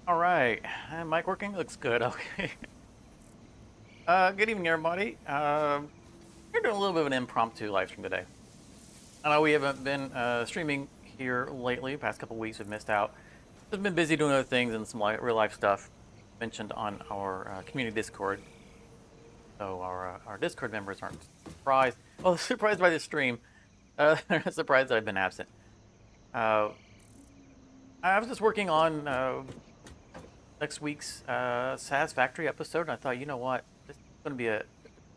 All right, mic working? Looks good. Okay. Good evening, everybody. We're doing a little bit of an impromptu live stream today. I know we haven't been streaming here lately. Past couple weeks, we've missed out. I've been busy doing other things and some real life stuff mentioned on our community Discord. So our Discord members aren't surprised. Well, surprised by this stream. They're not surprised that I've been absent. Uh, I was just working on next week's Satisfactory episode, and I thought, you know what, this is going to be a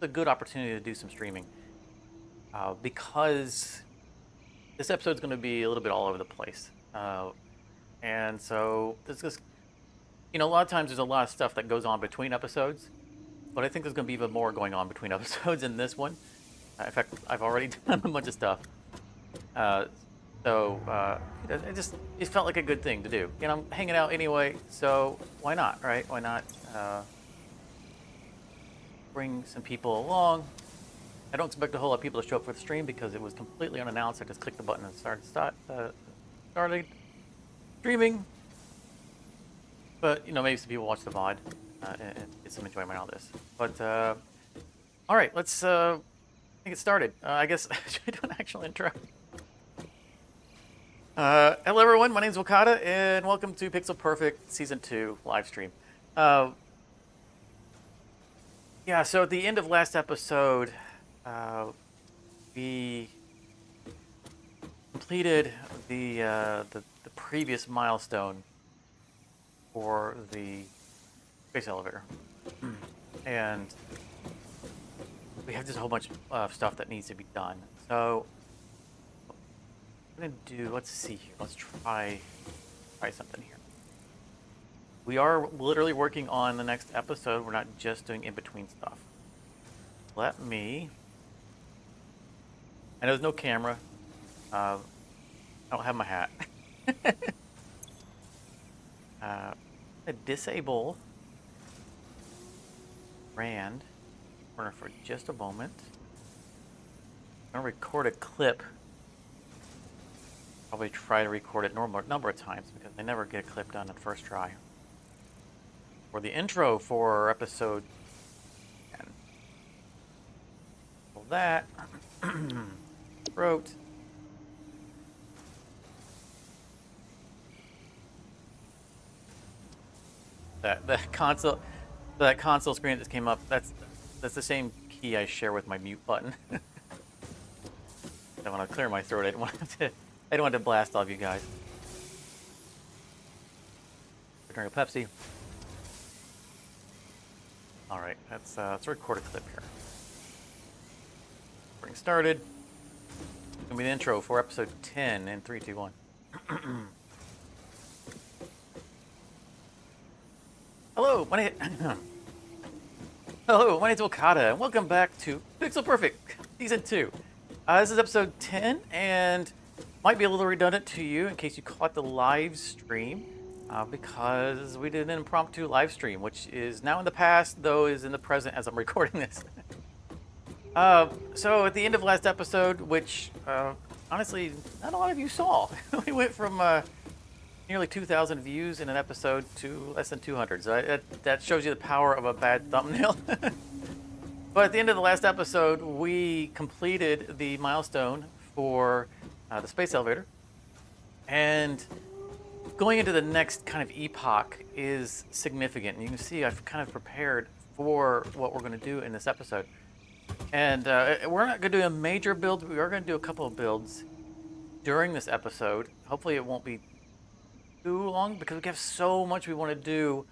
good opportunity to do some streaming because this episode's going to be a little bit all over the place, and so this is, a lot of times there's a lot of stuff that goes on between episodes, but I think there's going to be even more going on between episodes in this one. In fact, I've already done a bunch of stuff. So it felt like a good thing to do. I'm hanging out anyway, so why not, right? Why not bring some people along? I don't expect a whole lot of people to show up for the stream because it was completely unannounced. I just clicked the button and started streaming. But maybe some people watch the VOD and get some enjoyment out of this. But all right, let's get started. I guess should I do an actual intro? Hello everyone, my name is Wakata, and welcome to Pixel Perfect Season 2 live stream. Yeah, so at the end of last episode, we completed the previous milestone for the space elevator. And we have just a whole bunch of stuff that needs to be done. So I'm gonna do, let's see here, let's try something here. We are literally working on the next episode. We're not just doing in-between stuff. I know there's no camera. I don't have my hat. Disable Rand corner for just a moment. I'm gonna record a clip. Probably try to record it number of times because I never get a clip done at first try. For the intro for episode 10. Well, that wrote that console screen that just came up. That's the same key I share with my mute button. I want to clear my throat. I don't want to blast all of you guys. Drink a Pepsi. All right, let's record a clip here. Getting started. It's gonna be the intro for episode 10 in 3, 2, 1. Hello, my name is Okada, and welcome back to Pixel Perfect Season 2. This is episode 10, and might be a little redundant to you in case you caught the live stream, because we did an impromptu live stream, which is now in the past, though is in the present as I'm recording this. So at the end of last episode, which honestly not a lot of you saw, we went from nearly 2,000 views in an episode to less than 200. So that shows you the power of a bad thumbnail. But at the end of the last episode, we completed the milestone for the space elevator. And going into the next kind of epoch is significant. And you can see I've kind of prepared for what we're going to do in this episode. And we're not going to do a major build, but we are going to do a couple of builds during this episode. Hopefully it won't be too long because we have so much we want to do.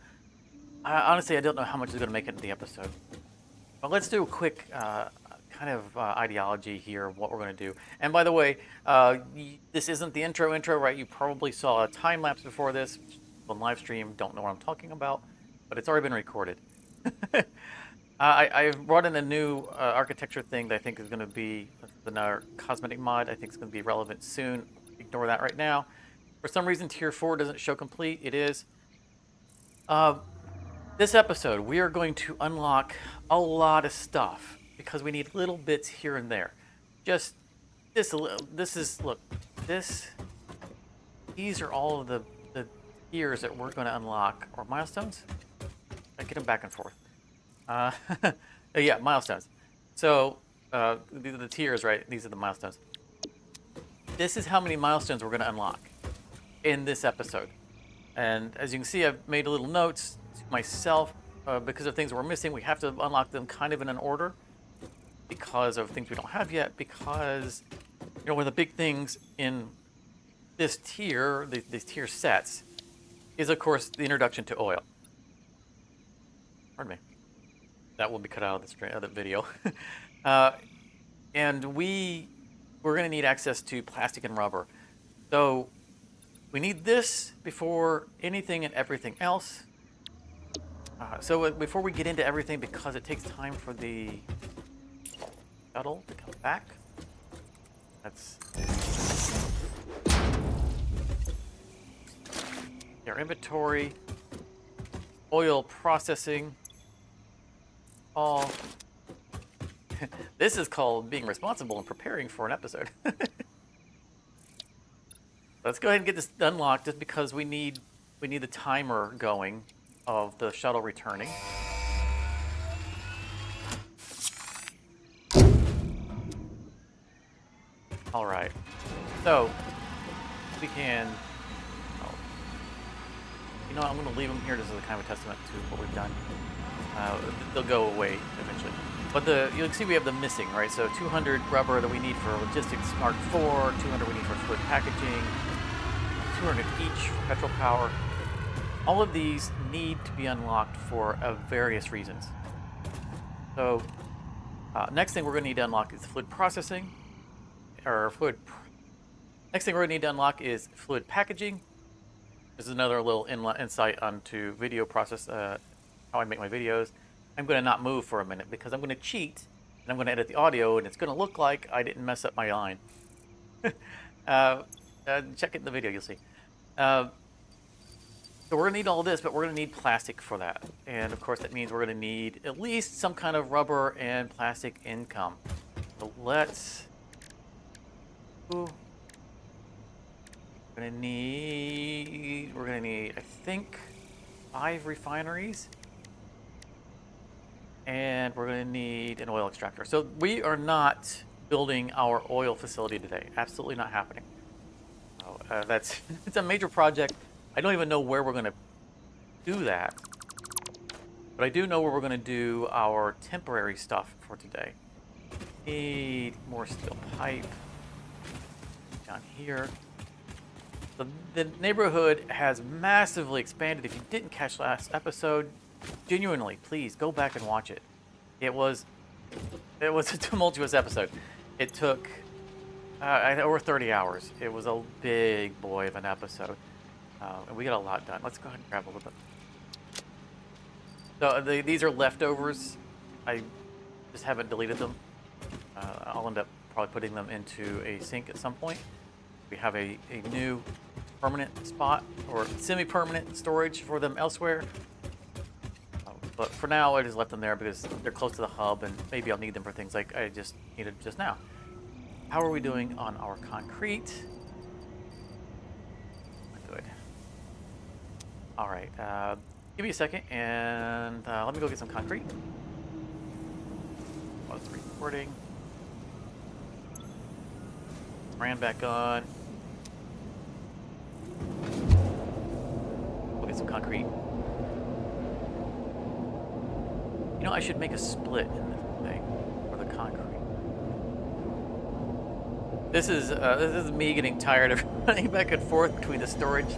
Honestly, I don't know how much is going to make it into the episode. But let's do a quick kind of ideology here of what we're going to do. And by the way, this isn't the intro, right? You probably saw a time lapse before this on live stream. Don't know what I'm talking about, but it's already been recorded. I brought in a new architecture thing that I think is going to be another cosmetic mod. I think it's going to be relevant soon. Ignore that right now. For some reason, Tier 4 doesn't show complete. It is. This episode, we are going to unlock a lot of stuff because we need little bits here and there. Just this is, look, these are all of the tiers that we're going to unlock, or milestones. I get them back and forth. Uh, yeah, milestones. So these are the tiers, right? These are the milestones. This is how many milestones we're going to unlock in this episode. And as you can see, I've made little notes to myself because of things we're missing. We have to unlock them kind of in an order because of things we don't have yet. Because, you know, one of the big things in this tier, these tier sets, is of course the introduction to oil. Pardon me. That will be cut out of the video. And we're going to need access to plastic and rubber. So we need this before anything and everything else. So before we get into everything, because it takes time for the shuttle to come back. That's our inventory, oil processing, all. This is called being responsible and preparing for an episode. Let's go ahead and get this unlocked just because we need the timer going of the shuttle returning. All right. So we can. Oh, you know what? I'm going to leave them here just as a kind of a testament to what we've done. They'll go away eventually. But you can see we have them missing, right? So 200 rubber that we need for logistics Mark IV, 200 we need for fluid packaging, 200 each for petrol power. All of these need to be unlocked for various reasons. So next thing we're going to need to unlock is fluid processing, Next thing we're going to need to unlock is fluid packaging. This is another little insight onto video process, how I make my videos. I'm going to not move for a minute because I'm going to cheat and I'm going to edit the audio and it's going to look like I didn't mess up my line. Check it in the video, you'll see. So we're going to need all this, but we're going to need plastic for that. And of course that means we're going to need at least some kind of rubber and plastic income. So we're going to need, I think, 5 refineries. And we're going to need an oil extractor. So we are not building our oil facility today. Absolutely not happening. So, it's a major project. I don't even know where we're going to do that. But I do know where we're going to do our temporary stuff for today. Need more steel pipe down here. The neighborhood has massively expanded. If you didn't catch last episode, genuinely, please go back and watch it. It was a tumultuous episode. It took over 30 hours. It was a big boy of an episode. And we got a lot done. Let's go ahead and grab a little bit. So these are leftovers. I just haven't deleted them. I'll end up probably putting them into a sink at some point. We have a new permanent spot or semi-permanent storage for them elsewhere. But for now, I just left them there because they're close to the hub and maybe I'll need them for things like I just needed just now. How are we doing on our concrete? Good. All right. Give me a second and let me go get some concrete. Pause the recording. Ran back on. We'll get some concrete. You know, I should make a split in this thing for the concrete. This is me getting tired of running back and forth between the storage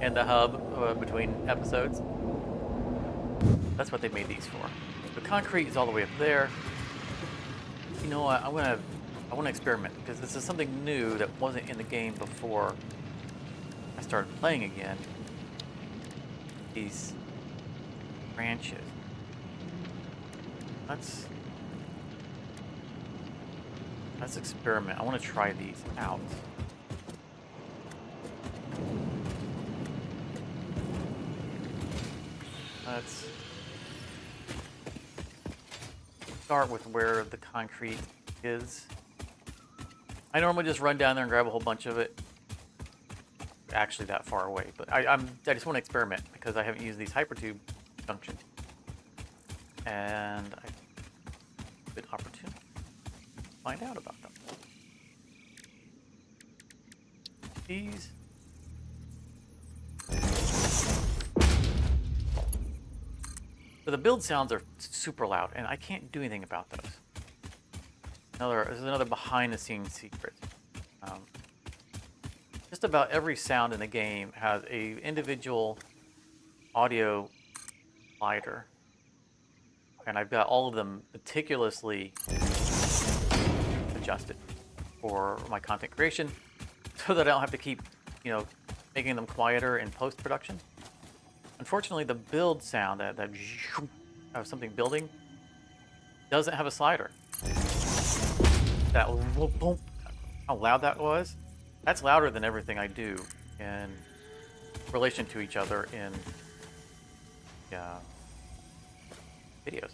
and the hub between episodes. That's what they made these for. The concrete is all the way up there. You know what? I want to experiment because this is something new that wasn't in the game before I started playing again. These branches. Let's experiment. I want to try these out. Let's start with where the concrete is. I normally just run down there and grab a whole bunch of it. actually that far away. But I just want to experiment because I haven't used these hypertube junctions, and I've been opportune to find out about them. These. So the build sounds are super loud, and I can't do anything about those. This is another behind-the-scenes secret. Just about every sound in the game has a individual audio slider, and I've got all of them meticulously adjusted for my content creation, so that I don't have to keep, making them quieter in post-production. Unfortunately, the build sound, that of something building, doesn't have a slider. That boom, how loud that was, that's louder than everything I do in relation to each other in videos.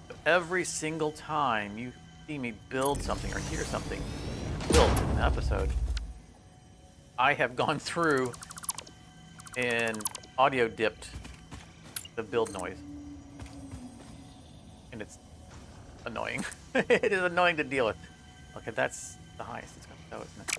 So every single time you see me build something or hear something built in an episode, I have gone through and audio dipped the build noise, and it's annoying. It is annoying to deal with. Okay, that's the highest it's going to go, isn't it?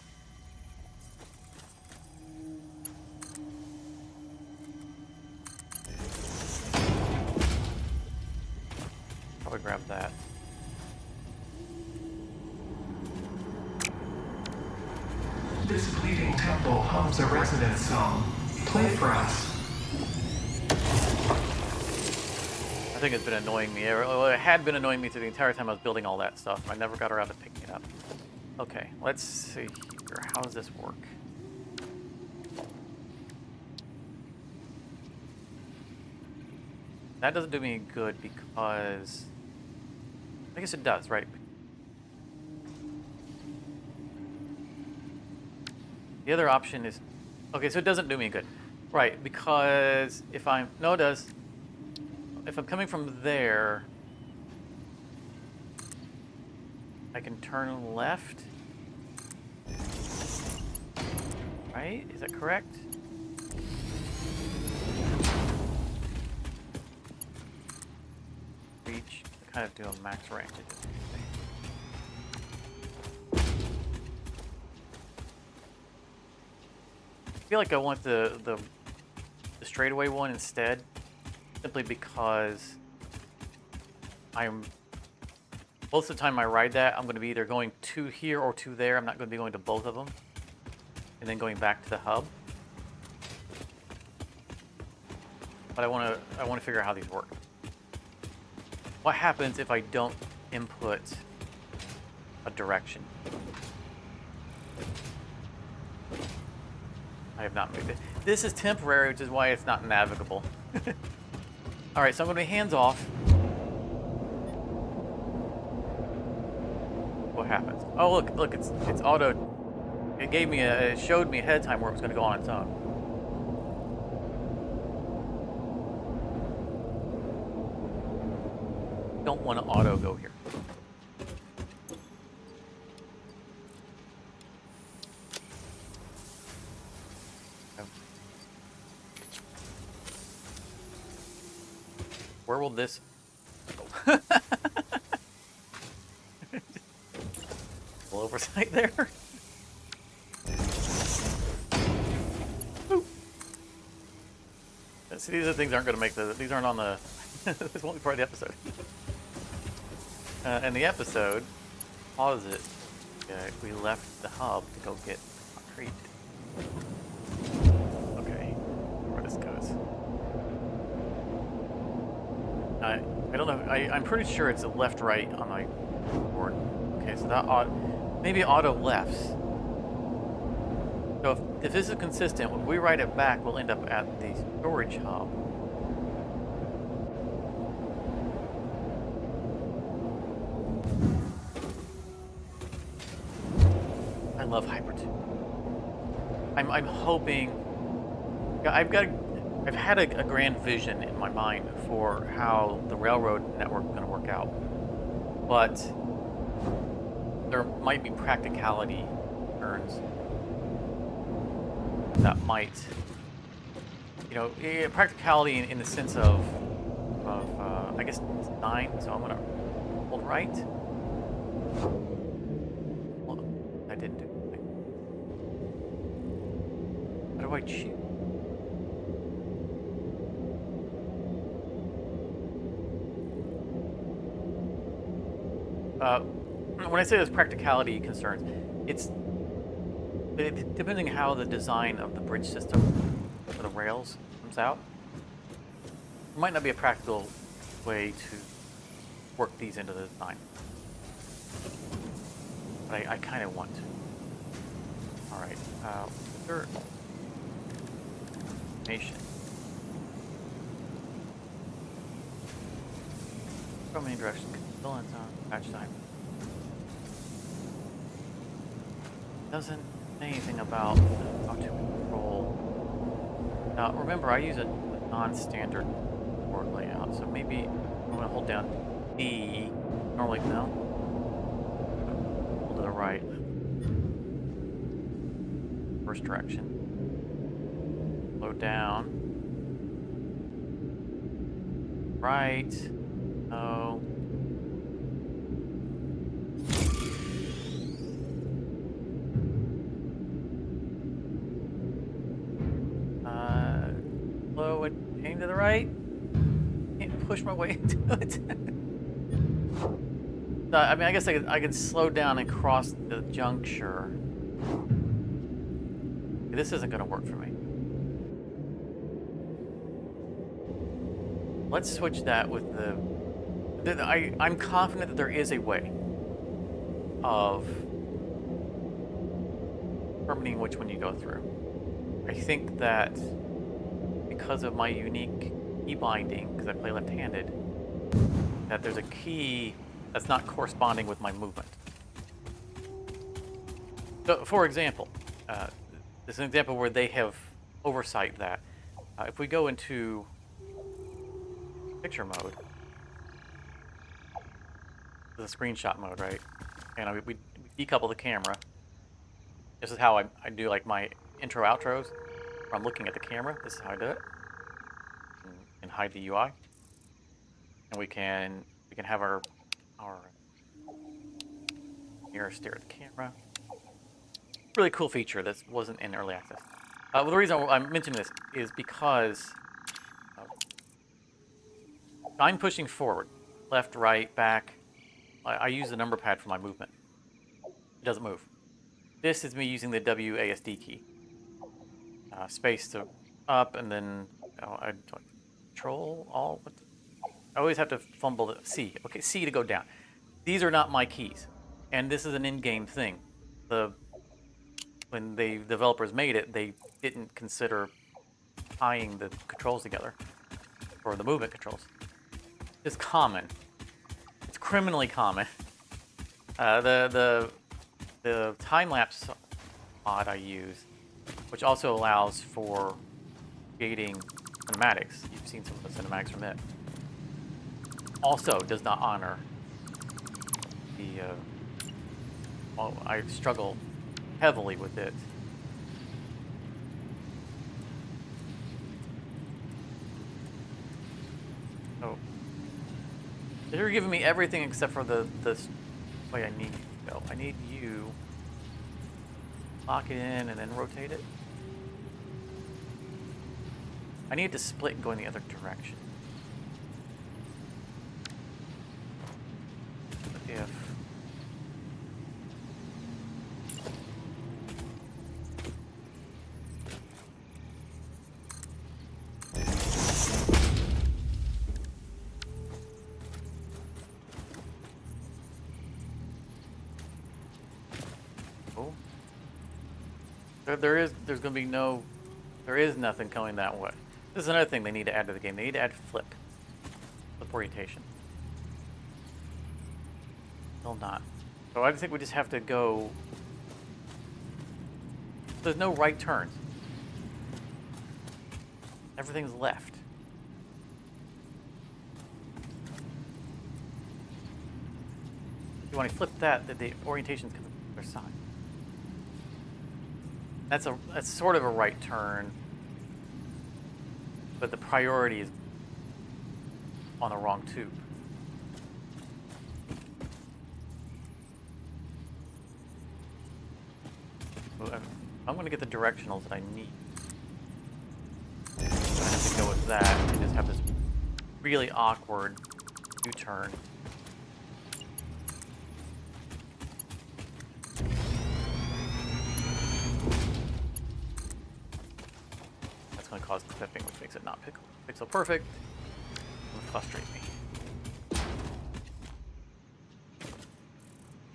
Probably grab that. This bleeding temple hums a resident song. Play for us. I think it's been annoying me. Well, it had been annoying me through the entire time I was building all that stuff. I never got around to picking it up. Okay, let's see here. How does this work? That doesn't do me any good because... I guess it does, right? The other option is... Okay, so it doesn't do me good. Right, because if I'm... No, it does. If I'm coming from there, I can turn left. Right? Is that correct? Reach. Kind of do a max range. I feel like I want the straightaway one instead, simply because most of the time I ride that, I'm going to be either going to here or to there. I'm not going to be going to both of them, and then going back to the hub. But I want to figure out how these work. What happens if I don't input a direction? I have not moved it. This is temporary, which is why it's not navigable. All right, so I'm going to be hands off. What happens? Oh, look, it's auto. It showed me ahead of time where it was going to go on its own. Don't want to auto go here. Where will this go? Little oversight there. Boop. See, these are things aren't going to make these aren't on the. This won't be part of the episode. In the episode, pause it. We left the hub to go get concrete. Okay, where this goes. I don't know. I'm pretty sure it's a left-right on my board. Okay, so that maybe auto lefts. So if this is consistent, when we write it back, we'll end up at the storage hub. I love Hypertube. I'm hoping. I've had a grand vision in my mind for how the railroad network is going to work out, but there might be practicality concerns that might, practicality in the sense of I guess it's 9. So I'm gonna hold right. Well, I didn't do anything. How do I choose? When I say there's practicality concerns, depending how the design of the bridge system for the rails comes out, it might not be a practical way to work these into the design. But I kind of want to. All right. Third nation. From any direction. Still in patch time. Doesn't say anything about how to control. Now, remember, I use a non-standard board layout, so maybe I'm going to hold down D. Normally, no. Hold to the right. First direction. Slow down. Right. No. Slow and aim to the right. Can't push my way into it. I mean, I guess I could slow down and cross the juncture. This isn't going to work for me. Let's switch that with I'm confident that there is a way of determining which one you go through. I think that because of my unique key binding, because I play left-handed, that there's a key that's not corresponding with my movement. So, for example, this is an example where they have oversight that if we go into picture mode, the screenshot mode, right? And we decouple the camera. This is how I do like my intro outros. Where I'm looking at the camera. This is how I do it. And hide the UI. And we can have our mirror stare at the camera. Really cool feature that wasn't in early access. Well, the reason I'm mentioning this is because I'm pushing forward, left, right, back. I use the number pad for my movement. It doesn't move. This is me using the WASD key. Space to up, and then I control all. I always have to fumble the C. Okay, C to go down. These are not my keys, and this is an in-game thing. When the developers made it, they didn't consider tying the controls together, or the movement controls. It's common. It's criminally common. The time-lapse mod I use, which also allows for creating cinematics. You've seen some of the cinematics from it. Also does not honor the. Well, I struggle heavily with it. So they're giving me everything except for the way I need you to go. I need you lock it in and then rotate it. I need it to split and go in the other direction. What if there's going to be there is nothing coming that way. This is another thing they need to add to the game. They need to add flip orientation. Still not. So I think we just have to go. There's no right turns. Everything's left. If you want to flip that, the orientation's coming from the other side. That's sort of a right turn, but the priority is on the wrong tube. So I'm going to get the directionals that I need. I have to go with that and just have this really awkward U-turn. That's going to cause clipping, which makes it not pixel perfect. It'll frustrate me.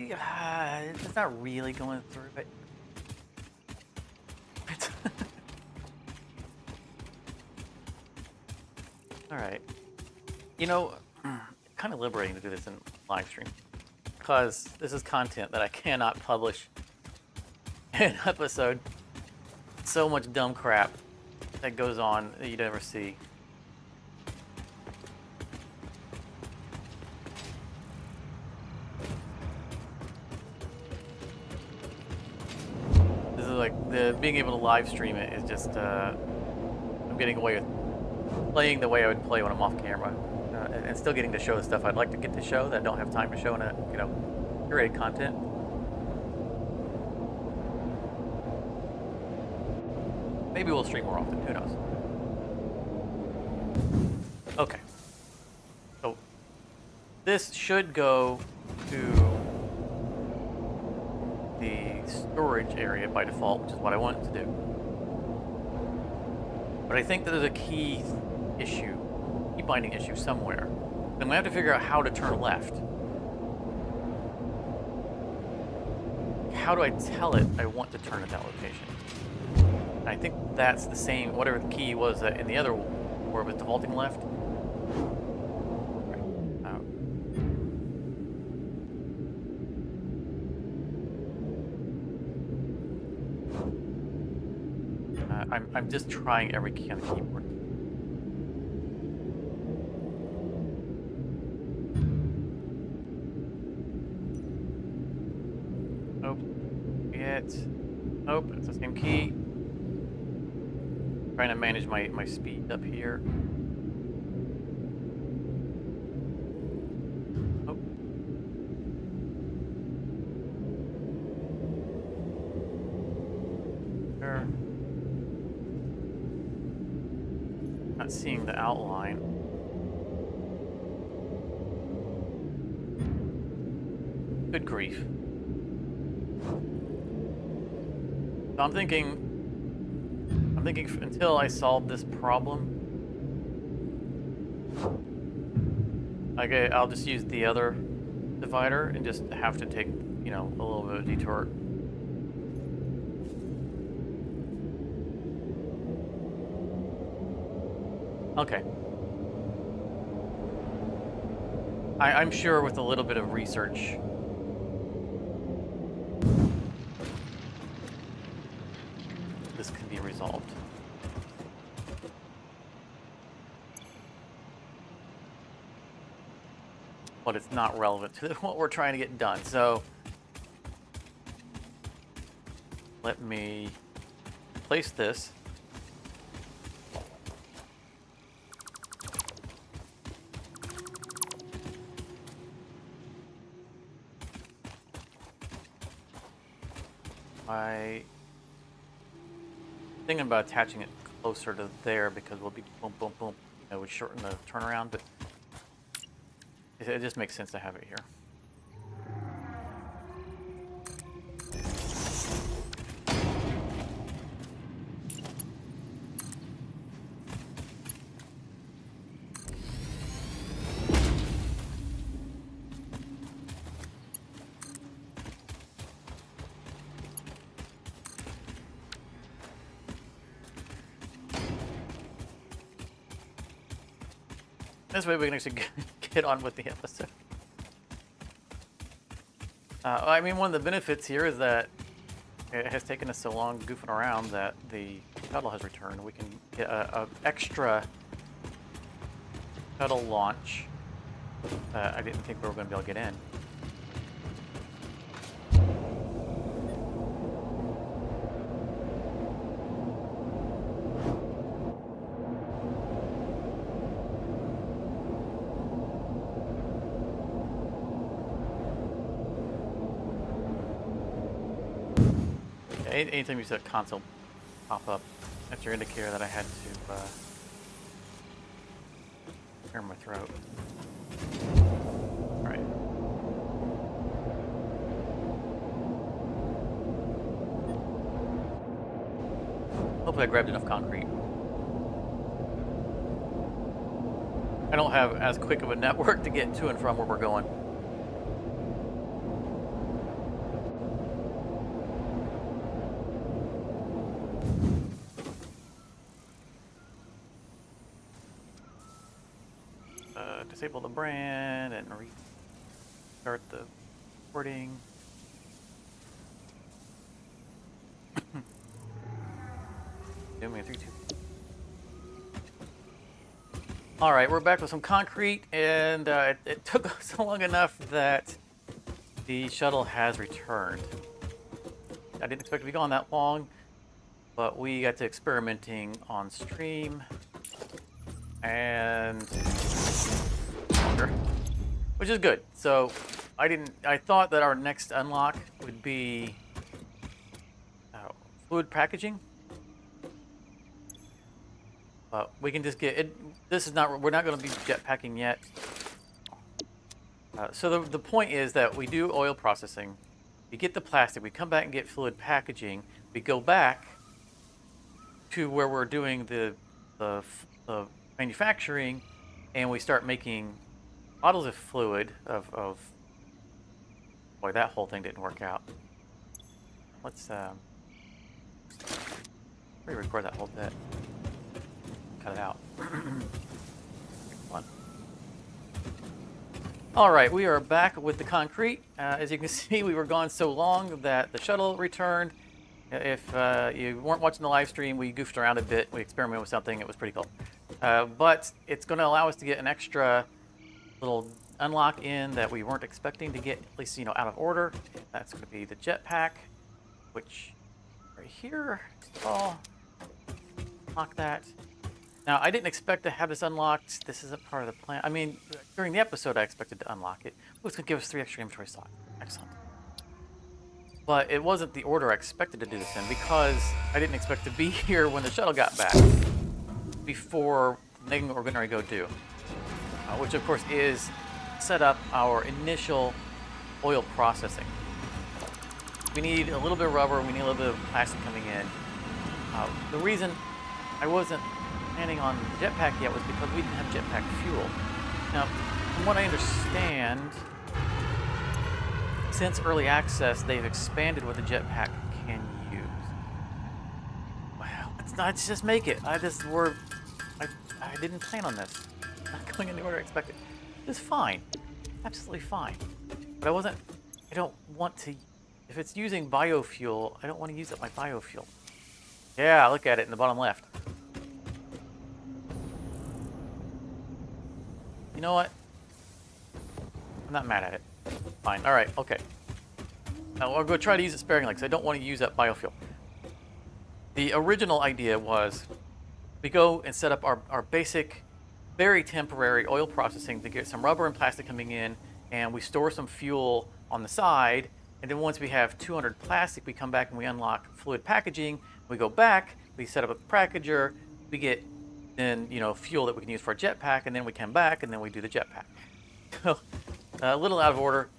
Yeah, it's not really going through, but all right. You know, kind of liberating to do this in live stream because this is content that I cannot publish in an episode. So much dumb crap that goes on that you'd never see. This is like being able to live stream it is just I'm getting away with playing the way I would play when I'm off camera, and still getting to show the stuff I'd like to get to show that I don't have time to show in a curated content. Maybe we'll stream more often. Who knows? Okay. So this should go to the storage area by default, which is what I want it to do. But I think that there's a key binding issue somewhere. Then we have to figure out how to turn left. How do I tell it I want to turn at that location? And I think that's the same, whatever the key was in the other where it was defaulting left. I'm just trying every key on the keyboard. Nope, it's the same key. Trying to manage my speed up here. Oh. There. Not seeing the outline. Good grief. So I'm thinking until I solve this problem, I'll just use the other divider and just have to take, a little bit of a detour. Okay. I'm sure with a little bit of research, this can be resolved. But it's not relevant to what we're trying to get done. So let me place this. I thinking about attaching it closer to there because we'll be boom, boom, boom. It would shorten the turnaround, but it just makes sense to have it here. This way we can actually get on with the episode. I mean, one of the benefits here is that it has taken us so long goofing around that the shuttle has returned. We can get an extra shuttle launch that I didn't think we were going to be able to get in. anytime you see a console pop up, that's your indicator that I had to clear my throat. All right. Hopefully I grabbed enough concrete. I don't have as quick of a network to get to and from where we're going. Disable the brand and restart the recording. Do me a 3, 2. All right, we're back with some concrete, and it took us long enough that the shuttle has returned. I didn't expect to be gone that long, but we got to experimenting on stream, and which is good. So I thought that our next unlock would be fluid packaging. We can just get it. We're not going to be jetpacking yet. So the point is that we do oil processing. We get the plastic. We come back and get fluid packaging. We go back to where we're doing the manufacturing, and we start making bottles of fluid of. Boy, that whole thing didn't work out. Let's re-record that whole bit. Cut it out. Fun. All right, we are back with the concrete. As you can see, we were gone so long that the shuttle returned. If you weren't watching the live stream, we goofed around a bit. We experimented with something. It was pretty cool. But it's going to allow us to get an extra little unlock in that we weren't expecting to get, at least, out of order. That's going to be the jetpack, which right here. Oh, lock that. Now, I didn't expect to have this unlocked. This isn't part of the plan. I mean, during the episode, I expected to unlock it. It was going to give us 3 extra inventory slots. Excellent. But it wasn't the order I expected to do this in, because I didn't expect to be here when the shuttle got back before making what we're going to go do. Which, of course, is set up our initial oil processing. We need a little bit of rubber. We need a little bit of plastic coming in. The reason I wasn't planning on the jetpack yet was because we didn't have jetpack fuel. Now, from what I understand, since early access, they've expanded what the jetpack can use. Well, let's just make it. I didn't plan on this. Not going in the order I expected. It's fine. Absolutely fine. But I don't want to, if it's using biofuel, I don't want to use up my biofuel. Yeah, look at it in the bottom left. You know what? I'm not mad at it. Fine. All right. Okay. Now I'll go try to use it sparingly because I don't want to use up biofuel. The original idea was we go and set up our basic, very temporary oil processing to get some rubber and plastic coming in, and we store some fuel on the side. And then once we have 200 plastic, we come back and we unlock fluid packaging. We go back, we set up a packager, we get then fuel that we can use for a jetpack, and then we come back and then we do the jetpack. So a little out of order,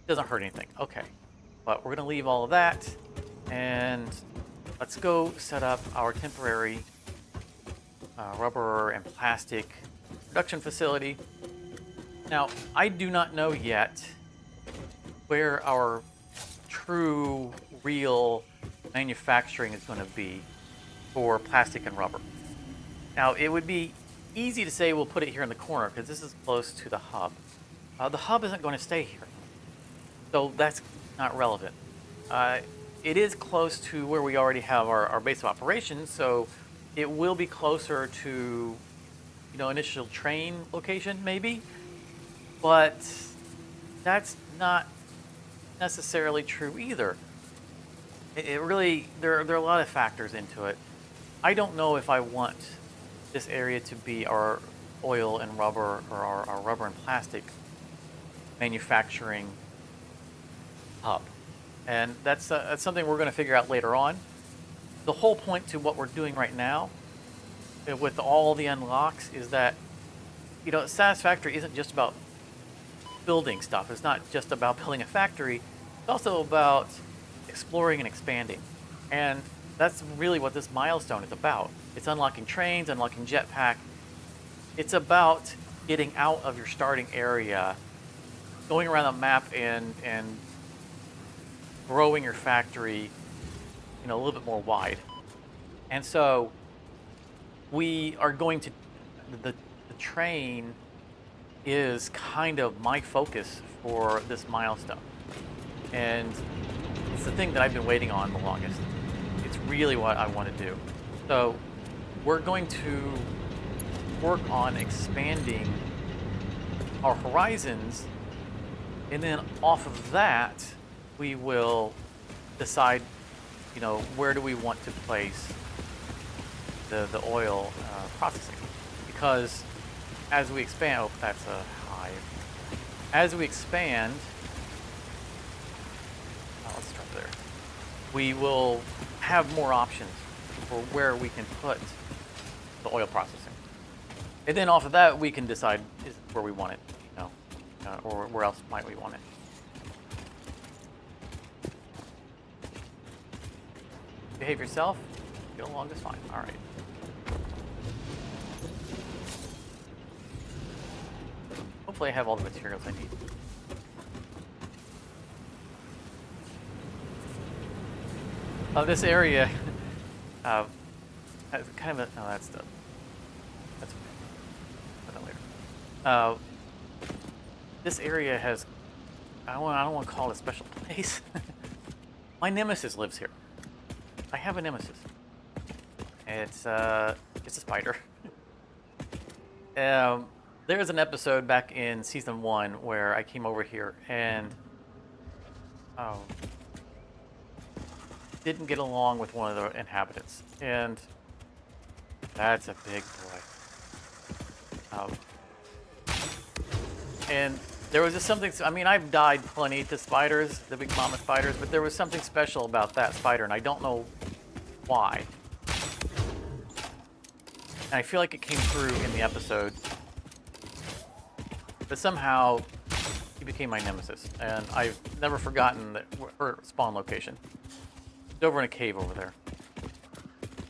doesn't hurt anything. Okay, but we're gonna leave all of that, and let's go set up our temporary rubber and plastic production facility. Now, I do not know yet where our true, real manufacturing is going to be for plastic and rubber. Now, it would be easy to say we'll put it here in the corner because this is close to the hub. The hub isn't going to stay here, so that's not relevant. It is close to where we already have our base of operations, so it will be closer to, initial train location maybe, but that's not necessarily true either. It really, there are a lot of factors into it. I don't know if I want this area to be our oil and rubber, or our rubber and plastic manufacturing hub. And that's something we're going to figure out later on. The whole point to what we're doing right now, with all the unlocks, is that Satisfactory isn't just about building stuff. It's not just about building a factory. It's also about exploring and expanding. And that's really what this milestone is about. It's unlocking trains, unlocking jetpack. It's about getting out of your starting area, going around the map and growing your factory, a little bit more wide. And so we are going to the train is kind of my focus for this milestone. And it's the thing that I've been waiting on the longest. It's really what I want to do. So we're going to work on expanding our horizons, and then off of that, we will decide, where do we want to place the oil processing. Because as we expand, that's a hive. As we expand, let's start there. We will have more options for where we can put the oil processing. And then off of that, we can decide where we want it, or where else might we want it. Behave yourself. Get along just fine. All right. Hopefully I have all the materials I need. This area has kind of a... No, that's okay. Put that later. This area has... I don't want to call it a special place. My nemesis lives here. I have a nemesis. It's a spider. There's an episode back in season 1 where I came over here and didn't get along with one of the inhabitants, and that's a big boy. And there was just something. I mean, I've died plenty to spiders, the big mama spiders, but there was something special about that spider, and I don't know why. And I feel like it came through in the episode. But somehow, he became my nemesis, and I've never forgotten her spawn location. She's over in a cave over there.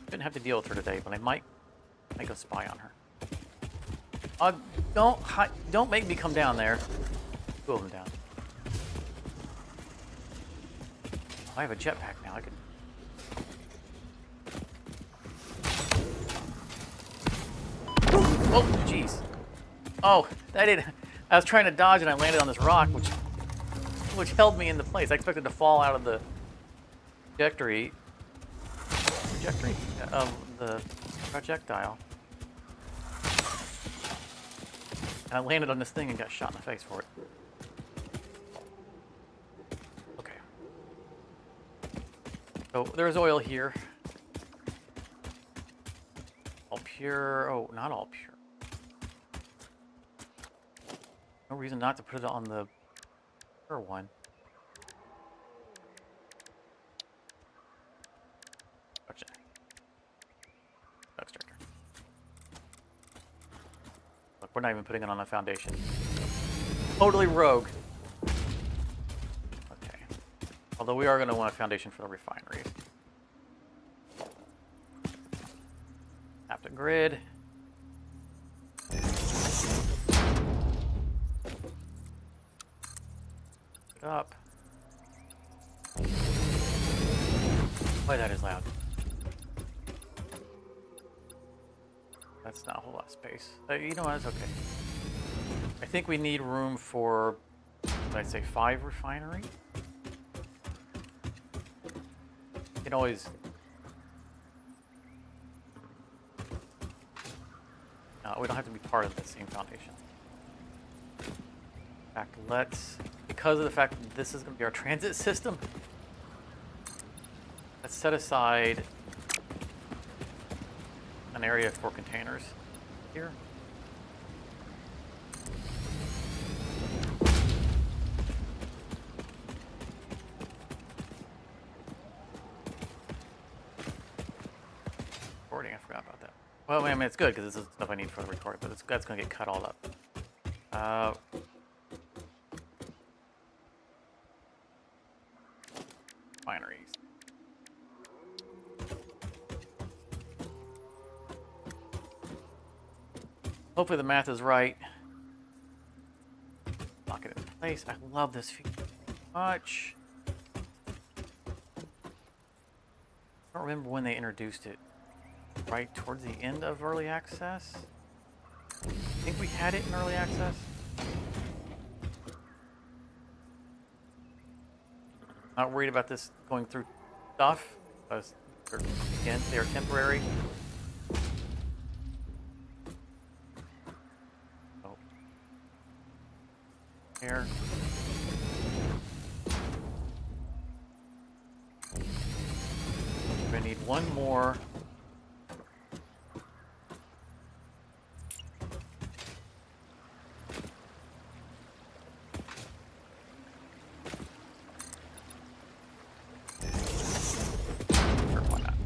Didn't have to deal with her today, but I might go spy on her. Don't make me come down there. Two of them down. I have a jetpack now. I could. Oh, jeez. Oh, that didn't. I was trying to dodge and I landed on this rock, which held me into place. I expected to fall out of the trajectory of the projectile. And I landed on this thing and got shot in the face for it. Okay. So there's oil here. All pure. Oh, not all pure. No reason not to put it on the pure one. Gotcha. Extractor. Look, we're not even putting it on a foundation. Totally rogue. Okay. Although we are going to want a foundation for the refinery. Map the grid. Up. Boy, that is loud. That's not a whole lot of space. You know what? It's okay. I think we need room for, what did I say, 5 refinery? You can always... No, we don't have to be part of the same foundation. In fact, because of the fact that this is going to be our transit system, let's set aside an area for containers here. Well, I mean, it's good because this is stuff I need for the recording, but that's going to get cut all up. Wineries. Hopefully the math is right. Lock it in place. I love this feature so much. I don't remember when they introduced it. Right towards the end of early access? I think we had it in early access. Not worried about this going through stuff. Again, they are temporary. Oh. Here. We're gonna need one more.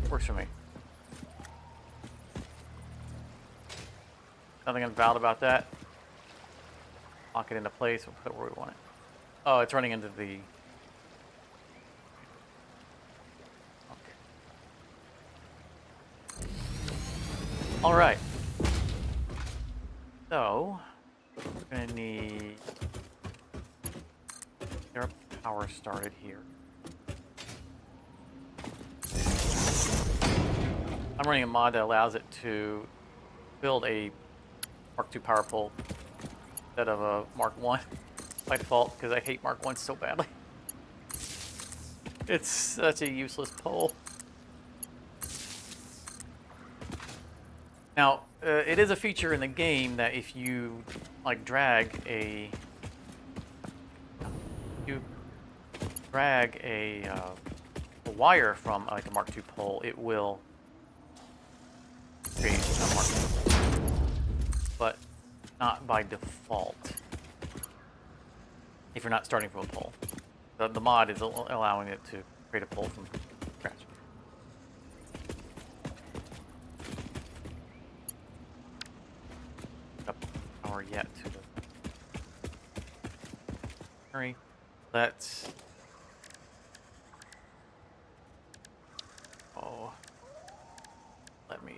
Works for me. Nothing invalid about that. Lock it into place. We'll put it where we want it. Oh, it's running into the... Okay. All right. So, we're going to need... Get our power started here. I'm running a mod that allows it to build a Mark II power pole instead of a Mark I by default because I hate Mark I so badly. It's such a useless pole. Now, it is a feature in the game that if you like drag a wire from like a Mark II pole, it will create a Mark II, but not by default if you're not starting from a pole. The mod is allowing it to create a pole from scratch. Up power yet to the hurry. Let's let me.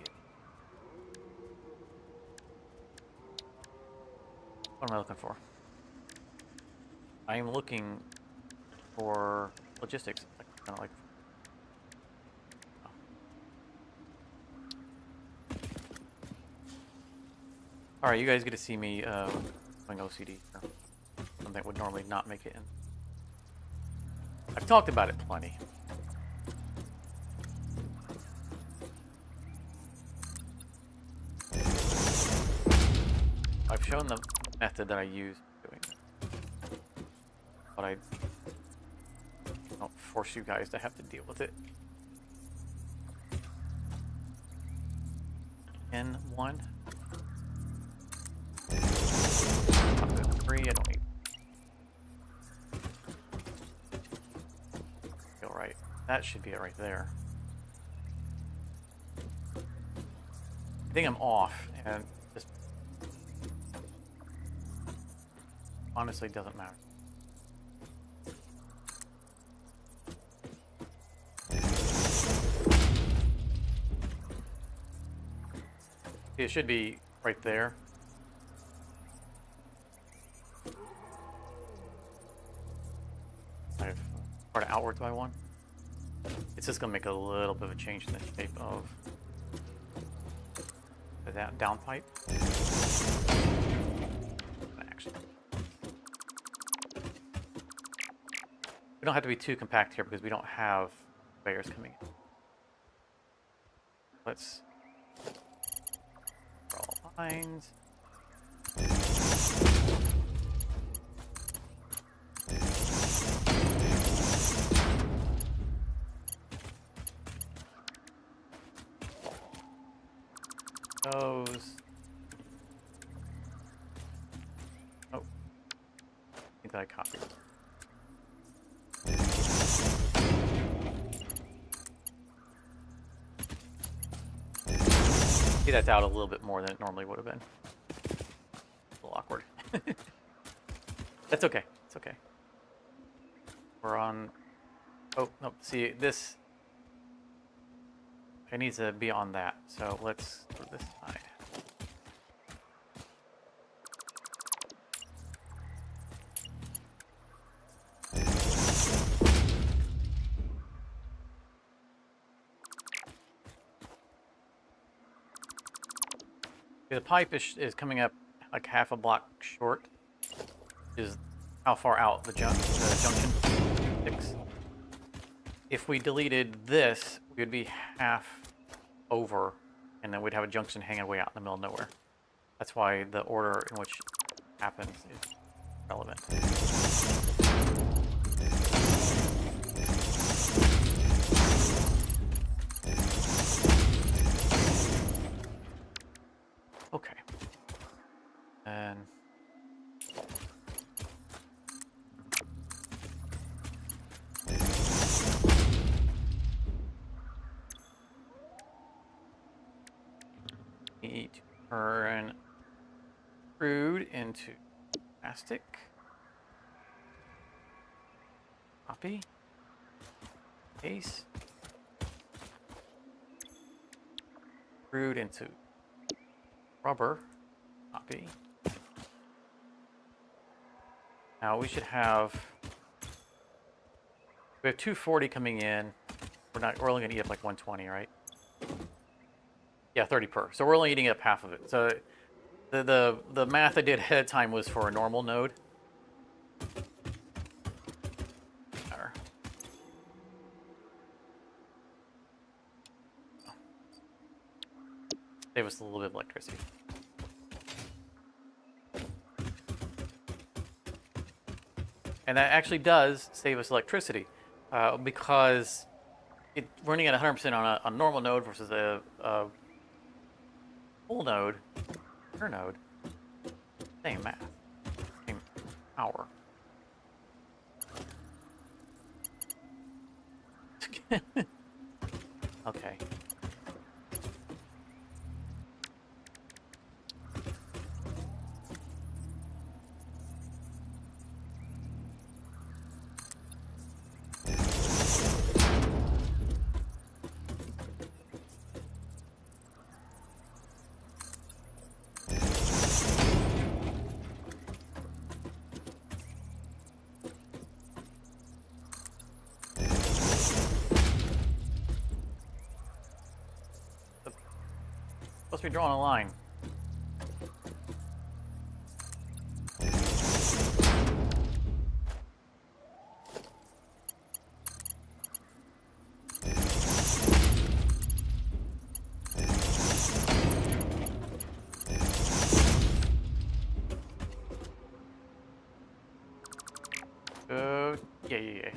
What am I looking for? I am looking for logistics. Kind of like. Oh. All right, you guys get to see me doing OCD. Or something that would normally not make it in. I've talked about it plenty. I've shown the method that I use doing it, but I don't force you guys to have to deal with it. N1. Up to 3, I don't need. Feel right. That should be it right there. I think I'm off, and just honestly doesn't matter. It should be right there. I've brought it outward by 1. It's just gonna make a little bit of a change in the shape of the down pipe. Actually, we don't have to be too compact here because we don't have conveyors coming in. Let's draw lines. Those. Oh, I think that I copied. See, that's out a little bit more than it normally would have been. A little awkward. That's okay. It's okay. We're on... Oh, no. See, this... It needs to be on that. So let's put this side. The pipe is coming up like half a block short. Is how far out the junction sticks. If we deleted this, we would be half over, and then we'd have a junction hanging way out in the middle of nowhere. That's why the order in which it happens is relevant. Okay. And need to turn crude into plastic. Copy. Paste. Crude into rubber. Copy. Now we should have... We have 240 coming in. We're only gonna eat up like 120, right? Yeah, 30 per. So we're only eating up half of it. So the math I did ahead of time was for a normal node. There. Save us a little bit of electricity. And that actually does save us electricity because running at 100% on a normal node versus a full node, per node, same math, same power. Okay. Supposed to be drawing a line. Yeah.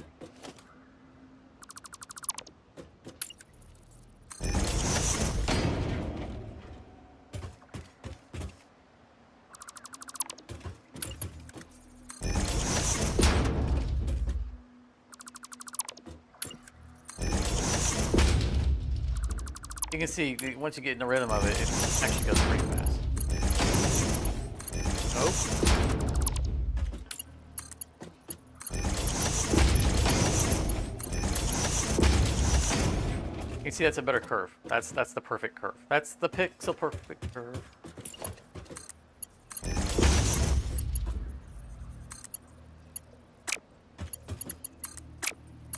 You can see, once you get in the rhythm of it, it actually goes pretty fast. Oh. You can see that's a better curve. That's the perfect curve. That's the pixel perfect curve.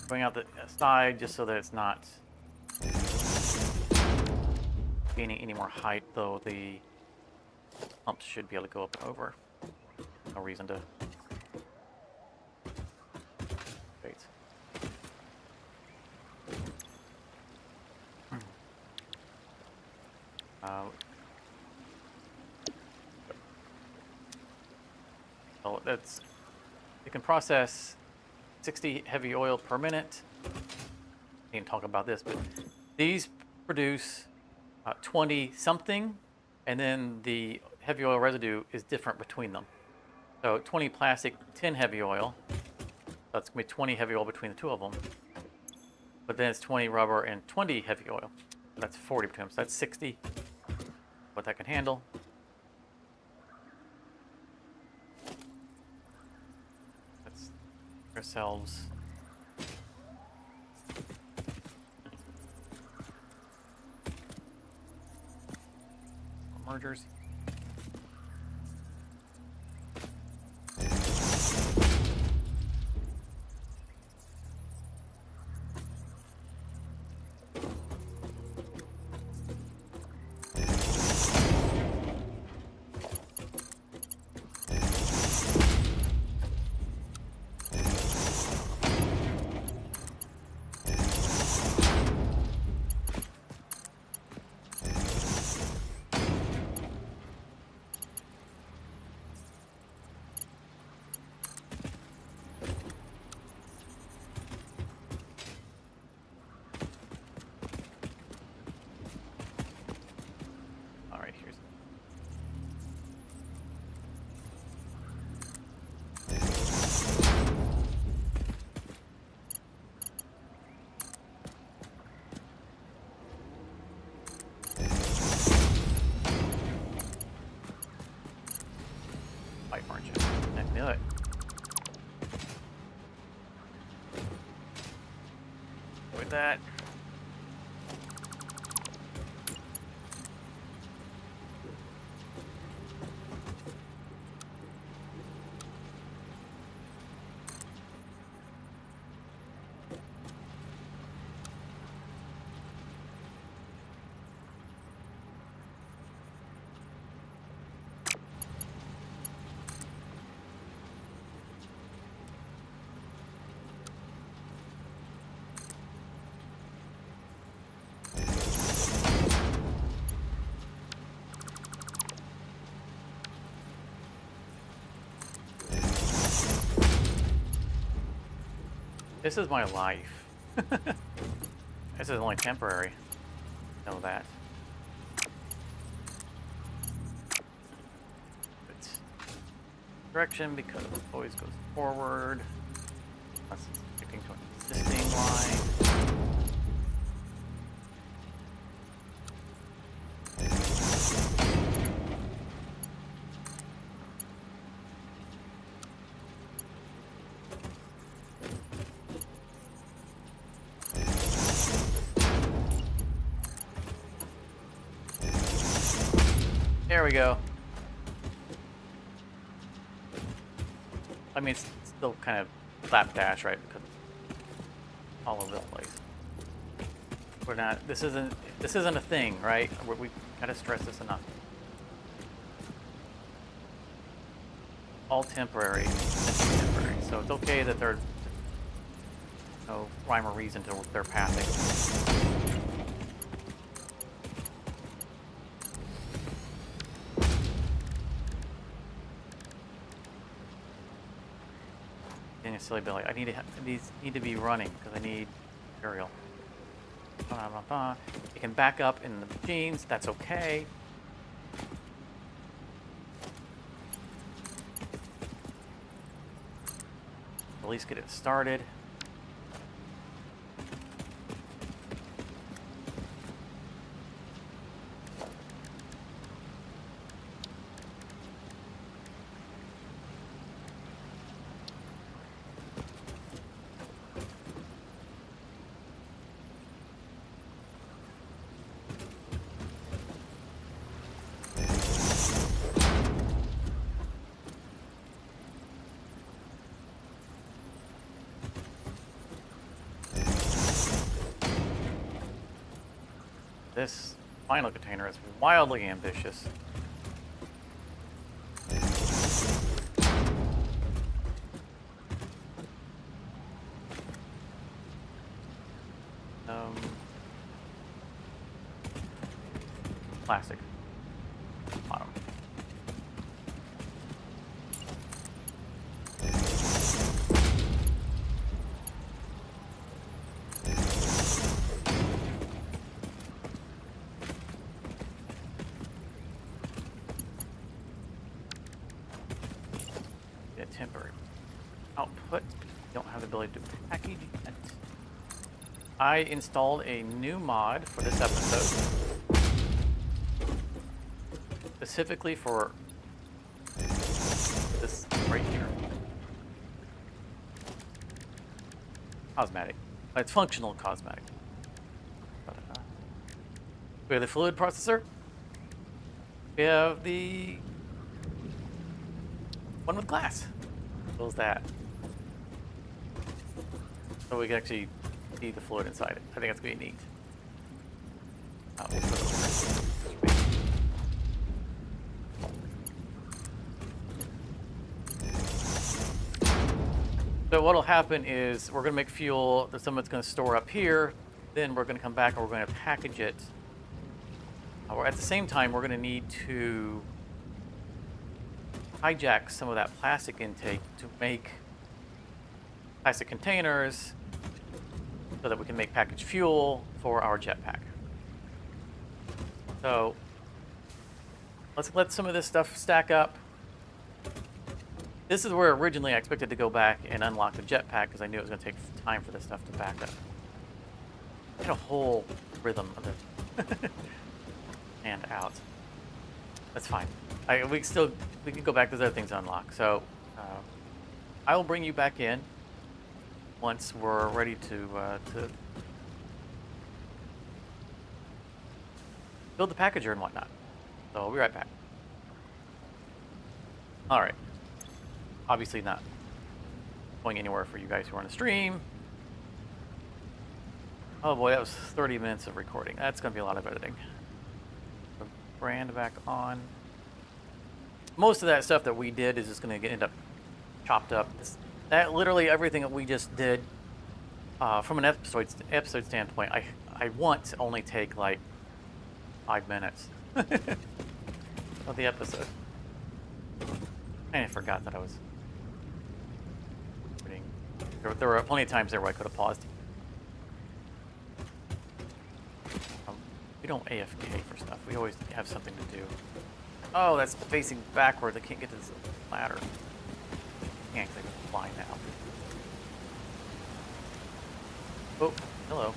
Going out the side just so that it's not gaining any more height, though the humps should be able to go up and over. No reason to wait. So that's, it can process 60 heavy oil per minute. We can talk about this, but these produce 20 something, and then the heavy oil residue is different between them. So 20 plastic, 10 heavy oil. That's gonna be 20 heavy oil between the two of them. But then it's 20 rubber and 20 heavy oil. That's 40 between them. So that's 60. what that can handle. Let's ourselves mergers. I knew it. With that. This is my life. This is only temporary. Know that. It's direction because it always goes forward. Unless it's sticking to an existing line. There we go. I mean, it's still kind of slapdash, right? Because it's all over the place. We're not. This isn't a thing, right? We gotta stress this enough. All temporary. Temporary. So it's okay that there's no rhyme or reason to their pathing. Silly Billy. I need to be running because I need material. You can back up in the machines. That's okay. At least get it started. This final container is wildly ambitious. Plastic. Bottom. Temporary output. Don't have the ability to package yet. I installed a new mod for this episode. specifically for this right here. Cosmetic. It's functional cosmetic. But, we have the fluid processor. We have the one with glass. What was that? So we can actually see the fluid inside it. I think that's going to be neat. We'll put it over. So what'll happen is we're going to make fuel that someone's going to store up here. Then we're going to come back and we're going to package it. At the same time, we're going to need to hijack some of that plastic intake to make plastic containers so that we can make packaged fuel for our jetpack. So let's let some of this stuff stack up. This is where originally I expected to go back and unlock the jetpack because I knew it was going to take time for this stuff to back up. I had a whole rhythm of it. And out. That's fine. We can go back. There's other things to unlock. So I will bring you back in once we're ready to build the packager and whatnot. So I'll be right back. All right. Obviously not going anywhere for you guys who are on the stream. Oh boy, that was 30 minutes of recording. That's going to be a lot of editing. The brand back on. Most of that stuff that we did is just going to end up chopped up. That literally everything that we just did from an episode standpoint, I want to only take like 5 minutes of the episode. I forgot that I was reading. There were plenty of times there where I could have paused. We don't AFK for stuff. We always have something to do. Oh, that's facing backwards. I can't get to this ladder. Can't because I can fly now. Oh, hello.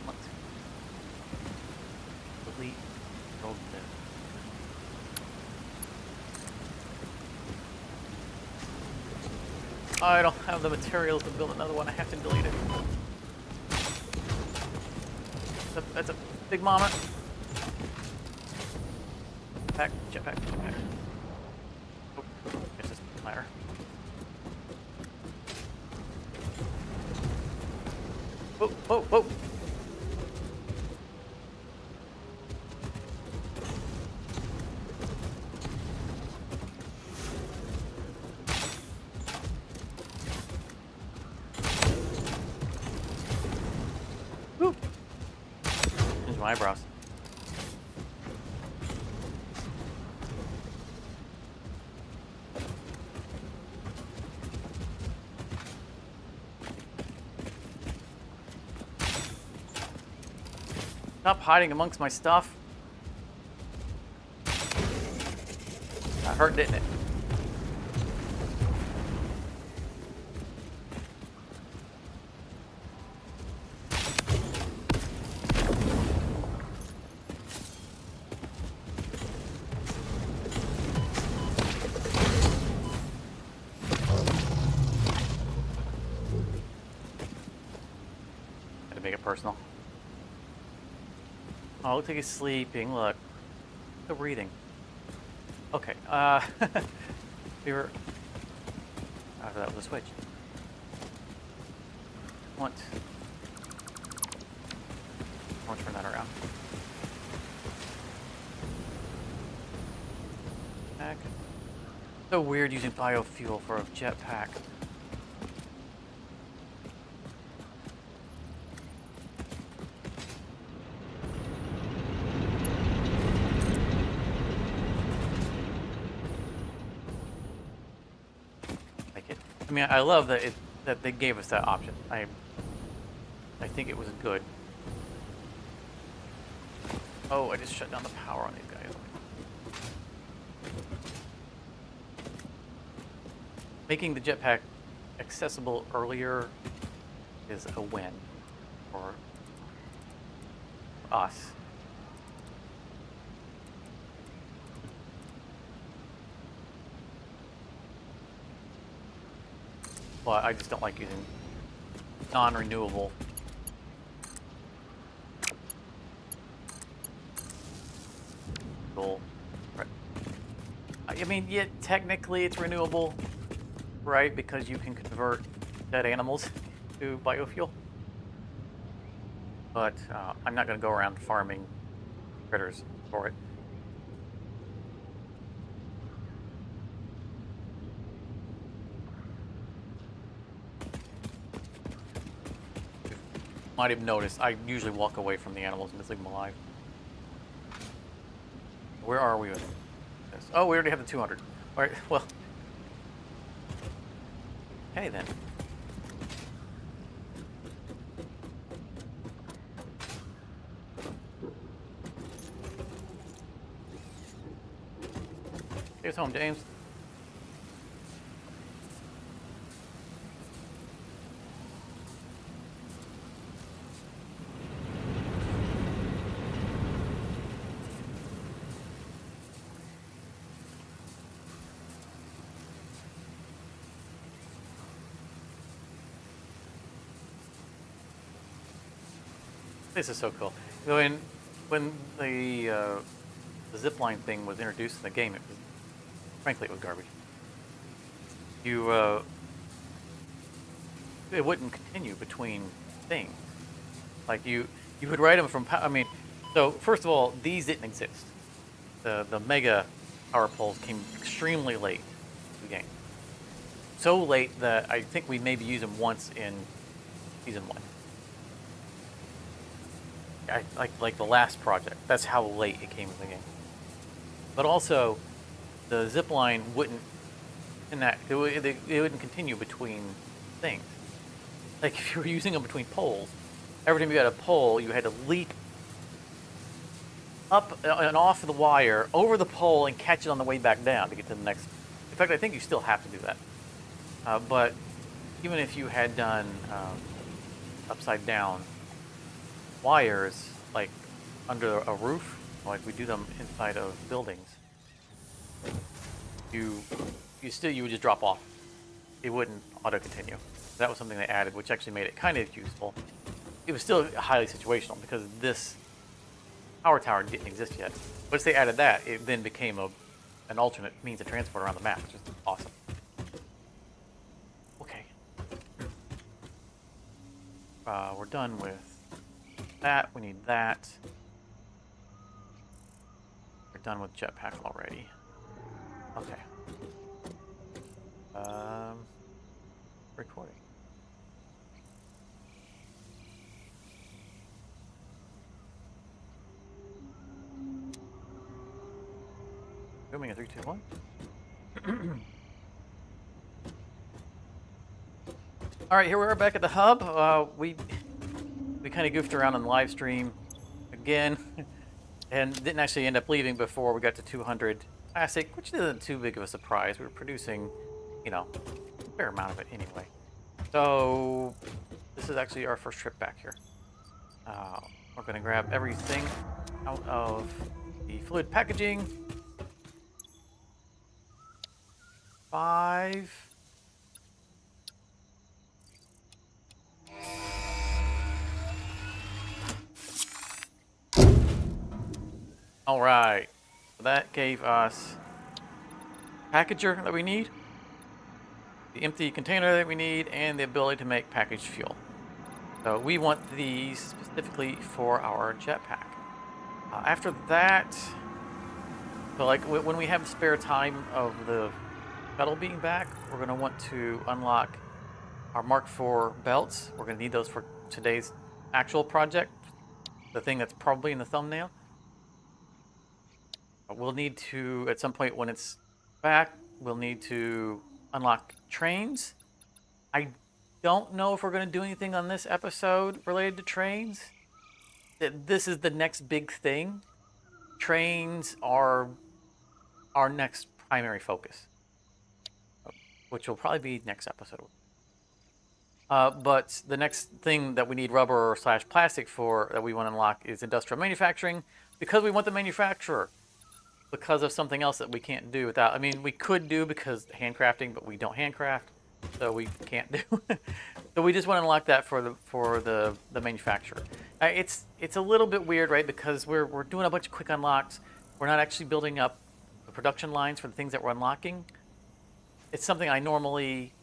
What? Delete. Golden bit. I don't have the materials to build another one. I have to delete it. That's a big mama. Jetpack. Oh, it's just a ladder. Whoa. Woo. There's my eyebrows. Stop hiding amongst my stuff. That hurt, didn't it? Had to make it personal. Oh, looks like he's sleeping. Look. Still breathing. Okay. We were... After that was a switch. I'll turn that around. Back. So weird using biofuel for a jetpack. I mean, I love that they gave us that option. I think it was good. Oh, I just shut down the power on these guys. Making the jetpack accessible earlier is a win for us. But I just don't like using non-renewable. Cool. Right. I mean, yeah, technically it's renewable, right? Because you can convert dead animals to biofuel. But I'm not going to go around farming critters for it. You might have noticed, I usually walk away from the animals and just leave them alive. Where are we with this? Oh, we already have the 200. All right, well. Okay, then. Take us home, James. This is so cool. When the zipline thing was introduced in the game, frankly, it was garbage. It wouldn't continue between things. Like you would write them from. I mean, so first of all, these didn't exist. The mega power poles came extremely late in the game. So late that I think we maybe used them once in season 1. Like the last project. That's how late it came in the game. But also, the zip line wouldn't it wouldn't continue between things. Like if you were using them between poles, every time you had a pole, you had to leap up and off the wire over the pole and catch it on the way back down to get to the next. In fact, I think you still have to do that. But even if you had done upside down wires, like under a roof, like we do them inside of buildings, you would just drop off. It wouldn't auto continue. That was something they added, which actually made it kind of useful. It was still highly situational because this power tower didn't exist yet. Once they added that, it then became an alternate means of transport around the map, which is awesome. Okay. We're done with that. We need that. We're done with jetpack already. Okay. Recording. Filming a 3, 2, 1. All right, here we are back at the hub. We kind of goofed around on the live stream again, and didn't actually end up leaving before we got to 200 classic, which isn't too big of a surprise. We were producing, a fair amount of it anyway. So this is actually our first trip back here. We're going to grab everything out of the fluid packaging. 5. All right. So that gave us packager that we need, the empty container that we need, and the ability to make packaged fuel. So we want these specifically for our jetpack. After that, so like when we have spare time of the metal being back, we're going to want to unlock our Mark IV belts. We're going to need those for today's actual project, the thing that's probably in the thumbnail. We'll need to, at some point when it's back, we'll need to unlock trains. I don't know if we're going to do anything on this episode related to trains. This is the next big thing. Trains are our next primary focus, which will probably be next episode. But the next thing that we need rubber slash plastic for that we want to unlock is industrial manufacturing because we want the manufacturer because of something else that we can't do without. I mean, we could do because handcrafting, but we don't handcraft, so we can't do. So we just want to unlock that for the manufacturer. It's a little bit weird, right? Because we're doing a bunch of quick unlocks. We're not actually building up the production lines for the things that we're unlocking. It's something I normally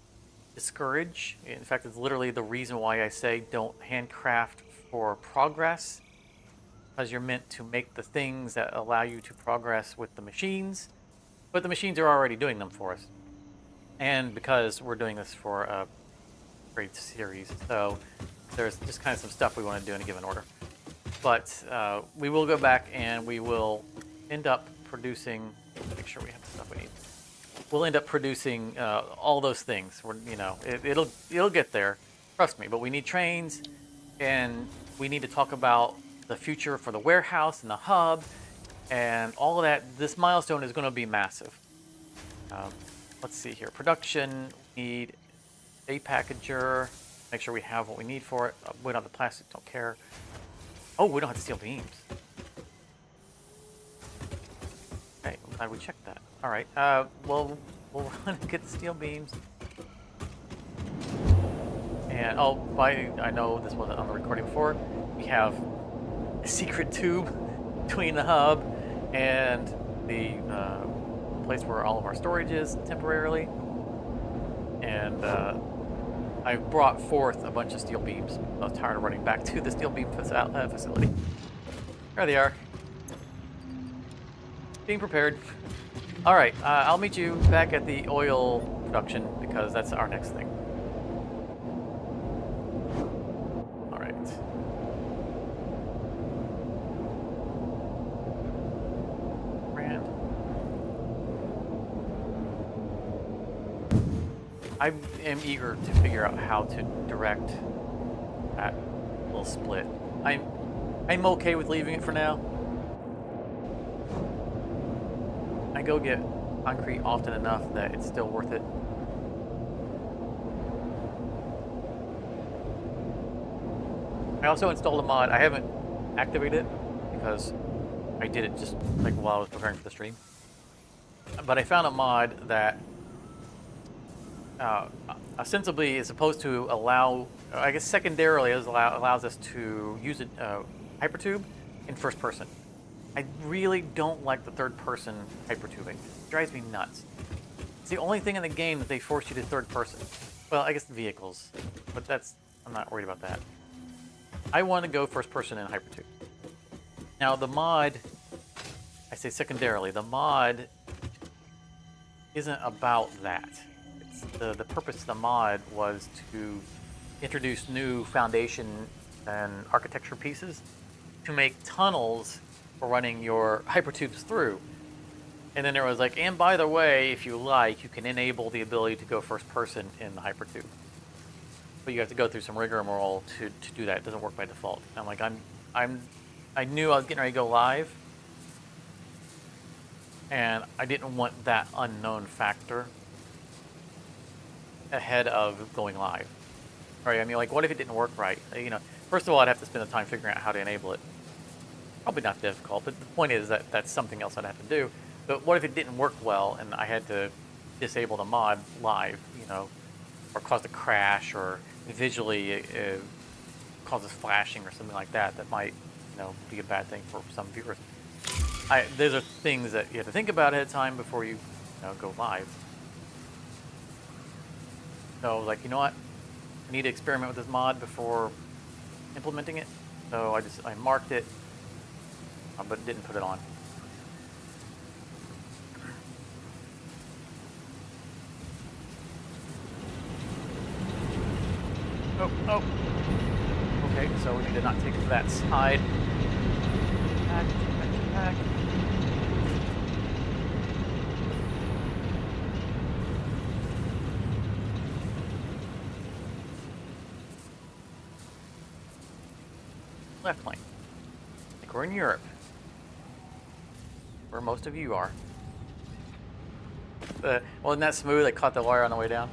discourage. In fact, it's literally the reason why I say don't handcraft for progress, because you're meant to make the things that allow you to progress with the machines, but the machines are already doing them for us. And because we're doing this for a great series, so there's just kind of some stuff we want to do in a given order. But we will go back and we will end up producing. Make sure we have the stuff we need. We'll end up producing all those things. It'll get there. Trust me. But we need trains, and we need to talk about the future for the warehouse and the hub, and all of that. This milestone is going to be massive. Let's see here. Production. We need a packager. Make sure we have what we need for it. We don't have the plastic. Don't care. Oh, we don't have to steel beams. Okay, I'm glad we checked that. All right. Well, we'll run and get the steel beams. And I know this wasn't on the recording before. We have a secret tube between the hub and the place where all of our storage is temporarily. And I brought forth a bunch of steel beams. I was tired of running back to the steel beam facility. There they are. Being prepared. All right, I'll meet you back at the oil production because that's our next thing. All right. Brand. I am eager to figure out how to direct that little split. I'm okay with leaving it for now. I go get concrete often enough that it's still worth it. I also installed a mod. I haven't activated it because I did it just like while I was preparing for the stream. But I found a mod that ostensibly is supposed to allow, I guess secondarily, allows us to use a hypertube in first person. I really don't like the third person hypertubing. It drives me nuts. It's the only thing in the game that they force you to third person. Well, I guess the vehicles, but I'm not worried about that. I want to go first person in hypertube. Now the mod, I say secondarily, the mod isn't about that. The purpose of the mod was to introduce new foundation and architecture pieces to make tunnels for running your hypertubes through. And then there was like, and by the way, if you like, you can enable the ability to go first person in the hypertube. But you have to go through some rigmarole to do that. It doesn't work by default. I'm like, I knew I was getting ready to go live, and I didn't want that unknown factor ahead of going live. Right? I mean, like, what if it didn't work right? First of all, I'd have to spend the time figuring out how to enable it. Probably not difficult, but the point is that that's something else I'd have to do. But what if it didn't work well and I had to disable the mod live, or caused a crash, or visually it causes flashing or something like that? That might, be a bad thing for some viewers. Those are things that you have to think about ahead of time before you, go live. So I was like, you know what? I need to experiment with this mod before implementing it. So I marked it, but didn't put it on. Oh. Okay, so we need to not take it to that side. Back. Left lane. Like we're in Europe. Where most of you are. Well, isn't that smooth? I caught the wire on the way down.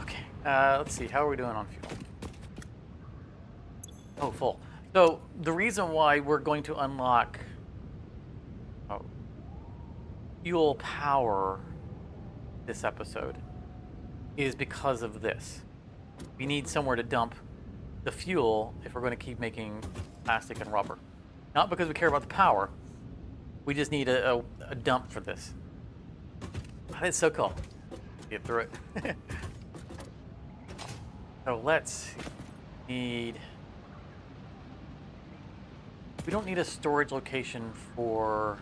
Okay. Let's see. How are we doing on fuel? Oh, full. So the reason why we're going to unlock fuel power this episode is because of this. We need somewhere to dump the fuel if we're going to keep making plastic and rubber. Not because we care about the power. We just need a dump for this. That's so cool. Get through it. So let's need... We don't need a storage location for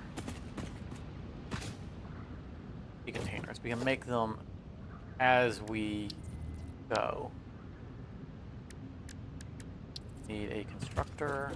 the containers. We can make them as we go. Need a constructor.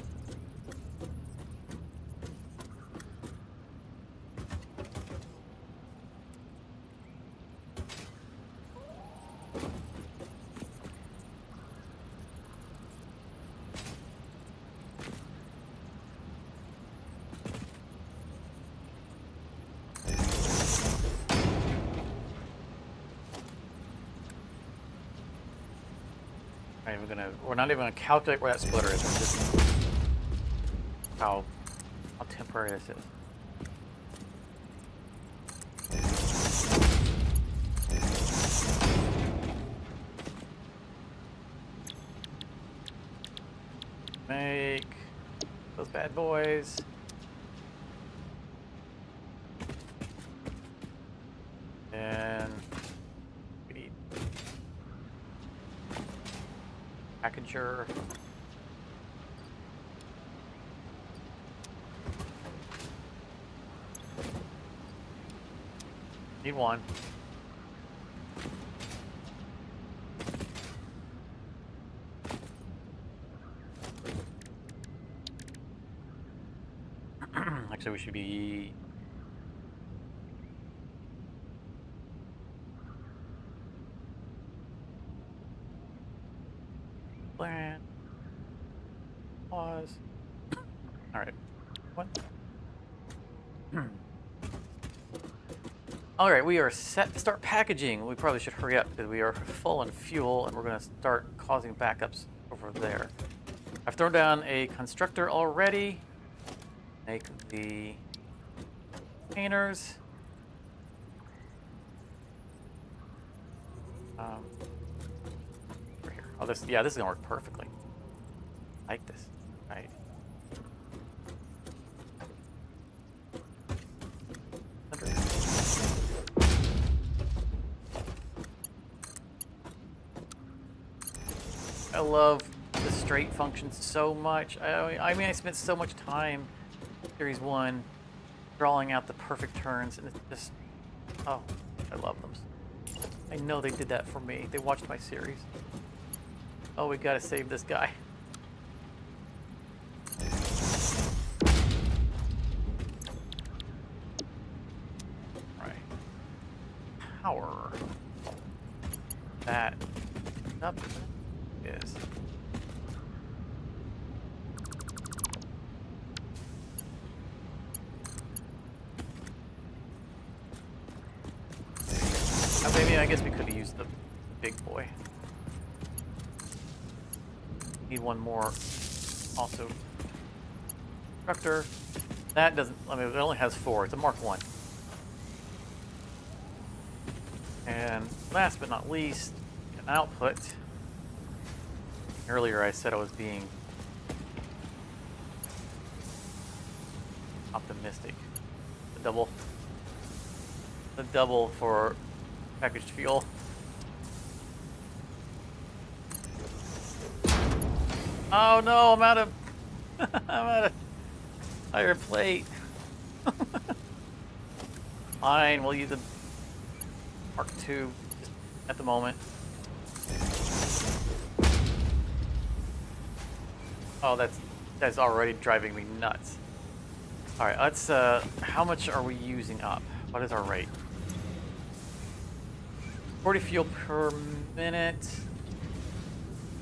We're not even gonna calculate where that splitter is. We're just how temporary this is. Make those bad boys. And we need packager. Need one. Actually, we should be... Plan. Pause. All right. What? All right, we are set to start packaging. We probably should hurry up because we are full on fuel and we're going to start causing backups over there. I've thrown down a constructor already. Make the containers. Over here. Oh, this is gonna work perfectly. I like this. Right. I love the straight functions so much. I mean, I spent so much time in Series 1 drawing out the perfect turns, and it's just, oh, I love them. I know they did that for me. They watched my series. Oh, we gotta save this guy. Right. Power. That up is. Maybe I guess we could have used the big boy. Need one more. Also, constructor. That doesn't. I mean, it only has 4. It's a Mark 1. And last but not least, an output. Earlier, I said I was being optimistic. The double for packaged fuel. Oh no, I'm out of higher plate. Fine, we'll use a Mark II at the moment. Oh, that's already driving me nuts. All right, let's. How much are we using up? What is our rate? 40 fuel per minute.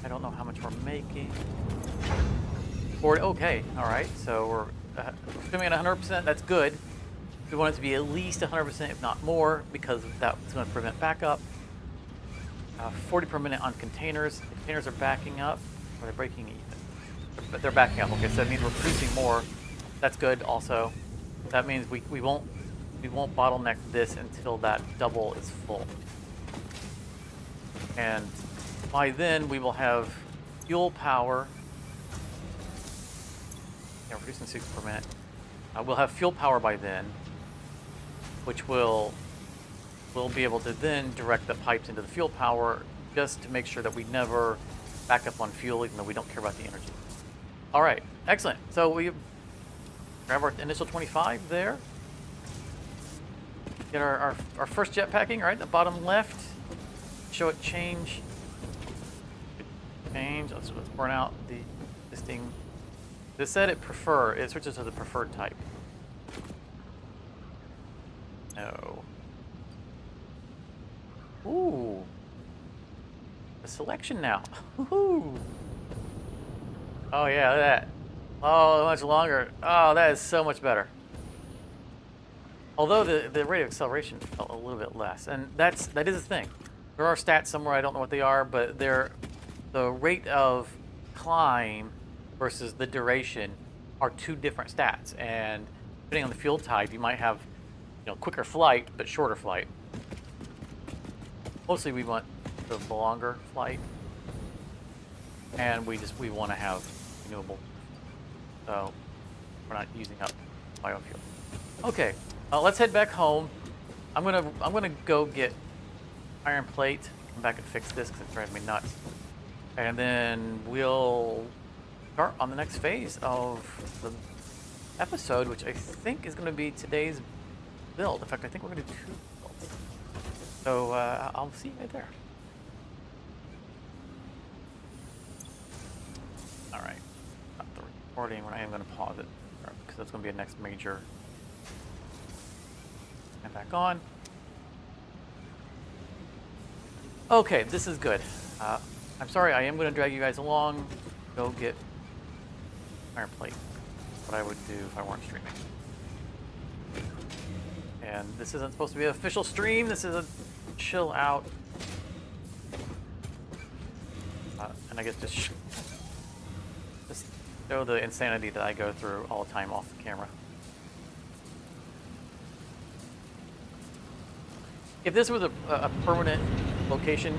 I don't know how much we're making. 40. Okay. All right. So we're assuming at 100%. That's good. We want it to be at least 100%, if not more, because that's going to prevent backup. 40 per minute on containers. The containers are backing up, or they're breaking even. But they're backing up. Okay, so that means we're producing more. That's good. Also, that means we won't bottleneck this until that double is full. And by then we will have fuel power. Yeah, we're producing 6 per minute. We'll have fuel power by then, which we'll be able to then direct the pipes into the fuel power just to make sure that we never back up on fuel, even though we don't care about the energy. All right, excellent. So we grab our initial 25 there. Get our first jetpacking, right? The bottom left. Show it change. Change. Let's burn out the existing. This said it switches to the preferred type. No. Ooh. The selection now. Ooh. Oh yeah, look at that. Oh, much longer. Oh, that is so much better. Although the rate of acceleration felt a little bit less, and that is a thing. There are stats somewhere, I don't know what they are, but the rate of climb versus the duration are two different stats, and depending on the fuel type, you might have quicker flight but shorter flight. Mostly we want the longer flight, and we want to have renewable, so we're not using up biofuel. Okay, let's head back home. I'm gonna go get iron plate, come back and fix this because it's driving me nuts, and then we'll start on the next phase of the episode, which I think is going to be today's build. In fact, I think we're going to do 2 builds. So I'll see you right there. All right, stop the recording. I am going to pause it because that's going to be a next major. And back on. Okay, this is good. I'm sorry, I am going to drag you guys along. Go get iron plate. What I would do if I weren't streaming. And this isn't supposed to be an official stream. This is a chill out. And I guess just show the insanity that I go through all the time off the camera. If this was a permanent location,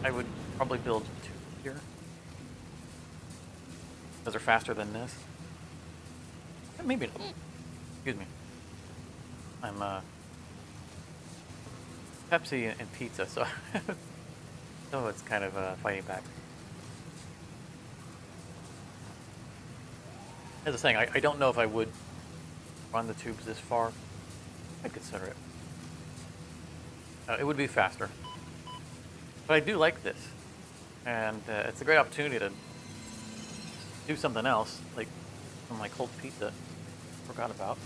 I would probably build 2 here. Those are faster than this. Maybe not. Excuse me. I'm Pepsi and pizza, so so it's kind of fighting back. As I was saying, I don't know if I would run the tubes this far. I'd consider it. It would be faster. But I do like this. And it's a great opportunity to do something else, like my cold pizza. Forgot about.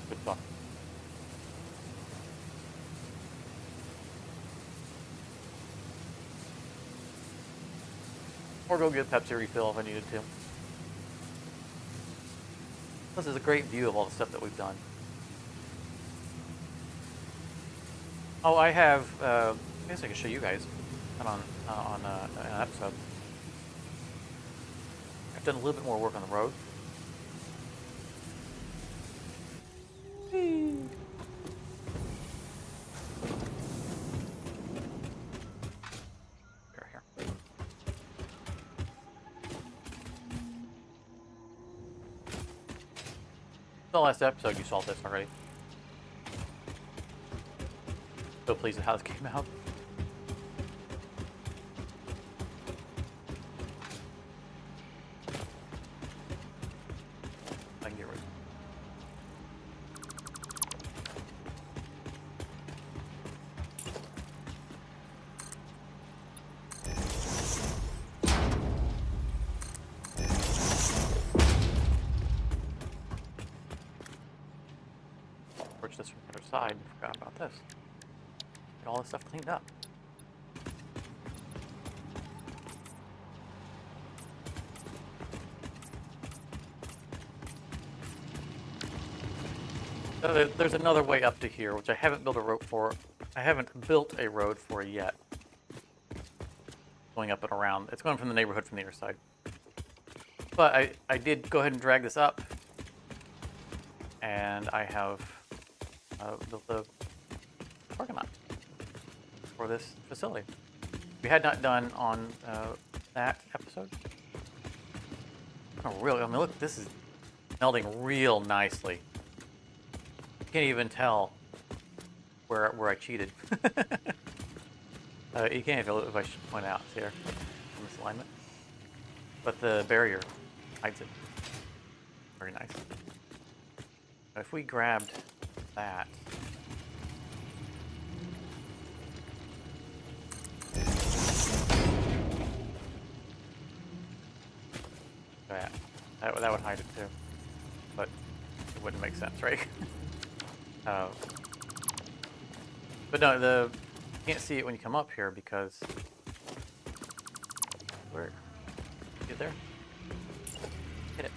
Good thought. Or go get a Pepsi refill if I needed to. This is a great view of all the stuff that we've done. Oh, I have. I guess I can show you guys on an episode. I've done a little bit more work on the road. Whee. Here. The last episode you saw this already. So pleased with how this came out. I can get rid of it. Approach this from the other side. Forgot about this. Get all this stuff cleaned up. There's another way up to here, which I haven't built a road for. I haven't built a road for yet. Going up and around. It's going from the neighborhood from the other side. But I did go ahead and drag this up. And I have the parking lot for this facility. We had not done on that episode. Oh, really? I mean, look, this is melding real nicely. You can't even tell where I cheated. You can't if I should point out here, misalignment. But the barrier hides it. Very nice. If we grabbed that. That would hide it too. But it wouldn't make sense, right? But no, you can't see it when you come up here because where? Get there? Hit it.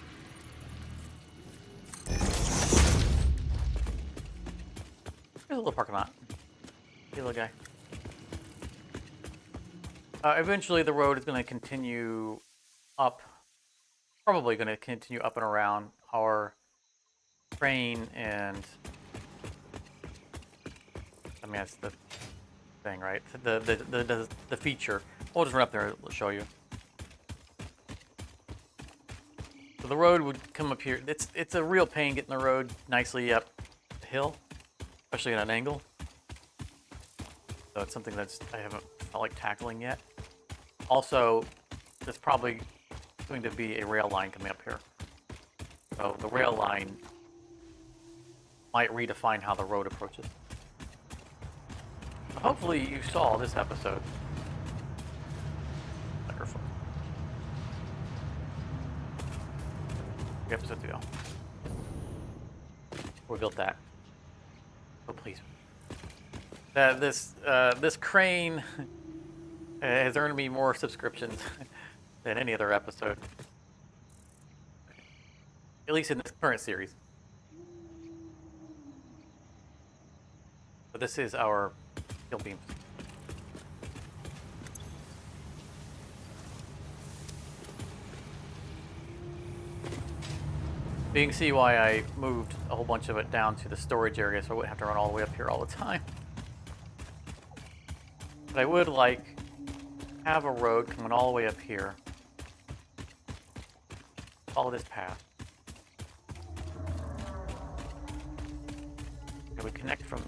There's a little parking lot. Hey, little guy. Eventually, the road is going to continue up. Probably going to continue up and around our train and. I mean, that's the thing, right? The feature. We'll just run up there and show you. So the road would come up here. It's a real pain getting the road nicely up the hill, especially at an angle. So it's something I haven't felt like tackling yet. Also, there's probably going to be a rail line coming up here. So the rail line might redefine how the road approaches. Hopefully you saw this episode. Microphone. Episode to go. We built that. Oh please. This crane has earned me more subscriptions than any other episode. At least in this current series. But this is our steel beam. You can see why I moved a whole bunch of it down to the storage area so I wouldn't have to run all the way up here all the time. But I would like have a road coming all the way up here. Follow this path. It would connect from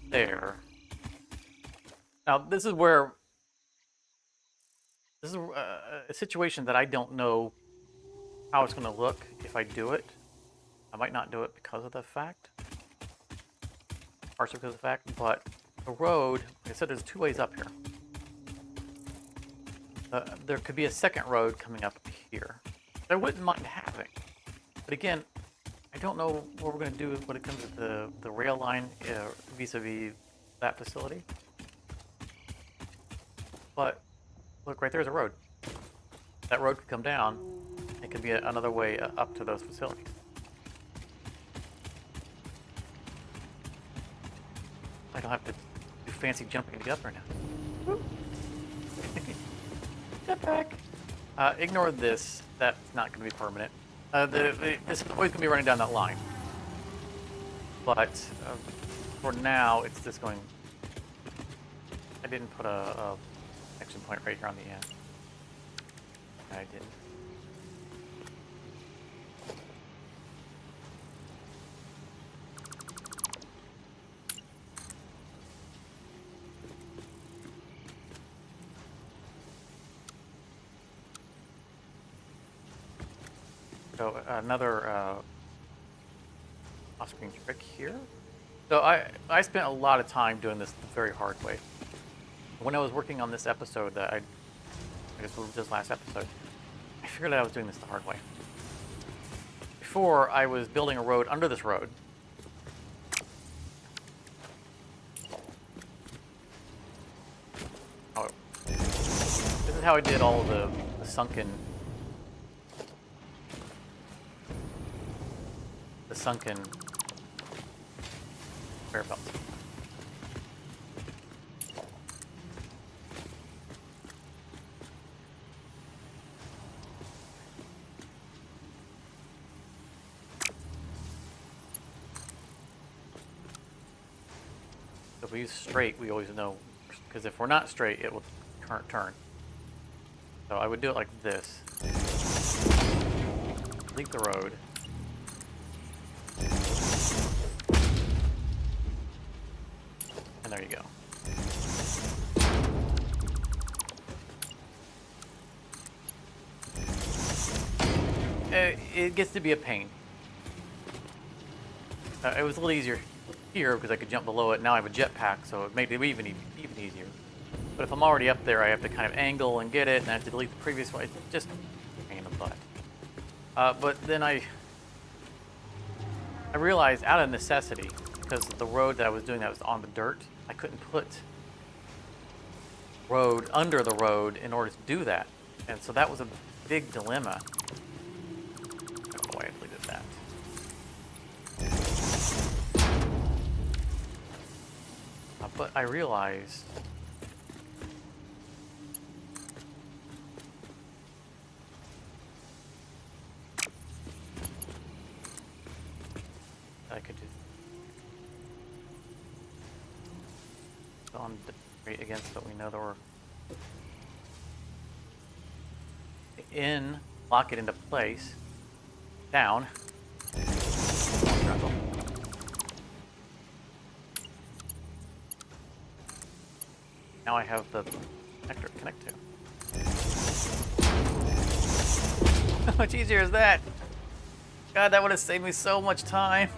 there. Now this is where this is a situation that I don't know how it's going to look if I do it. I might not do it because of the fact, partially because of the fact, but the road, like I said, there's two ways up here. There could be a second road coming up here that I wouldn't mind having. But again, I don't know what we're going to do when it comes to the rail line vis-a-vis that facility. But look, right there's a road. That road could come down. It could be another way up to those facilities. I don't have to do fancy jumping to get up there now. Jetpack. Ignore this. That's not going to be permanent. This is always going to be running down that line. But for now, it's just going. I didn't put a action point right here on the end. I didn't. So another off-screen trick here. So I spent a lot of time doing this the very hard way. When I was working on this episode that I guess this last episode, I figured out I was doing this the hard way. Before, I was building a road under this road. Oh, this is how I did all of the sunken conveyor belts. If we use straight, we always know, because if we're not straight, it will turn. So I would do it like this. Leave the road. And there you go. It gets to be a pain. It was a little easier here because I could jump below it. Now I have a jetpack, so it made it even easier. But if I'm already up there, I have to kind of angle and get it, and I have to delete the previous one. It's just a pain in the butt. But then I realized out of necessity, because the road that I was doing that was on the dirt, I couldn't put road under the road in order to do that. And so that was a big dilemma. I don't know why I deleted that. But I realized I could just on right against it. We know that we're in, lock it into place, down. Now I have the connector to connect to. How much easier is that? God, that would have saved me so much time.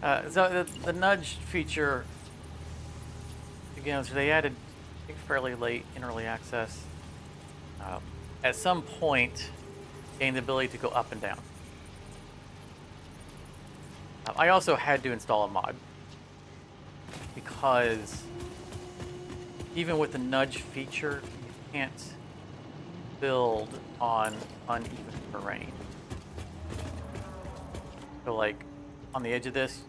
So the nudge feature, again, so they added, I think, fairly late in early access. At some point, gained the ability to go up and down. I also had to install a mod because even with the nudge feature, you can't build on uneven terrain. So like on the edge of this,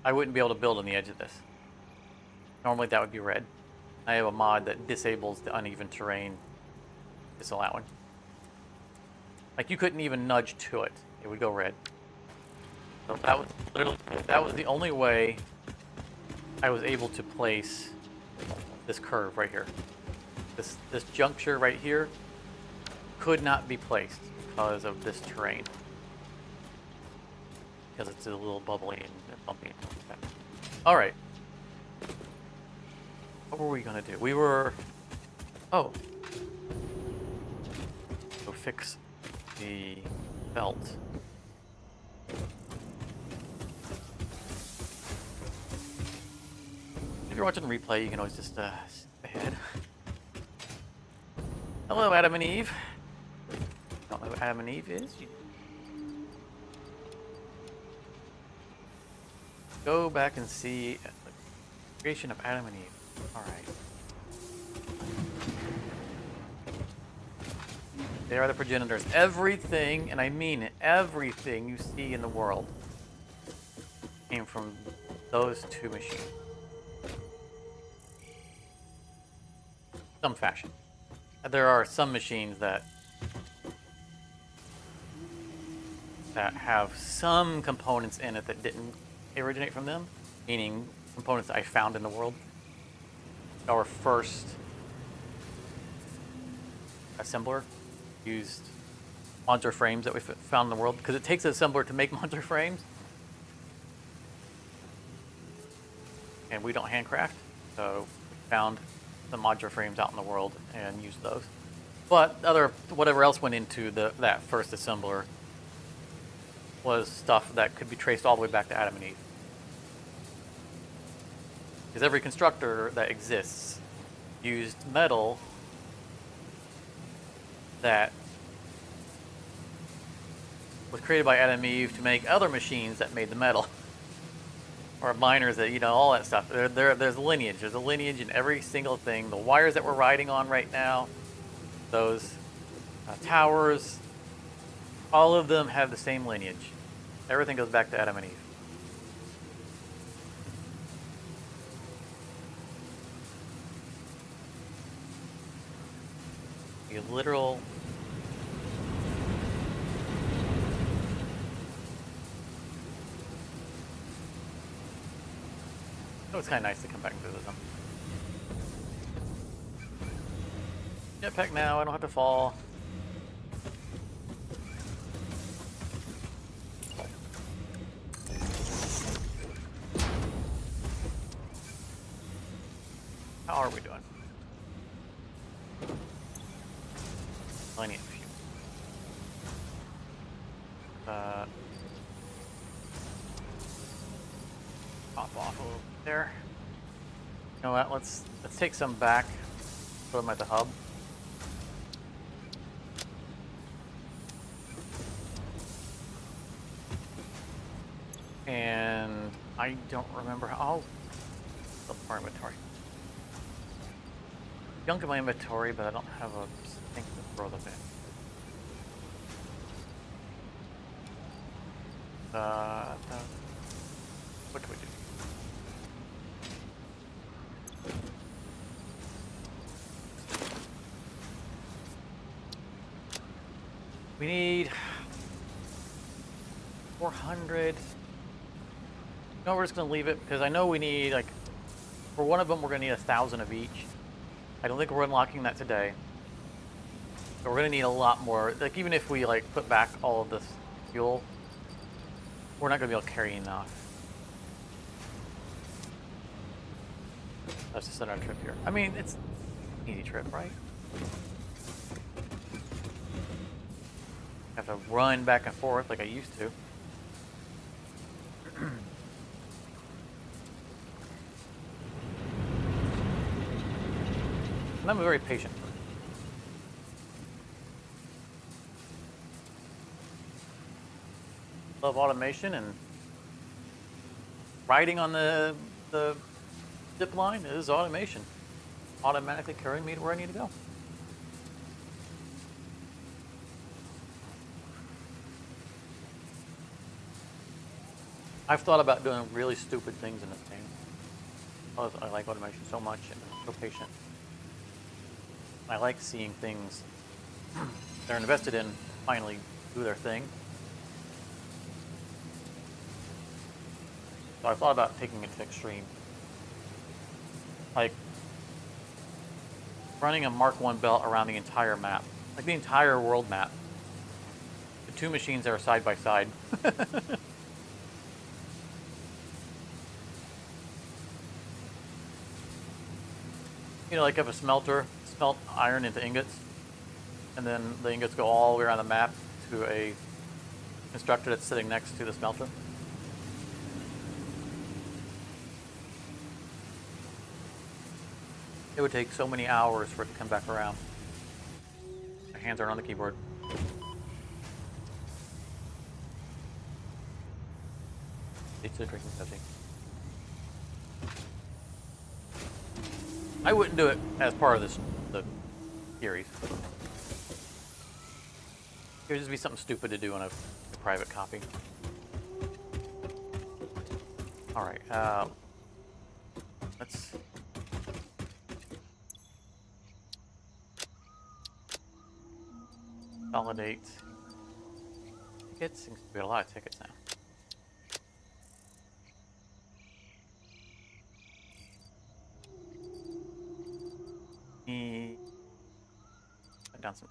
I wouldn't be able to build on the edge of this. Normally that would be red. I have a mod that disables the uneven terrain disallowing. Like you couldn't even nudge to it. It would go red. So that was the only way I was able to place this curve right here. This juncture right here could not be placed because of this terrain. Because it's a little bubbly and bumpy. All right. What were we gonna do? We were, go fix the belt. If you're watching the replay, you can always just skip ahead. Hello, Adam and Eve. Don't know who Adam and Eve is? Go back and see the creation of Adam and Eve. All right. They are the progenitors. Everything, and I mean it, everything you see in the world came from those two machines. Some fashion. There are some machines that have some components in it that didn't originate from them, meaning components that I found in the world. Our first assembler used modular frames that we found in the world, because it takes an assembler to make modular frames. And we don't handcraft, so we found the modular frames out in the world and used those. But whatever else went into that first assembler was stuff that could be traced all the way back to Adam and Eve. Because every constructor that exists used metal that was created by Adam and Eve to make other machines that made the metal. Or miners that, all that stuff. There's a lineage. There's a lineage in every single thing. The wires that we're riding on right now, those towers, all of them have the same lineage. Everything goes back to Adam and Eve. A literal. Oh, it's kind of nice to come back and visit them. Jetpack now, I don't have to fall. How are we doing? I need a few. Pop off a little bit there. You know what? Let's take some back. Put them at the hub. And I don't remember how. Oh, more inventory. Junk in my inventory, but I don't have a thing to throw them in. What do we do? We need 400. No, we're just gonna leave it because I know we need like for one of them we're gonna need 1,000 of each. I don't think we're unlocking that today. So we're gonna need a lot more. Like even if we like put back all of this fuel, we're not gonna be able to carry enough. Let's just set our trip here. I mean, it's an easy trip, right? Have to run back and forth like I used to. And I'm very patient. Love automation, and riding on the zip line is automation. Automatically carrying me to where I need to go. I've thought about doing really stupid things in this game. I like automation so much and I'm so patient. I like seeing things they're invested in finally do their thing. So I thought about taking it to extreme. Like running a Mark I belt around the entire map. Like the entire world map. The two machines that are side by side. You know, like if a smelter smelt iron into ingots, and then the ingots go all the way around the map to a constructor that's sitting next to the smelter. It would take so many hours for it to come back around. My hands aren't on the keyboard. It's a drinking Pepsi. I wouldn't do it as part of the series. It would just be something stupid to do on a private copy. All right, let's consolidate tickets. Seems to be a lot of tickets now. Cut down some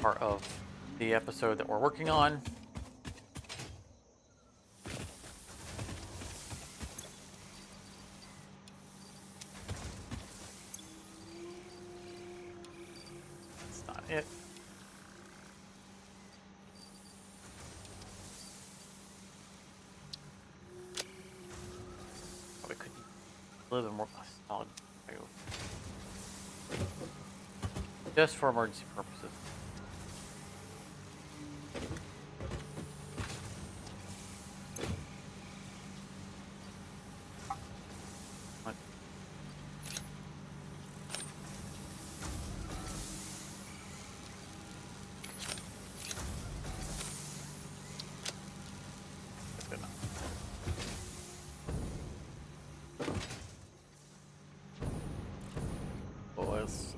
part of the episode that we're working on. That's not it. Probably could a little bit more solid. Just for emergency purposes. What?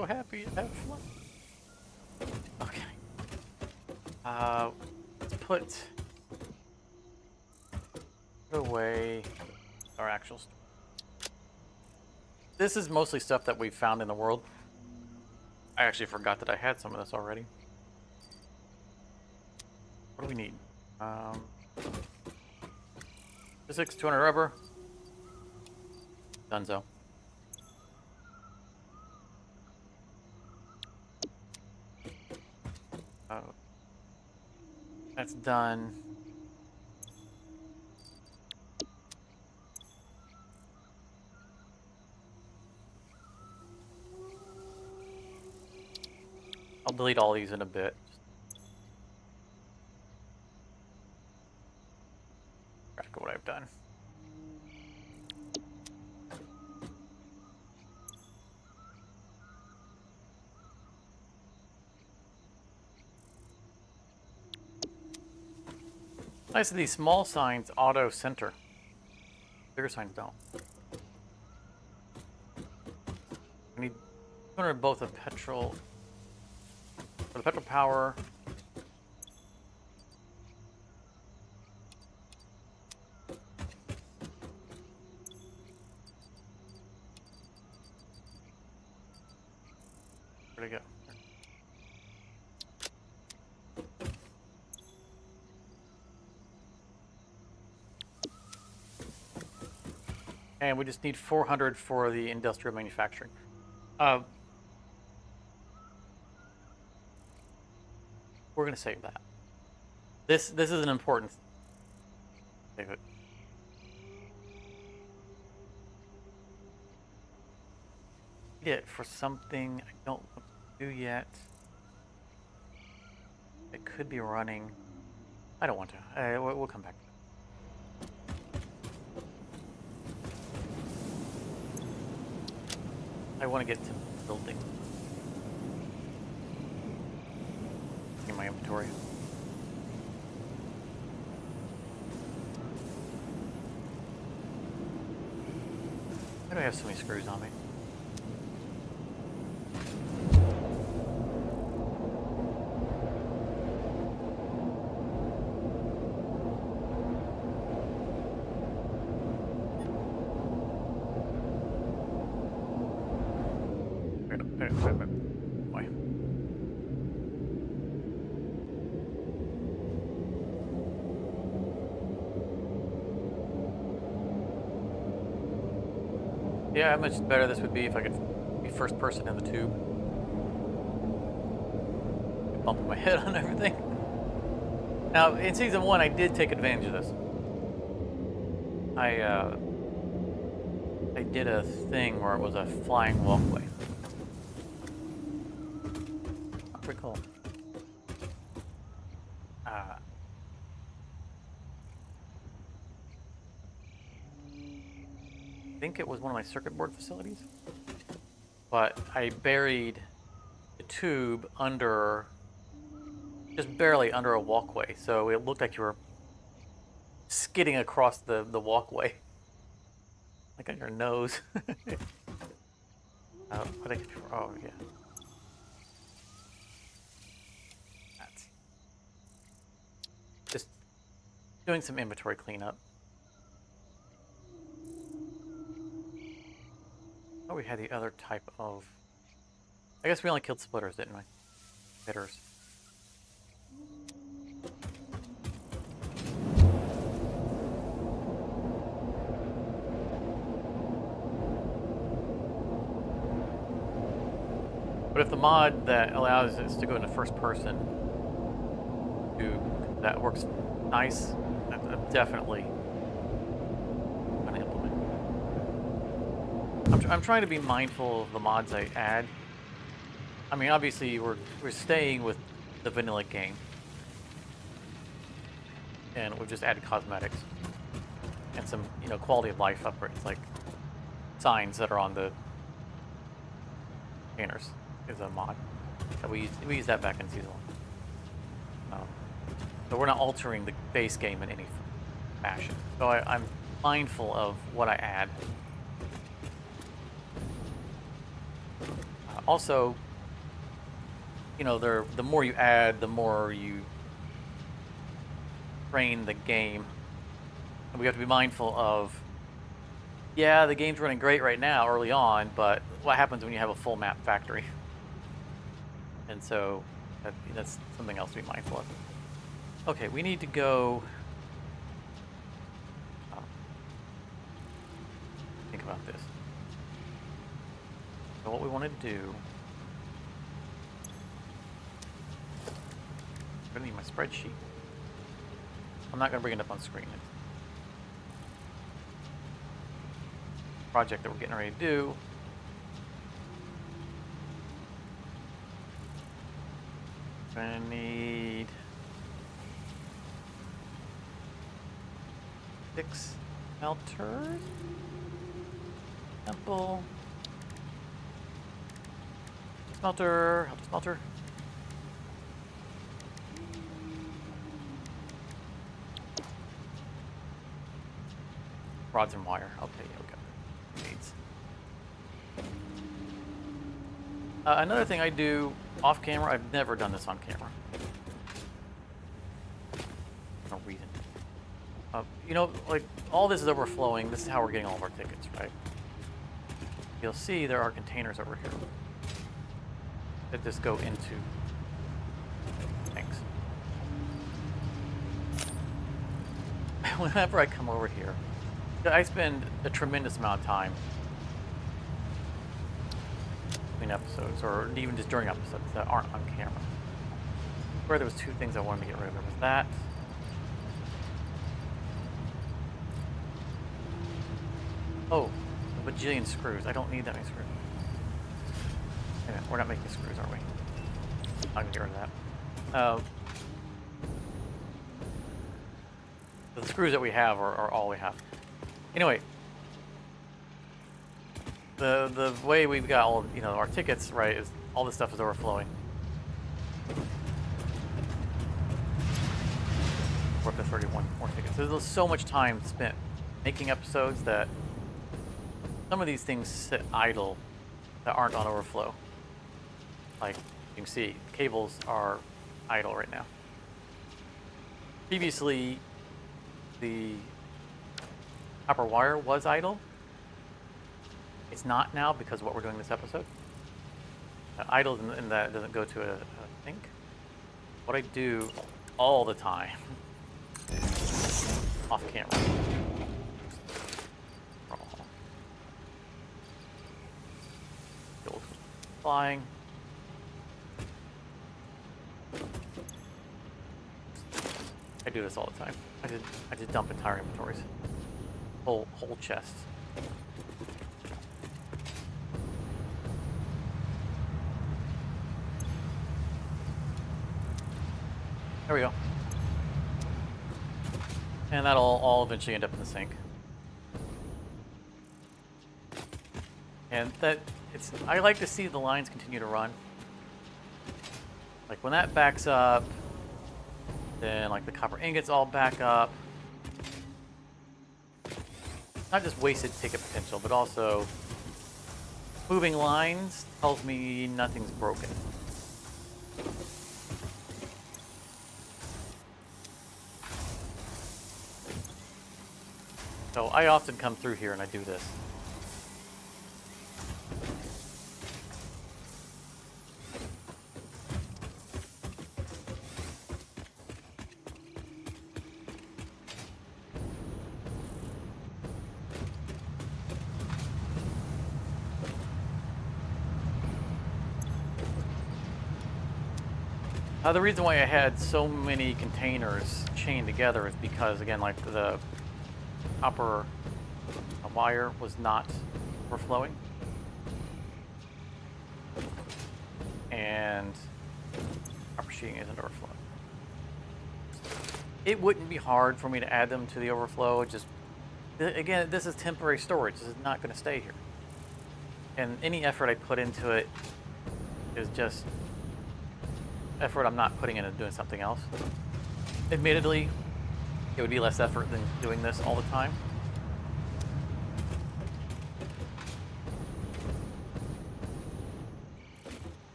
so happy to have fun. Okay. Let's put away our actual stuff. This is mostly stuff that we found in the world. I actually forgot that I had some of this already. What do we need? Physics, 200 rubber. Dunzo. Oh. That's done. I'll delete all these in a bit. Track of what I've done. Nice that these small signs auto center. Bigger signs don't. I need 200 both of petrol. For the petrol power. Where'd it go? And we just need 400 for the industrial manufacturing. We're gonna save that. This is an important. Save it. Need it for something I don't want to do yet. It could be running. I don't want to. We'll come back to it. I want to get to building. In my inventory. Why do I have so many screws on me? Why? Yeah, how much better this would be if I could be first person in the tube. Bumping my head on everything. Now, in season 1, I did take advantage of this. I did a thing where it was a flying walkway. Pretty cool. I think it was one of my circuit board facilities, but I buried the tube under, just barely under a walkway, so it looked like you were skidding across the walkway, like on your nose. What did I get? Oh yeah. That's just doing some inventory cleanup. Oh, we had the other type of. I guess we only killed splitters, didn't we? Hitters. But if the mod that allows us to go into first person, that works nice, I'm definitely going to implement. I'm trying to be mindful of the mods I add. I mean, obviously we're staying with the vanilla game, and we've just added cosmetics and some quality of life upgrades, like signs that are on the containers is a mod that we used that back in season 1. So we're not altering the base game in any fashion. So I'm mindful of what I add. Also, you know, the more you add, the more you train the game. And we have to be mindful of, yeah, the game's running great right now, early on, but what happens when you have a full map factory? And so that's something else to be mindful of. Okay, we need to go. Think about this. So what we want to do. I'm going to need my spreadsheet. I'm not going to bring it up on screen. Project that we're getting ready to do. Gonna need 6 smelters. Temple. Smelter. Help the smelter. Rods and wire. Okay, yeah, we got that. Needs. Another thing I do off camera, I've never done this on camera. No reason. You know, like, all this is overflowing. This is how we're getting all of our tickets, right? You'll see there are containers over here that just go into tanks. Whenever I come over here, I spend a tremendous amount of time between episodes, or even just during episodes that aren't on camera. Where there was 2 things I wanted to get rid of. There was that. Oh, a bajillion screws. I don't need that many screws. Wait a minute, we're not making screws, are we? I'm gonna get rid of that. The screws that we have are all we have. Anyway, the way we've got all, you know, our tickets, right, is all this stuff is overflowing. We're up to 31 more tickets. There's so much time spent making episodes that some of these things sit idle that aren't on overflow. Like you can see, the cables are idle right now. Previously, the copper wire was idle. It's not now because of what we're doing this episode. Idle and that doesn't go to a thing. What I do all the time, off camera. Flying. I do this all the time. I just dump entire inventories. Whole chests. There we go. And that'll all eventually end up in the sink. And I like to see the lines continue to run. Like when that backs up, then like the copper ingots all back up. Not just wasted ticket potential, but also moving lines tells me nothing's broken. So I often come through here and I do this. The reason why I had so many containers chained together is because, again, like the copper wire was not overflowing. And copper sheeting isn't overflowing. It wouldn't be hard for me to add them to the overflow. Just, again, this is temporary storage. This is not going to stay here. And any effort I put into it is just effort I'm not putting into doing something else. Admittedly, it would be less effort than doing this all the time.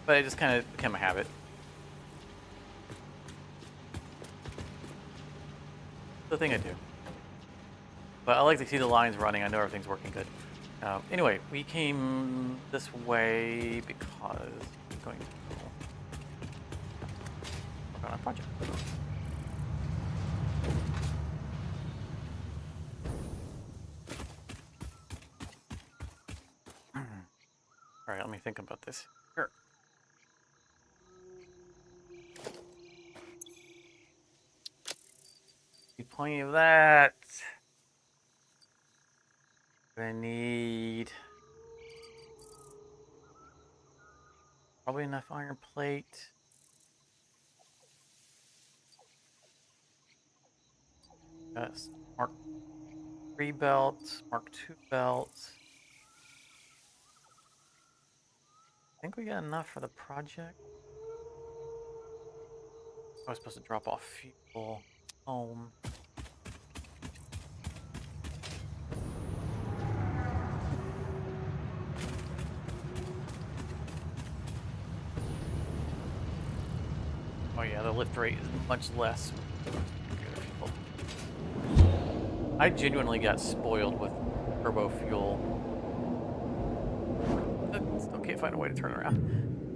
but it just kind of became a habit. The thing I do. But I like to see the lines running. I know everything's working good. Anyway, we came this way because we're going to work on our project. All right, let me think about this. Sure. Need plenty of that. I need probably enough iron plate. Mark 3 belts, Mark 2 belts. I think we got enough for the project. I was supposed to drop off fuel home. Oh yeah, the lift rate is much less. I genuinely got spoiled with turbo fuel. Still can't find a way to turn around.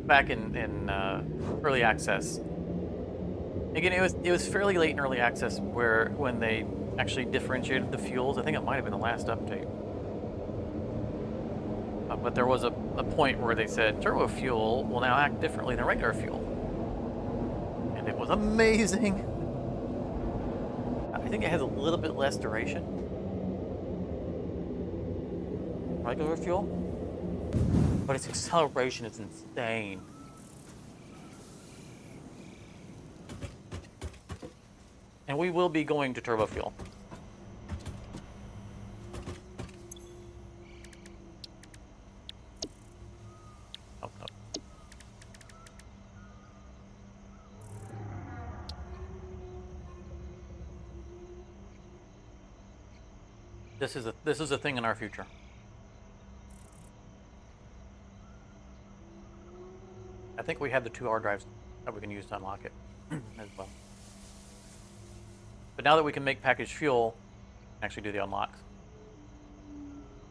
Back in early access. Again, it was fairly late in early access when they actually differentiated the fuels. I think it might have been the last update. But there was a point where they said turbo fuel will now act differently than regular fuel. And it was amazing. I think it has a little bit less duration. Regular fuel. But its acceleration is insane. And we will be going to turbo fuel. Oh, no. This is a thing in our future. I think we have the 2 hard drives that we can use to unlock it as well. But now that we can make packaged fuel, we can actually do the unlocks.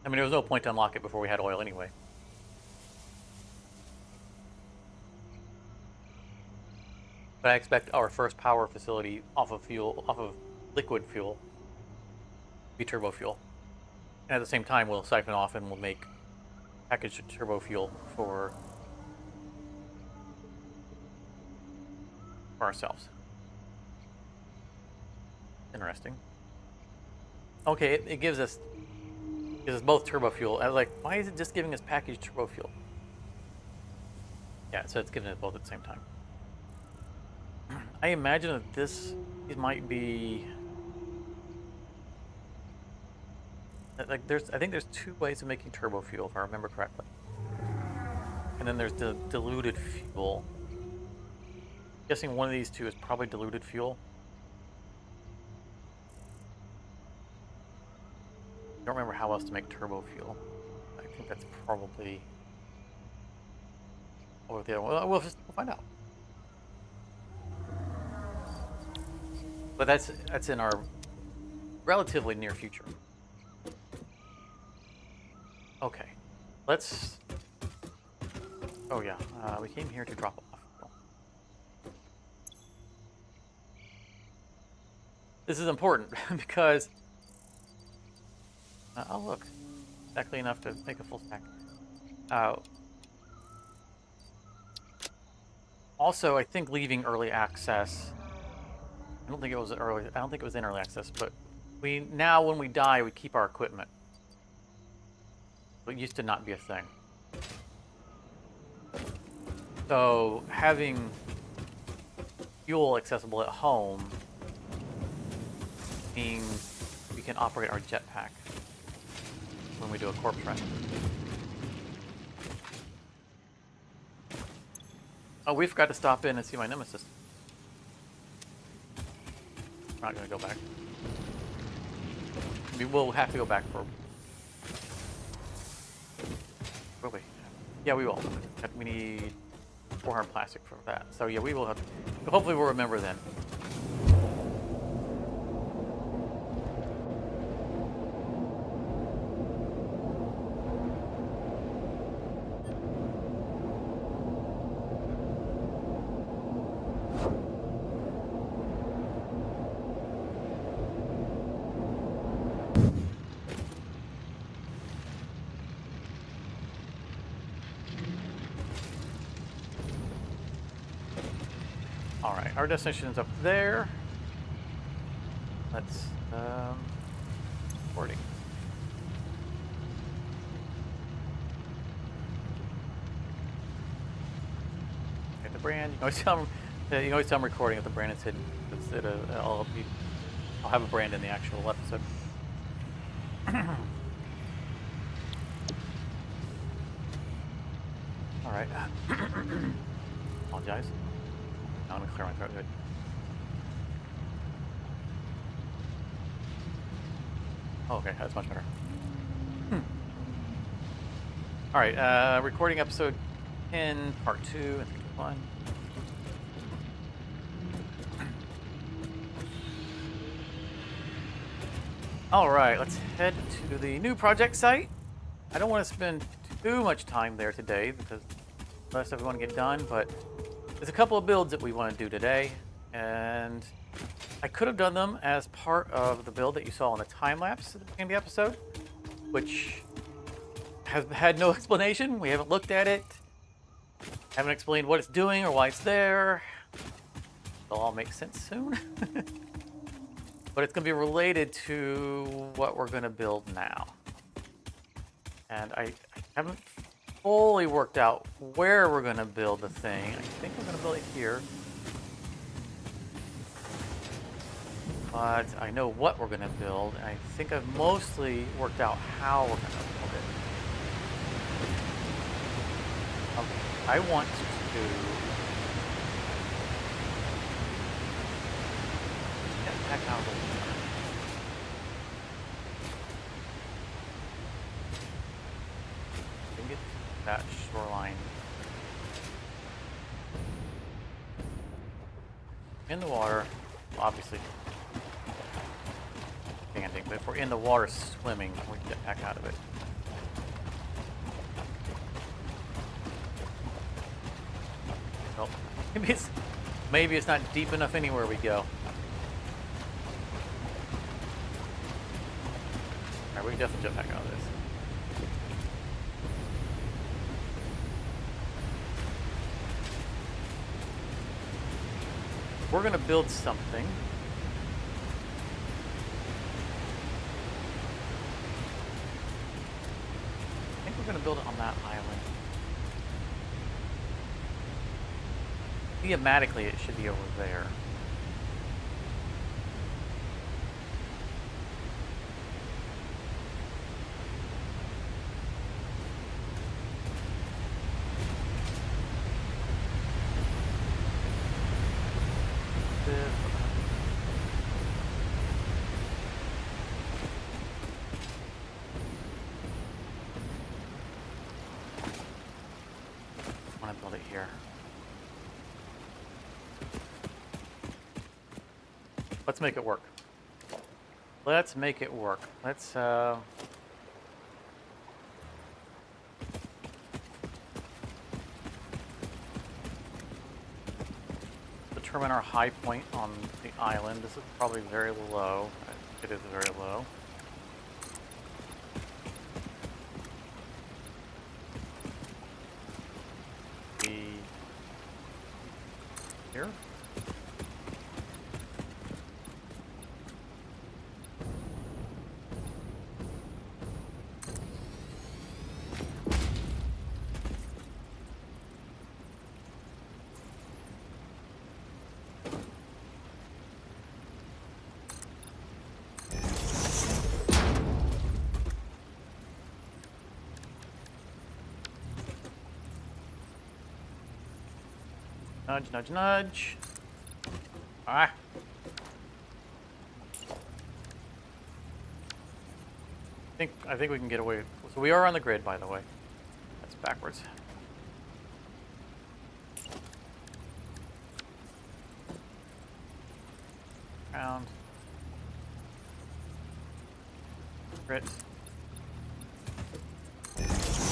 I mean, there was no point to unlock it before we had oil anyway. But I expect our first power facility off of liquid fuel, be turbo fuel. And at the same time, we'll siphon off and we'll make packaged turbo fuel for ourselves. Interesting. Okay, it gives us both turbo fuel. I was like, why is it just giving us packaged turbo fuel? Yeah, so it's giving us both at the same time. I imagine that these might be like I think there's 2 ways of making turbo fuel if I remember correctly. And then there's the diluted fuel. I'm guessing one of these 2 is probably diluted fuel. I don't remember how else to make turbo fuel. I think that's probably over the other one. We'll find out. But that's in our relatively near future. Okay, let's. Oh yeah, we came here to drop off. This is important because. Oh look, exactly enough to make a full stack. Also, I think leaving early access. I don't think it was in early access, but now when we die, we keep our equipment. It used to not be a thing. So having fuel accessible at home means we can operate our jetpack when we do a corpse run. Oh, we forgot to stop in and see my nemesis. We're not going to go back. We will have to go back for... Will we? Yeah, we will. We need 400 plastic for that. So yeah, we will have. Hopefully, we'll remember then. All right, our destination is up there. Let's boarding. Okay, the brand. You can always tell I'm recording if the brand is hidden. I'll have a brand in the actual episode. All right. Apologize. Now let me clear my throat. Good. Oh, okay, that's much better. All right, recording episode 10, part 2, and 1. All right, let's head to the new project site. I don't want to spend too much time there today because the rest of it we want to get done, but there's a couple of builds that we want to do today, and I could have done them as part of the build that you saw in the time lapse at the beginning of the episode, which has had no explanation. We haven't looked at it, haven't explained what it's doing or why it's there. It'll all make sense soon. But it's going to be related to what we're going to build now. And I haven't fully worked out where we're going to build the thing. I think we're going to build it here. But I know what we're going to build, and I think I've mostly worked out how we're going to build it. I want to get back out of the water. Can get that shoreline in the water, obviously standing, but if we're in the water swimming, we can get back out of it. Well, maybe it's not deep enough anywhere we go. Alright, we can definitely jump back out of this. We're gonna build something. I think we're gonna build it on that island. Thematically, it should be over there. I want to build it here. Let's make it work. Let's make it work. Let's determine our high point on the island. This is probably very low. I think it is very low. Here. Nudge, nudge, nudge. Ah. I think we can get away. So we are on the grid, by the way. That's backwards. around. Crit. Get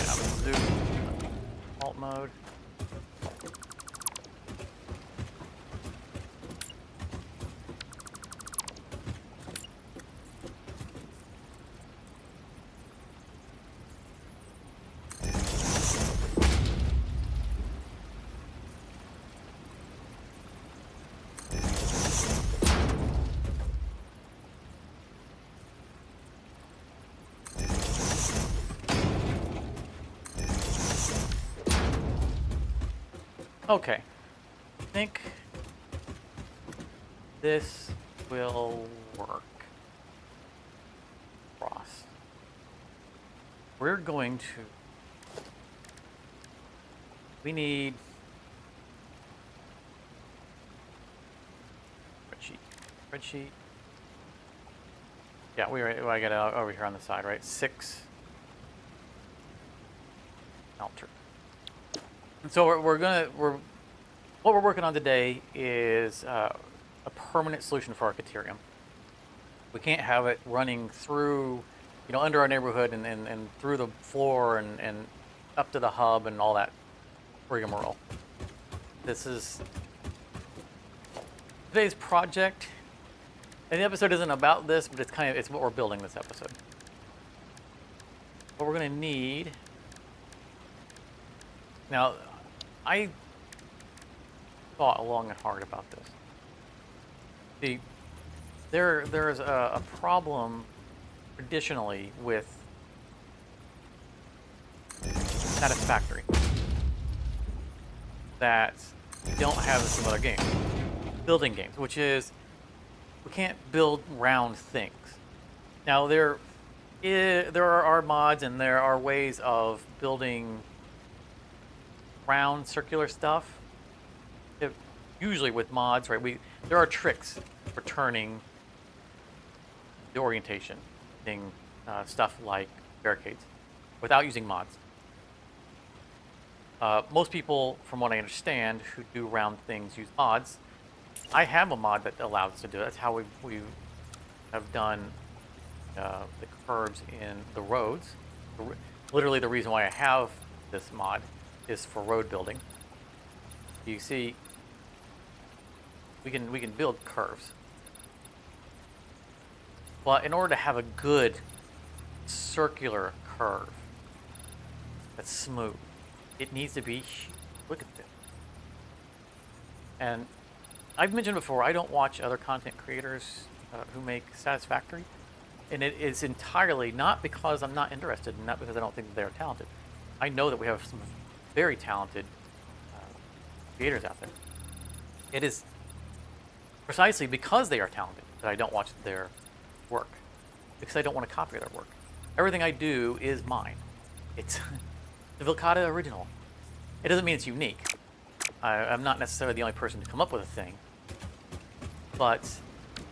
out of the zoom. Alt mode. Okay, I think this will work. Cross. We're going to. We need spreadsheet. Yeah, I got it over here on the side, right? 6 alter. And so what we're working on today is a permanent solution for our Caterium. We can't have it running through, under our neighborhood and through the floor and up to the hub and all that rigmarole. This is today's project. And the episode isn't about this, but it's what we're building this episode. What we're gonna need. Now, I thought long and hard about this. There's a problem traditionally with Satisfactory that we don't have in some other games, building games, which is we can't build round things. Now there are mods and there are ways of building round circular stuff. Usually with mods, right? There are tricks for turning the orientation, thing, stuff like barricades, without using mods. Most people, from what I understand, who do round things use mods. I have a mod that allows us to do it. That's how we have done the curves in the roads. Literally, the reason why I have this mod is for road building. You see, we can build curves, but in order to have a good circular curve that's smooth, it needs to be. Look at this. And I've mentioned before, I don't watch other content creators who make Satisfactory, and it is entirely not because I'm not interested, and not because I don't think they're talented. I know that we have some very talented creators out there. It is precisely because they are talented that I don't watch their work, because I don't want to copy their work. Everything I do is mine. It's the Vilcata original. It doesn't mean it's unique. I'm not necessarily the only person to come up with a thing, but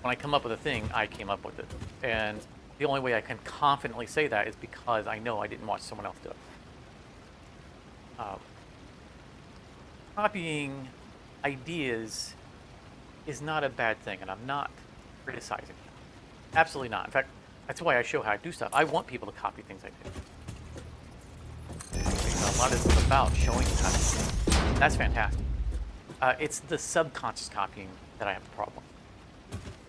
when I come up with a thing, I came up with it. And the only way I can confidently say that is because I know I didn't watch someone else do it. Copying ideas is not a bad thing, and I'm not criticizing it. Absolutely not. In fact, that's why I show how I do stuff. I want people to copy things I do. A lot of this is about showing you how to do it. That's fantastic. It's the subconscious copying that I have a problem.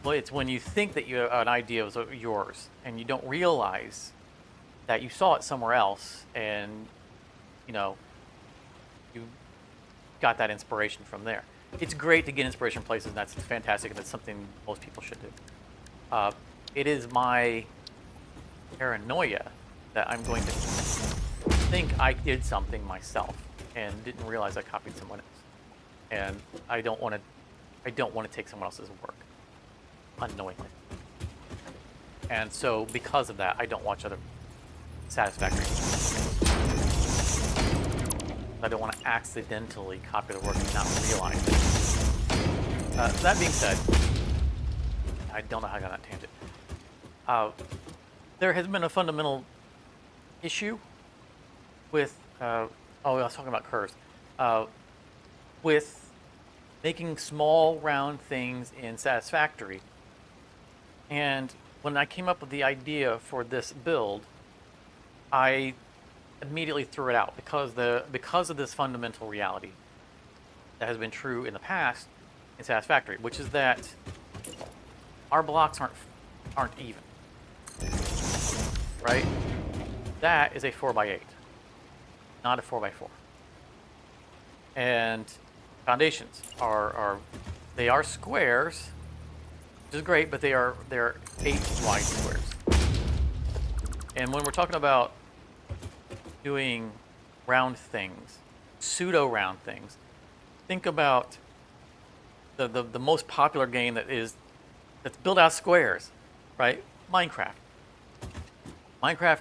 Well, it's when you think that an idea is yours, and you don't realize that you saw it somewhere else, and you got that inspiration from there. It's great to get inspiration places, and that's fantastic, and that's something most people should do. It is my paranoia that I'm going to think I did something myself and didn't realize I copied someone else. And I don't want to take someone else's work unknowingly. And so because of that, I don't watch other Satisfactory. I don't want to accidentally copy the work and not realize it. That being said, I don't know how I got on that tangent. There has been a fundamental issue with, I was talking about curves, with making small round things in Satisfactory And when I came up with the idea for this build, I immediately threw it out because of this fundamental reality that has been true in the past in Satisfactory, which is that our blocks aren't even, right? That is a 4x8, not a 4x4. And foundations they are squares, which is great, but they're 8 wide squares. And when we're talking about doing round things, pseudo round things, think about the most popular game that's built out of squares, right? Minecraft.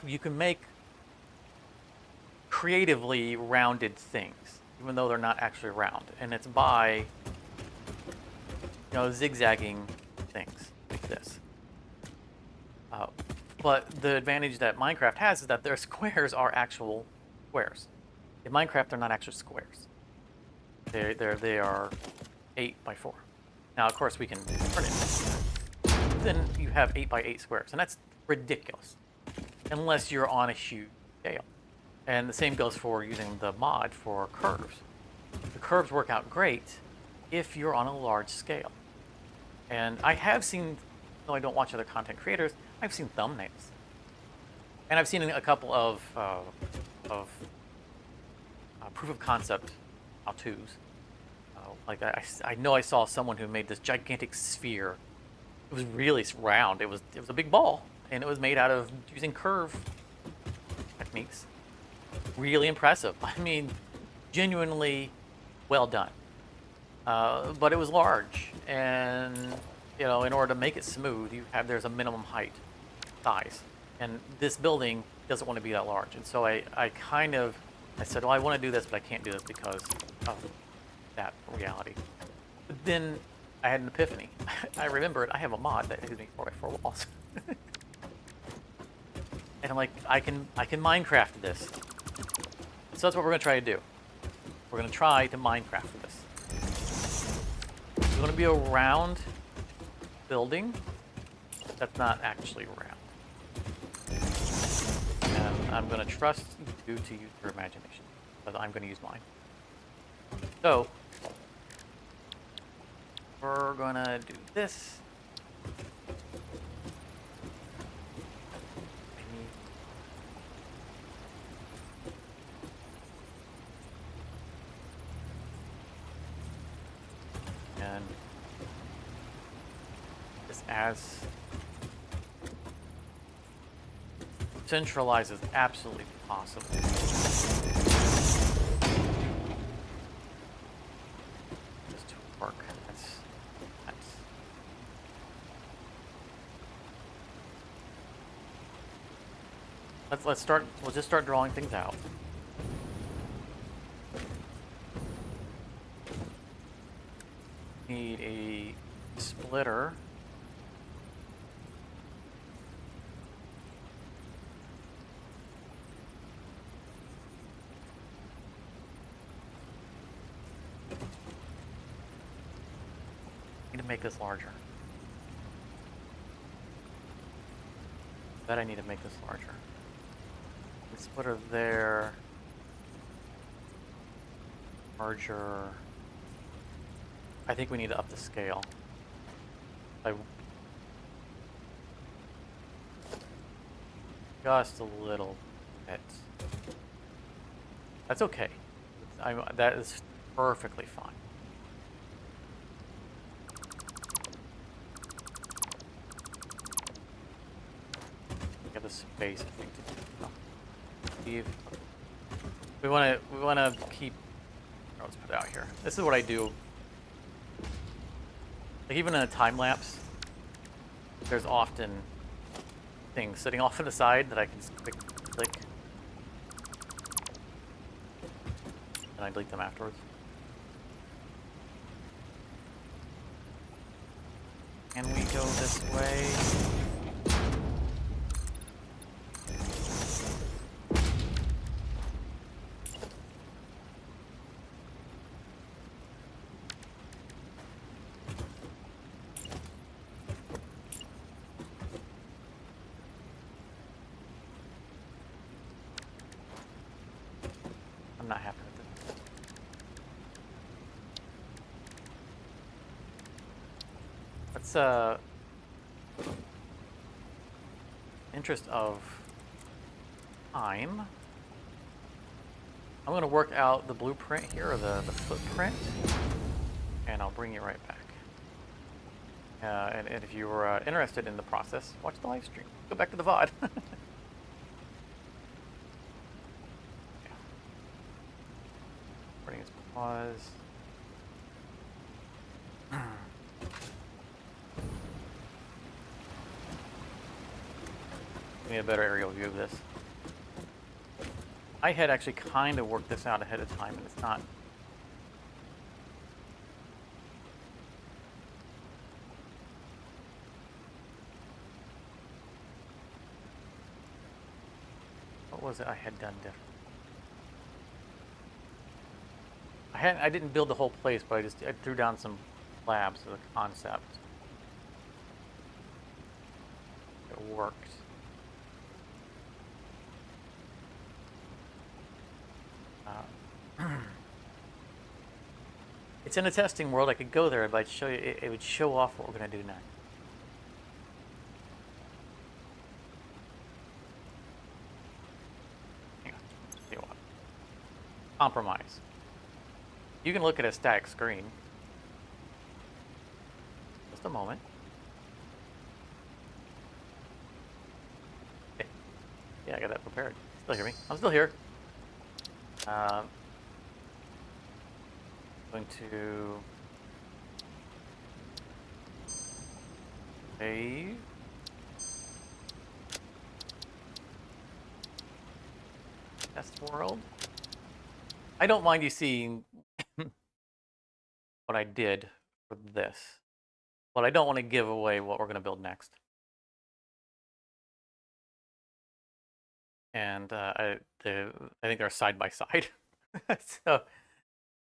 You can make creatively rounded things, even though they're not actually round, and it's by zigzagging things like this. But the advantage that Minecraft has is that their squares are actual squares. In Minecraft, they're not actually squares. They are 8x4. Now, of course, we can turn it. Then you have 8x8 squares, and that's ridiculous, unless you're on a huge scale. And the same goes for using the mod for curves. The curves work out great if you're on a large scale. And I have seen, though I don't watch other content creators, I've seen thumbnails. And I've seen a couple of proof of concept how-tos. Like I know I saw someone who made this gigantic sphere. It was really round. It was a big ball, and it was made out of using curve techniques. Really impressive. I mean, genuinely well done. But it was large, and in order to make it smooth, there's a minimum height size, and this building doesn't want to be that large. And so I said, well, I want to do this, but I can't do this because of that reality. But then I had an epiphany. I remembered I have a mod that gives me 4x4 walls. And I'm like, I can Minecraft this. So that's what we're going to try to do. We're going to try to Minecraft this. It's going to be a round building that's not actually round. And I'm going to trust you to use your imagination, because I'm going to use mine. So, we're going to do this. And this as centralized as absolutely possible. Just to work. That's nice. Let's start. We'll just start drawing things out. Need a splitter. Need to make this larger. I need to make this larger. The splitter there. Larger. I think we need to up the scale. Just a little bit. That's okay. That is perfectly fine. Get the space, I think, to do. We want to keep. Oh, let's put it out here. This is what I do. Like even in a time lapse, there's often things sitting off to the side that I can just quick click, and I delete them afterwards. Can we go this way? not happy with this. Let's interest of time. I'm going to work out the blueprint here, or the footprint, and I'll bring you right back. And if you were interested in the process, watch the live stream. Go back to the VOD. Yeah. Bring its pause. We need a better aerial view of this. I had actually kind of worked this out ahead of time, and it's not. What was it I had done different? I didn't build the whole place, but I threw down some slabs of the concept. It worked. It's in a testing world. I could go there, but I'd show you. It would show off what we're going to do next. Hang on. See what? Compromise. You can look at a static screen. Just a moment. Okay. Yeah, I got that prepared. Still hear me? I'm still here. Going to save. Test world. I don't mind you seeing what I did for this, but I don't want to give away what we're going to build next. And I think they're side by side, so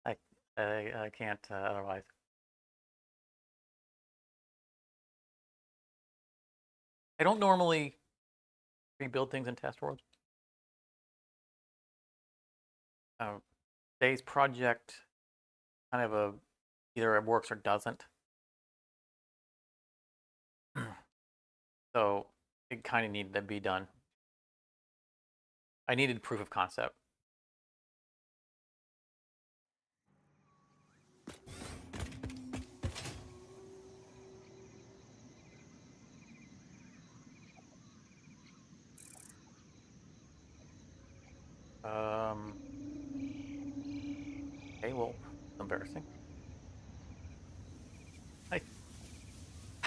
I can't otherwise. I don't normally rebuild things in test worlds. Today's project kind of either it works or doesn't. So it kind of needed to be done. I needed proof of concept. Okay, well, it's embarrassing.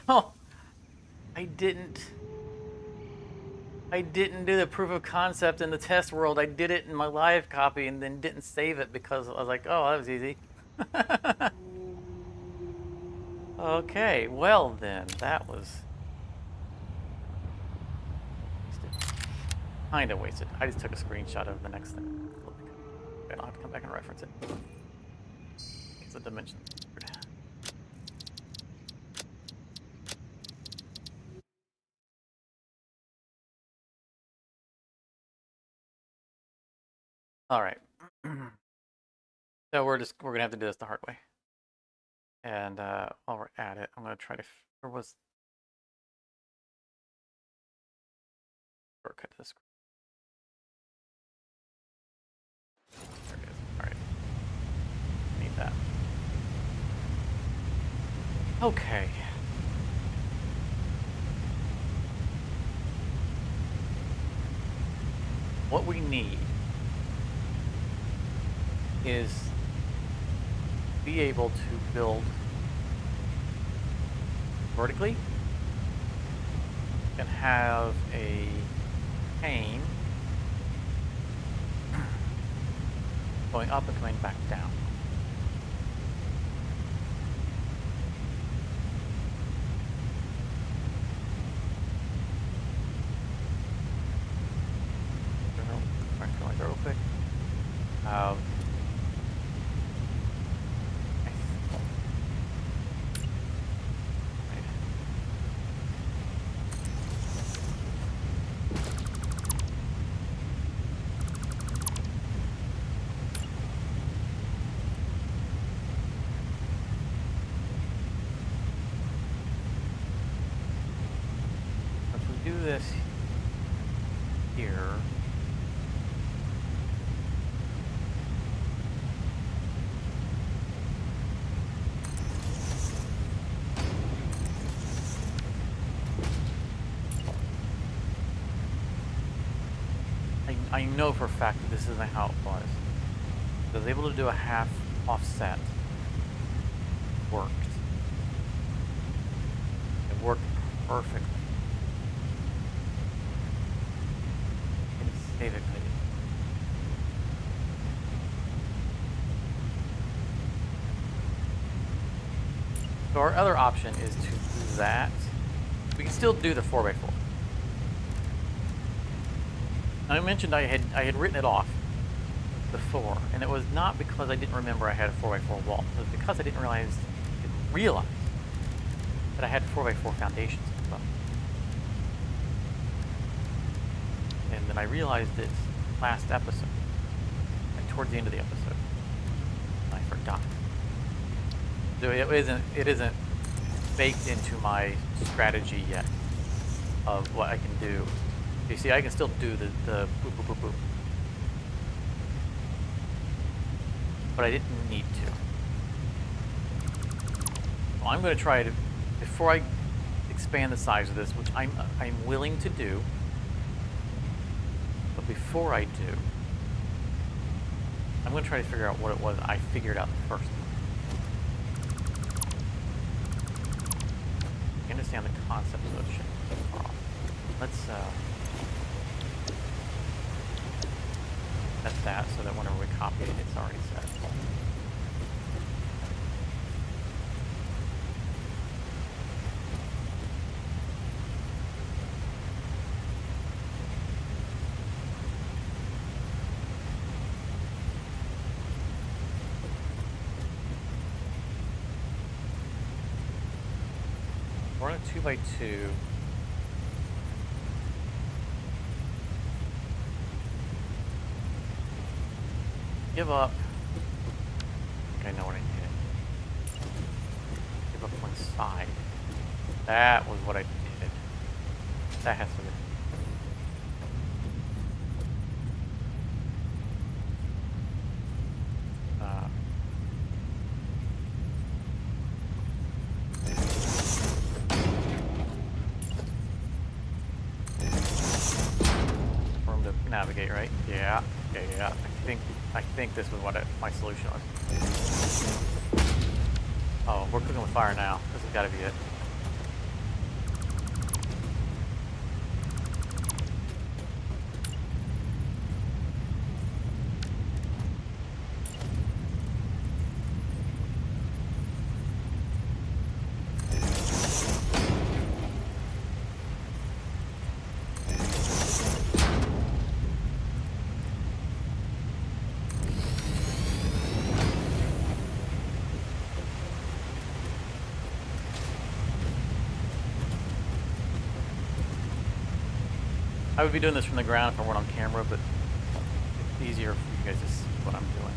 Oh, I didn't do the proof of concept in the test world. I did it in my live copy and then didn't save it because I was like, oh, that was easy. Okay, well then, that was kind of wasted. I just took a screenshot of the next thing. I don't have to come back and reference it. It's a dimension. All right. So we're gonna have to do this the hard way. And while we're at it, I'm gonna try to. Where was shortcut to this? There it is. All right. Need that. Okay. What we need is be able to build vertically and have a pane going up and coming back down. Real quick. do this here. I know for a fact that this isn't how it was. I was able to do a half offset. Worked. It worked perfectly. And save it. So our other option is to do that. We can still do the 4x4. I mentioned I had written it off before, and it was not because I didn't remember I had a 4x4 wall. It was because I didn't realize that I had 4x4 foundations as well. And then I realized it last episode, like towards the end of the episode, and I forgot. So it isn't baked into my strategy yet of what I can do. You see, I can still do the boop, boop, boop, boop. But I didn't need to. Well, I'm going to try to, before I expand the size of this, which I'm willing to do, but before I do, I'm going to try to figure out what it was I figured out first. I understand the concept of the shit. Let's set that so that whenever we copy it, it's already set. We're on a 2x2. Give up. I think I know what I did. Give up one side. That was what I did. That has to be. Room to navigate, right? Yeah. Okay, yeah. I think this was what my solution was. Oh, we're cooking with fire now. This has got to be it. I would be doing this from the ground if I weren't on camera, but it's easier for you guys to see what I'm doing.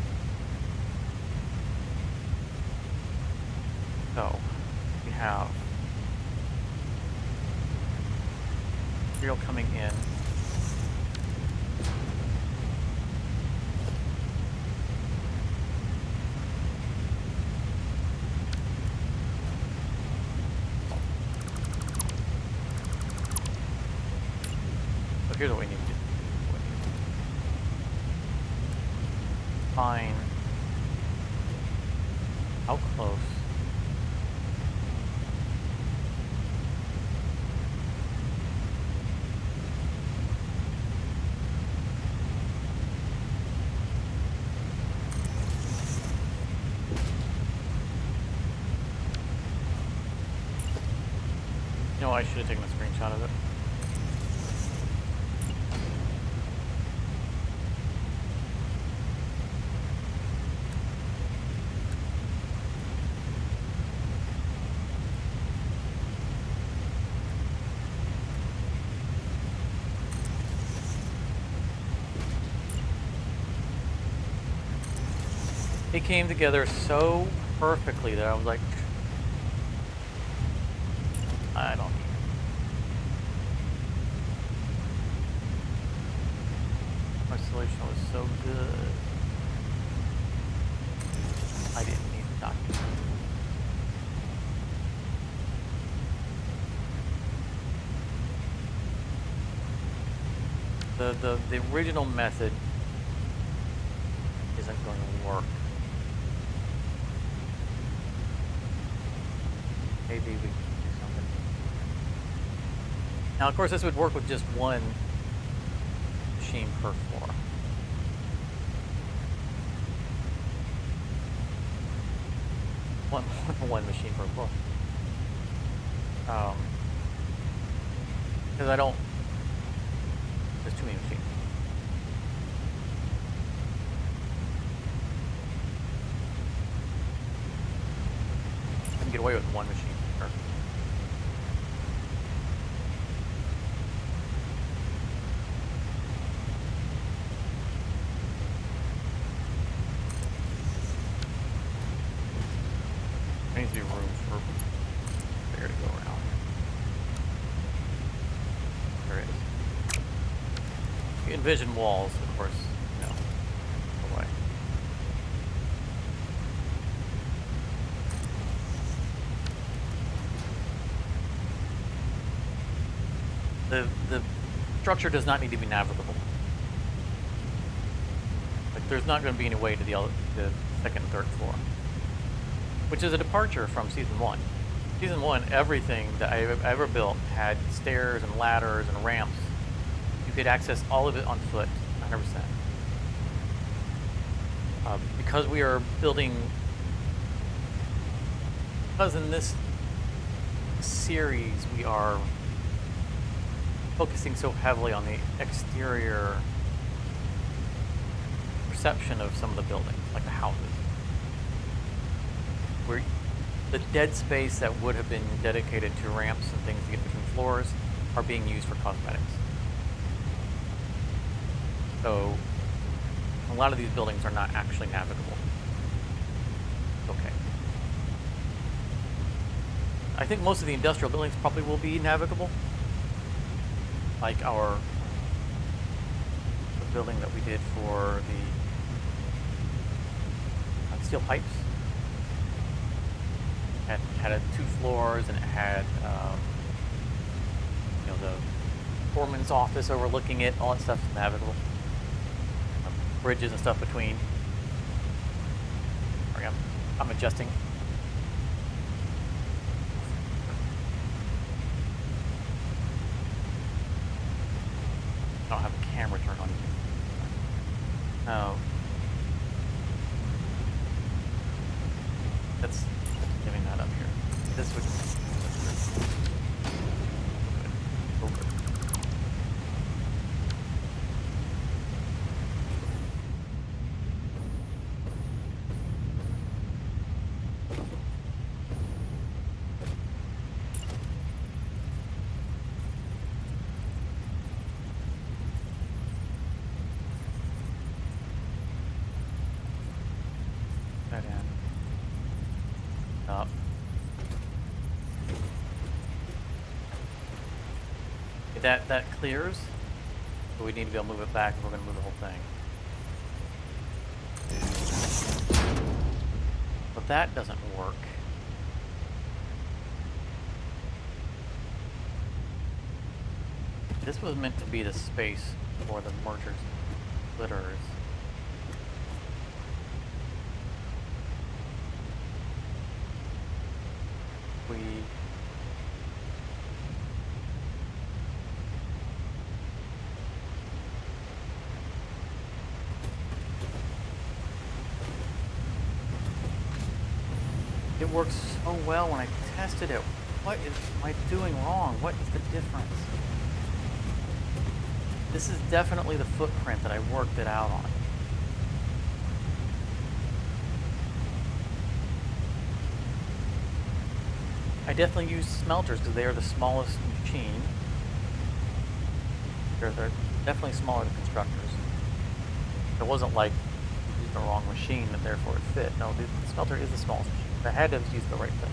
So, we have material coming in. Here's what we need to do. Fine. How close? You know, I should have taken a screenshot of it. It came together so perfectly that I was like, I don't need it. installation was so good. I didn't need to document. The original method isn't going to work. Maybe we can do something. Now, of course, this would work with just one machine per floor. One machine per floor. Because I don't. There's too many machines. I can get away with one machine. Sure. There needs to be room for there to go around. There it is. You envision walls, of course, you know, away. The structure does not need to be navigable. Like, there's not going to be any way to the second and third floor, which is a departure from season 1. Season 1, everything that I ever built had stairs and ladders and ramps. You could access all of it on foot, 100%. Because we are building, because in this series we are focusing so heavily on the exterior perception of some of the buildings, like the houses. Where the dead space that would have been dedicated to ramps and things to get between floors are being used for cosmetics. So a lot of these buildings are not actually navigable. Okay. I think most of the industrial buildings probably will be navigable. Like the building that we did for the steel pipes. Had 2 floors, and it had the foreman's office overlooking it. All that stuff's navigable. Bridges and stuff between. Sorry, I'm adjusting. I don't have a camera turned on. Oh. That's giving that up here. This would. Over. That in. Up. That clears, but we need to be able to move it back if we're going to move the whole thing. But that doesn't work. This was meant to be the space for the mergers, splitters. It works so well when I tested it. What am I doing wrong? What is the difference? This is definitely the footprint that I worked it out on. I definitely used smelters because they are the smallest machine. They're definitely smaller than constructors. It wasn't like you used the wrong machine and therefore it fit. No, the smelter is the smallest machine. I had to use the right thing.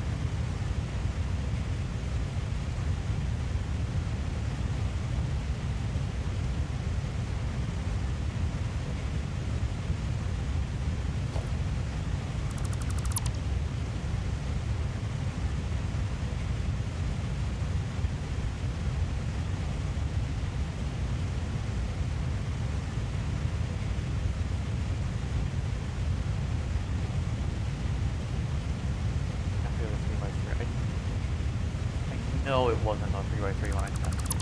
No, it wasn't a 3x3 when I tested.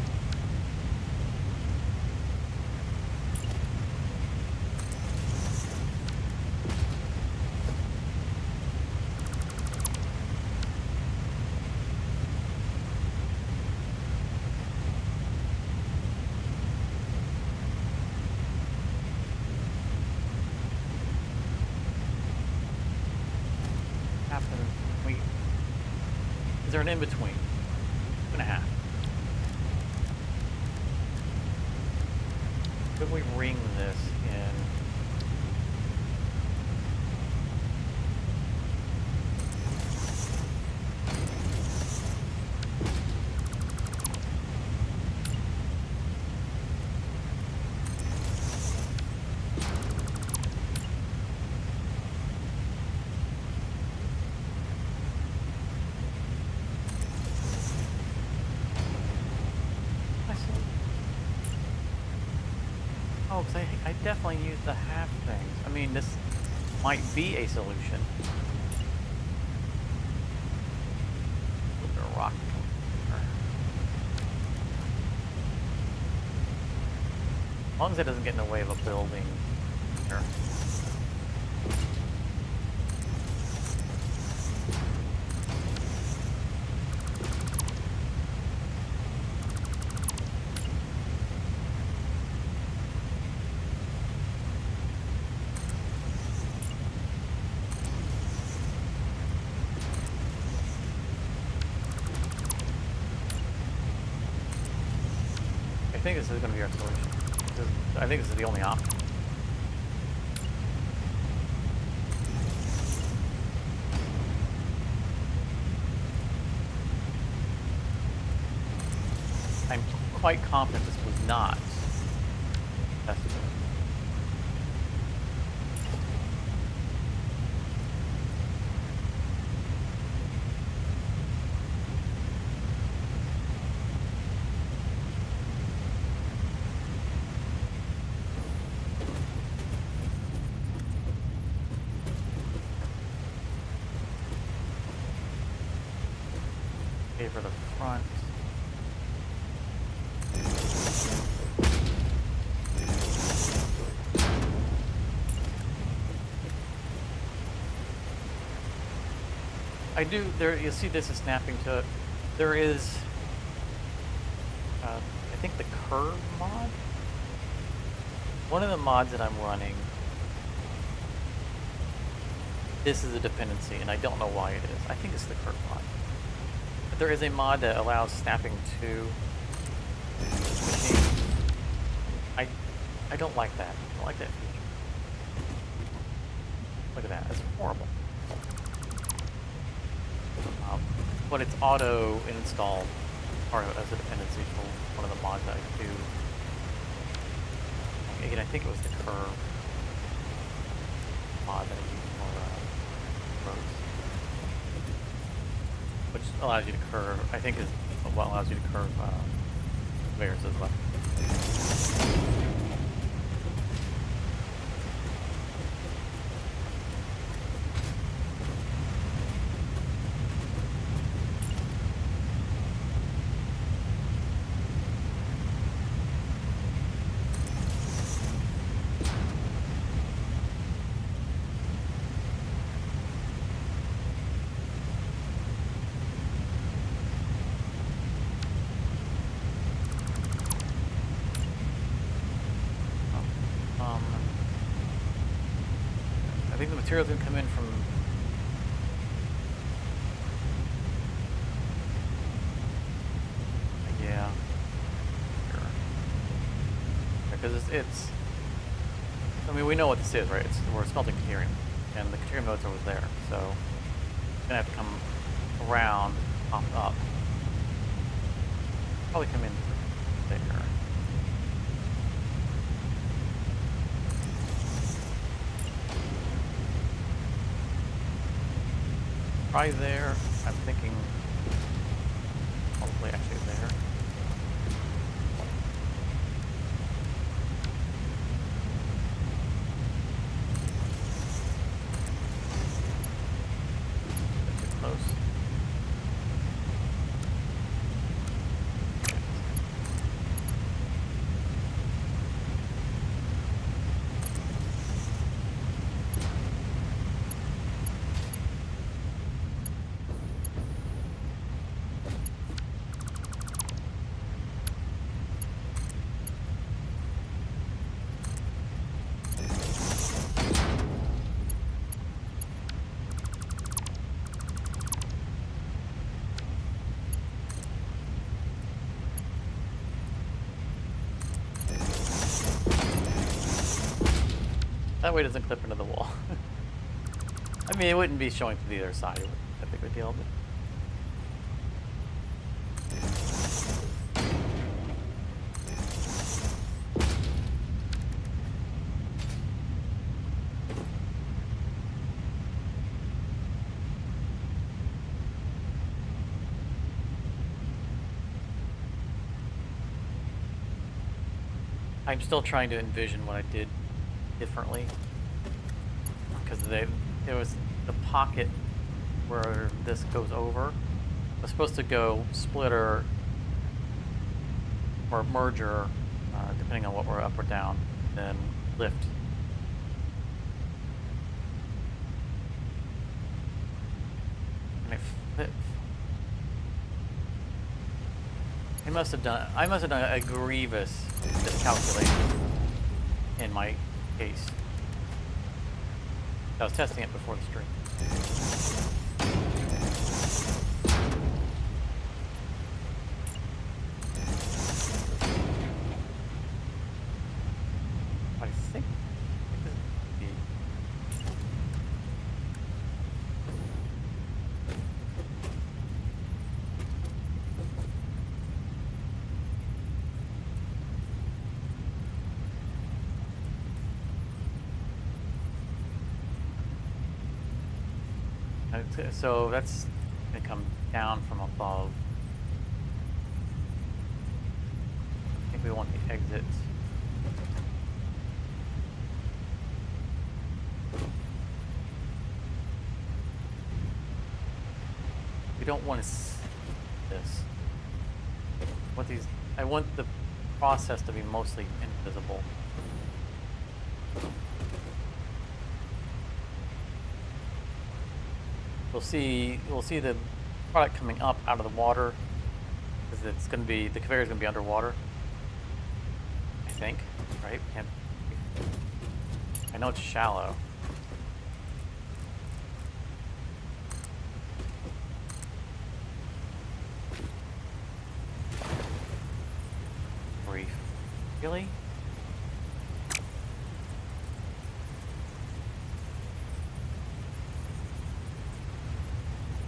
Is there an in-between? 2.5. Could we ring this in? Oh, because I definitely use the half things. I mean, this might be a solution. A little bit of rock. As long as it doesn't get in the way of a building here. I think this is going to be our solution. I think this is the only option. I'm quite confident this was not tested. Okay, for the front. I do, there, you see this is snapping to it. There is, I think the curve mod? One of the mods that I'm running, this is a dependency, and I don't know why it is. I think it's the curve mod. But there is a mod that allows snapping to machines. I don't like that. I don't like that feature. Look at that, that's horrible. But it's auto installed part of it as a dependency for one of the mods that I do. Again, I think it was the curve mod that I use for roads, which allows you to curve. I think is what allows you to curve layers as well. I think the materials can come in from yeah, sure. Because it's I mean we know what this is, right? We're smelting deuterium, and the deuterium nodes are over there, so it's gonna have to come around, pop up, probably come in there. Probably there. I'm thinking probably actually there. Too close. That way it doesn't clip into the wall. I mean, it wouldn't be showing to the other side. It wouldn't be that big of a deal, but... I'm still trying to envision what I did differently, because there was the pocket where this goes over. It was supposed to go splitter or merger, depending on what we're up or down, then lift. And it flipped. I must have done a grievous miscalculation in my case. I was testing it before the stream. I think this is the... So that's going to come down from above. I think we want the exits. We don't want to see this. I want the process to be mostly invisible. We'll see the product coming up out of the water, because it's going to be, the conveyor is going to be underwater. I think, right? I know it's shallow. Brief. Really?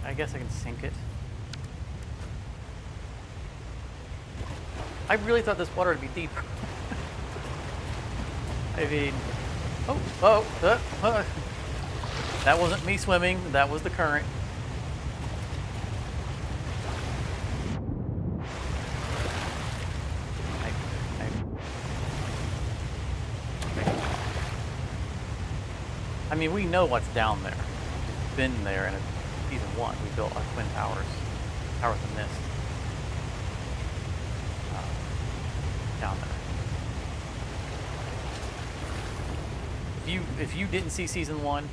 I guess I can sink it. I really thought this water would be deep. I mean, that wasn't me swimming. That was the current. I mean, we know what's down there. It's been there, and Season 1, we built our twin towers, Tower of the Mist, down there. If you didn't see Season 1,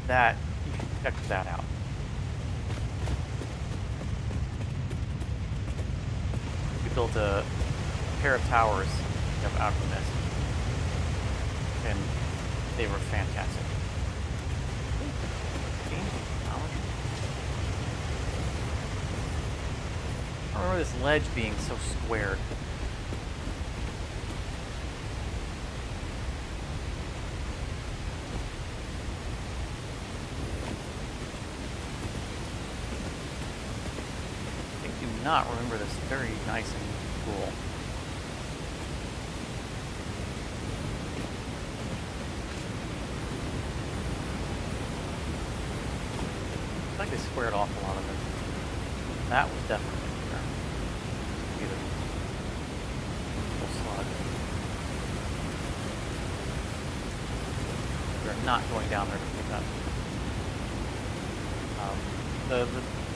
that you can check that out. We built a pair of towers out of the mist, and they were fantastic. I remember this ledge being so squared. I do not remember this very nice and cool. I think they squared off a lot of it. That was definitely there. Slug. We're not going down there to pick that.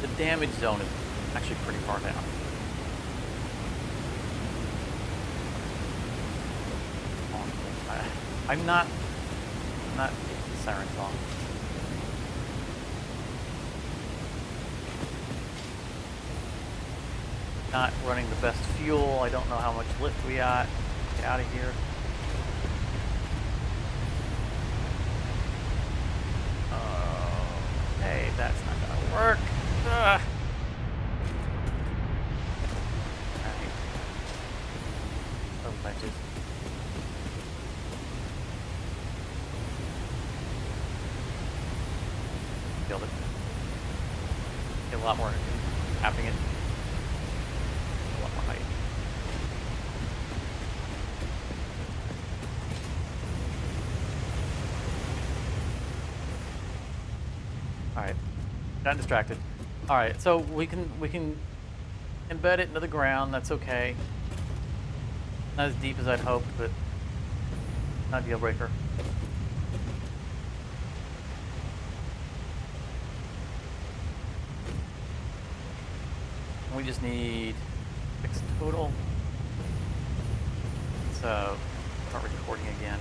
The damage zone is actually pretty far down. I'm not getting the siren song. Not running the best fuel. I don't know how much lift we got. Get out of here. Hey, that's not gonna work. Ugh. Alright. Those ledges. a lot more tapping it. A lot more height. Alright. Got distracted. Alright, so we can embed it into the ground, that's okay. Not as deep as I'd hoped, but not a deal breaker. We just need 6 total. So start recording again.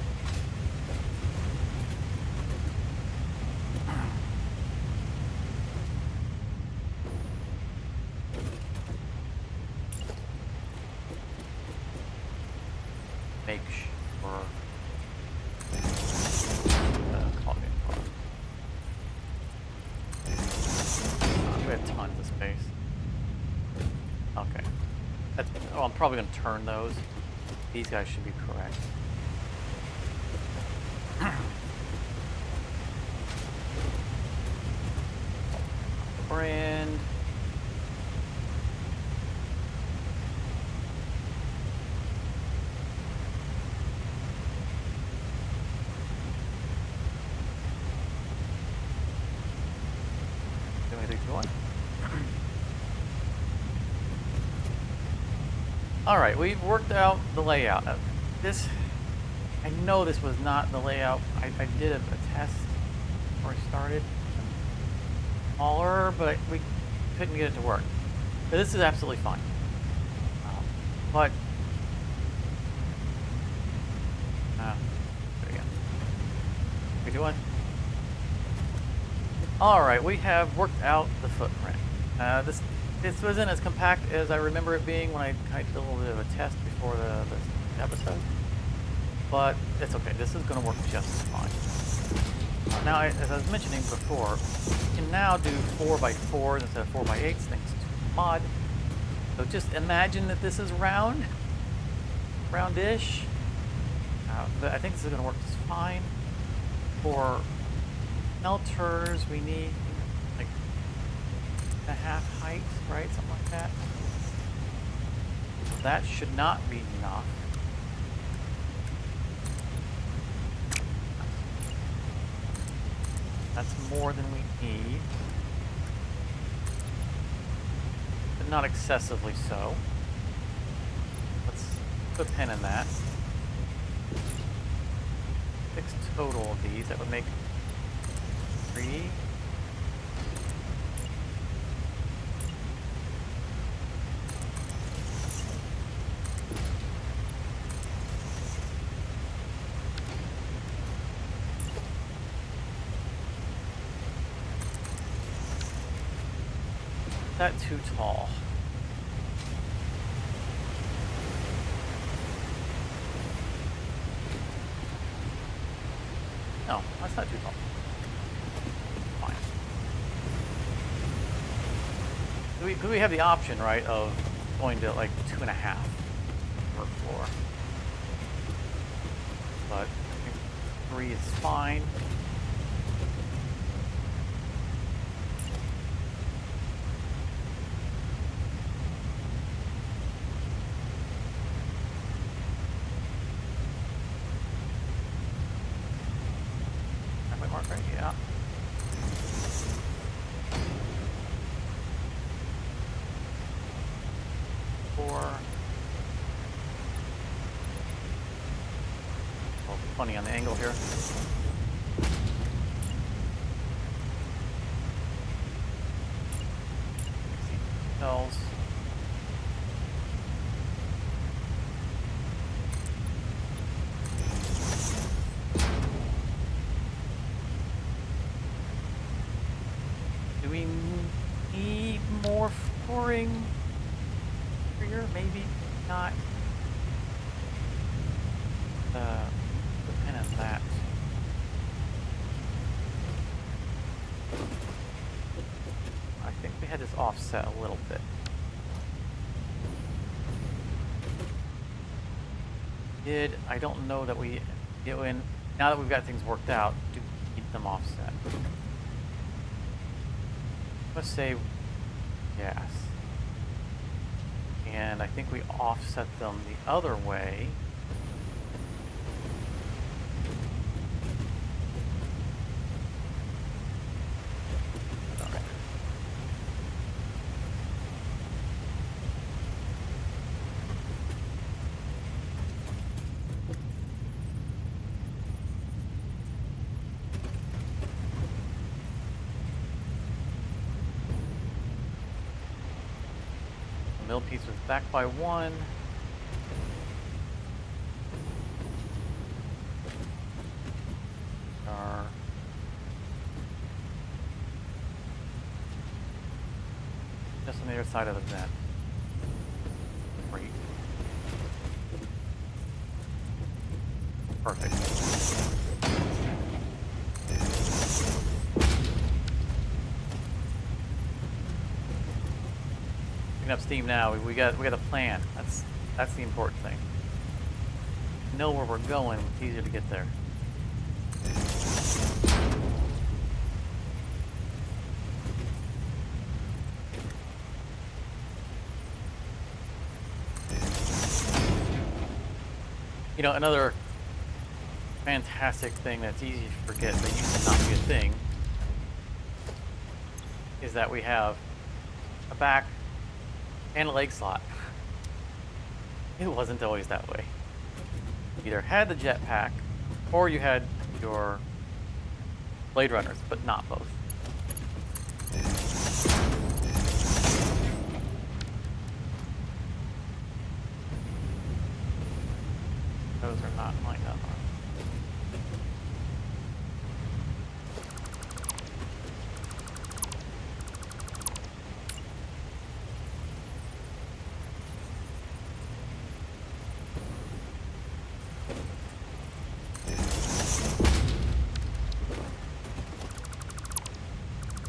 Make sure. Call me. We have tons of space. Okay. That's, oh, I'm probably going to turn those. These guys should be correct. Brand. All right, we've worked out the layout. This, I know this was not the layout. I did a test before I started. Smaller, but we couldn't get it to work. But this is absolutely fine. But there we go. We doing? All right, we have worked out the footprint. This wasn't as compact as I remember it being when I kind of did a little bit of a test before the episode. But it's okay. This is going to work just fine. Now, as I was mentioning before, you can now do 4x4s instead of 4x8s thanks to mod. So just imagine that this is roundish. But I think this is going to work just fine. For smelters, we need like a half height, right? Something like that. So that should not be enough. That's more than we need. But not excessively so. Let's put a pin in that. 6 total of these. That would make 3. That too tall. No, that's not too tall. Fine. We have the option, right, of going to like 2.5 per floor. But I think 3 is fine. Yeah. Oh, funny on the angle here. Cells. Do we need more flooring here? Maybe not. Depend on that. I think we had this offset a little bit. I don't know that we get in. Now that we've got things worked out, do keep them offset. Let's say gas. And I think we offset them the other way. Okay. The mill piece was back by 1. Our just on the other side of the vent. Great. Perfect. Picking up steam now. We got a plan. That's the important thing. Know where we're going. It's easier to get there. You know, another fantastic thing that's easy to forget that used to not be a thing is that we have a back and a leg slot. It wasn't always that way. You either had the jetpack or you had your Blade Runners, but not both. Those are not lined up.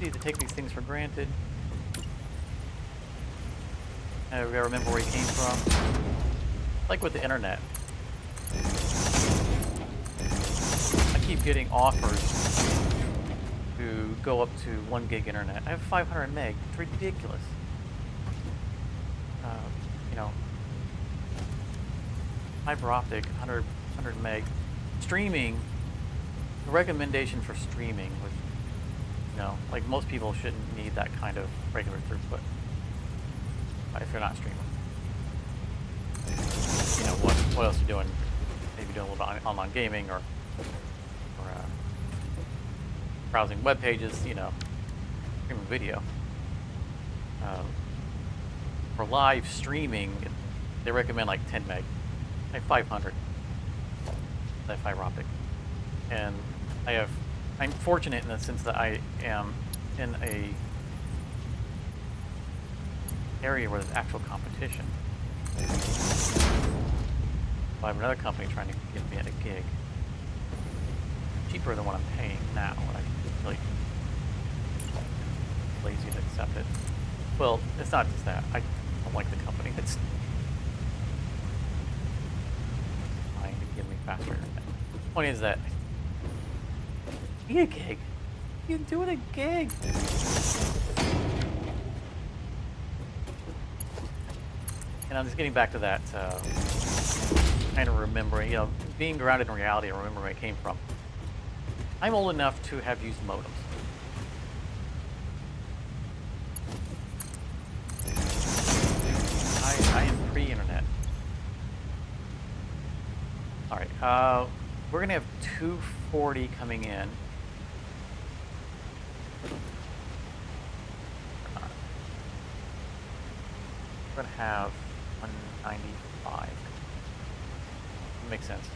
Easy to take these things for granted. We gotta remember where he came from. Like with the internet. I keep getting offers to go up to 1 gig internet. I have 500 meg. It's ridiculous. You know, fiber optic, 100 meg. Streaming, the recommendation for streaming, which, you know, like most people shouldn't need that kind of regular throughput if you're not streaming. You know, what else are you doing? Maybe doing a little bit of online gaming or browsing web pages, you know, streaming video. For live streaming, they recommend like 10 meg, like 500. That fiber optic. And I'm fortunate in the sense that I am in a area where there's actual competition. I have another company trying to get me at a gig. Cheaper than what I'm paying now, and I'm really lazy to accept it. Well, it's not just that. I don't like the company. It's trying to give me faster internet. The point is that I need a gig. You can do it a gig. And I'm just getting back to that, kind of remembering, you know, being grounded in reality and remembering where I came from. I'm old enough to have used modems. I am pre-internet. All right, we're gonna have 240 coming in. We're gonna have 195. Makes sense.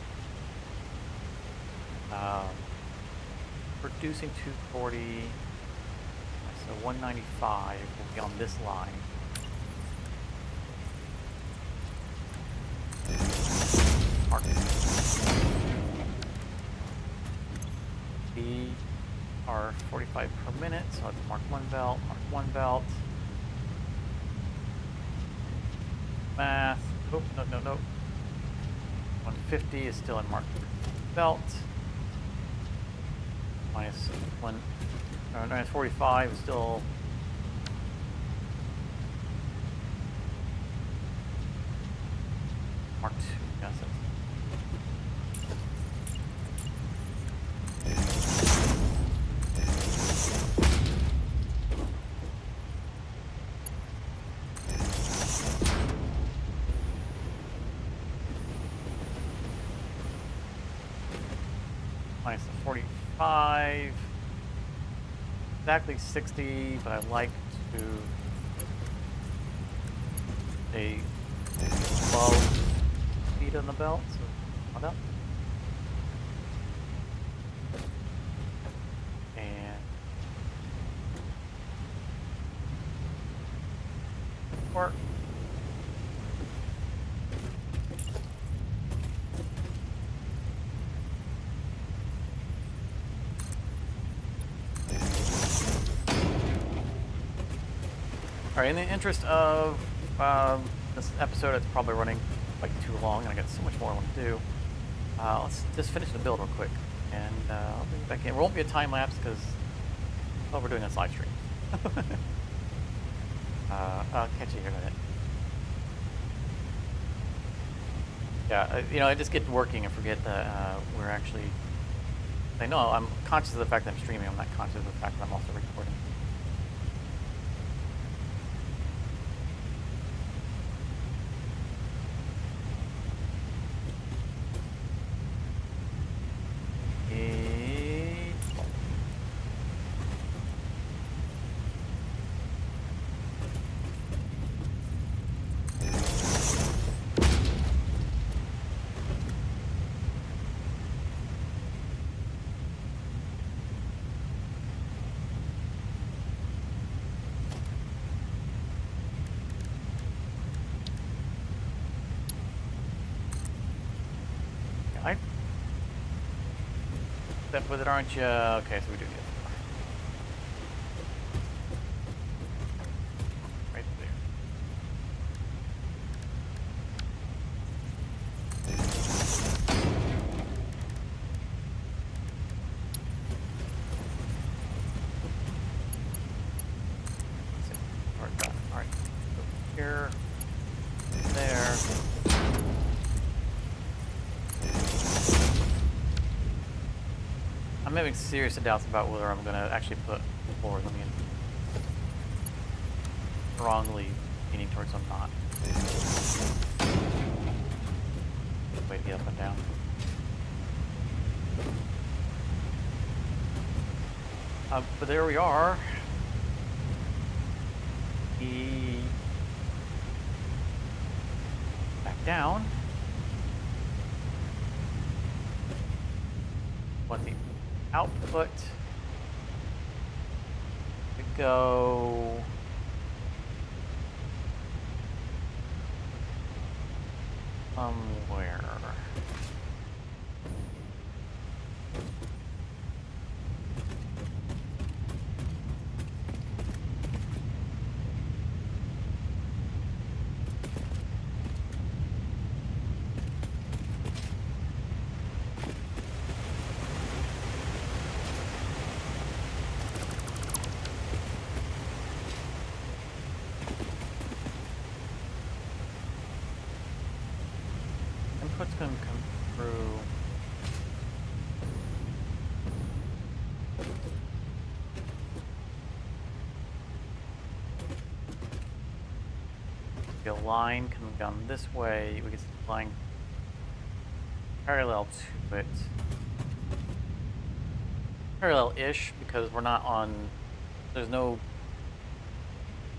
Producing 240, so 195 will be on this line. Mark. B are 45 per minute, so I'll mark 1 belt, mark 1 belt. Math. Oh, no. 150 is still in marked belt. Minus 45 is still Mark II, yes. Minus the 45. Exactly 60, but I like to stay 12 feet on the belt. So, hold up. And work. All right, in the interest of this episode, it's probably running like too long, and I got so much more I want to do. Let's just finish the build real quick, and I'll bring you back in. There won't be a time lapse because we're doing this live stream. I'll catch you here in a minute. Yeah, I just get working and forget that we're actually. I know I'm conscious of the fact that I'm streaming. I'm not conscious of the fact that I'm also recording. Step with it, aren't you? Okay, so we do get right there. Let's see. All right. So here, there. I'm having serious doubts about whether I'm going to actually put floors. I mean, strongly leaning towards I'm not. Way to get up and down. But there we are. Back down. Want the output to go somewhere. Input's gonna come through. A line coming down this way. We get the line parallel to it. Parallel-ish because we're not on. There's no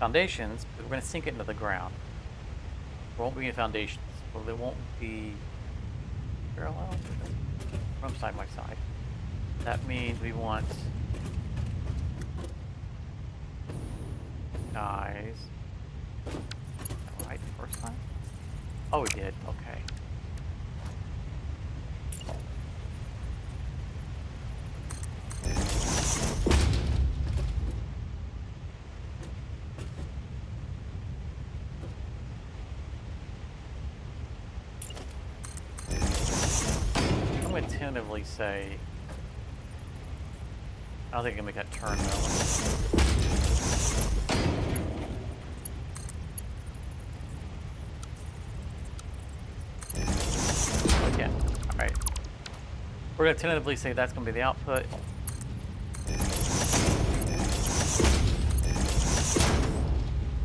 foundations, but we're gonna sink it into the ground. There won't be any foundations. Well, they won't be parallel from side by side. That means we want guys. Right, first time? Oh, we did. Okay. I'm going to tentatively say, I don't think I can make that turn though. Yeah. All right. We're gonna tentatively say that's gonna be the output.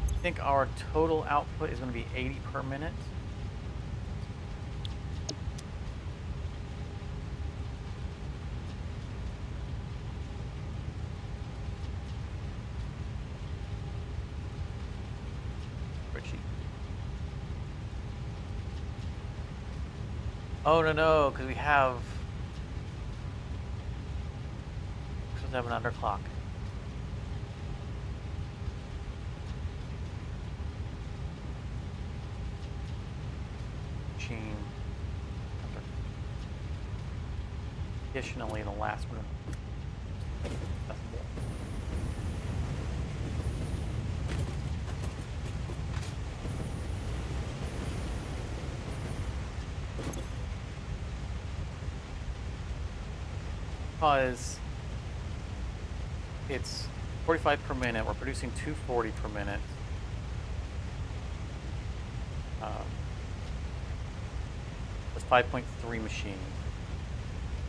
I think our total output is gonna be 80 per minute. Spreadsheet. Oh no, because we have. We're supposed to have an underclock. Machine. Additionally, the last one. That's more. Because it's 45 per minute, we're producing 240 per minute. That's 5.3 machines.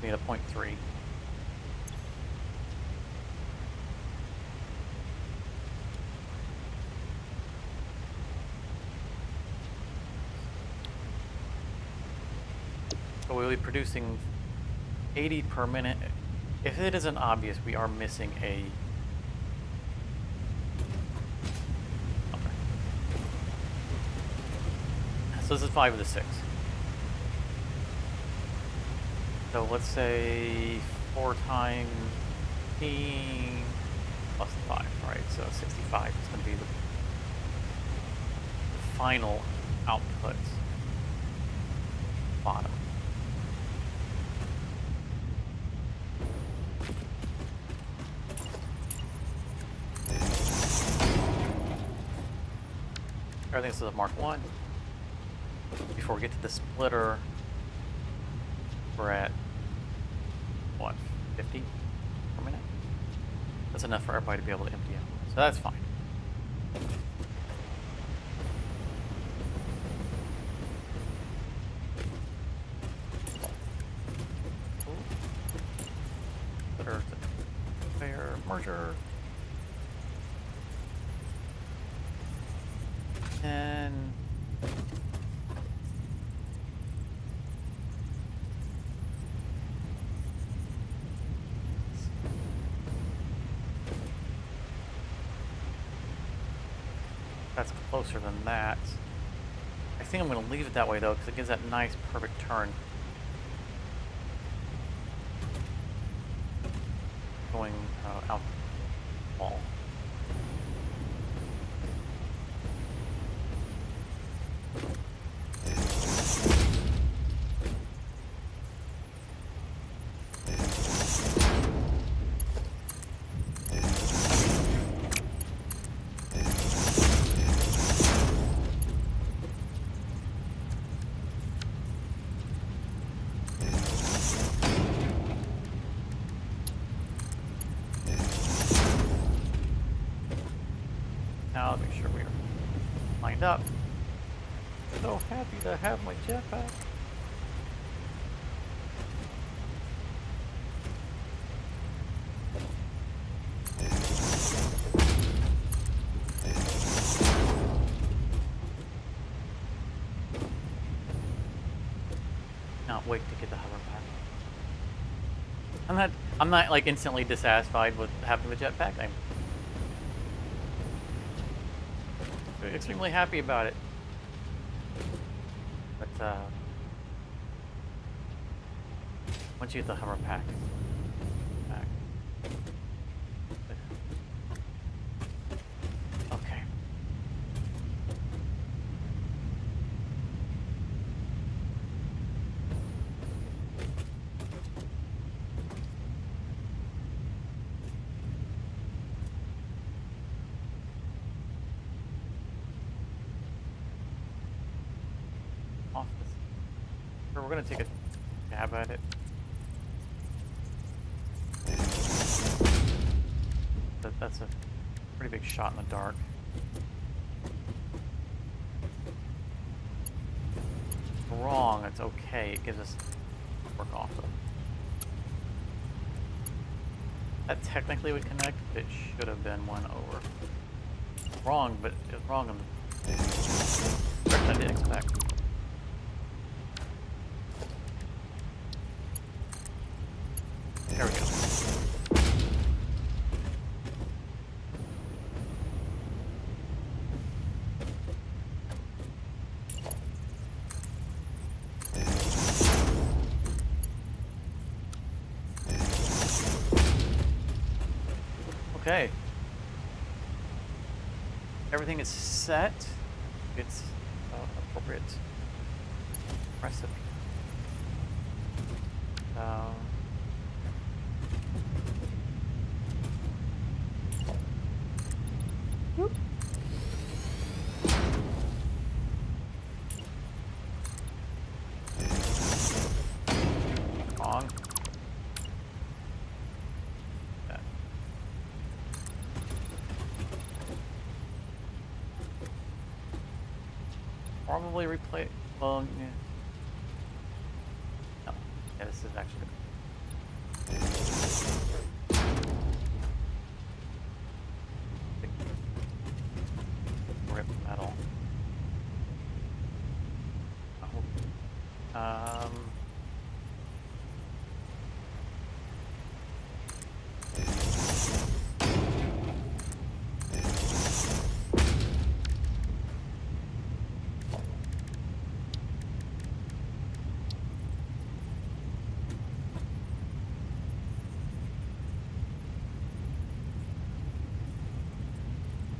We need a 0.3. So we'll be producing 80 per minute. If it isn't obvious, we are missing a. Okay. So this is 5 of the 6. So let's say 4 times 15 plus 5, right? So 65 is going to be the final output. Bottom. Everything's a Mark 1. Before we get to the splitter, we're at, what, 50 per minute? That's enough for everybody to be able to empty out. So that's fine. Splitter, fair, merger. And that's closer than that. I think I'm going to leave it that way though, because it gives that nice perfect turn. Going out the wall. Now make sure we're lined up. So happy to have my jetpack. Not wait to get the hover pack. I'm not like instantly dissatisfied with having the jetpack. I'm extremely happy about it. But once you get the hover pack back. Okay. Off this. We're gonna take a stab at it. That's a pretty big shot in the dark. Wrong. wrong, it's okay. It gives us work off of. That technically would connect, but it should have been one over. Wrong, but it was wrong in the direction I didn't expect. There we go. Okay. Everything is set. It's appropriate recipe. Whoop. Wrong. That. Probably replay. Well, yeah. No. Yeah, this is actually. Rip metal.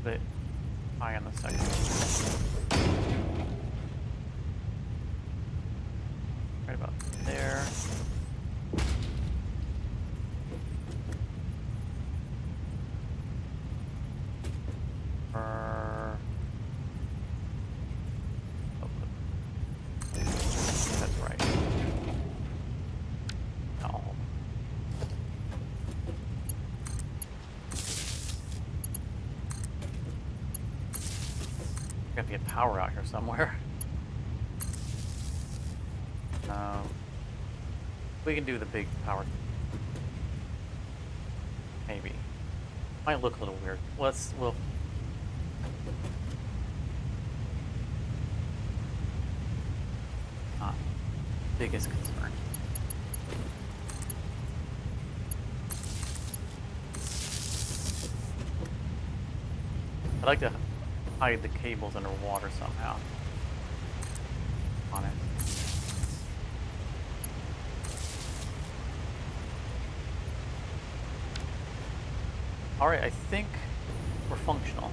Bit high on the second. Right about there. Oh, that's right. No. We have to get power out here somewhere. We can do the big power. Maybe. Might look a little weird. We'll. Not biggest concern. I'd like to hide the cables underwater somehow. On it. Alright, I think we're functional.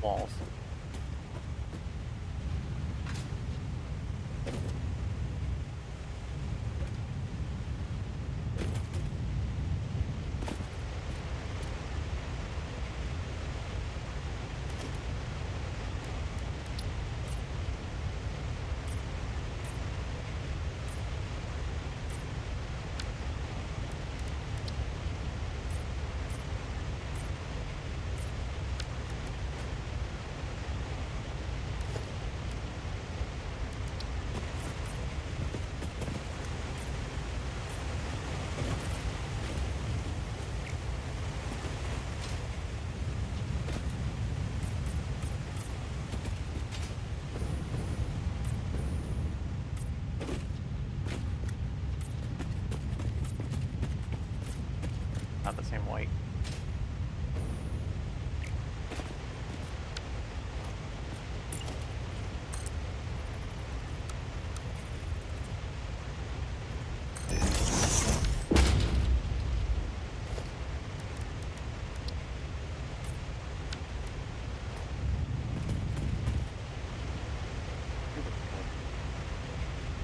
Walls. Not the same white.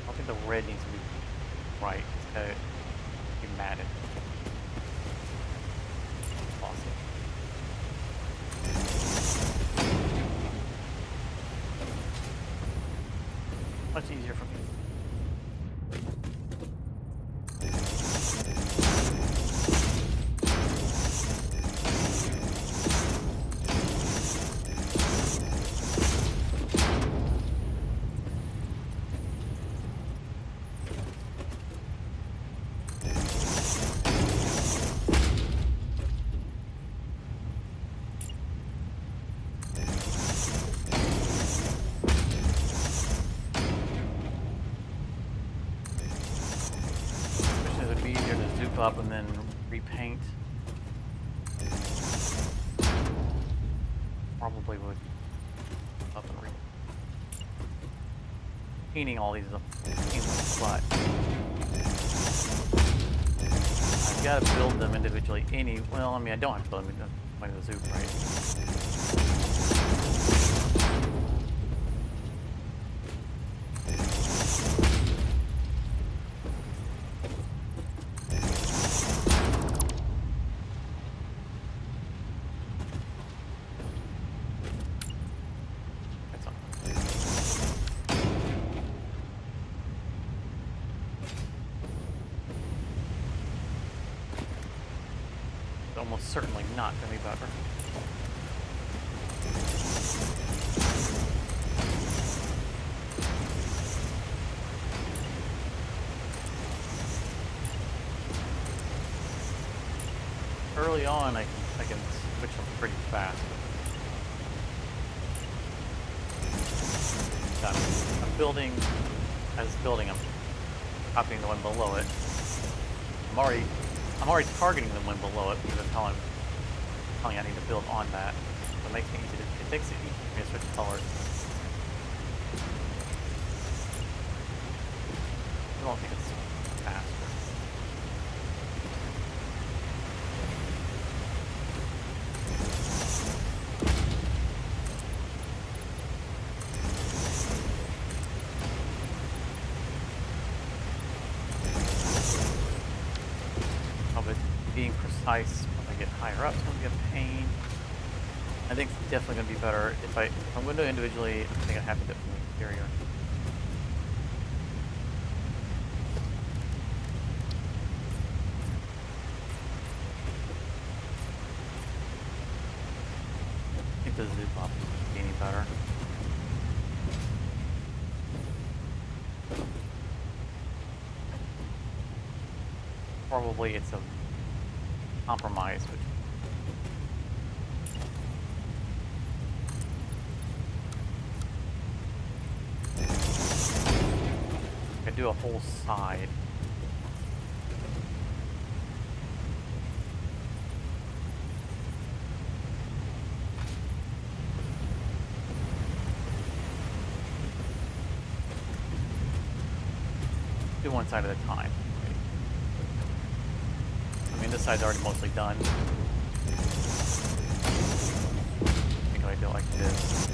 I think the red needs to be right. It's gotta be matted. Much easier for me. up and then repaint. Probably would up and painting all these up. But I've got to build them individually. Well, I mean, I don't have to build them by the zoo, right? Almost certainly not going to be better. Early on, I can switch them pretty fast. I'm building. As building, I'm copying the one below it. I'm already targeting the one below it because that's how I'm telling I need to build on that. So it makes it easy. It makes it easy for me to switch colors. I don't think it's faster. Being precise when I get higher up is going to be a pain. I think it's definitely going to be better if I'm going to individually. I think I have to do it from the exterior. I think the zoom up would be any better. Probably it's a compromise, which I do a whole side. Do one side at a time. I mean, this side's already mostly done. I think I do it like this.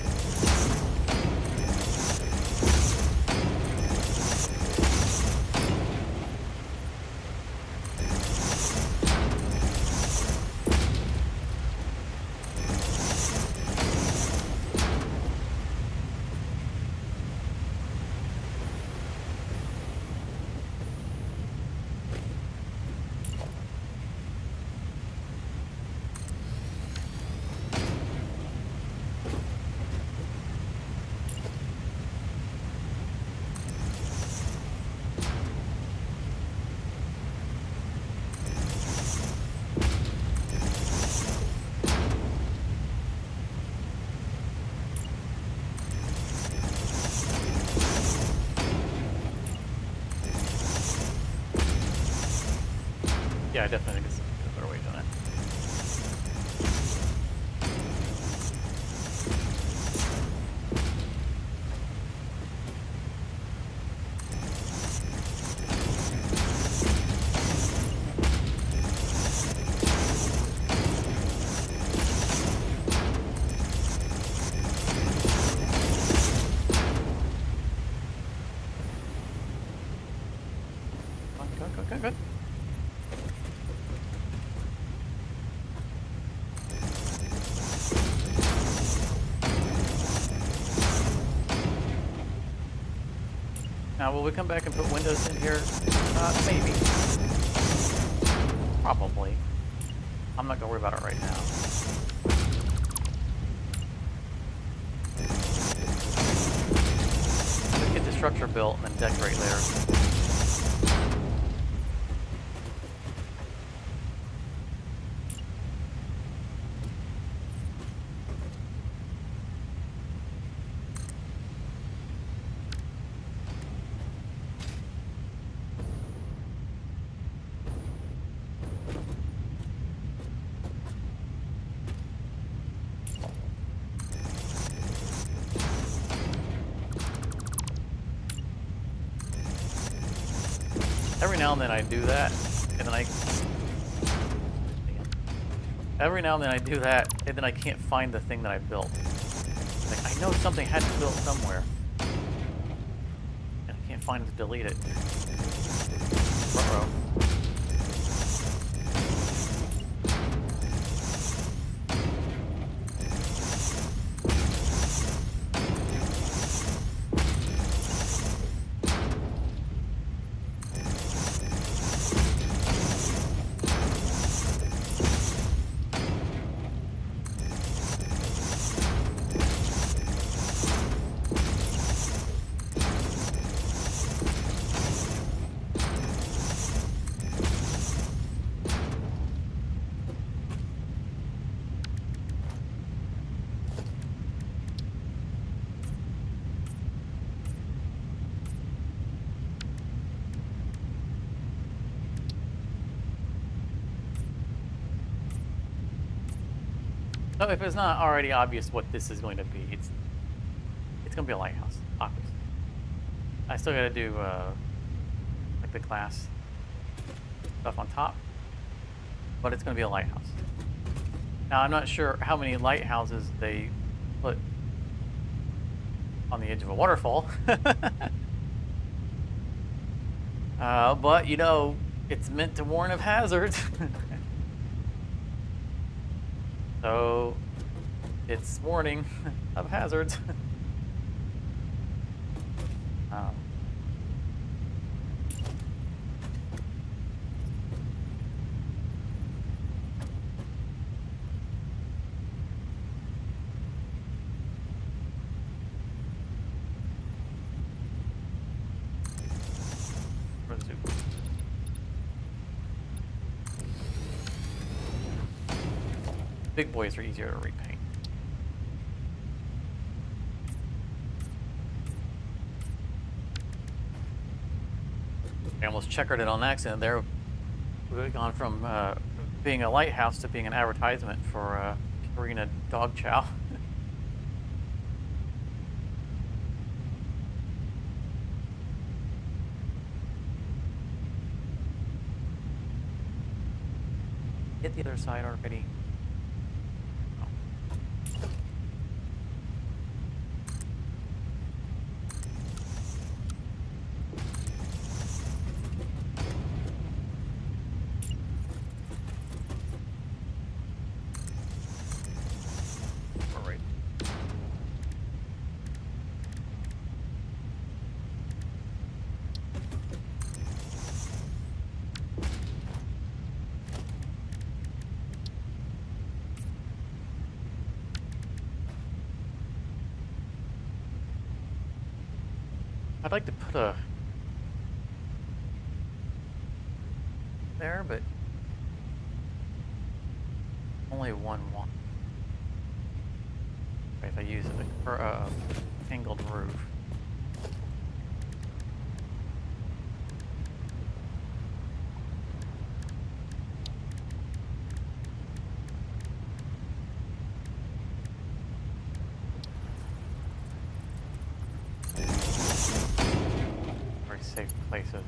Yeah, I definitely think it's a better way of doing it. Good. Now, will we come back and put windows in here? Maybe. Probably. I'm not gonna worry about it right now. Let's get the structure built and then decorate later. now and then I do that, and then every now and then I do that, and then I can't find the thing that I built. Like, I know something had to be built somewhere, and I can't find it to delete it. Uh-oh. So if it's not already obvious what this is going to be, it's going to be a lighthouse, obviously. I still got to do like the glass stuff on top, but it's going to be a lighthouse. Now I'm not sure how many lighthouses they put on the edge of a waterfall, but you know, it's meant to warn of hazards. So, it's warning of hazards. Big boys are easier to repaint. I almost checkered it on accident there. We've gone from being a lighthouse to being an advertisement for Purina dog chow. Hit the other side already. I'd like to put a there, but only one wall. If I use a angled roof. Safe places.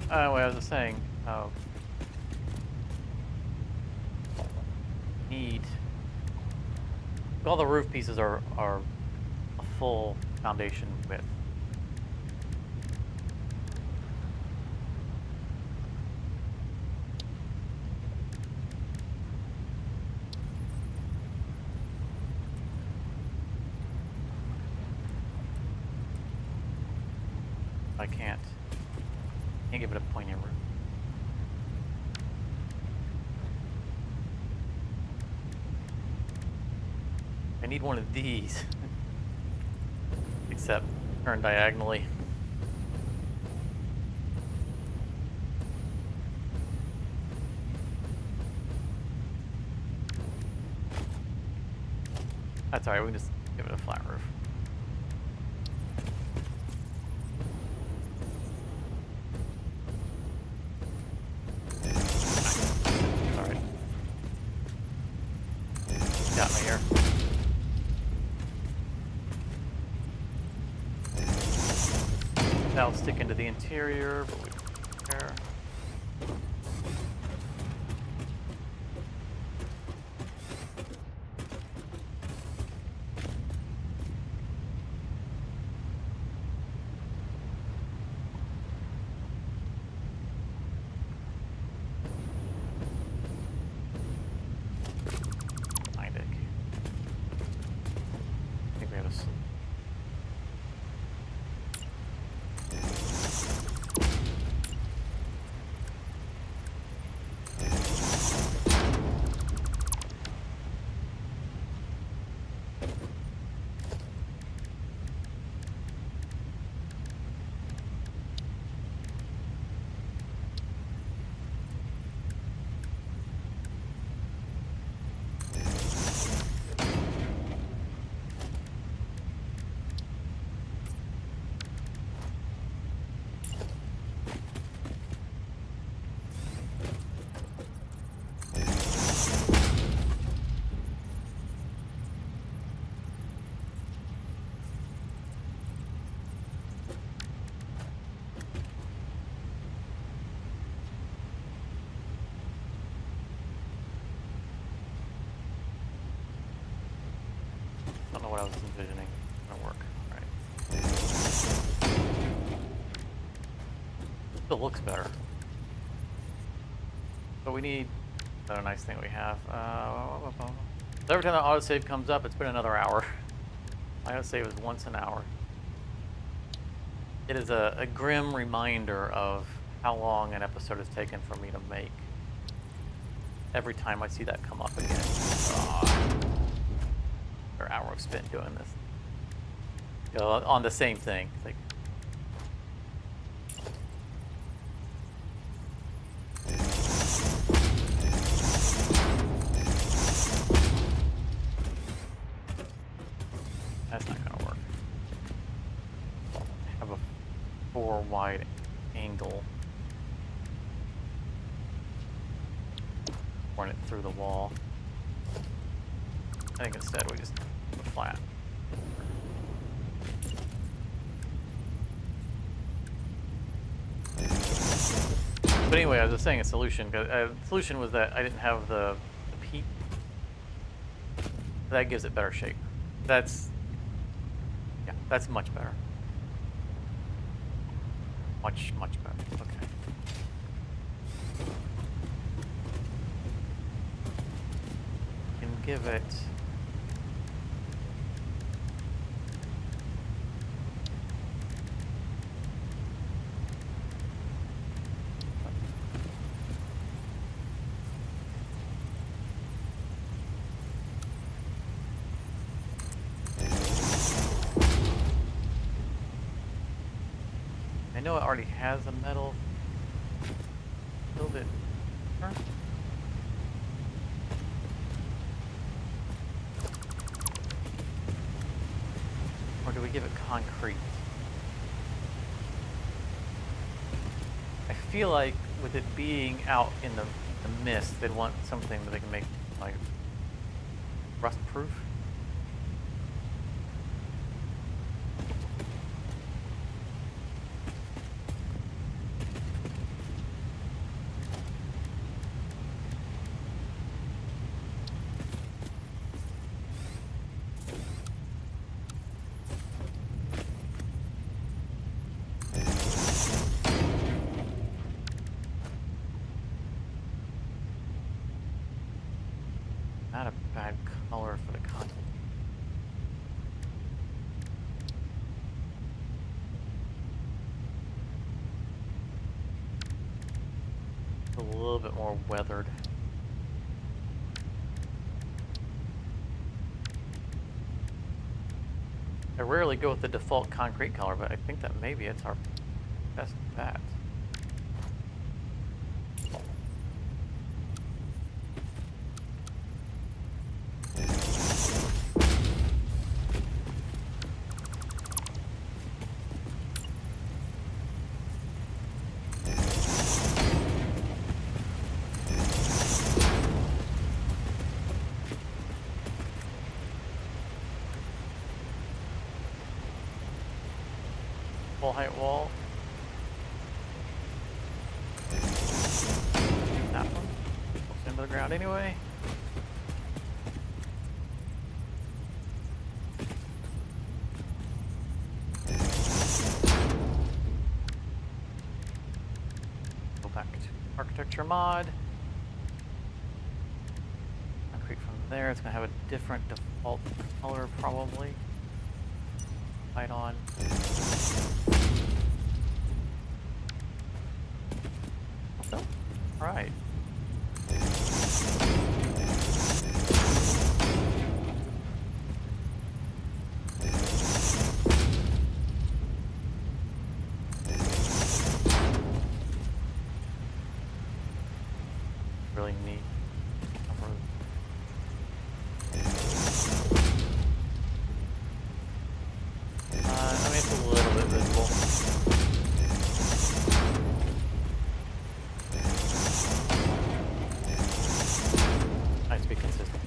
Anyway, I was just saying, need all the roof pieces are a full foundation width. I can't give it a poignant roof. I need one of these. Except turned diagonally. That's alright, we can just give it a flat roof. here. That'll stick into the interior, but we don't care. I don't know what I was envisioning. It's gonna work. Alright. Still looks better. But we need another nice thing we have. So every time the autosave comes up, it's been another hour. My autosave is once an hour. It is a grim reminder of how long an episode has taken for me to make. Every time I see that come up again. Another hour of spent doing this. You know, on the same thing. It's like, that's not gonna work. I have a 4 wide angle. Run it through the wall. I think instead we just go flat. But anyway, I was saying a solution. The solution was that I didn't have the peak. That gives it better shape. That's much better. Much better. Okay. Can give it. I know it already has a metal. Build it. Or do we give it concrete? I feel like with it being out in the mist, they'd want something that they can make like rust proof. Not a bad color for the content. A little bit more weathered. I rarely go with the default concrete color, but I think that maybe it's our best bet. full height wall. That one. Goes into the ground anyway. Go back to architecture mod. Concrete from there. It's gonna have a different default color probably. Light on. So, all right. Really neat. I mean, it's a little bit visible. Nice to be consistent.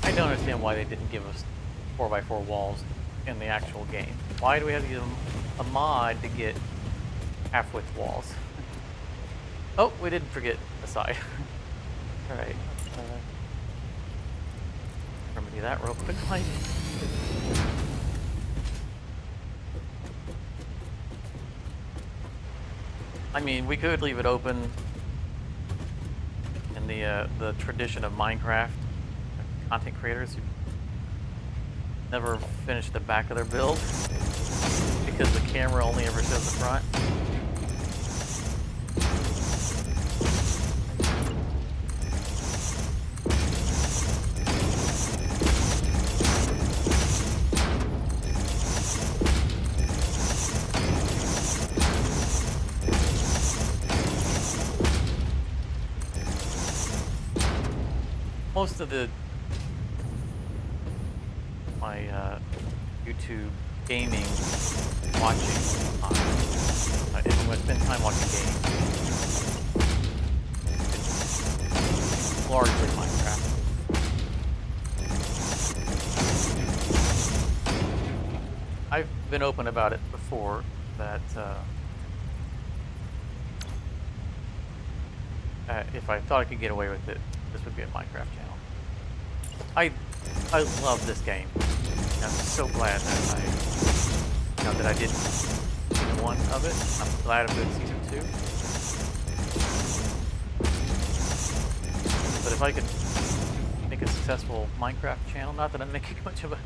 I don't understand why they didn't give us 4x4 walls in the actual game. Why do we have to use a mod to get half-width walls? Oh, we didn't forget the side. All right, remedy that real quickly. I mean, we could leave it open in the tradition of Minecraft content creators who never finish the back of their build because the camera only ever shows the front. Most of my YouTube gaming watching time, if I'm going to spend time watching games, it's largely Minecraft. I've been open about it before that if I thought I could get away with it, this would be a Minecraft channel. I love this game. I'm so glad that I did season 1 of it. I'm glad I'm doing season 2. But if I could make a successful Minecraft channel, not that I'm making much of a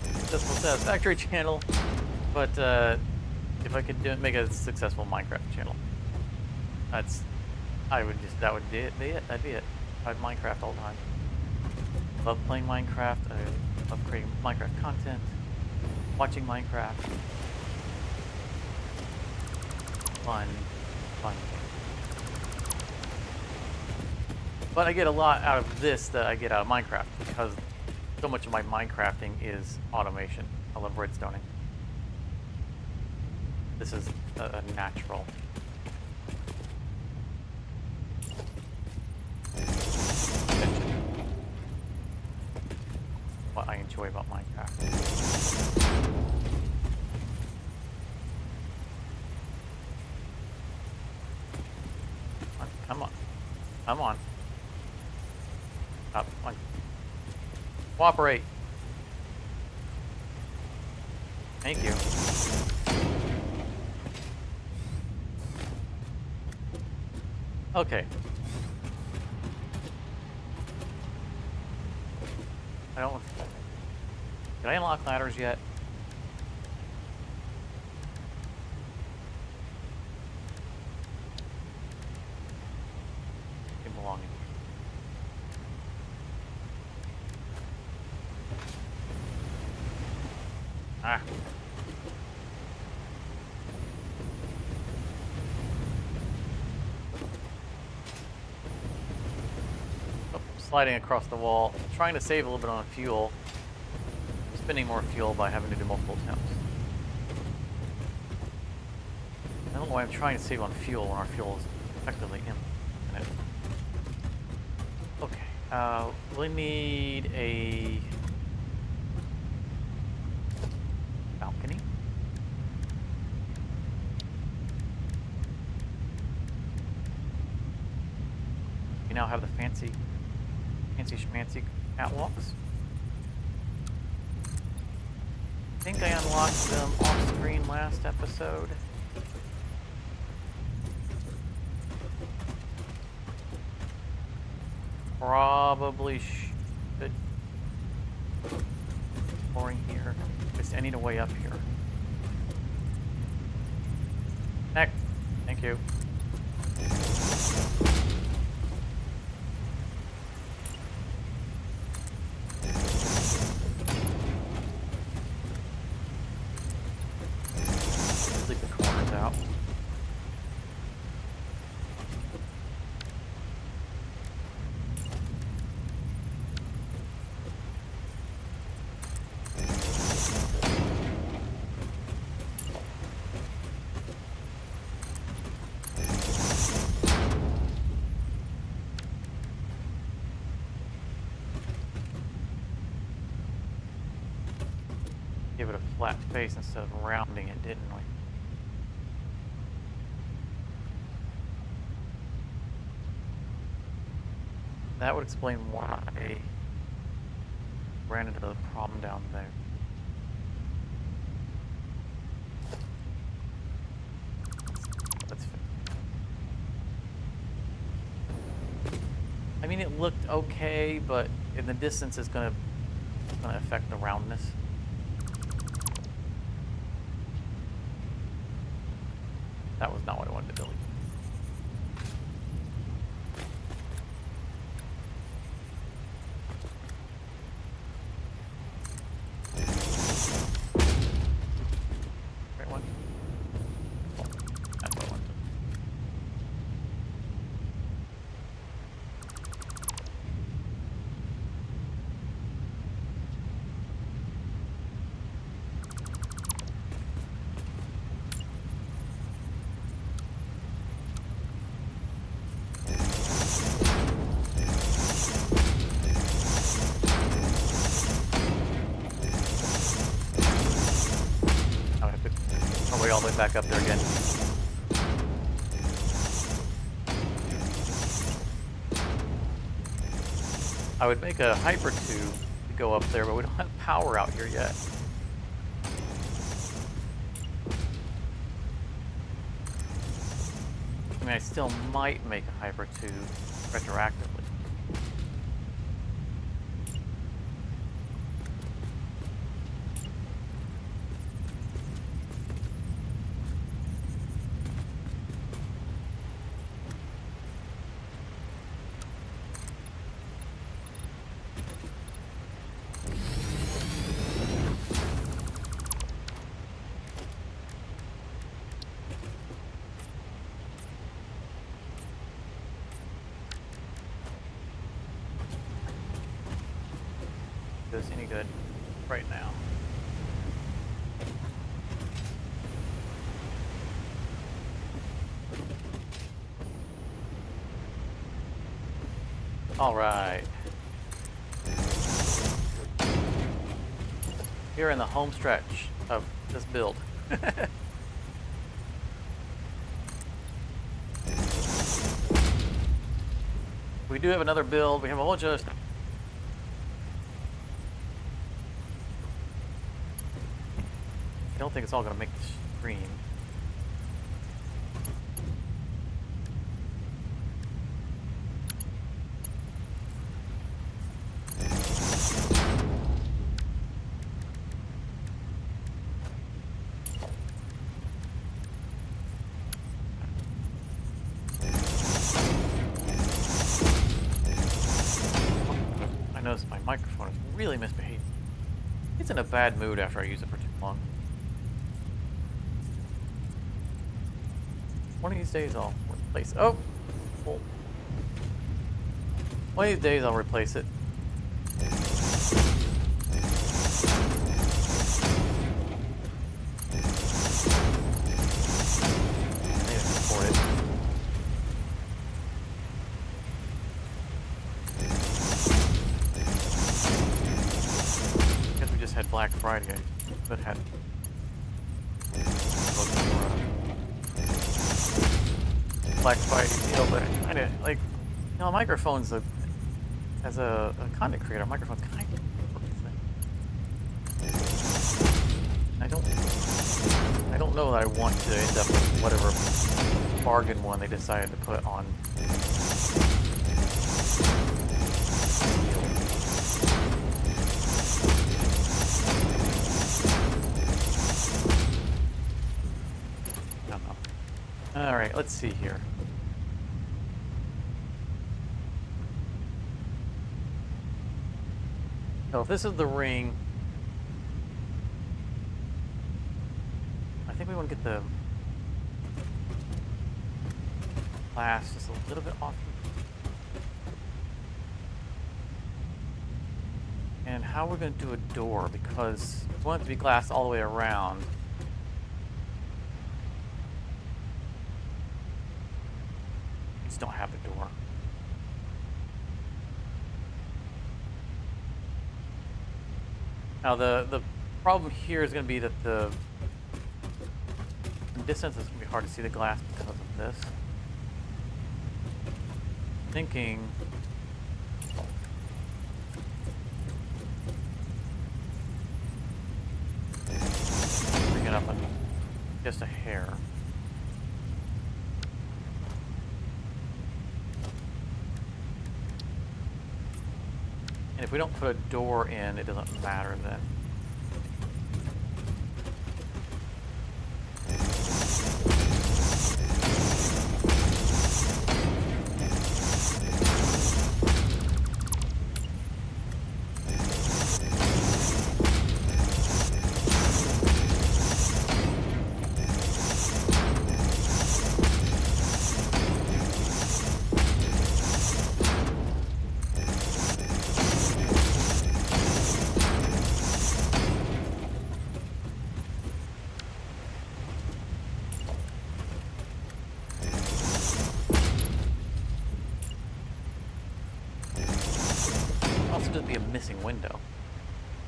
successful Satisfactory channel, but if I could make a successful Minecraft channel, that would be it. That'd be it. I'd Minecraft all the time. Love playing Minecraft. I love creating Minecraft content. Watching Minecraft. Fun. But I get a lot out of this that I get out of Minecraft because so much of my Minecrafting is automation. I love redstoning. This is a natural what I enjoy about Minecraft. Come on. Come on. Up. Come on. Cooperate. Thank you. Okay. Did I unlock ladders yet? They belong in here. Ah. Oops. sliding across the wall, trying to save a little bit on fuel. Spending more fuel by having to do multiple attempts. I don't know why I'm trying to save on fuel when our fuel is effectively infinite. Okay, we need a balcony. We now have the fancy schmancy catwalks. I think I unlocked them off screen last episode. Probably should. Exploring here. I need a way up here. Heck. Thank you. Leave the corners out. Give it a flat face instead of rounding it, didn't we? That would explain why I ran into the problem down there. Let's fix it. I mean, it looked okay, but in the distance, it's gonna affect the roundness. That was not what I wanted to build. Right one? That's what I wanted. All the way back up there again. I would make a hyper tube to go up there, but we don't have power out here yet. I mean, I still might make a hyper tube retroactively. Does any good right now. All right. Here in the home stretch of this build. We do have another build. We have a whole bunch of I don't think it's all going to make the screen. I noticed my microphone is really misbehaving. It's in a bad mood after I use it for too long. One of these days I'll replace. Oh! One of these days I'll replace it. I think I can afford it. I guess we just had Black Friday, but had Black Friday deal, but kind of like, you know, microphones. As a content creator, microphones kind of important thing. I don't know that I want to end up with whatever bargain one they decided to put on. I don't know. All right, let's see here. So if this is the ring, I think we want to get the glass just a little bit off. And how we're going to do a door, because we want it to be glass all the way around. We just don't have a door. Now the problem here is going to be that the distance is going to be hard to see the glass because of this. Thinking bring it up on just a hair. And if we don't put a door in, it doesn't matter then. Just be a missing window,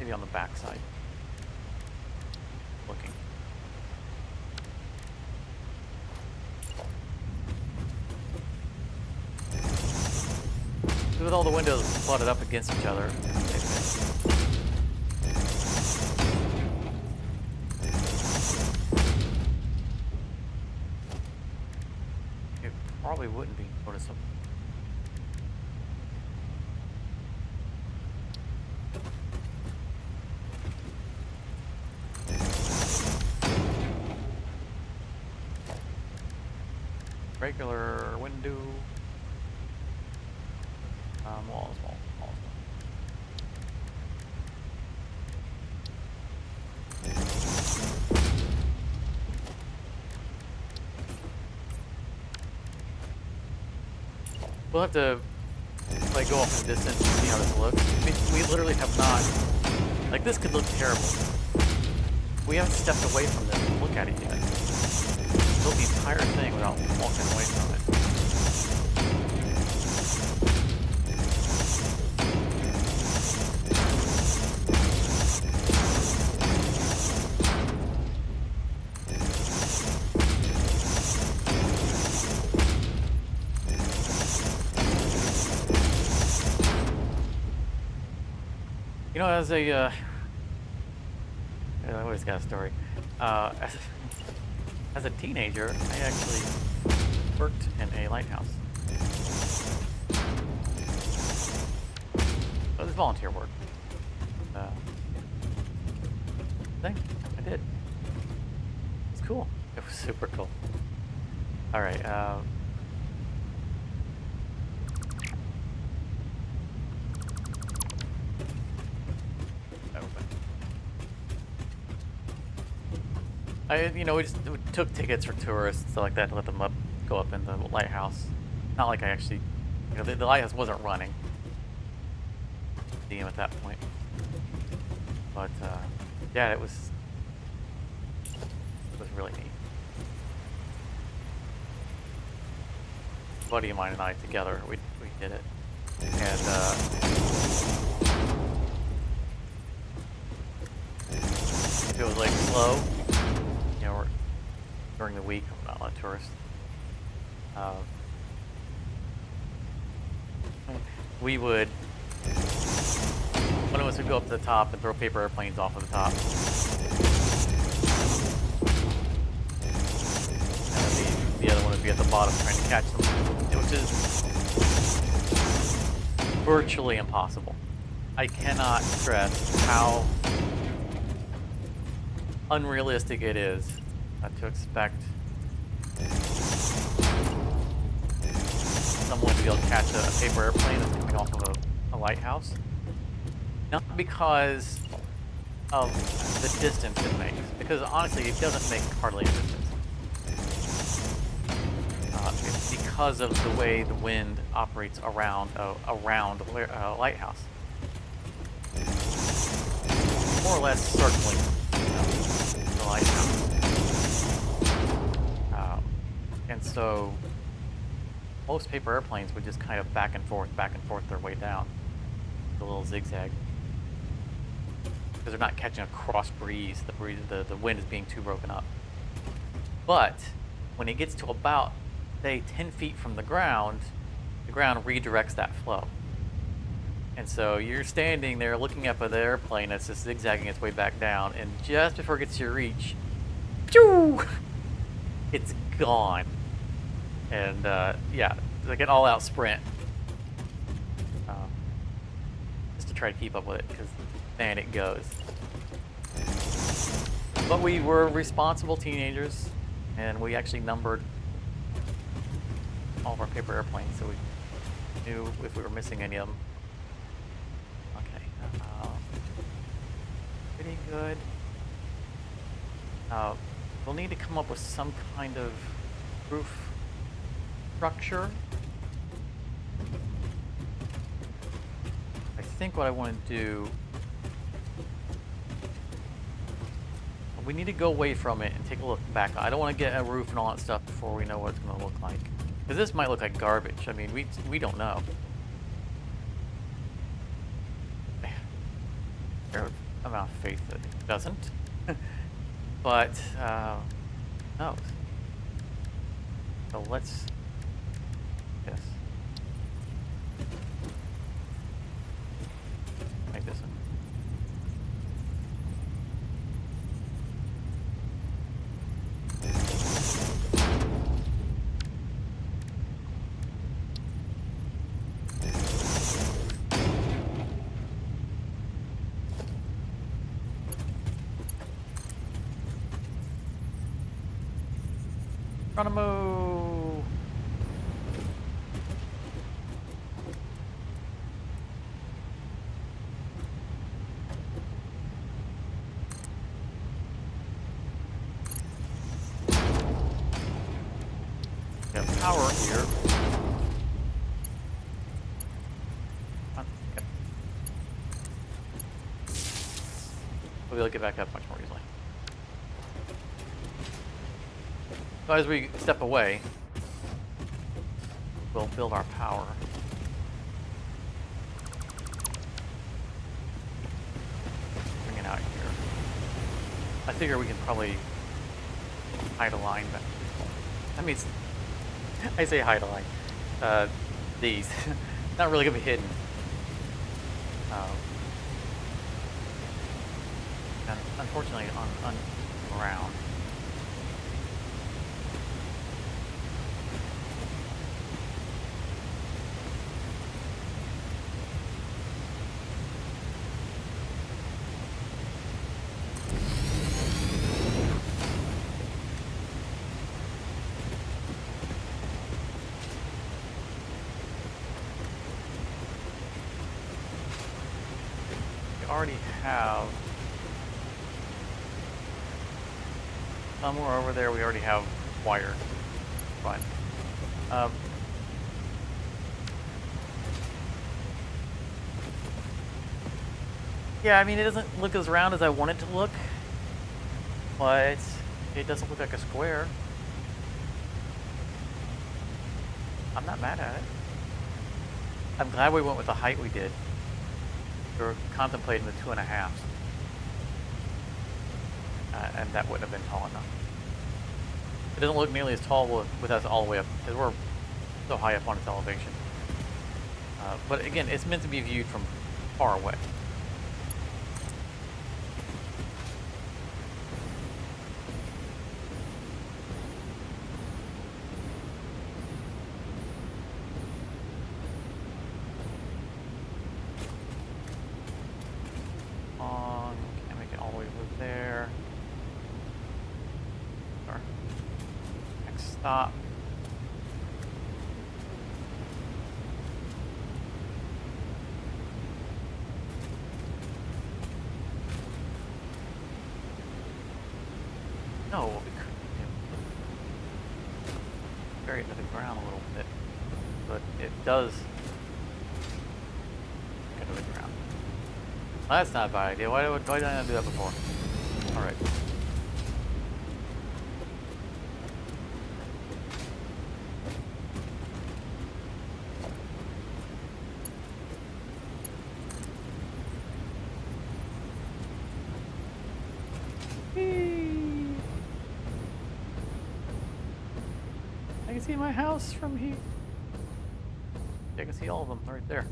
maybe on the back side. Looking. With all the windows flooded up against each other, it probably wouldn't be noticeable. Regular window. Walls. We'll have to like go off in the distance and see how this looks. I mean, we literally have not. Like, this could look terrible. We haven't stepped away from this and look at it yet. Built the entire thing without walking away from it. You know, as a, I always got a story. As a teenager, I actually worked in a lighthouse. It was volunteer work. Thing I did. It was cool. It was super cool. All right. We just took tickets for tourists, stuff like that, to let them go up in the lighthouse. Not like I actually, the lighthouse wasn't running. see him at that point. But yeah, it was really neat. A buddy of mine and I together, we did it, and if it was like slow, you know, or during the week, I'm not a tourist. We would, one of us would go up to the top and throw paper airplanes off of the top. And the other one would be at the bottom trying to catch them, which is virtually impossible. I cannot stress how unrealistic it is to expect someone to be able to catch a paper airplane that's coming off of a lighthouse. Not because of the distance it makes, because honestly it doesn't make hardly any distance. It's because of the way the wind operates around a lighthouse. More or less circling the lighthouse. And so most paper airplanes would just kind of back and forth their way down. The little zigzag. Because they're not catching a cross breeze. The wind is being too broken up. But when it gets to about, say, 10 feet from the ground redirects that flow. And so you're standing there looking up at the airplane that's just zigzagging its way back down, and just before it gets to your reach, it's gone. And yeah, it's like an all-out sprint. Just to try to keep up with it, because man, it goes. But we were responsible teenagers, and we actually numbered all of our paper airplanes, so we knew if we were missing any of them. Okay, pretty good. We'll need to come up with some kind of roof structure. I think what I want to do, we need to go away from it and take a look back. I don't want to get a roof and all that stuff before we know what it's going to look like. Because this might look like garbage. I mean, we don't know. There's a amount of faith that it doesn't. But, no. So let's, yes. Make this one. Geronimo! We have power here. Yep. We'll be able to get back up much more easily. So as we step away, we'll build our power. Bring it out here. I figure we can probably hide a line back. That means, I say hide a line. These. Not really gonna be hidden. And unfortunately on ground. Already have somewhere over there. We already have wire. Fine. Yeah, I mean, it doesn't look as round as I want it to look, but it doesn't look like a square. I'm not mad at it. I'm glad we went with the height we did. We were contemplating the 2.5s. And that wouldn't have been tall enough. It doesn't look nearly as tall with us all the way up, because we're so high up on its elevation. But again, it's meant to be viewed from far away. Can't make it all the way over there. Our next stop. No, what we could do. Bury it to the ground a little bit. But it does get to the ground. Well, that's not a bad idea. Why did I not do that before? Alright. I can see my house from here. I can see all of them right there.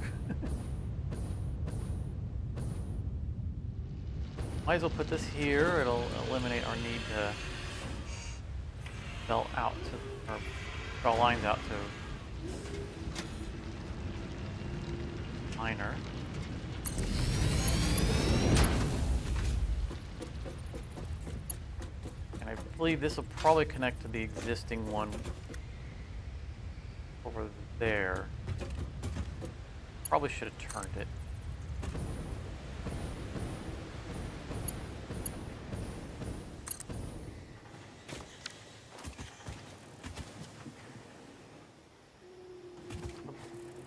Might as well put this here. It'll eliminate our need to belt out to, or draw lines out to liner. And I believe this will probably connect to the existing one over there. Probably should have turned it.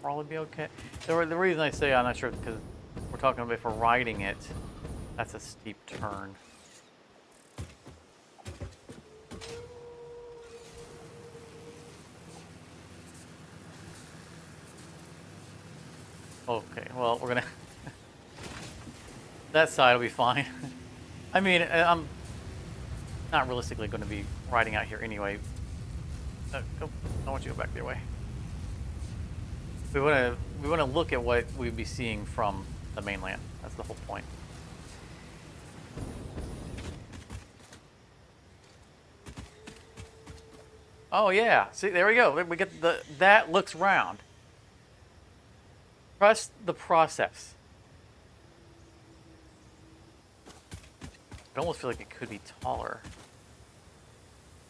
Probably be okay. The reason I say I'm not sure because we're talking about if we're riding it, that's a steep turn. Okay, well, we're gonna... that side will be fine. I mean, I'm not realistically going to be riding out here anyway. I want you to go back the other way. We want to look at what we'd be seeing from the mainland. That's the whole point. Oh yeah, see, there we go. We get that looks round. Trust the process. I almost feel like it could be taller.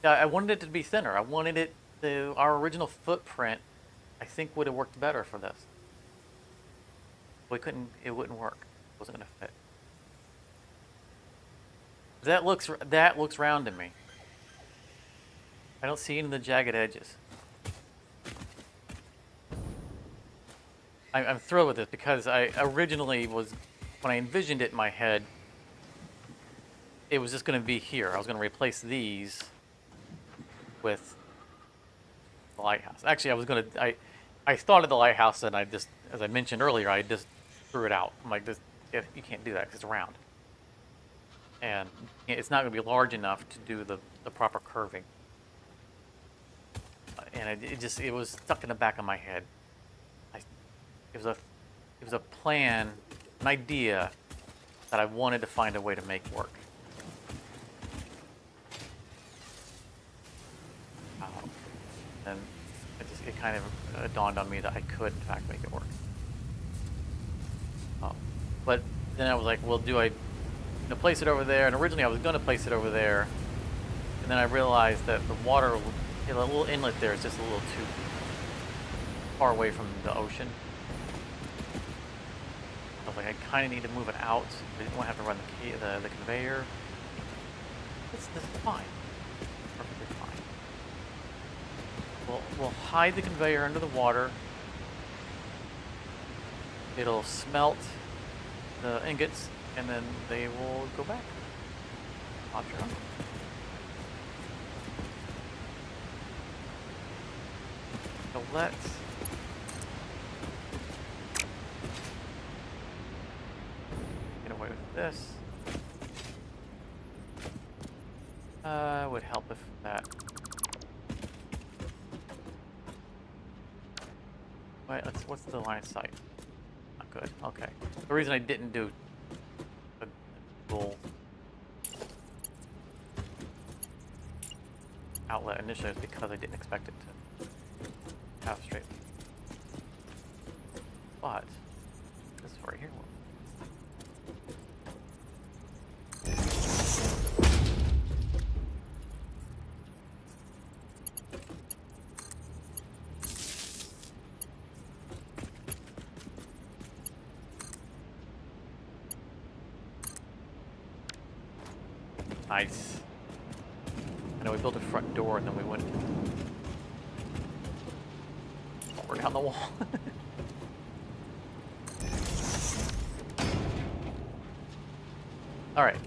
Yeah, I wanted it to be thinner. I wanted it to, our original footprint, I think would have worked better for this. We couldn't, it wouldn't work. It wasn't gonna fit. That looks round to me. I don't see any of the jagged edges. I'm thrilled with this because I originally was, when I envisioned it in my head, it was just going to be here. I was going to replace these with the lighthouse. Actually, I was going to, I thought of the lighthouse and I just, as I mentioned earlier, I just threw it out. I'm like, you can't do that because it's round. And it's not going to be large enough to do the proper curving. And it was stuck in the back of my head. It was a plan, an idea that I wanted to find a way to make work. And it kind of dawned on me that I could, in fact, make it work. But then I was like, well, do I place it over there? And originally I was going to place it over there. And then I realized that the water, the little inlet there is just a little too far away from the ocean. I was like, I kind of need to move it out. I didn't want to have to run the conveyor. This is fine. Perfectly fine. We'll hide the conveyor under the water. It'll smelt the ingots and then they will go back. Pop your uncle. So let's get away with this. Would help if that. Wait, what's the line of sight? Not good. Okay. The reason I didn't do a full outlet initially is because I didn't expect it to have straight. But this right here will. Nice. I know we built a front door and then we went over down the wall. All right.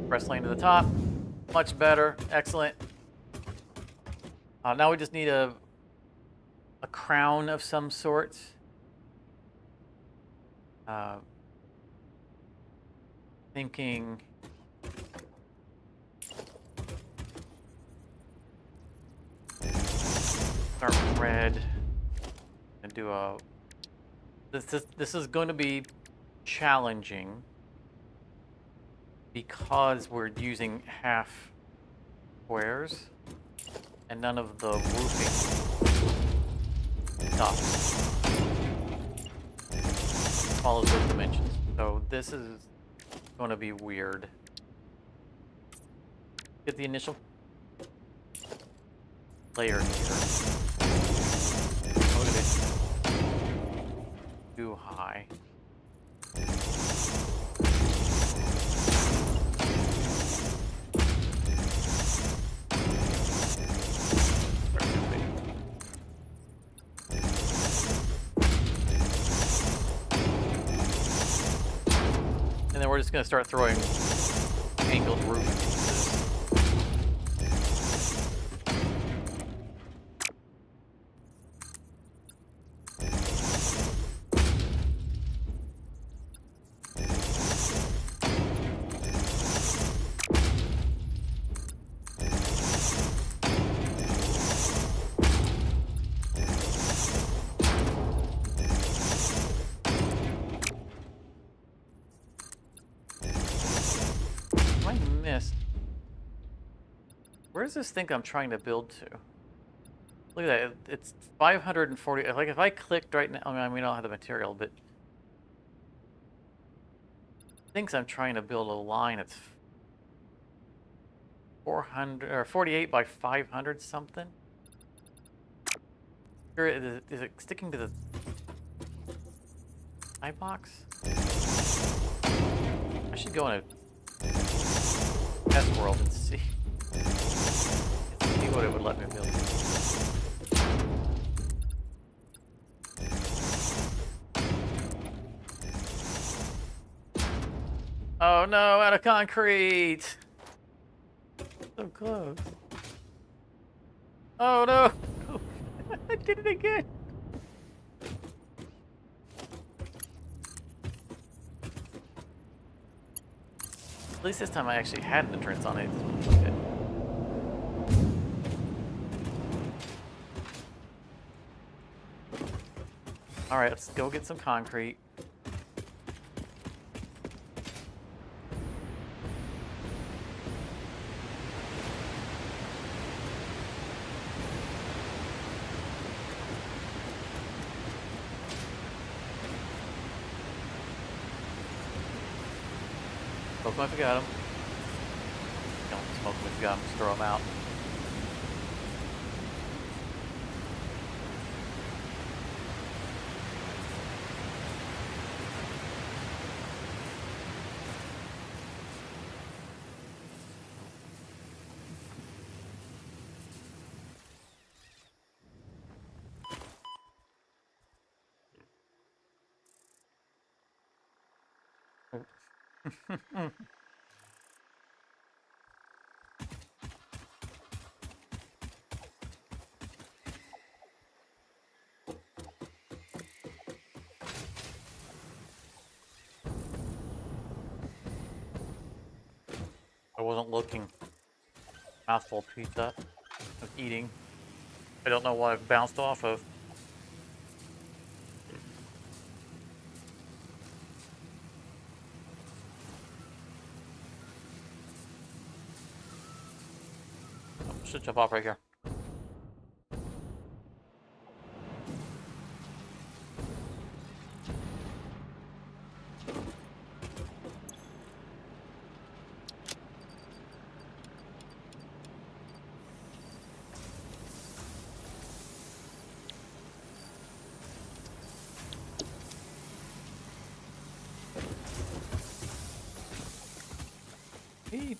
Press lane to the top. Much better. Excellent. Now we just need a crown of some sort. Thinking start with red and do a this is going to be challenging because we're using half squares and none of the roofing stuff follows those dimensions. So this is going to be weird. Get the initial layer here. Oh, look at this. Too high. And then we're just going to start throwing angled roof pieces. Where does this think I'm trying to build to? Look at that. It's 540. Like if I clicked right now, I mean, we don't have the material, but it thinks I'm trying to build a line that's 400 or 48 by 500 something. Is it sticking to the eye box? I should go in a test world and see what it would let me build. Oh no, out of concrete! So close. Oh no! I did it again! At least this time I actually had an entrance on it. Good. Alright, let's go get some concrete. Smoke them if you got them. Don't smoke them if you got them, just throw them out. I wasn't looking. Mouthful of pizza. I was eating. I don't know what I've bounced off of. Oh, should jump off right here. Eat.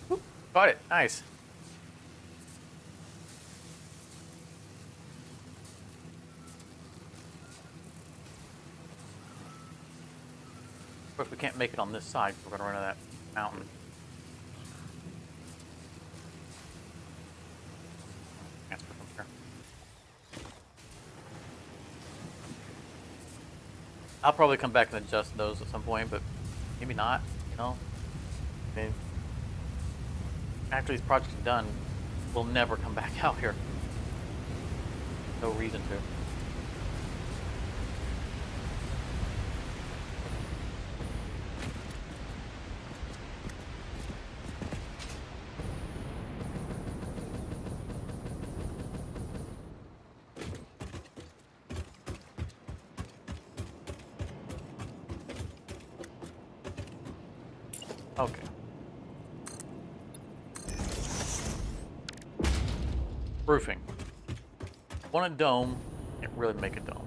Oop, got it. Nice. Of course, we can't make it on this side. We're gonna run into that mountain. Transfer from here. I'll probably come back and adjust those at some point, but maybe not. You know, I mean, after these projects are done, we'll never come back out here. No reason to. Okay. Roofing. Want a dome, can't really make a dome.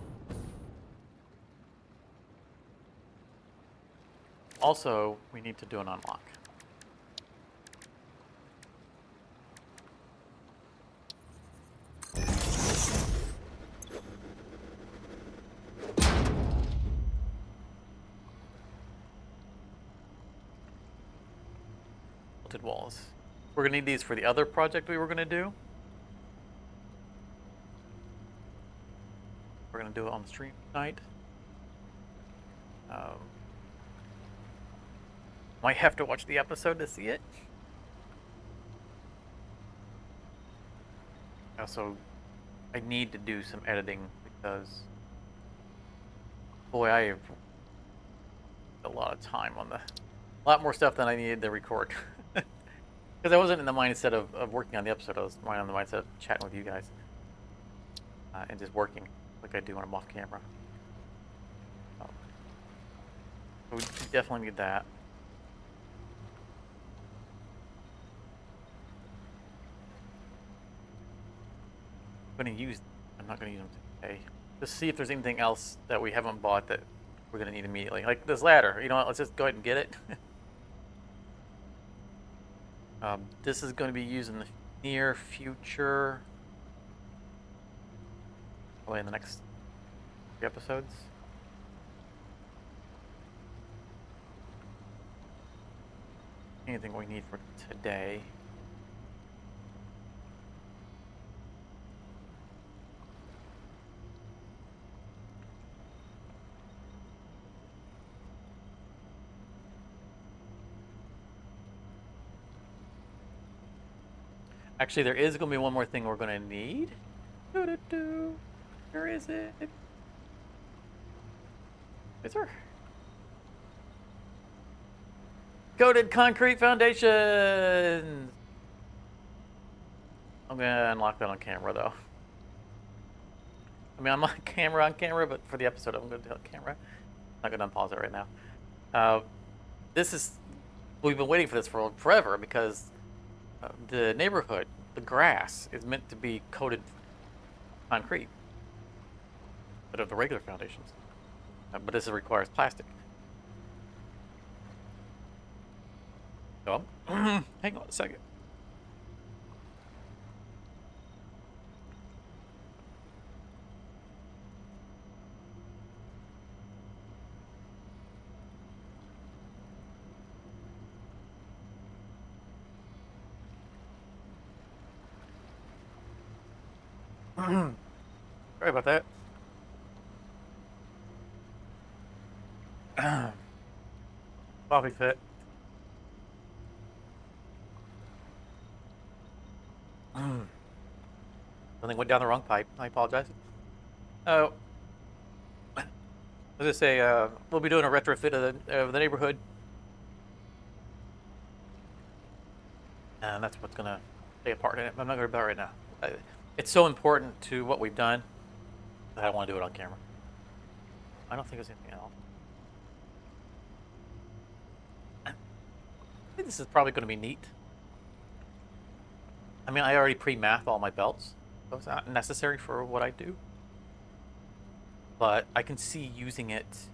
Also, we need to do an unlock. Tilted walls. We're gonna need these for the other project we were gonna do. We're gonna do it on the stream tonight. Might have to watch the episode to see it. Also, I need to do some editing because, boy, I have a lot of time on a lot more stuff than I needed to record. Because I wasn't in the mindset of working on the episode. I was more in the mindset of chatting with you guys and just working like I do when I'm off camera. So we definitely need that. I'm not going to use them today. Just see if there's anything else that we haven't bought that we're going to need immediately. Like this ladder. You know what? Let's just go ahead and get it. This is going to be used in the near future. Probably in the next 3 episodes. Anything we need for today. Actually, there is going to be one more thing we're going to need. Where is it? Is there? Coated concrete foundations! I'm going to unlock that on camera, though. I mean, I'm on camera, but for the episode, I'm going to do it on camera. I'm not going to unpause it right now. This is... We've been waiting for this for forever because... the neighborhood, the grass, is meant to be coated concrete, but of the regular foundations. But this requires plastic. So, hang on a second. Sorry about that. Coffee fit. Something went down the wrong pipe. I apologize. Oh, let's just say we'll be doing a retrofit of the neighborhood, and that's what's gonna play a part in it. I'm not gonna about it right now. It's so important to what we've done that I want to do it on camera. I don't think there's anything else. I think this is probably going to be neat. I mean, I already pre-math all my belts, so it's not necessary for what I do. But I can see using it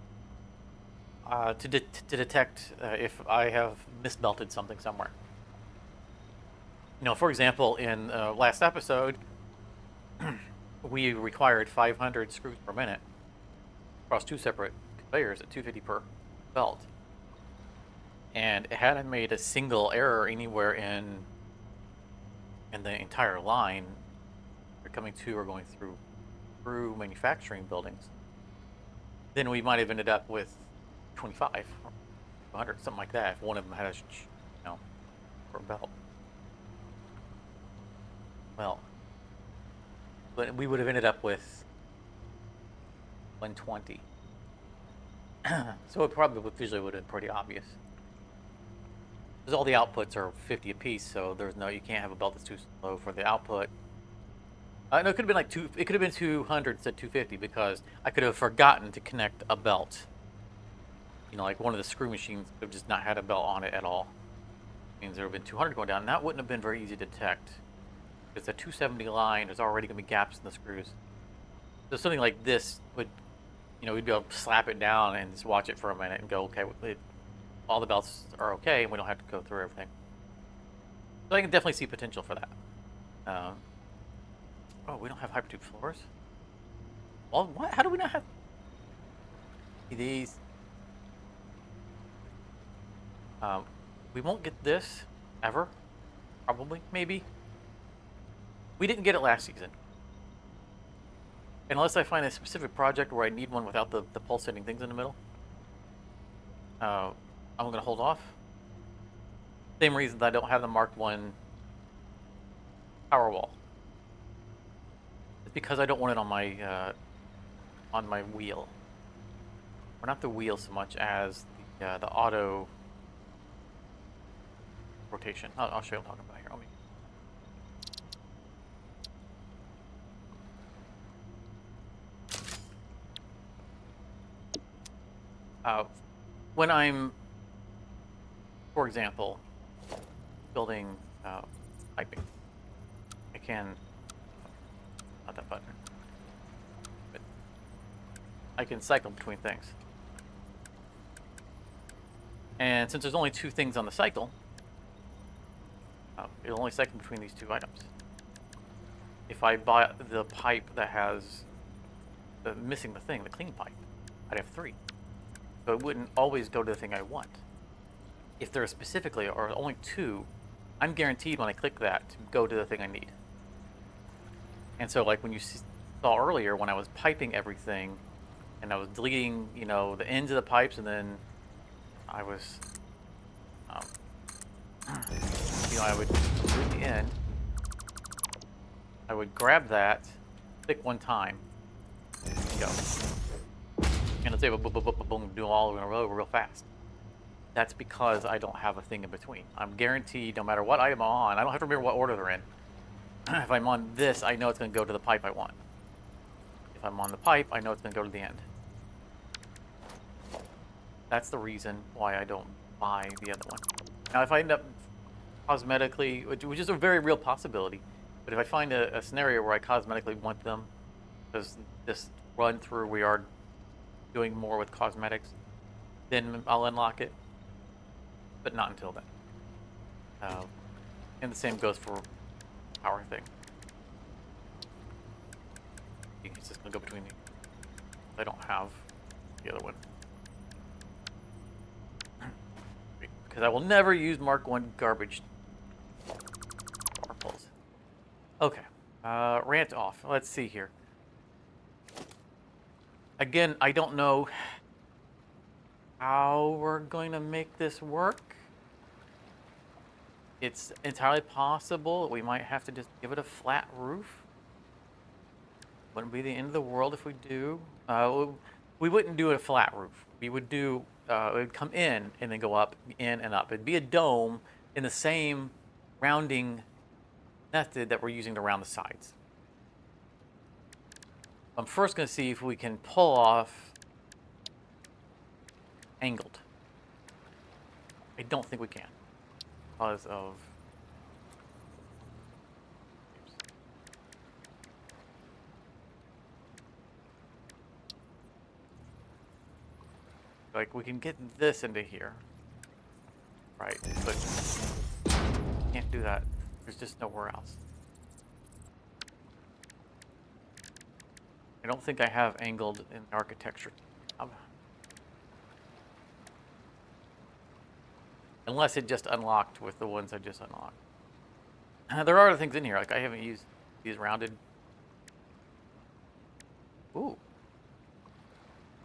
to detect if I have misbelted something somewhere. You know, for example, in last episode, we required 500 screws per minute across 2 separate conveyors at 250 per belt. And had I made a single error anywhere in the entire line, they're coming to or going through manufacturing buildings, then we might have ended up with 25 or 100, something like that, if one of them had a, per belt. Well, but we would have ended up with 120. So it probably visually would have been pretty obvious. Because all the outputs are 50 apiece, so you can't have a belt that's too slow for the output. No, it could have been like it could have been 200 instead of 250 because I could have forgotten to connect a belt. You know, like one of the screw machines could have just not had a belt on it at all. It means there would have been 200 going down, and that wouldn't have been very easy to detect. It's a 270 line, there's already going to be gaps in the screws. So something like this would, we'd be able to slap it down and just watch it for a minute and go, okay, all the belts are okay, and we don't have to go through everything. So I can definitely see potential for that. Oh, we don't have hypertube floors? Well, what? How do we not have these? We won't get this ever. Probably, maybe. We didn't get it last season. Unless I find a specific project where I need one without the pulsating things in the middle. I'm going to hold off. Same reason that I don't have the Mark 1 power wall. It's because I don't want it on my wheel. Or not the wheel so much as the auto rotation. I'll show you what I'm talking about here. When I'm, for example, building piping, I can, not that button, but I can cycle between things. And since there's only 2 things on the cycle, it'll only cycle between these 2 items. If I buy the pipe that has missing the thing, the clean pipe, I'd have 3. So it wouldn't always go to the thing I want. If there specifically are only 2, I'm guaranteed when I click that to go to the thing I need. And so like when you saw earlier when I was piping everything and I was deleting, the ends of the pipes, and then I was, I would delete the end. I would grab that, click one time, and go. And it's able to boom, do them all in a row real fast. That's because I don't have a thing in between. I'm guaranteed no matter what item I'm on, I don't have to remember what order they're in. If I'm on this, I know it's going to go to the pipe I want. If I'm on the pipe, I know it's going to go to the end. That's the reason why I don't buy the other one. Now, if I end up cosmetically, which is a very real possibility, but if I find a scenario where I cosmetically want them, because this run through we are doing more with cosmetics, then I'll unlock it, but not until then. And the same goes for power thing. It's just gonna go between these. I don't have the other one because I will never use Mark 1 garbage power poles. Okay, Rant off. Let's see here. Again, I don't know how we're going to make this work. It's entirely possible that we might have to just give it a flat roof. Wouldn't be the end of the world if we do. We wouldn't do a flat roof. We would do, it would come in and then go up, in and up. It'd be a dome in the same rounding method that we're using to round the sides. I'm first going to see if we can pull off angled. I don't think we can because of like we can get this into here, right? But can't do that. There's just nowhere else. I don't think I have angled in architecture. Unless it just unlocked with the ones I just unlocked. There are other things in here, like I haven't used these rounded. Ooh.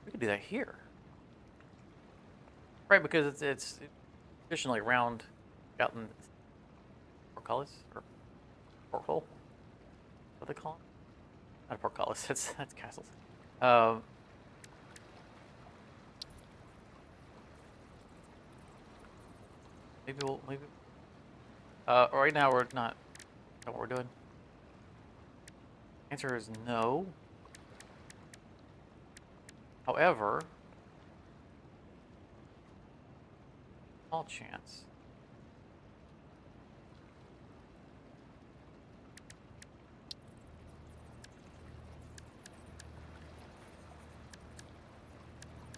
We could do that here. Right, because it's traditionally round out in portcullis or porthole. What do they call it? Not a portcullis, that's castles. Maybe right now we're not know what we're doing. Answer is no. However, small chance.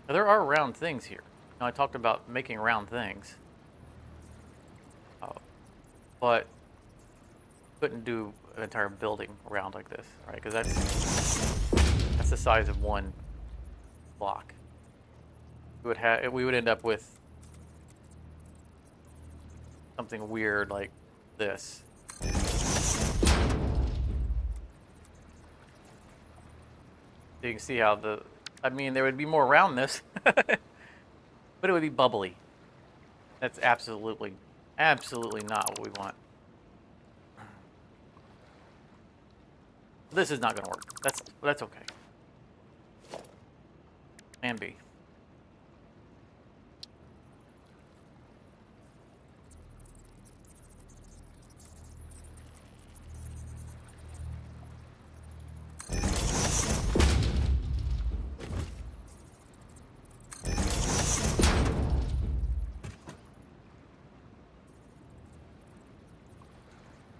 Now, there are round things here. Now, I talked about making round things. But couldn't do an entire building round like this, right? Because that's the size of one block. We would end up with something weird like this. So you can see how I mean, there would be more roundness, but it would be bubbly. That's absolutely not what we want. This is not going to work. That's okay. Plan B.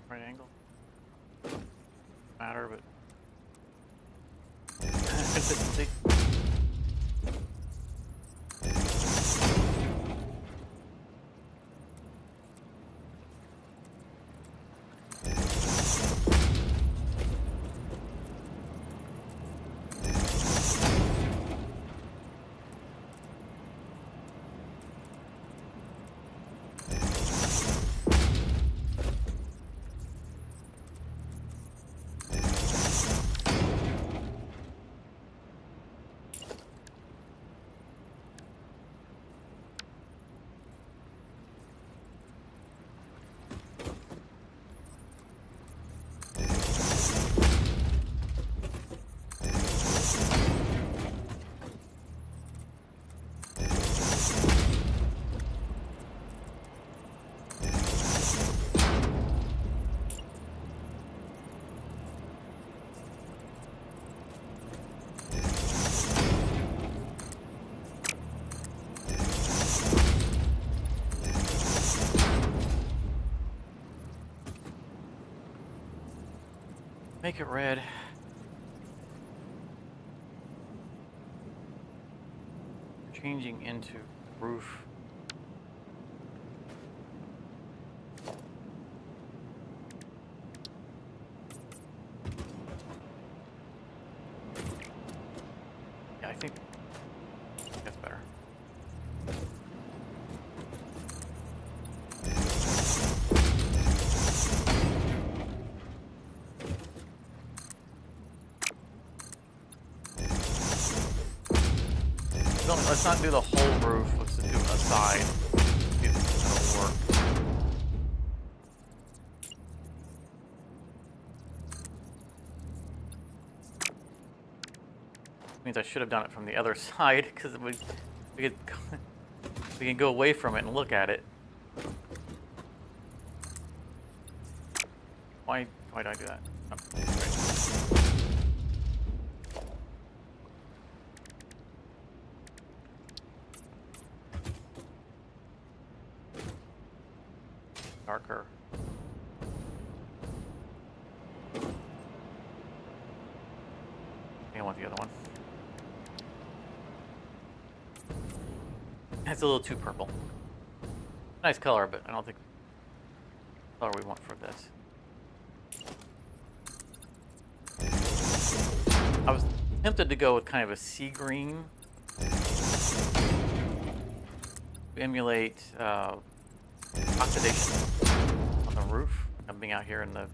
Right angle. Matter, but consistency. Make it red. Changing into roof. Yeah, I think that's better. let's not do the whole roof. Let's just do a side. See if this is gonna work. Means I should have done it from the other side because we can go away from it and look at it. Why did I do that? Oh, great. Darker. I want the other one. It's a little too purple. Nice color, but I don't think the color we want for this. I was tempted to go with kind of a sea green to emulate oxidation on the roof. I'm being out here in the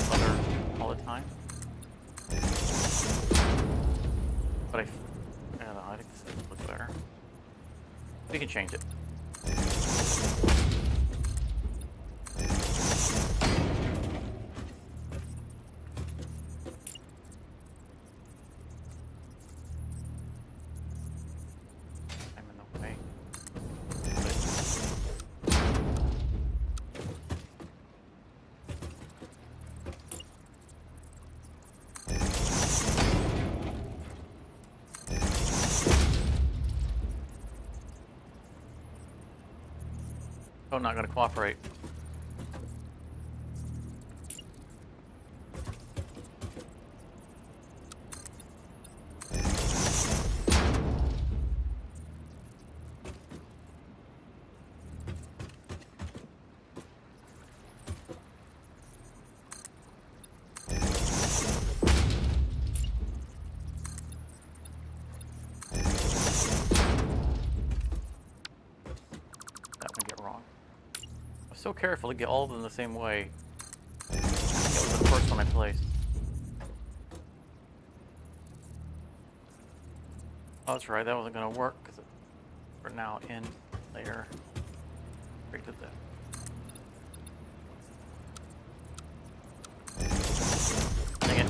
weather all the time. But I don't know, I think this looks better. We can change it. I'm in the way. Oh, not going to cooperate. So careful to get all of them the same way. That was the first one I placed. Oh, that's right. That wasn't going to work because we're now in layer. Right to the. Dang it!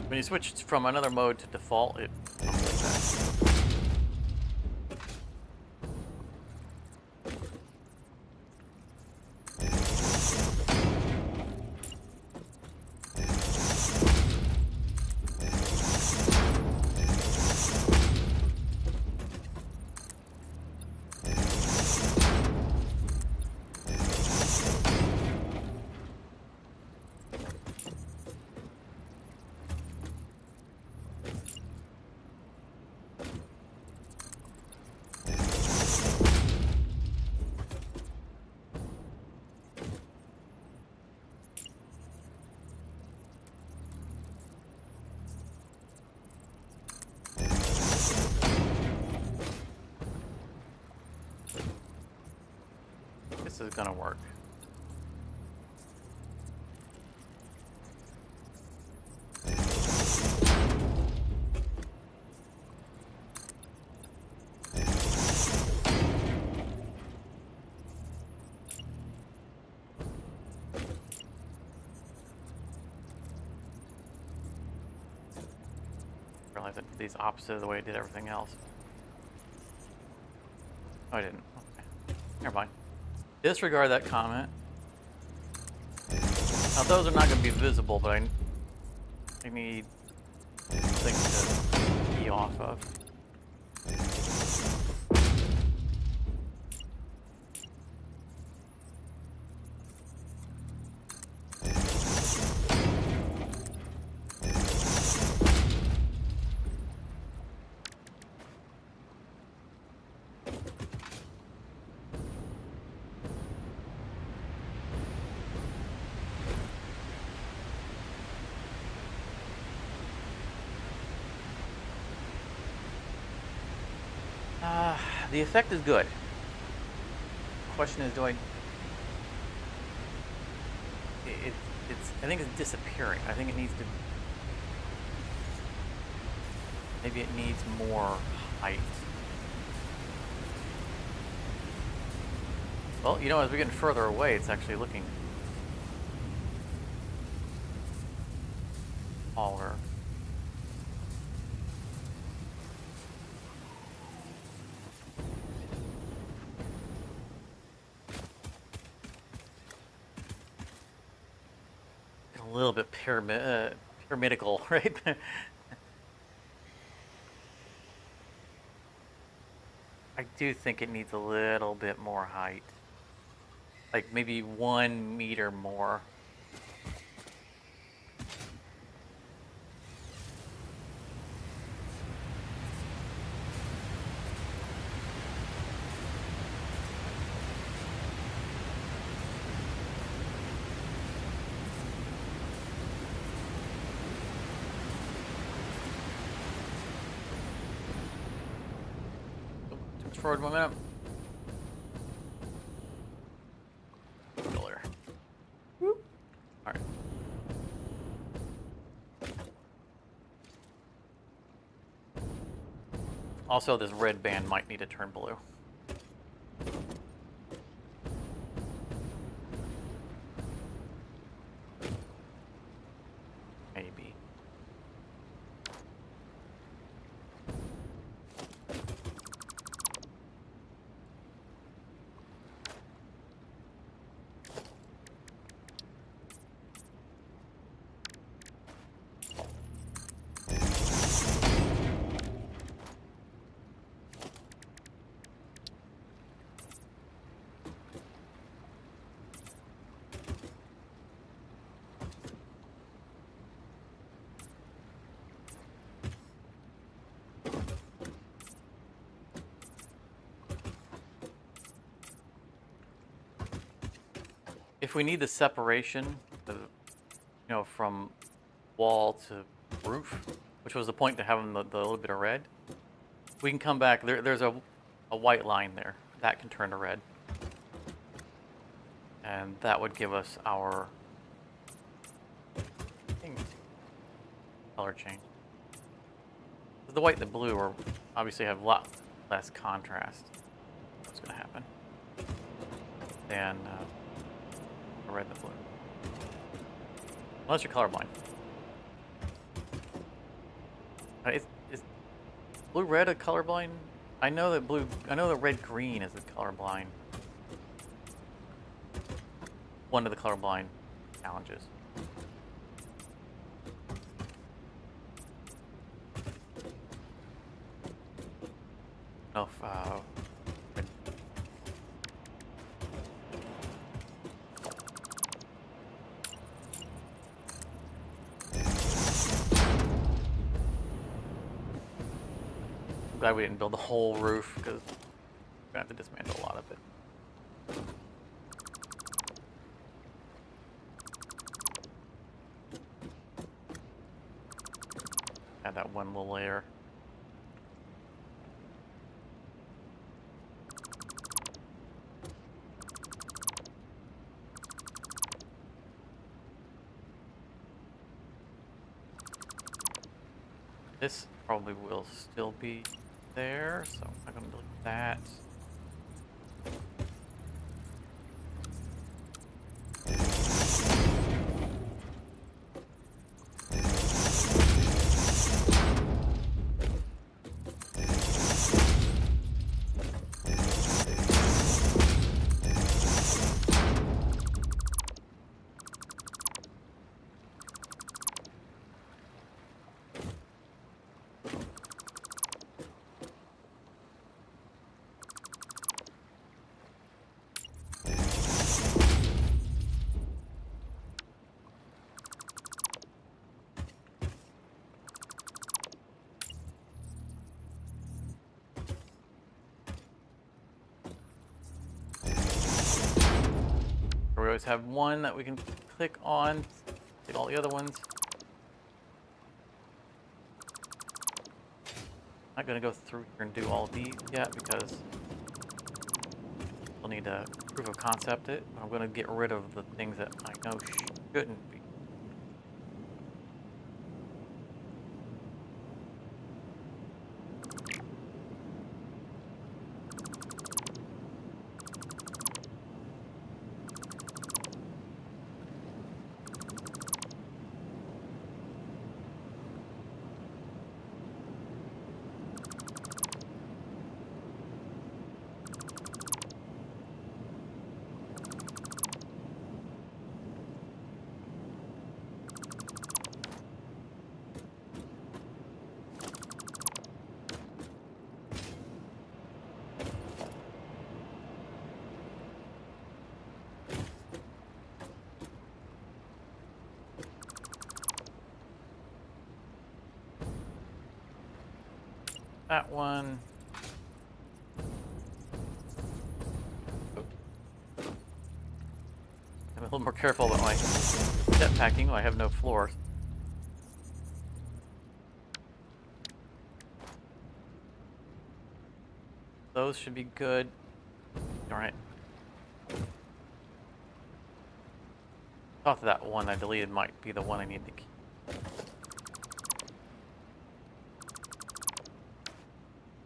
When you switch from another mode to default, it comes like that. This is gonna work. Realize I did these opposite of the way I did everything else. Oh, I didn't. Okay. Never mind. Disregard that comment. Now those are not going to be visible, but I need something to key off of. The effect is good. The question is, do I? I think it's disappearing. I think it needs to. Maybe it needs more height. Well, you know, as we're getting further away, it's actually looking taller. A little bit pyramidical, right? I do think it needs a little bit more height. Like maybe 1 meter more. Oh, too much forward momentum. Still there. Alright. Also, this red band might need to turn blue. Maybe. If we need the separation, from wall to roof, which was the point to having the little bit of red, we can come back. There's a white line there that can turn to red, and that would give us our color change. The white and the blue are obviously have a lot less contrast. What's going to happen? Than the red and the blue. Unless you're colorblind. Is blue red a colorblind? I know that red green is a colorblind. One of the colorblind challenges. No, red. I'm glad we didn't build the whole roof because we're gonna have to dismantle a lot of it. Add that one little layer. This probably will still be there, so I'm not going to delete that. We always have one that we can click on, take all the other ones. I'm not going to go through here and do all of these yet because we'll need to proof of concept it. I'm going to get rid of the things that I know shouldn't be. that one. I'm a little more careful about my jetpacking. I have no floors. Those should be good. All right. Thought that one I deleted might be the one I need to keep.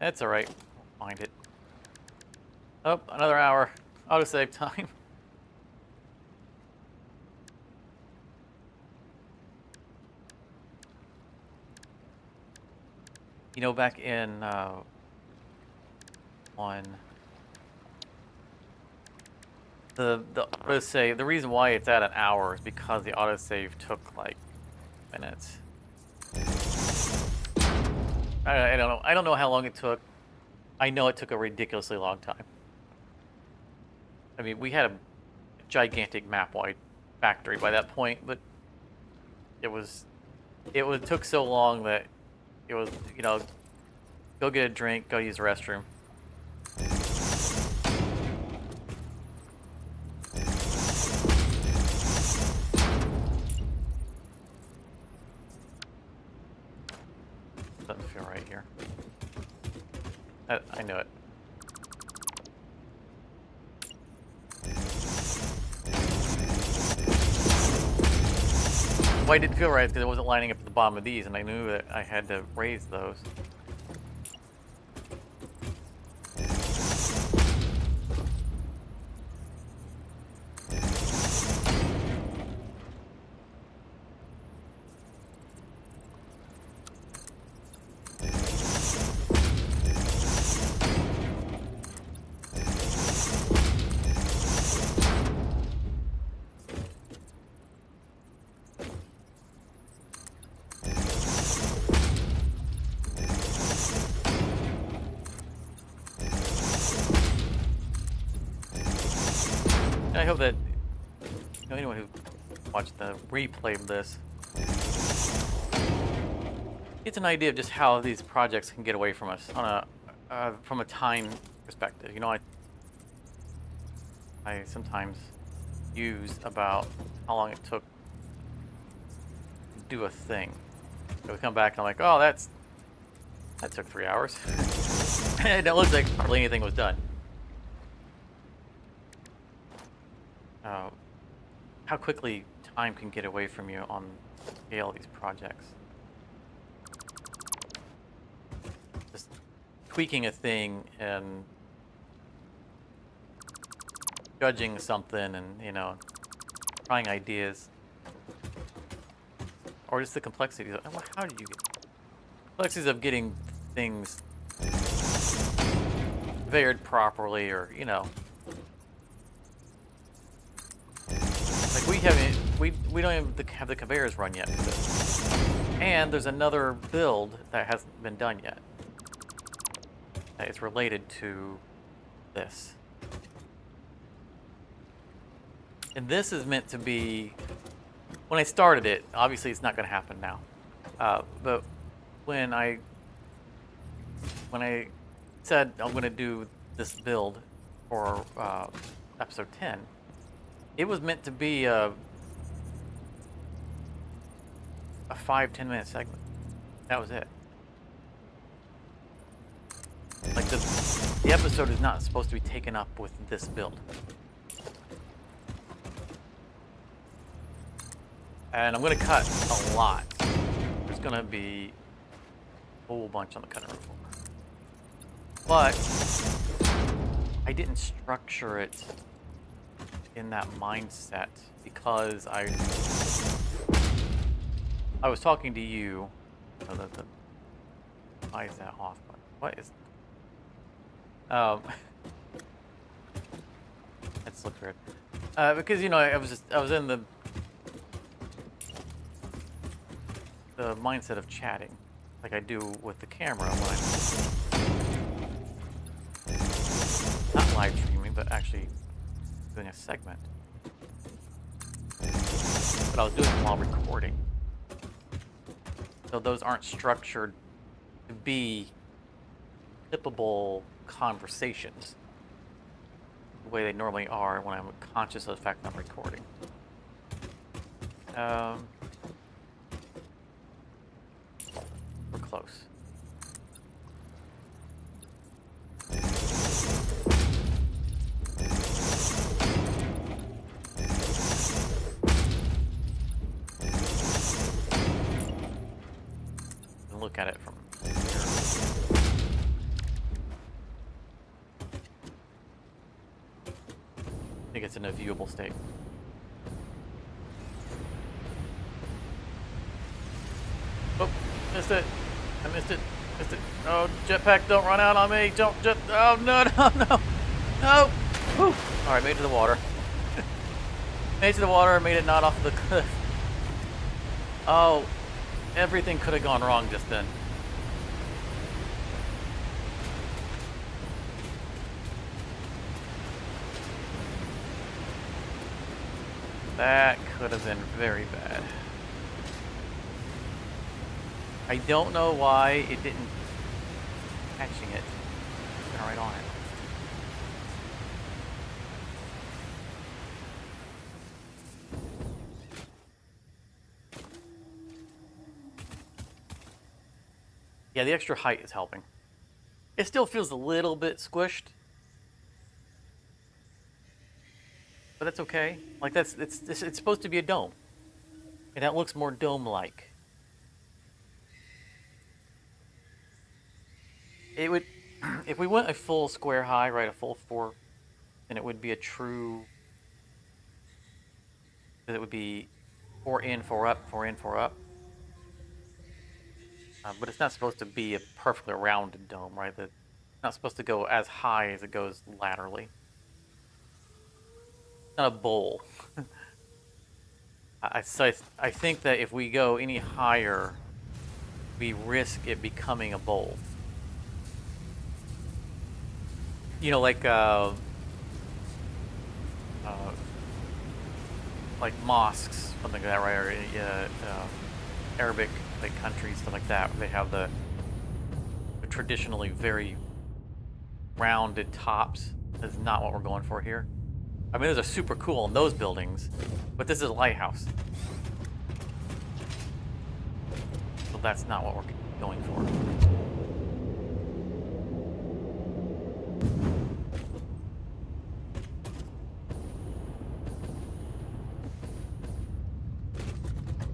That's all right. I'll find it. Oh, another hour. Autosave time. You know, back in on the autosave, the reason why it's at an hour is because the autosave took like minutes. I don't know. I don't know how long it took. I know it took a ridiculously long time. I mean, we had a gigantic map-wide factory by that point, but it took so long that it was, you know, go get a drink, go use the restroom. Doesn't feel right here. I knew it. Why it didn't feel right is because it wasn't lining up at the bottom of these, and I knew that I had to raise those. I hope that anyone who watched the replay of this gets an idea of just how these projects can get away from us on from a time perspective. You know, I sometimes use about how long it took to do a thing. So we come back and I'm like, oh, that took 3 hours. And it looks like hardly anything was done. How quickly time can get away from you on the scale of these projects. Just tweaking a thing and judging something and, you know, trying ideas. Or just the complexities of, how did you get complexities of getting things conveyed properly, or, you know. We don't even have the conveyors run yet for this. And there's another build that hasn't been done yet. That is related to this. And this is meant to be, when I started it, obviously it's not going to happen now. But when I said I'm going to do this build for episode 10, it was meant to be a 5-10 minute segment. That was it. Like the episode is not supposed to be taken up with this build. And I'm going to cut a lot. There's going to be a whole bunch on the cutting room floor. But I didn't structure it in that mindset because I was talking to you. Why is that off? What is? Let's look weird. Because, you know, I was in the mindset of chatting, like I do with the camera when I'm not live streaming, but actually doing a segment. But I was doing it while recording. So those aren't structured to be clippable conversations the way they normally are when I'm conscious of the fact that I'm recording. We're close. Look at it from here. I think it's in a viewable state. Oh, missed it. I missed it. Missed it. Oh, jetpack, don't run out on me. Don't just. Oh, no, no, no. No. Whew. All right, made it to the water. Made it to the water, made it not off the cliff. Oh, everything could have gone wrong just then. That could have been very bad. I don't know why it didn't catching it. It's right on it. Yeah, the extra height is helping. It still feels a little bit squished, but that's okay. Like it's supposed to be a dome, and that looks more dome-like. It would, if we went a full square high, right, a full 4, then it would be a true. It would be 4 in, 4 up, 4 in, 4 up. But it's not supposed to be a perfectly rounded dome, right? It's not supposed to go as high as it goes laterally. It's not a bowl. I think that if we go any higher, we risk it becoming a bowl. You know, like mosques, something like that, right? Or Arabic like countries, stuff like that. They have the traditionally very rounded tops. That's not what we're going for here. I mean, those are super cool in those buildings, but this is a lighthouse, so that's not what we're going for.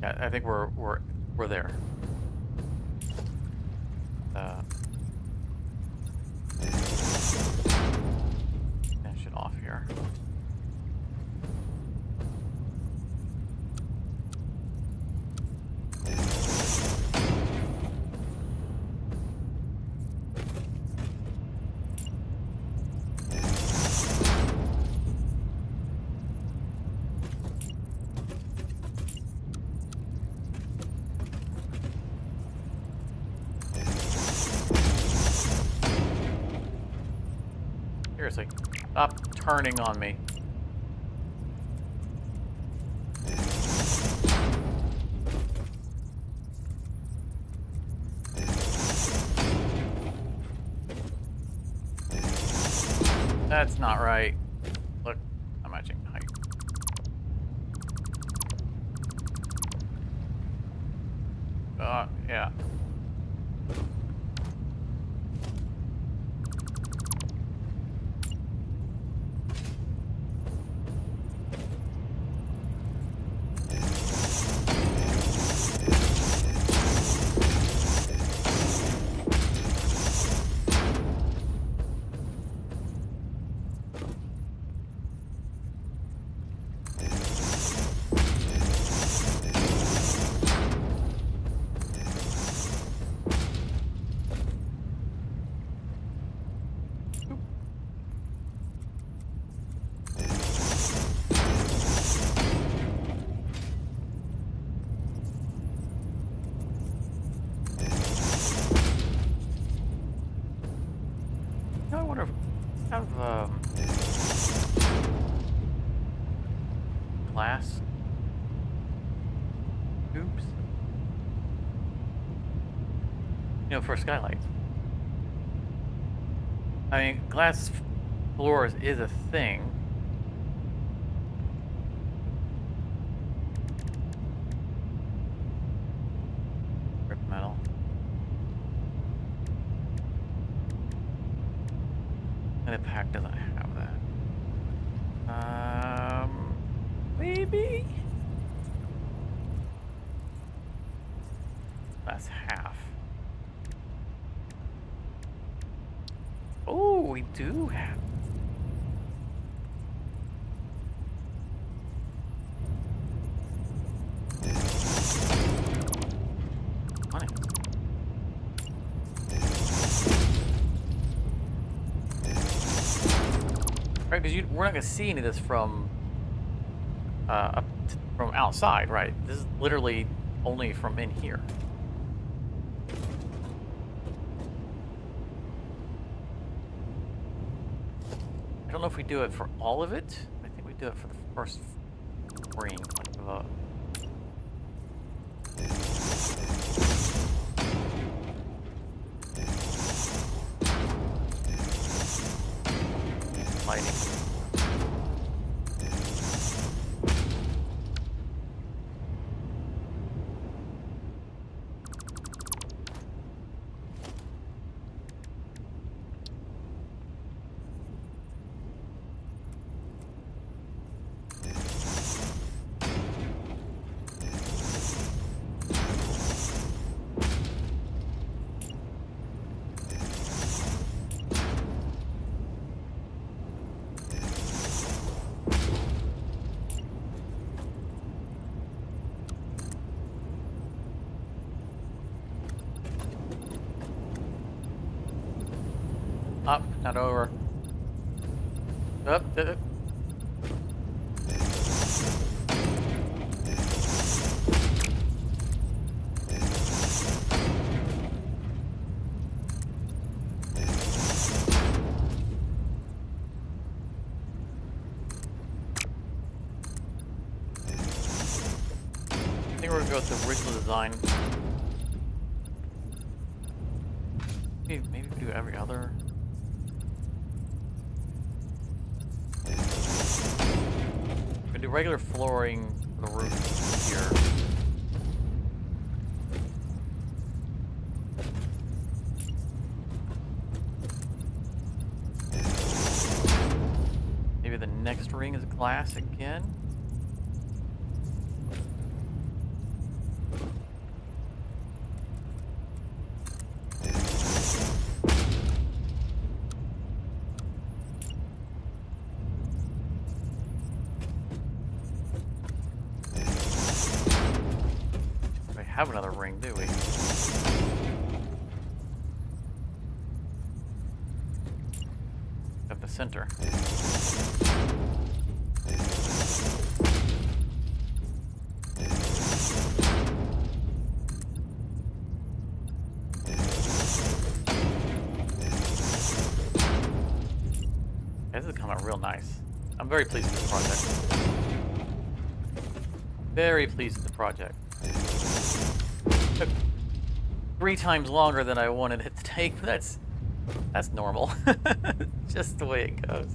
Yeah, I think we're there. Finish it off here. Seriously, stop turning on me. That's not right. Look, I'm matching height. Yeah. I wonder if have glass tubes, you know, for skylights. I mean, glass floors is a thing. Rip metal. And the pack doesn't have that. Maybe? That's half. Oh, we do have. Money. Right, because we're not going to see any of this from from outside, right? This is literally only from in here. I don't know if we do it for all of it. I think we do it for the first ring. Lighting. Up, not over. Up. I think we're gonna go with the original design. Maybe we do every other. We do regular flooring for the roof here. Maybe the next ring is glass again. Have another ring, do we? At the center. This is coming out real nice. I'm very pleased with the project. Very pleased with the project. Took 3 times longer than I wanted it to take, but that's normal. Just the way it goes.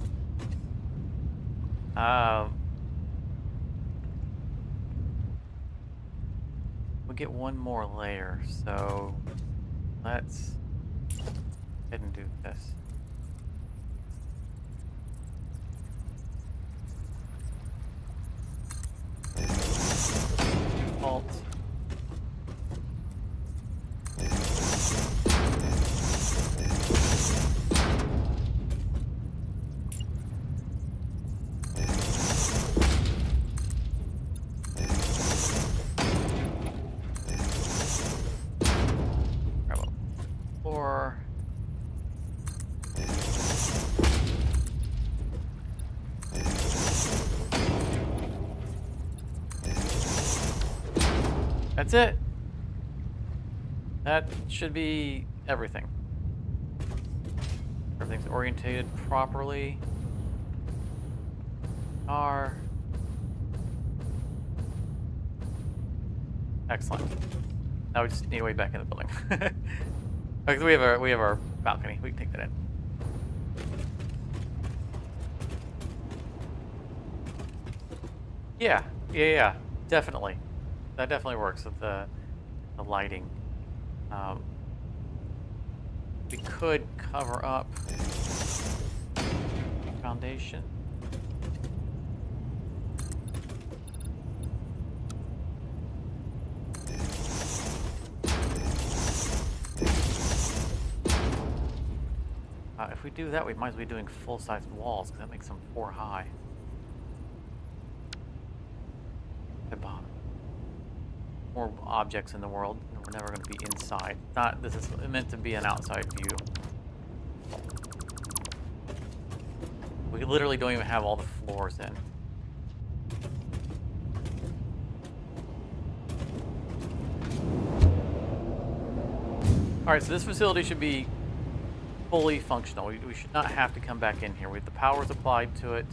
We'll get one more layer, so let's go ahead and do this. Alt. That's it. That should be everything. Everything's orientated properly. Excellent. Now we just need a way back in the building. Because we have our balcony. We can take that in. Yeah, yeah, definitely. That definitely works with the lighting. Um, we could cover up foundation. If we do that, we might as well be doing full-size walls, because that makes them 4 high. The bottom. More objects in the world, and we're never going to be inside. Not this is meant to be an outside view. We literally don't even have all the floors in. All right, so this facility should be fully functional. We should not have to come back in here. We have the powers applied to it.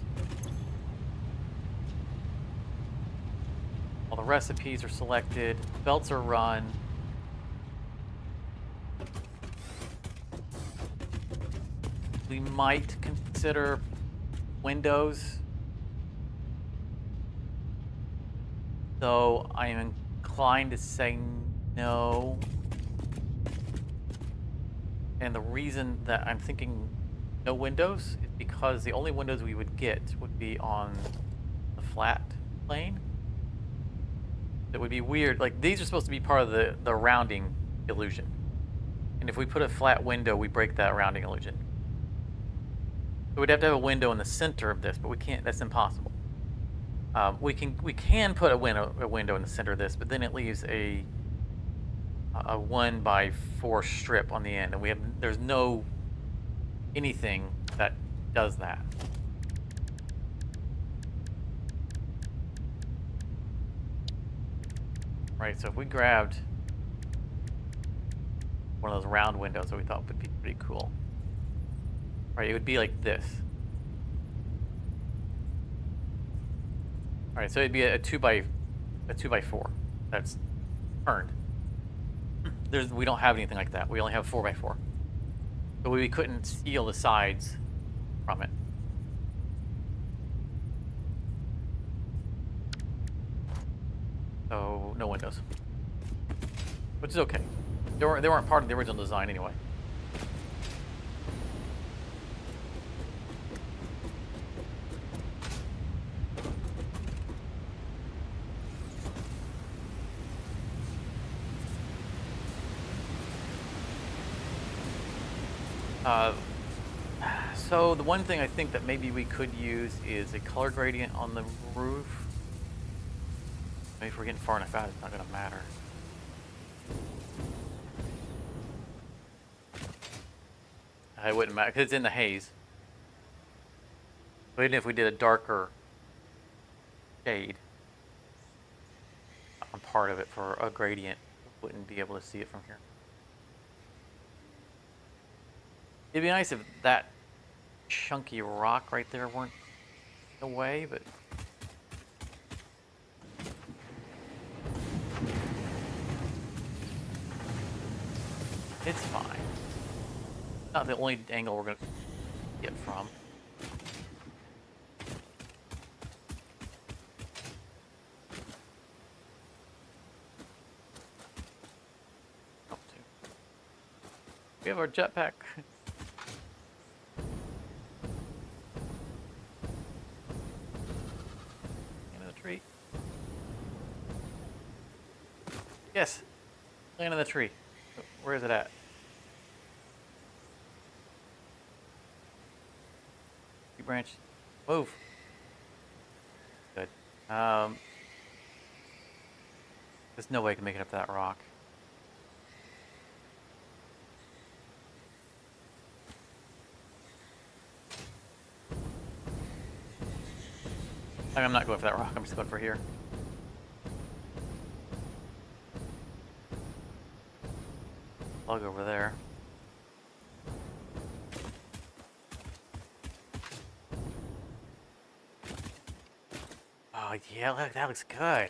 All the recipes are selected. Belts are run. We might consider windows, though I am inclined to say no. And the reason that I'm thinking no windows is because the only windows we would get would be on the flat plane. That would be weird. Like, these are supposed to be part of the rounding illusion. And if we put a flat window, we break that rounding illusion. So we'd have to have a window in the center of this, but we can't. That's impossible. We can put a window in the center of this, but then it leaves a 1x4 strip on the end, and there's no anything that does that. Right, so if we grabbed one of those round windows that we thought would be pretty cool, right, it would be like this. All right, so it'd be a 2x4 that's turned. We don't have anything like that. We only have 4x4. So we couldn't seal the sides from it. So no windows, which is okay. They weren't part of the original design anyway. So the one thing I think that maybe we could use is a color gradient on the roof. Maybe if we're getting far enough out, it's not going to matter. It wouldn't matter because it's in the haze. But even if we did a darker shade on part of it for a gradient, we wouldn't be able to see it from here. It'd be nice if that chunky rock right there weren't in the way, but it's fine. Not the only angle we're going to get from. We have our jetpack. Into the tree. Yes. Land in the tree. Where is it at? Tree branch. Move. Good. There's no way I can make it up that rock. I'm not going for that rock, I'm just going for here. Plug over there. Oh yeah, look, that looks good.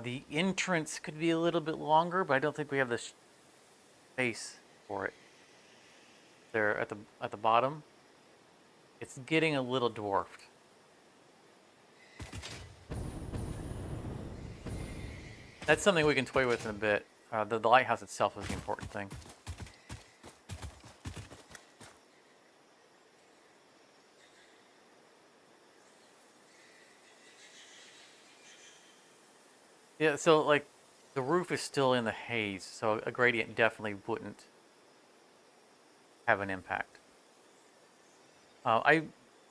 The entrance could be a little bit longer, but I don't think we have the space for it. There at the bottom. It's getting a little dwarfed. That's something we can toy with in a bit. The lighthouse itself is the important thing. Yeah, so like the roof is still in the haze, so a gradient definitely wouldn't have an impact. I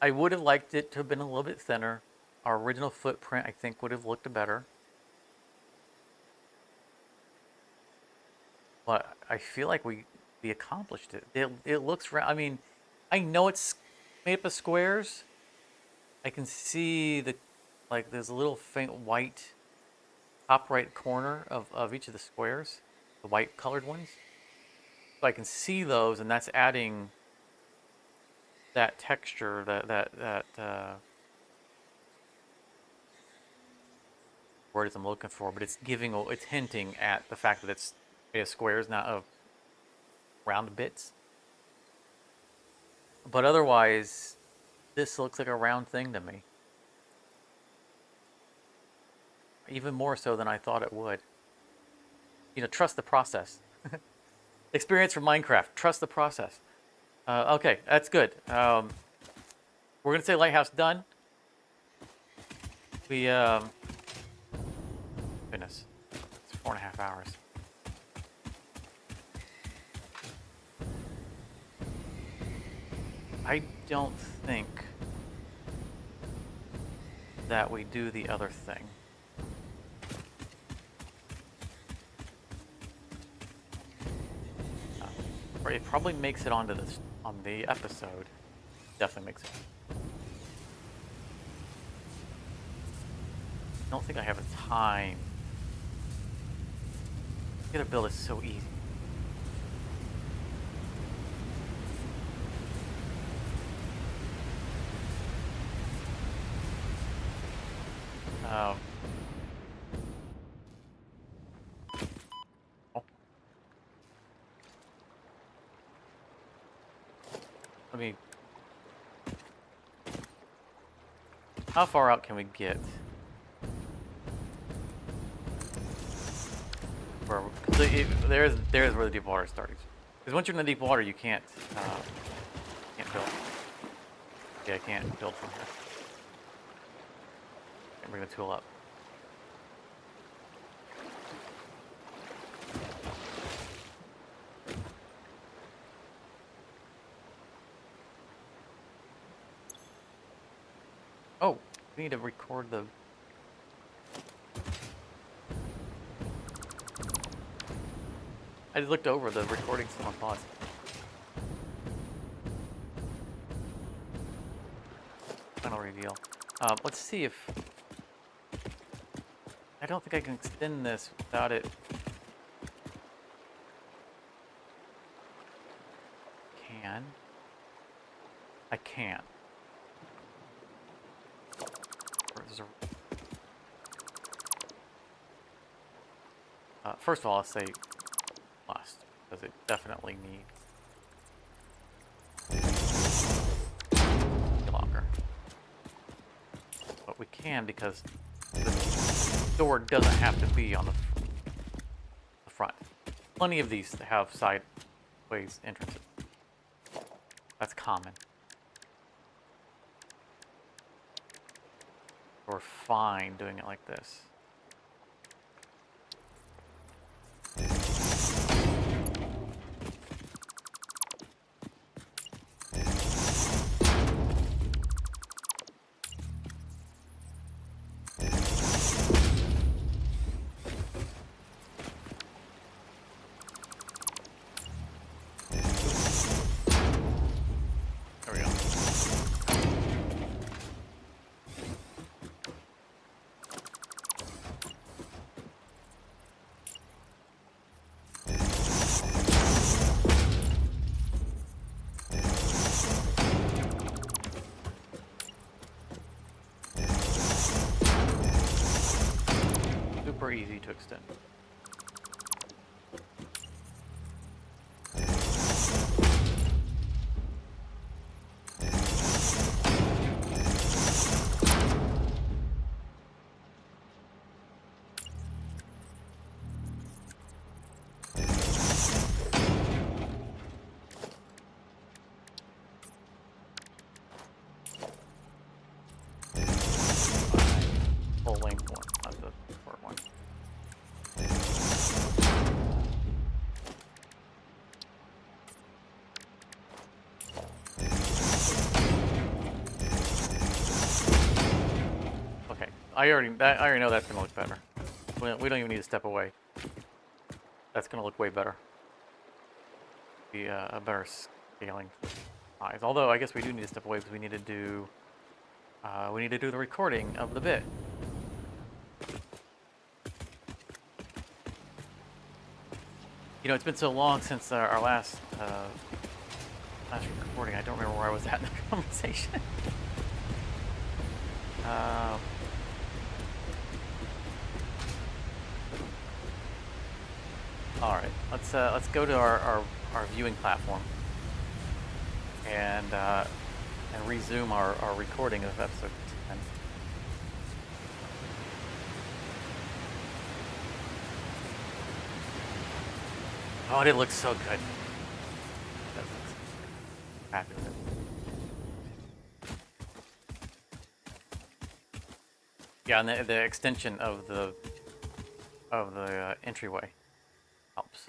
would have liked it to have been a little bit thinner. Our original footprint, I think, would have looked better. But I feel like we accomplished it. It looks I mean, I know it's made up of squares. I can see like there's a little faint white top right corner of each of the squares, the white colored ones. So I can see those, and that's adding that texture, that word I'm looking for, but it's hinting at the fact that it's made of squares, not of round bits. But otherwise, this looks like a round thing to me. Even more so than I thought it would. You know, trust the process. Experience from Minecraft. Trust the process. Okay, that's good. We're gonna say lighthouse done. We goodness, it's 4.5 hours. I don't think that we do the other thing. Or it probably makes it onto this on the episode. Definitely makes it. I don't think I have a time. Get a build is so easy. Oh. Let me. How far out can we get? There's where the deep water starts. Because once you're in the deep water, you can't build. Yeah, I can't build from here. Can't bring the tool up. Oh, we need to record the. I just looked over the recording still on pause. Final reveal. Let's see if. I don't think I can extend this without it. I can. First of all, I'll say must, because it definitely needs longer. But we can because the door doesn't have to be on the front. Plenty of these have sideways entrances. That's common. We're fine doing it like this. Super easy to extend. I already know that's gonna look better. We don't even need to step away. That's gonna look way better. Be a better scaling size. Although I guess we do need to step away because we need to do the recording of the bit. You know, it's been so long since our last recording. I don't remember where I was at in the conversation. All right, let's go to our viewing platform and resume our recording of episode 10. Oh, it looks so good. Happy with it. Yeah, and the extension of the entryway helps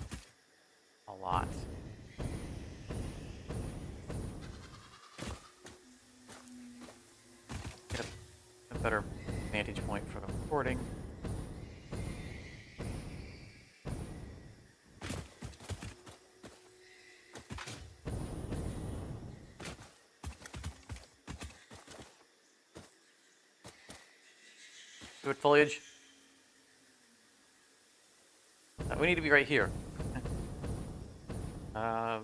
a lot. Get a better vantage point for the recording. Good foliage. We need to be right here. If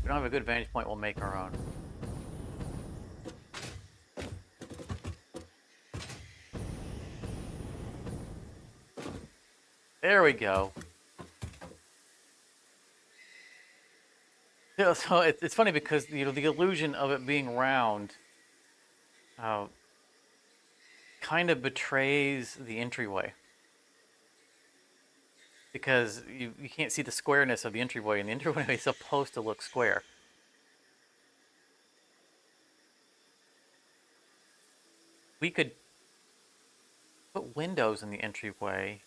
we don't have a good vantage point, we'll make our own. There we go. Yeah, so it's funny because the illusion of it being round kind of betrays the entryway, because you can't see the squareness of the entryway, and the entryway is supposed to look square. We could put windows in the entryway.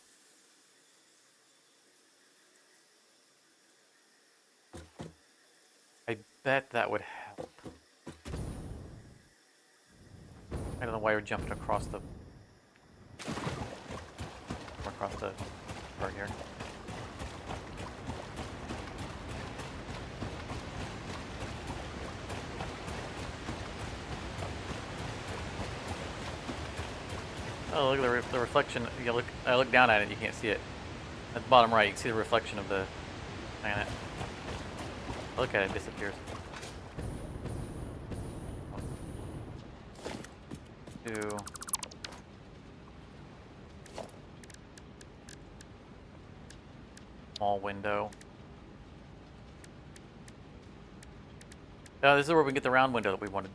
I bet that would help. I don't know why we're jumping across the part here. Oh, look at the reflection. I look down at it, you can't see it. At the bottom right, you can see the reflection of the planet. Look at it, it disappears. Two. Small window. This is where we get the round window that we wanted.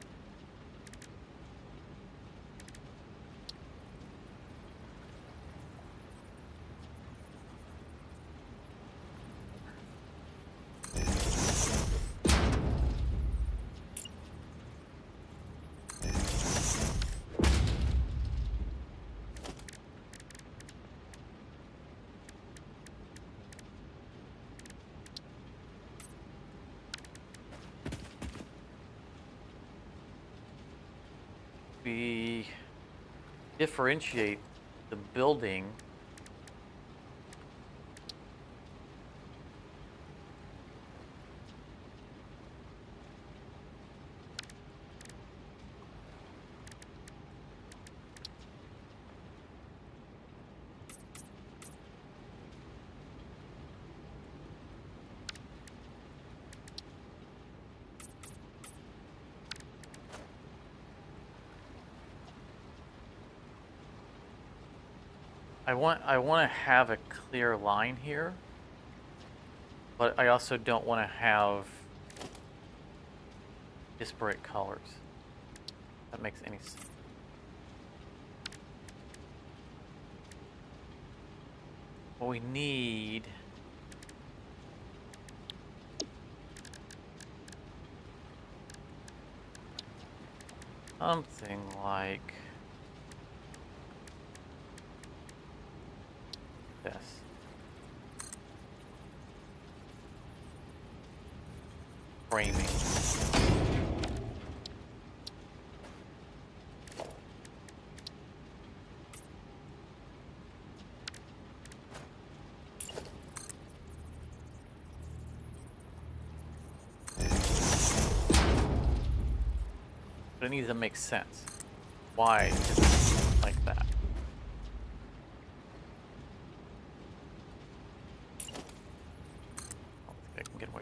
We differentiate the building I want to have a clear line here, but I also don't want to have disparate colors. If that makes any sense. What we need something like this. framing. But it needs to make sense. Why is it like that? I don't think I can get away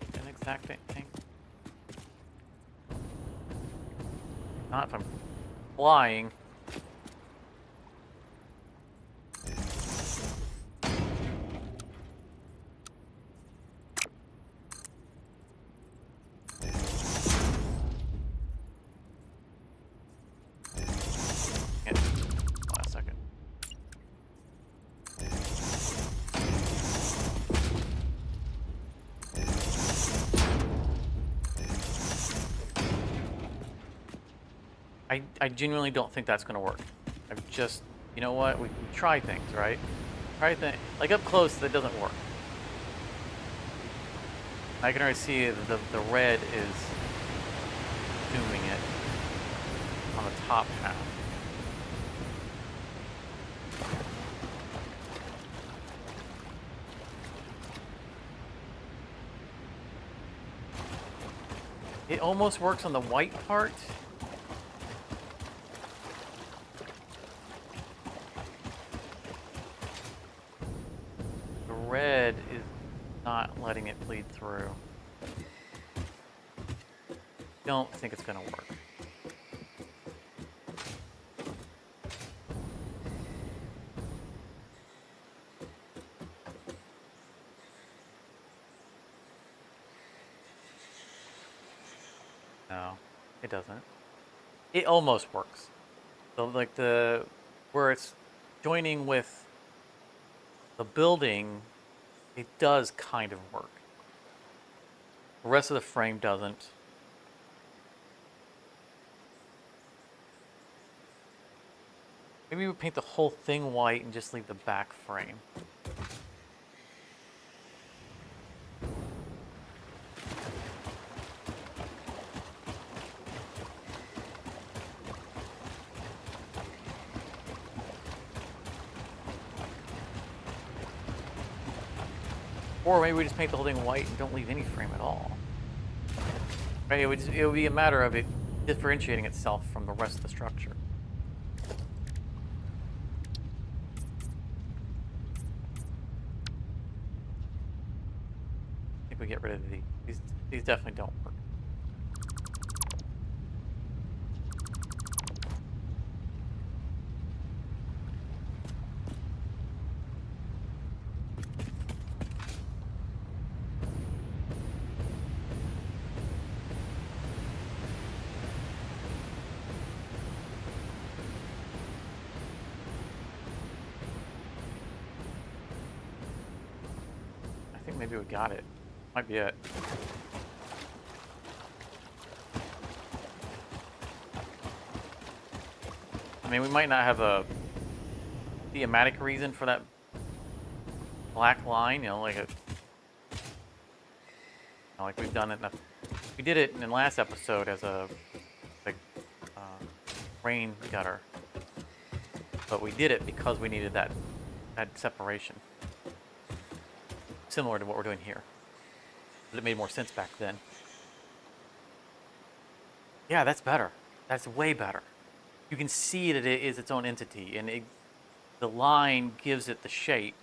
with an exact thing. Not if I'm flying. Last second. I genuinely don't think that's going to work. I've just, you know what? We try things, right? Try things. Like up close, that doesn't work. I can already see the red is zooming it on the top half. It almost works on the white part. The red is not letting it bleed through. Don't think it's gonna work. No, it doesn't. It almost works. So like where it's joining with the building, it does kind of work. The rest of the frame doesn't. Maybe we paint the whole thing white and just leave the back frame. Or maybe we just paint the whole thing white and don't leave any frame at all. Right? It would be a matter of it differentiating itself from the rest of the structure. I think we get rid of these. These definitely don't work. I think maybe we got it. Might be it. I mean, we might not have a thematic reason for that black line, you know, like we've done it. We did it in the last episode as a like rain gutter, but we did it because we needed that separation, similar to what we're doing here. But it made more sense back then. Yeah, that's better. That's way better. You can see that it is its own entity, and the line gives it the shape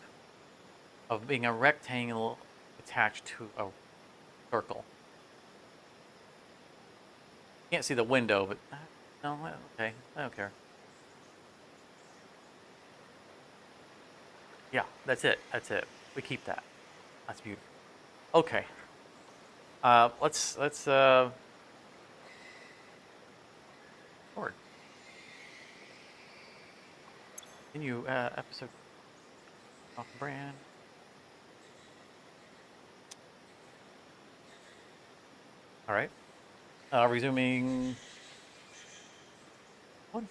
of being a rectangle attached to a circle. Can't see the window, but no, okay, I don't care. Yeah, that's it. That's it. We keep that. That's beautiful. Okay. Let's forward. Continue episode off brand. All right. Resuming. One.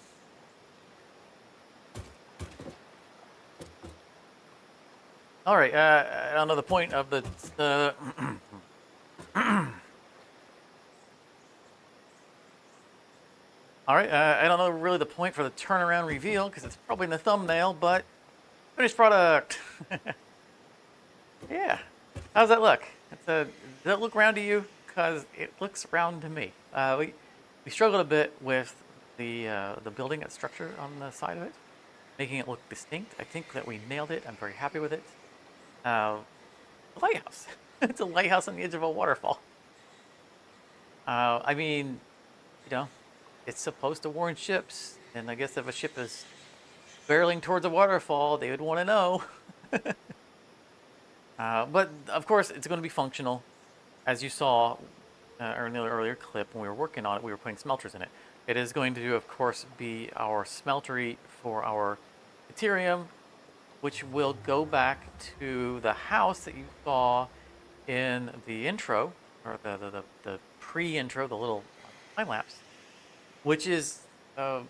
All right. I don't know the point of the right. I don't know really the point for the turnaround reveal because it's probably in the thumbnail, but finished product. Yeah. How's that look? Does that look round to you? Because it looks round to me. We struggled a bit with the building and structure on the side of it, making it look distinct. I think that we nailed it. I'm very happy with it. The lighthouse. It's a lighthouse on the edge of a waterfall. I mean, you know, it's supposed to warn ships, and I guess if a ship is barreling towards a waterfall, they would want to know. But of course, it's going to be functional. As you saw in the earlier clip, when we were working on it, we were putting smelters in it. It is going to, of course, be our smeltery for our Ethereum, which will go back to the house that you saw in the intro, or the pre-intro, the little time lapse, which is going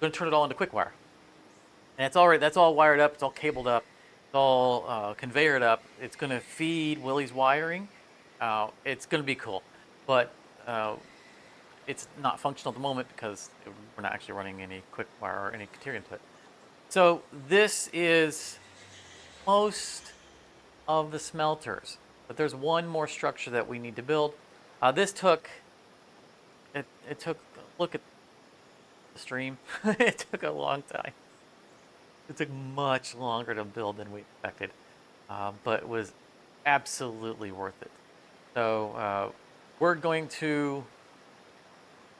to turn it all into quick wire. And it's already, that's all wired up, it's all cabled up, it's all conveyored up. It's going to feed Willie's wiring. It's going to be cool, but it's not functional at the moment because we're not actually running any quick wire or any Ethereum to it. So this is most of the smelters, but there's one more structure that we need to build. This took, it took, look at the stream, it took a long time. It took much longer to build than we expected, but it was absolutely worth it. So we're going to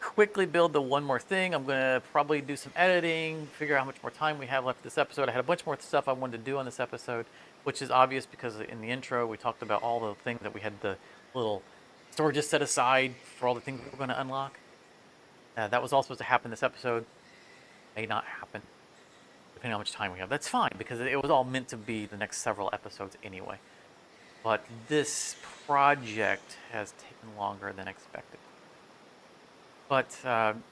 quickly build the one more thing. I'm going to probably do some editing, figure out how much more time we have left this episode. I had a bunch more stuff I wanted to do on this episode, which is obvious because in the intro we talked about all the things that we had the little storages set aside for all the things we were going to unlock. That was all supposed to happen this episode. May not happen, depending on how much time we have. That's fine, because it was all meant to be the next several episodes anyway. But this project has taken longer than expected. But I'm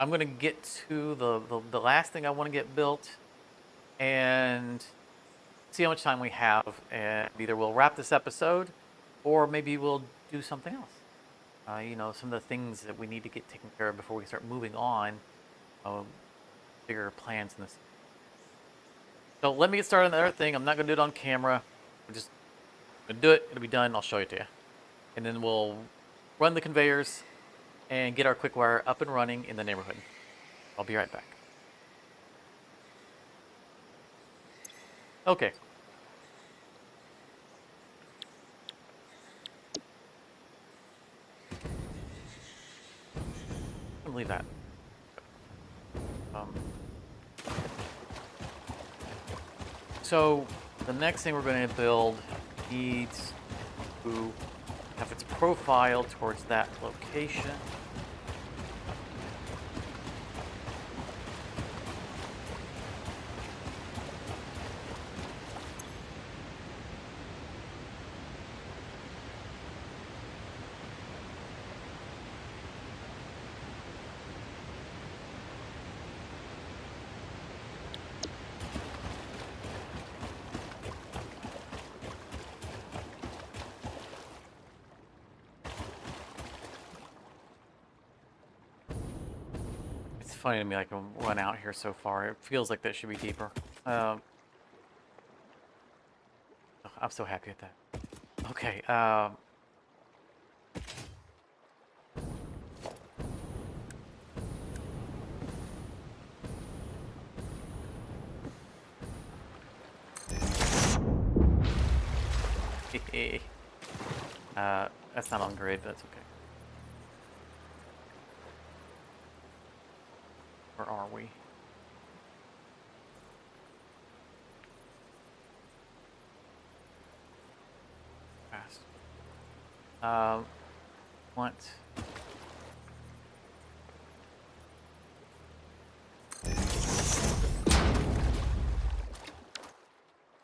going to get to the last thing I want to get built and see how much time we have. And either we'll wrap this episode or maybe we'll do something else. You know, some of the things that we need to get taken care of before we start moving on. Bigger plans in this. So let me get started on the other thing. I'm not going to do it on camera. We're just going to do it. It'll be done. I'll show it to you. And then we'll run the conveyors and get our quick wire up and running in the neighborhood. I'll be right back. Okay. I'm gonna leave that. So the next thing we're going to build needs to have its profile towards that location. It's funny to me I can run out here so far. It feels like that should be deeper. I'm so happy with that. Okay. That's not on grid, but that's okay. Where are we? Fast. Want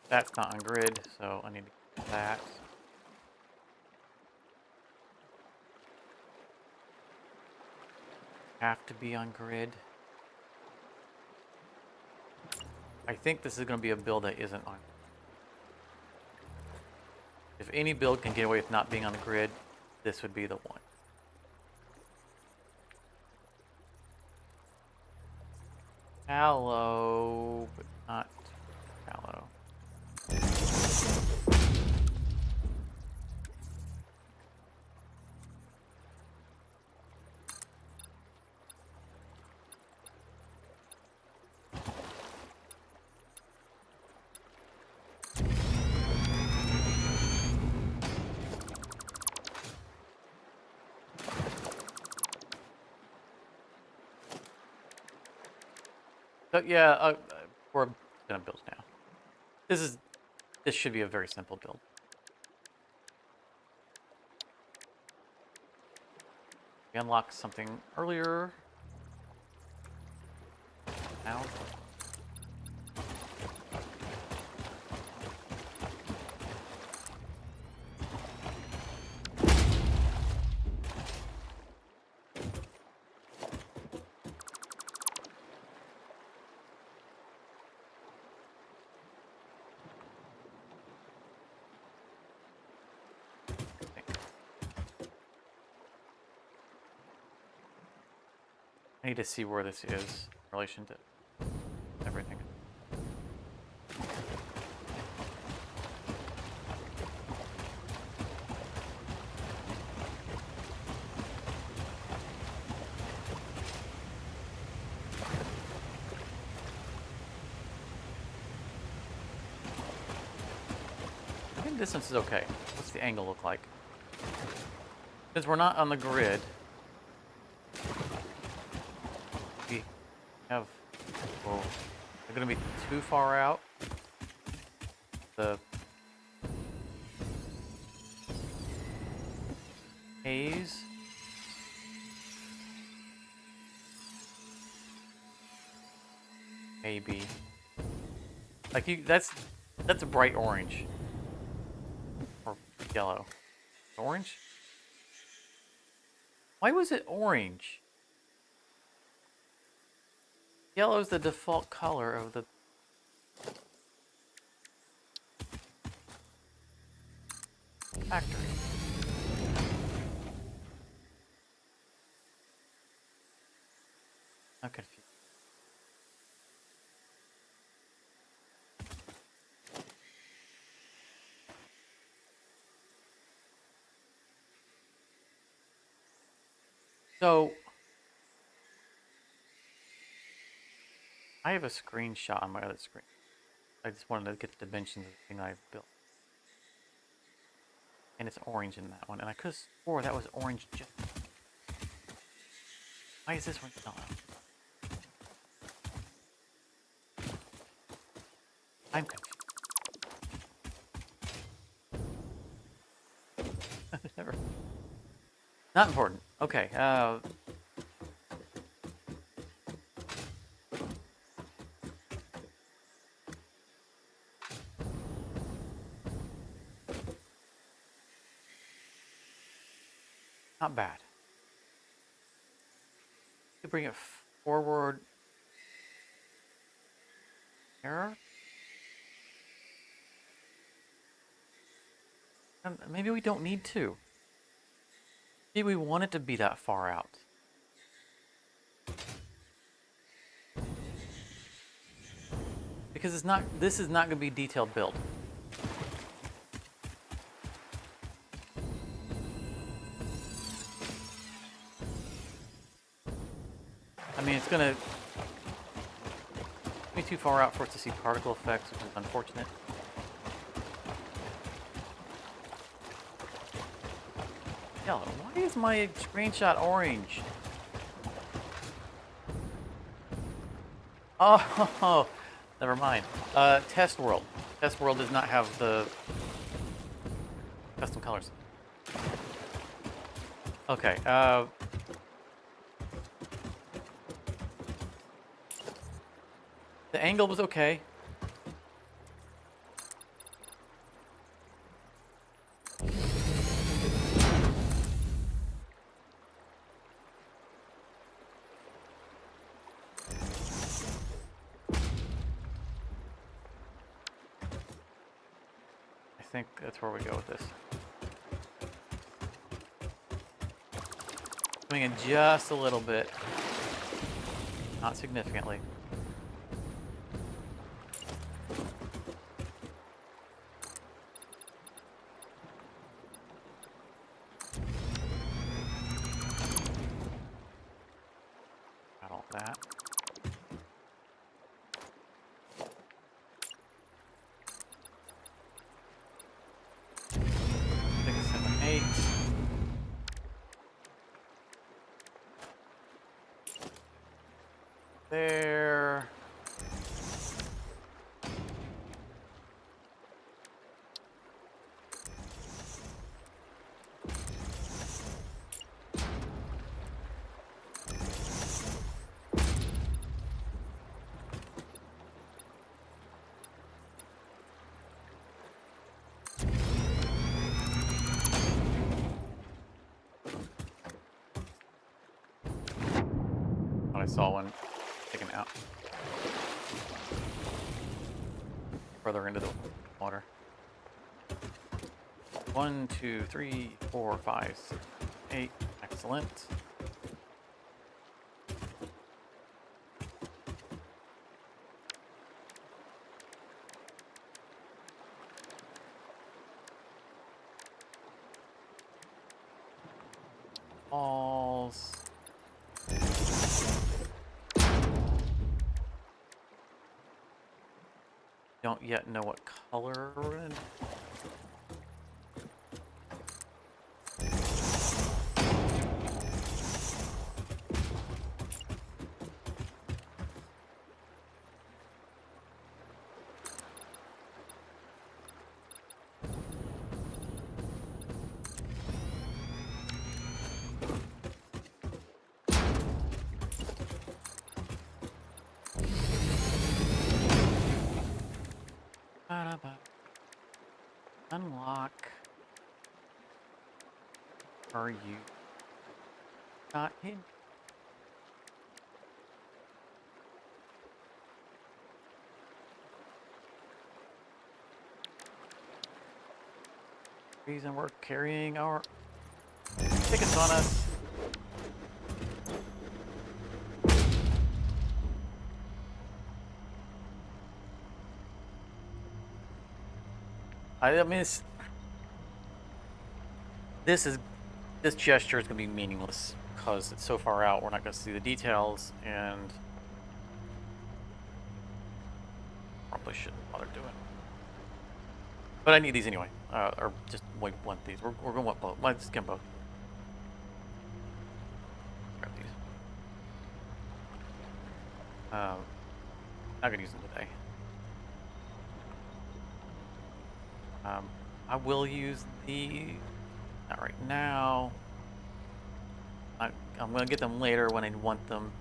that's not on grid, so I need to get that. Have to be on grid. I think this is going to be a build that isn't on. If any build can get away with not being on the grid, this would be the one. Shallow, but not shallow. So yeah, we're gonna build now. This should be a very simple build. We unlocked something earlier. Now. I need to see where this is in relation to everything. I think distance is okay. What's the angle look like? Since we're not on the grid, we have. Oh, they're gonna be too far out. The haze. Maybe. Like that's a bright orange. Or yellow. Orange? Why was it orange? Yellow is the default color of the... factory. I'm confused. So, I have a screenshot on my other screen. I just wanted to get the dimensions of the thing I've built. And it's orange in that one. And I could have swore that was orange just... Why is this one yellow? I'm confused. Never. Not important. Okay. Not bad. To bring it forward. Error? Maybe we don't need to. Maybe we want it to be that far out. Because it's not. This is not going to be a detailed build. I mean, it's going to be too far out for us to see particle effects, which is unfortunate. Yellow. Why is my screenshot orange? Oh, never mind. Test world. Test world does not have the custom colors. Okay. The angle was okay. I think that's where we go with this. Coming in just a little bit. Not significantly. there. I saw one taken out further into the water. 1, 2, 3, 4, 5, 6, 8. Excellent. Balls. Don't yet know what color we're in. Unlock. Are you not in? Reason we're carrying our tickets on us. I mean, this gesture is going to be meaningless because it's so far out. We're not going to see the details, and probably shouldn't bother doing. But I need these anyway, or just want these. We're going to want both. Let's get both. Grab these. Not going to use them today. I will use the. Not right now. I'm going to get them later when I want them.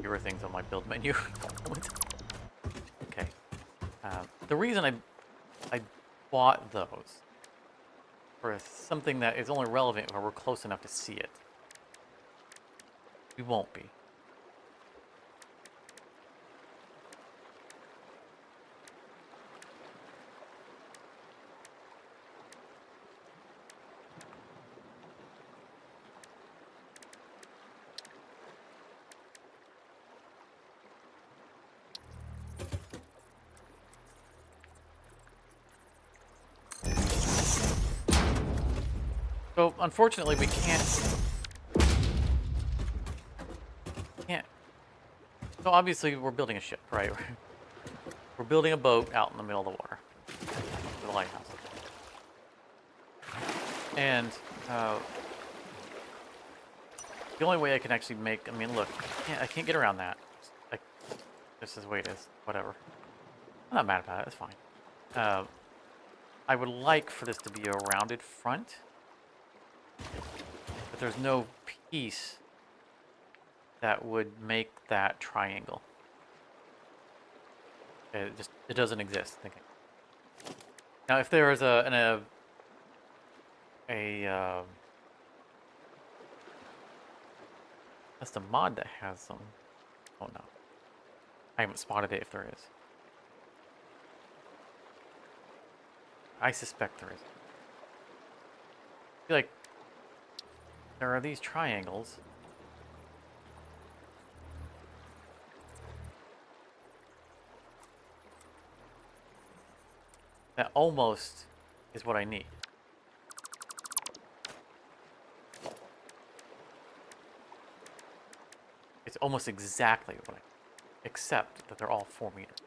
Here are things on my build menu. Okay. The reason I bought those for something that is only relevant when we're close enough to see it. We won't be. So unfortunately, we can't. So obviously, we're building a ship, right? We're building a boat out in the middle of the water, the lighthouse, and the only way I can actually make. I mean, look, I can't get around that. Just as weight is whatever. I'm not mad about it. It's fine. I would like for this to be a rounded front. But there's no piece that would make that triangle. It doesn't exist. Thinking. Now, if there is that's the mod that has them. Oh no, I haven't spotted it. If there is, I suspect there is. I feel like there are these triangles that almost is what I need. It's almost exactly what I need, except that they're all 4 meters.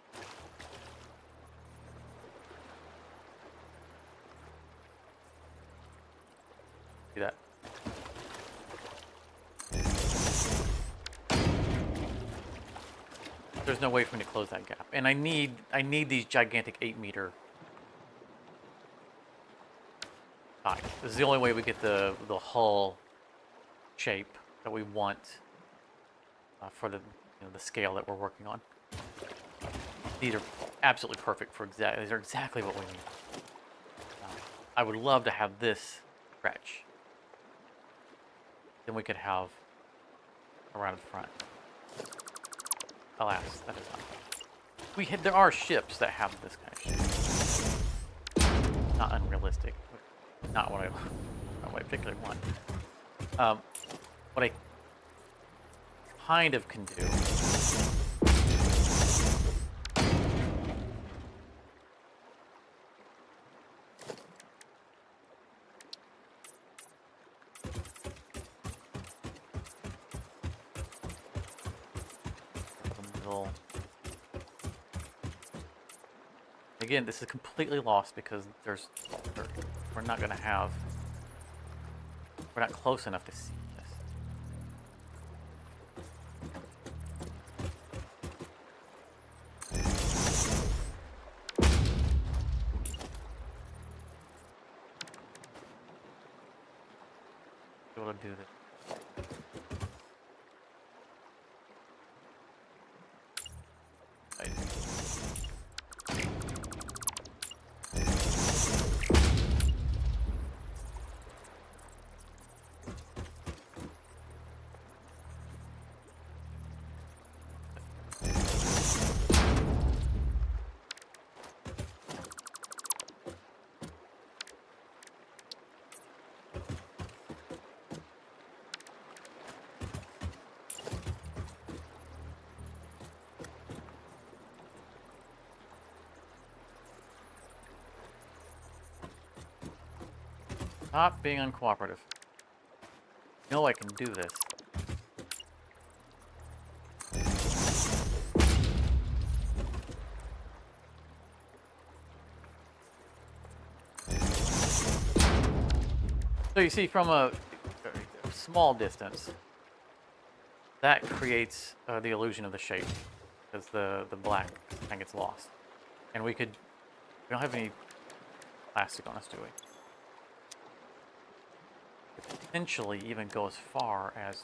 See that? there's no way for me to close that gap. And I need these gigantic 8-meter height. This is the only way we get the hull shape that we want for the the scale that we're working on. These are absolutely perfect for these are exactly what we need. I would love to have this stretch. Then we could have around the front. Alas, that is not. There are ships that have this kind of shape. Not unrealistic. Not what I particularly want. What I kind of can do. Again, this is completely lost because we're not going to have. We're not close enough to see this. Be able to do this. Stop being uncooperative. You know I can do this. So you see, from a small distance, that creates the illusion of the shape, because the black thing gets lost. And we don't have any plastic on us, do we? Potentially even go as far as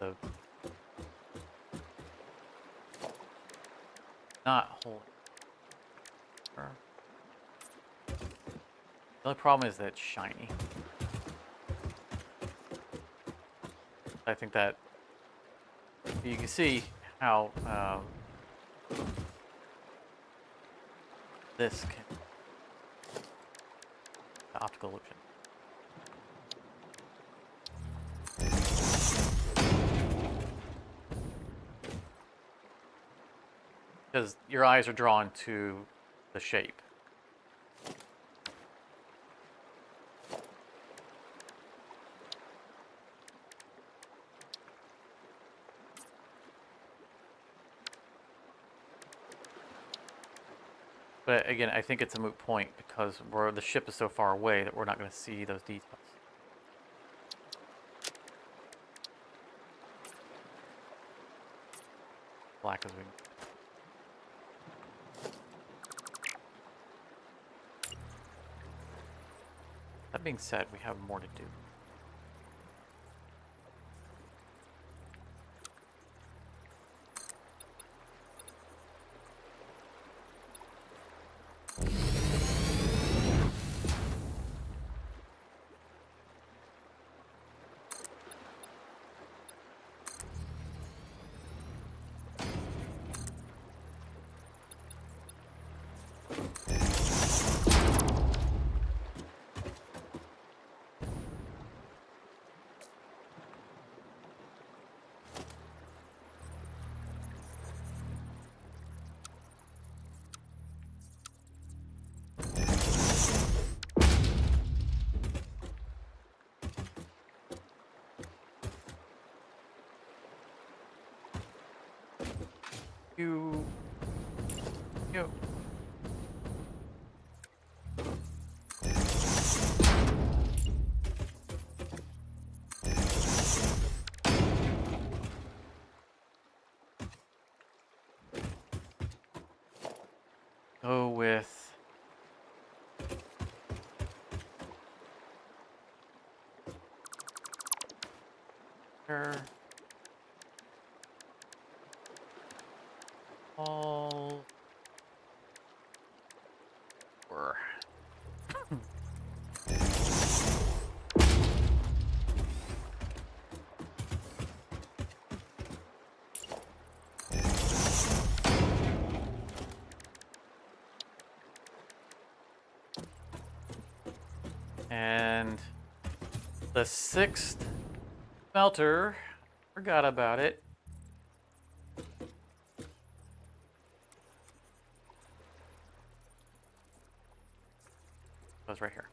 to not hold. The only problem is that it's shiny. I think that you can see how this can the optical illusion. Because your eyes are drawn to the shape. But again, I think it's a moot point because the ship is so far away that we're not going to see those details. Black as we. That being said, we have more to do. You with here. All were. And the 6th smelter, forgot about it. It was right here.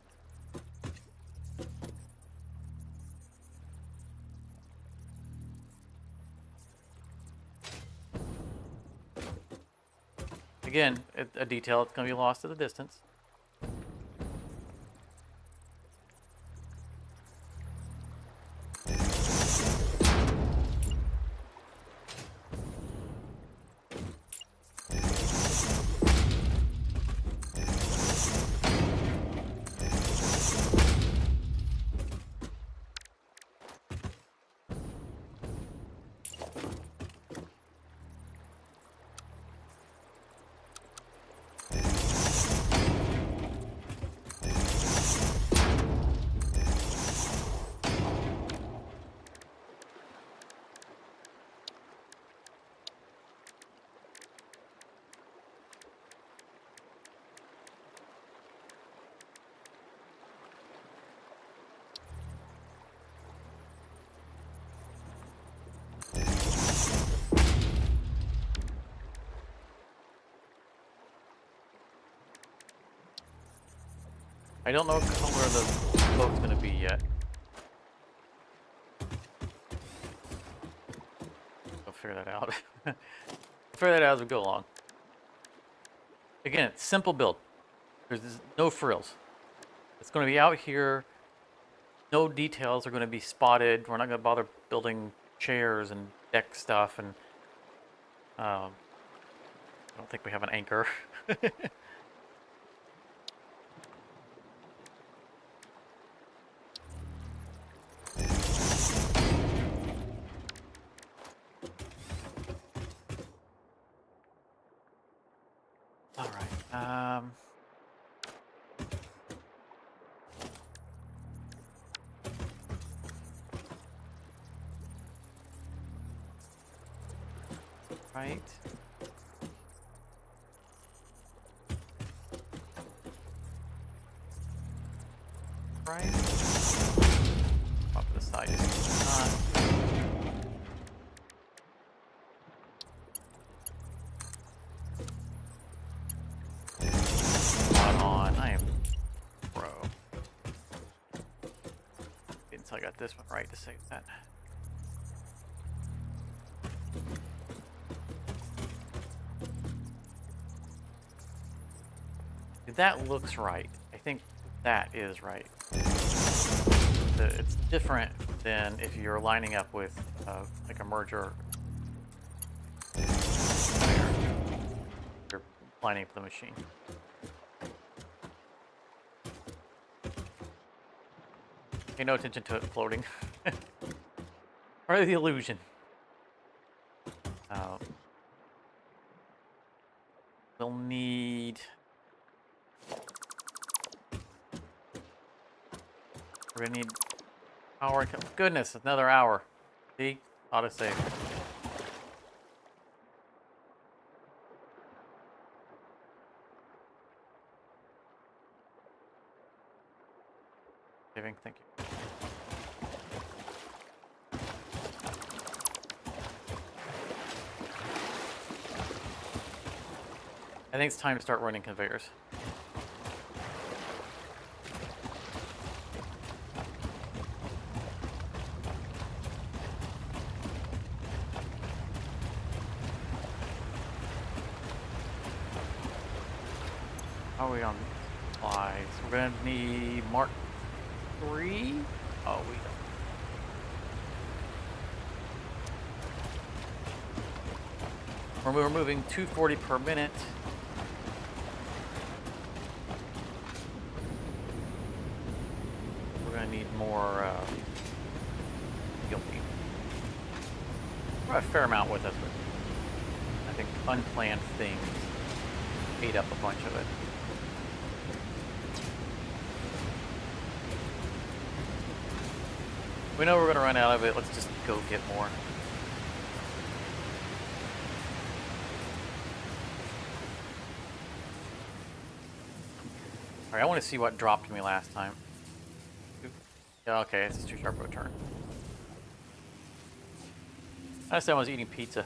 Again, a detail that's going to be lost to the distance. I don't know what color the boat's going to be yet. I'll figure that out. Figure that out as we go along. Again, it's simple build. There's no frills. It's going to be out here. No details are going to be spotted. We're not going to bother building chairs and deck stuff. And I don't think we have an anchor. All right. Right. Right. Off to the side. On. I am pro. Until I got this one right to save that. That looks right. I think that is right. It's different than if you're lining up with like a merger. You're lining up the machine. Pay no attention to it floating. Part of the illusion. We'll need... We're gonna need power. Goodness, another hour. See? Autosave. Saving, thank you. I think it's time to start running conveyors. How are we on supplies? We're gonna need Mark 3? Oh, we don't. We're moving 240 per minute. need more guilty. We're a fair amount with us, but I think unplanned things ate up a bunch of it. We know we're going to run out of it. Let's just go get more. Alright, I want to see what dropped me last time. Yeah, okay, it's too sharp of a turn. Last time I was eating pizza.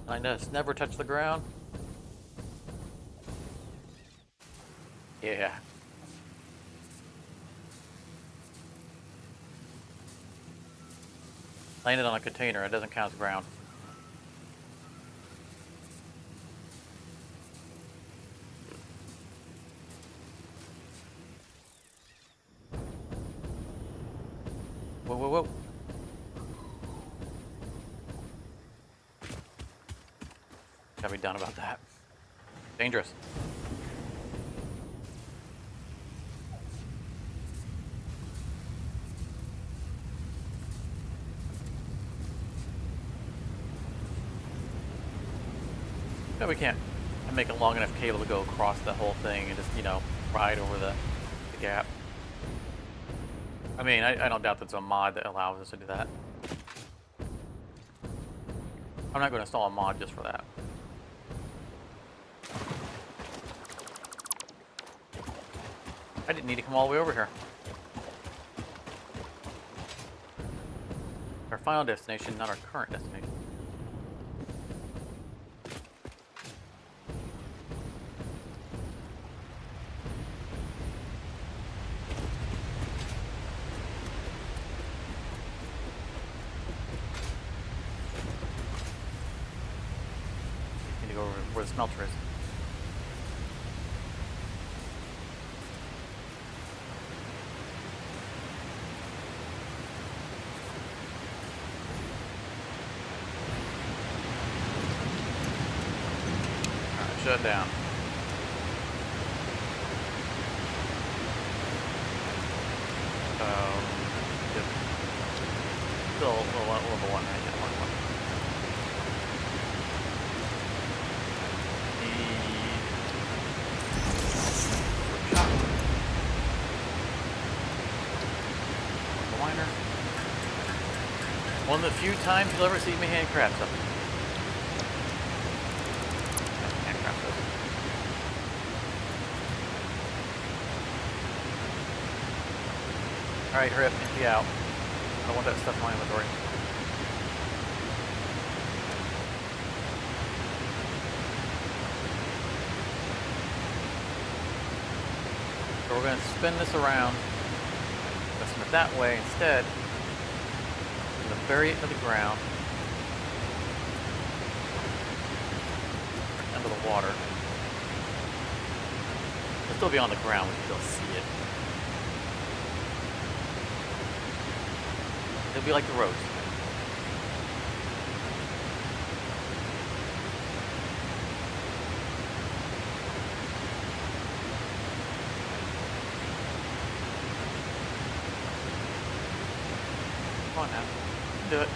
I just never touch the ground. Yeah. Landed on a container, it doesn't count as ground. Whoa, whoa, whoa. Gotta be done about that. Dangerous. No, we can't make a long enough cable to go across the whole thing and just, you know, ride over the gap. I mean, I don't doubt that's a mod that allows us to do that. I'm not going to install a mod just for that. I didn't need to come all the way over here. Our final destination, not our current destination. Need to go over where the smelter is. Shut down. Yep. Still level 1, right? Yeah, one. The liner. One of the few times you'll ever see me handcraft something. Alright, hurry up, empty out. I don't want that stuff in my inventory. So we're going to spin this around. Let's spin it that way instead. I'm going to bury it into the ground. Under the water. It'll still be on the ground, we can still see it. It'll be like the roast. Come on now. Do it.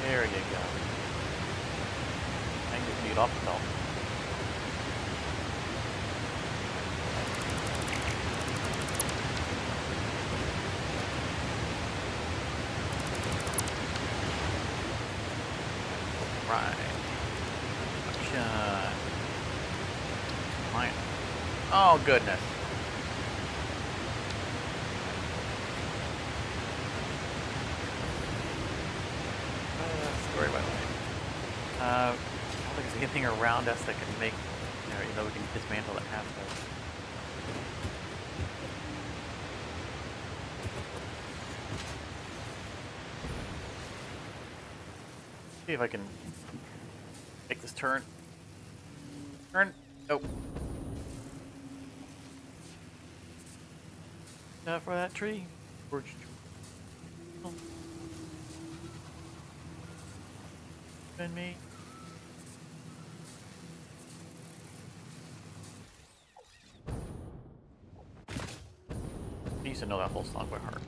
There you go. I can just mute off the belt. Right. Action. Mine. Oh, goodness. Story by the way. I don't think there's anything around us that can make even though we can dismantle that half though. See if I can make this turn. Turn. Nope. Not for that tree. Birch tree. Oh. And me. I used to know that whole song by heart.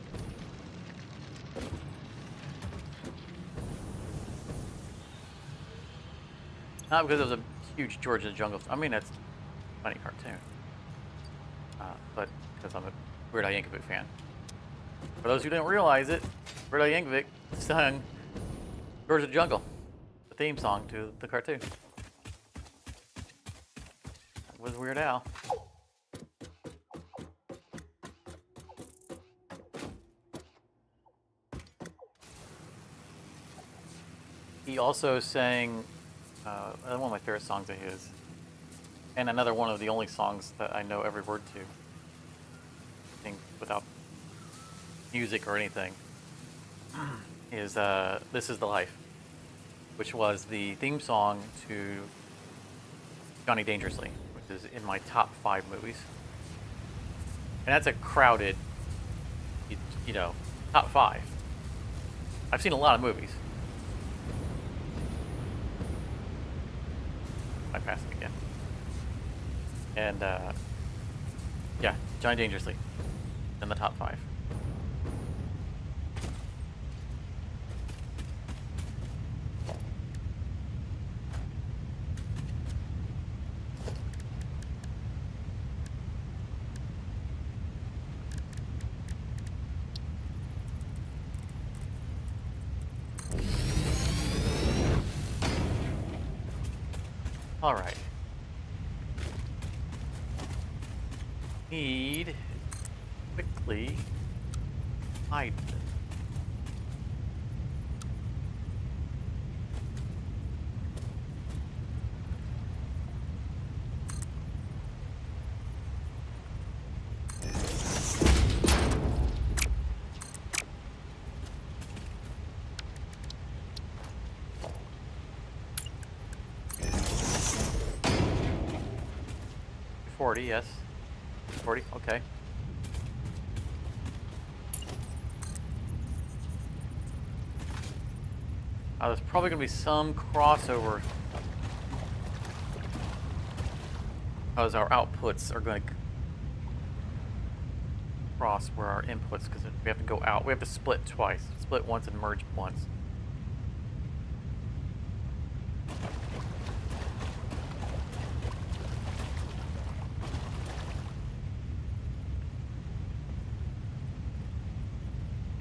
Not because it was a huge George of the Jungle. I mean, that's a funny cartoon. But because I'm a Weird Al Yankovic fan. For those who didn't realize it, Weird Al Yankovic sung George of the Jungle, the theme song to the cartoon. That was Weird Al. He also sang one of my favorite songs of his, and another one of the only songs that I know every word to, I think, without music or anything, is This Is the Life, which was the theme song to Johnny Dangerously, which is in my top 5 movies. And that's a crowded, you know, top 5. I've seen a lot of movies. I passed it again. And, yeah, Johnny Dangerously in the top 5. All right. Need quickly hide this. Yes. 40, okay. There's probably going to be some crossover because our outputs are going to cross where our inputs, because we have to go out. We have to split twice. Split once and merge once.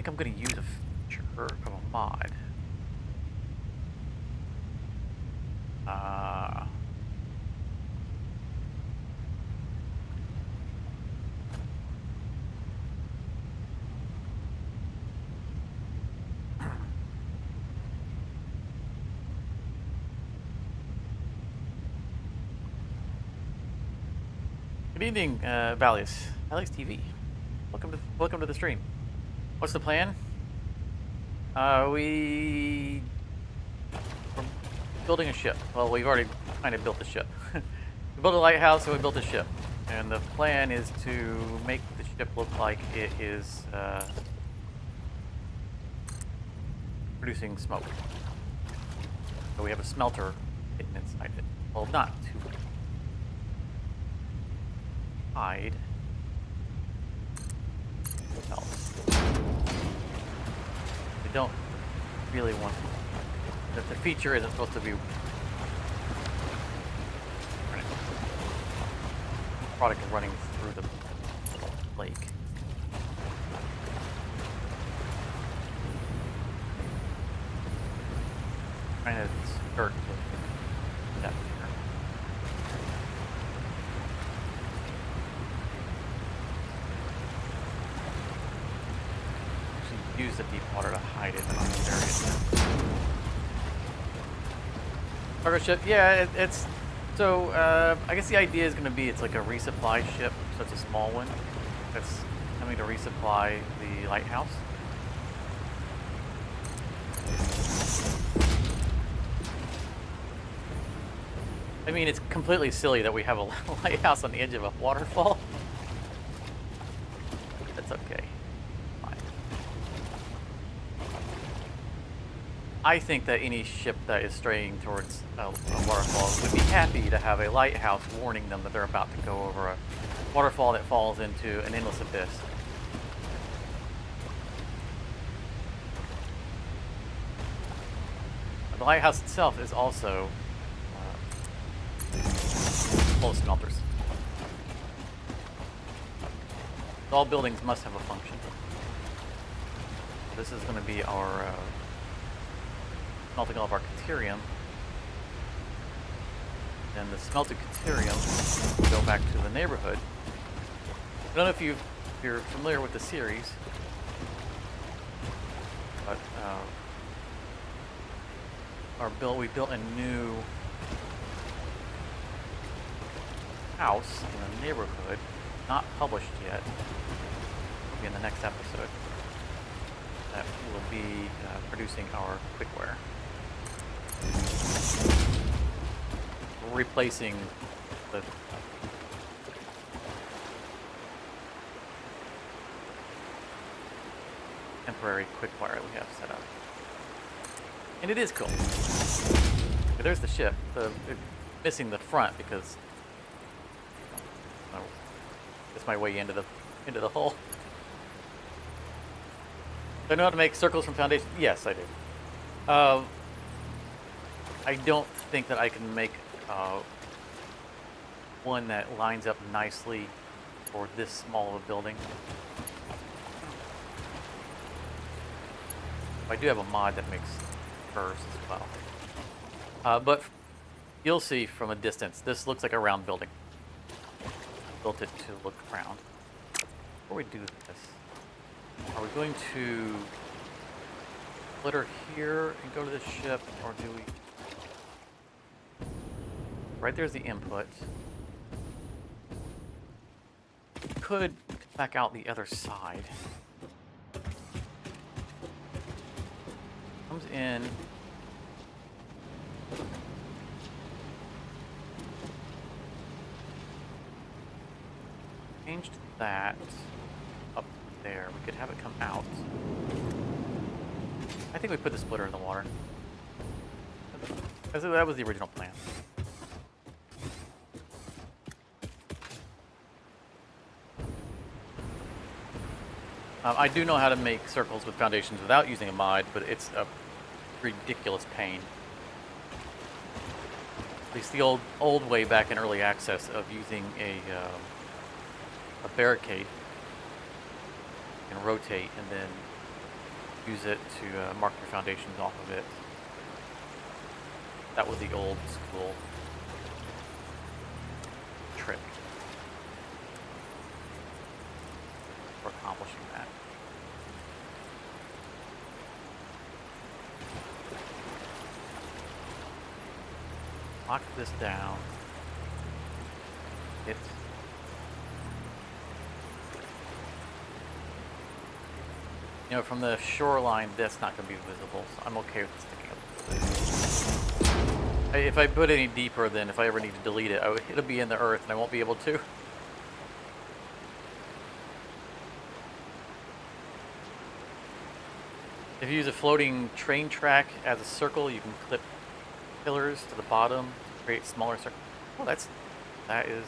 I'm going to use a feature of a mod. Good evening, Valius. Alex TV. Welcome to the stream. What's the plan? We're building a ship. Well, we've already kind of built the ship. We built a lighthouse, so we built a ship. And the plan is to make the ship look like it is producing smoke. So we have a smelter hidden inside it. Well, not to hide. What else? We don't really want that the feature isn't supposed to be product is running through the lake. Trying to skirt the depth here. Actually use the deep water to hide it in these areas. Cargo ship, yeah, it's So, I guess the idea is going to be it's like a resupply ship, so it's a small one that's coming to resupply the lighthouse. I mean, it's completely silly that we have a lighthouse on the edge of a waterfall. That's okay. Fine. I think that any ship that is straying towards a waterfall would be happy to have a lighthouse warning them that they're about to go over a waterfall that falls into an endless abyss. The lighthouse itself is also full of smelters. All buildings must have a function. This is going to be our smelting all of our caterium. And the smelted caterium will go back to the neighborhood. I don't know if you're familiar with the series, but we built a new house in the neighborhood, not published yet. Will be in the next episode. That will be producing our cookware. We're replacing the temporary cookware we have set up. And it is cool. There's the ship. Missing the front because it's my way into the hull. Do I know how to make circles from foundation? Yes, I do. I don't think that I can make one that lines up nicely for this small of a building. I do have a mod that makes curves as well. But you'll see from a distance, this looks like a round building. Built it to look round. Before we do this, are we going to split her here and go to the ship, or do we? Right there's the input. Could back out the other side. Comes in. Changed that up there. We could have it come out. I think we put the splitter in the water. That was the original plan. I do know how to make circles with foundations without using a mod, but it's a ridiculous pain. At least the old way back in early access of using a barricade and rotate and then use it to mark your foundations off of it. That was the old school trick for accomplishing that. Lock this down. You know, from the shoreline, that's not going to be visible, so I'm okay with it sticking up. If I put any deeper, then if I ever need to delete it, it'll be in the earth and I won't be able to. If you use a floating train track as a circle, you can clip pillars to the bottom to create smaller circles. Oh, that is,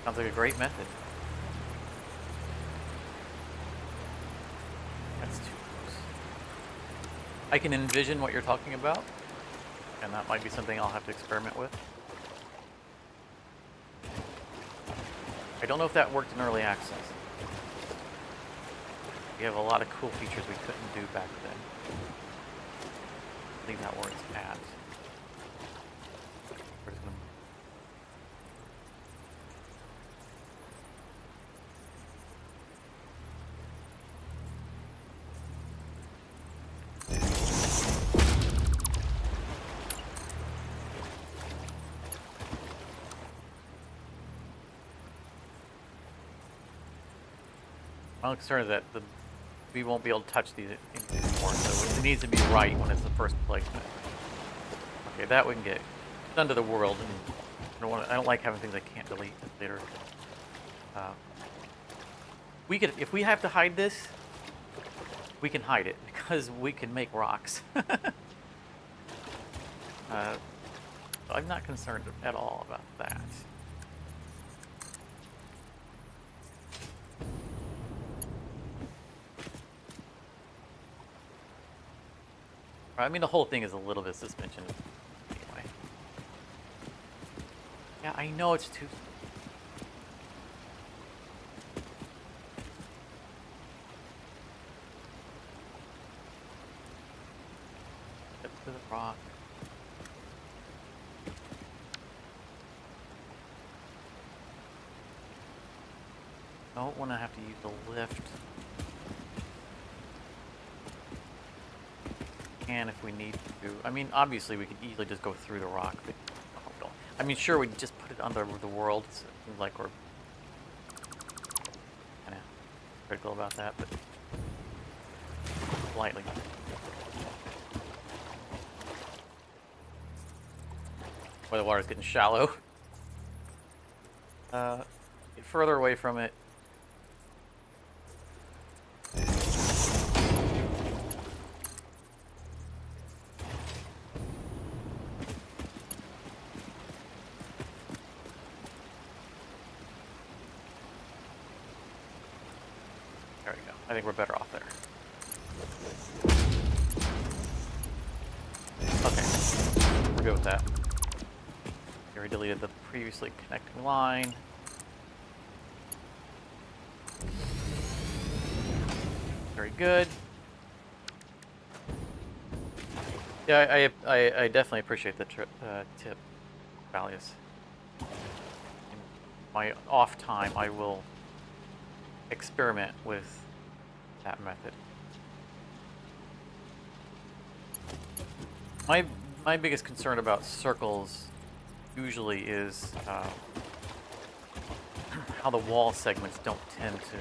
sounds like a great method. That's too close. I can envision what you're talking about, and that might be something I'll have to experiment with. I don't know if that worked in early access. We have a lot of cool features we couldn't do back then. Leave that where it's at. My only concern is that we won't be able to touch these anymore, so it needs to be right when it's the first placement. Okay, that we can get done to the world, and I don't like having things I can't delete later. If we have to hide this, we can hide it because we can make rocks. I'm not concerned at all about that. I mean, the whole thing is a little bit suspension anyway. Yeah, I know it's too... Step to the rock. Don't want to have to use the lift. Can if we need to. I mean, obviously we could easily just go through the rock, but I mean, sure, we just put it under the world. So it seems like we're kind of critical about that, but slightly. Where the water's getting shallow. Get further away from it. There we go. I think we're better off there. Okay. We're good with that. Here we deleted the previously connecting line. Very good. Yeah, I definitely appreciate the tip, Valius. In my off time, I will experiment with that method. My biggest concern about circles usually is how the wall segments don't tend to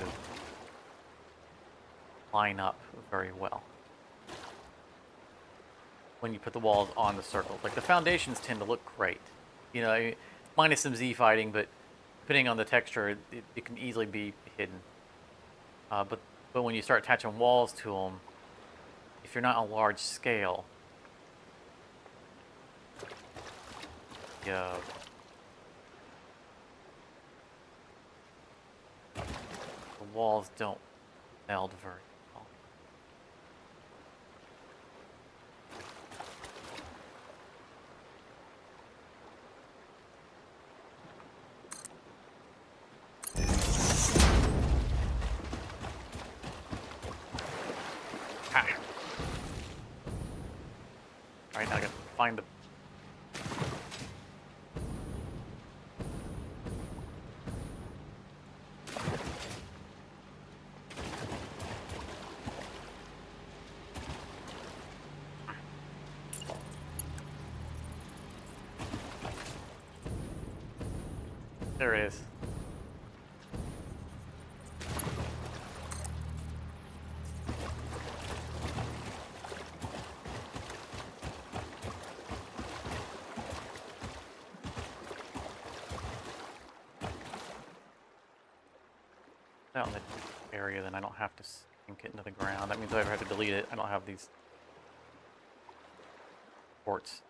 line up very well when you put the walls on the circles. Like the foundations tend to look great, you know, minus some Z fighting, but depending on the texture, it can easily be hidden. But when you start attaching walls to them, if you're not on a large scale, the walls don't meld very well. Ah. Alright, now I gotta find the... There it is. Out in the area, then I don't have to sink it into the ground. That means if I ever have to delete it, I don't have these ports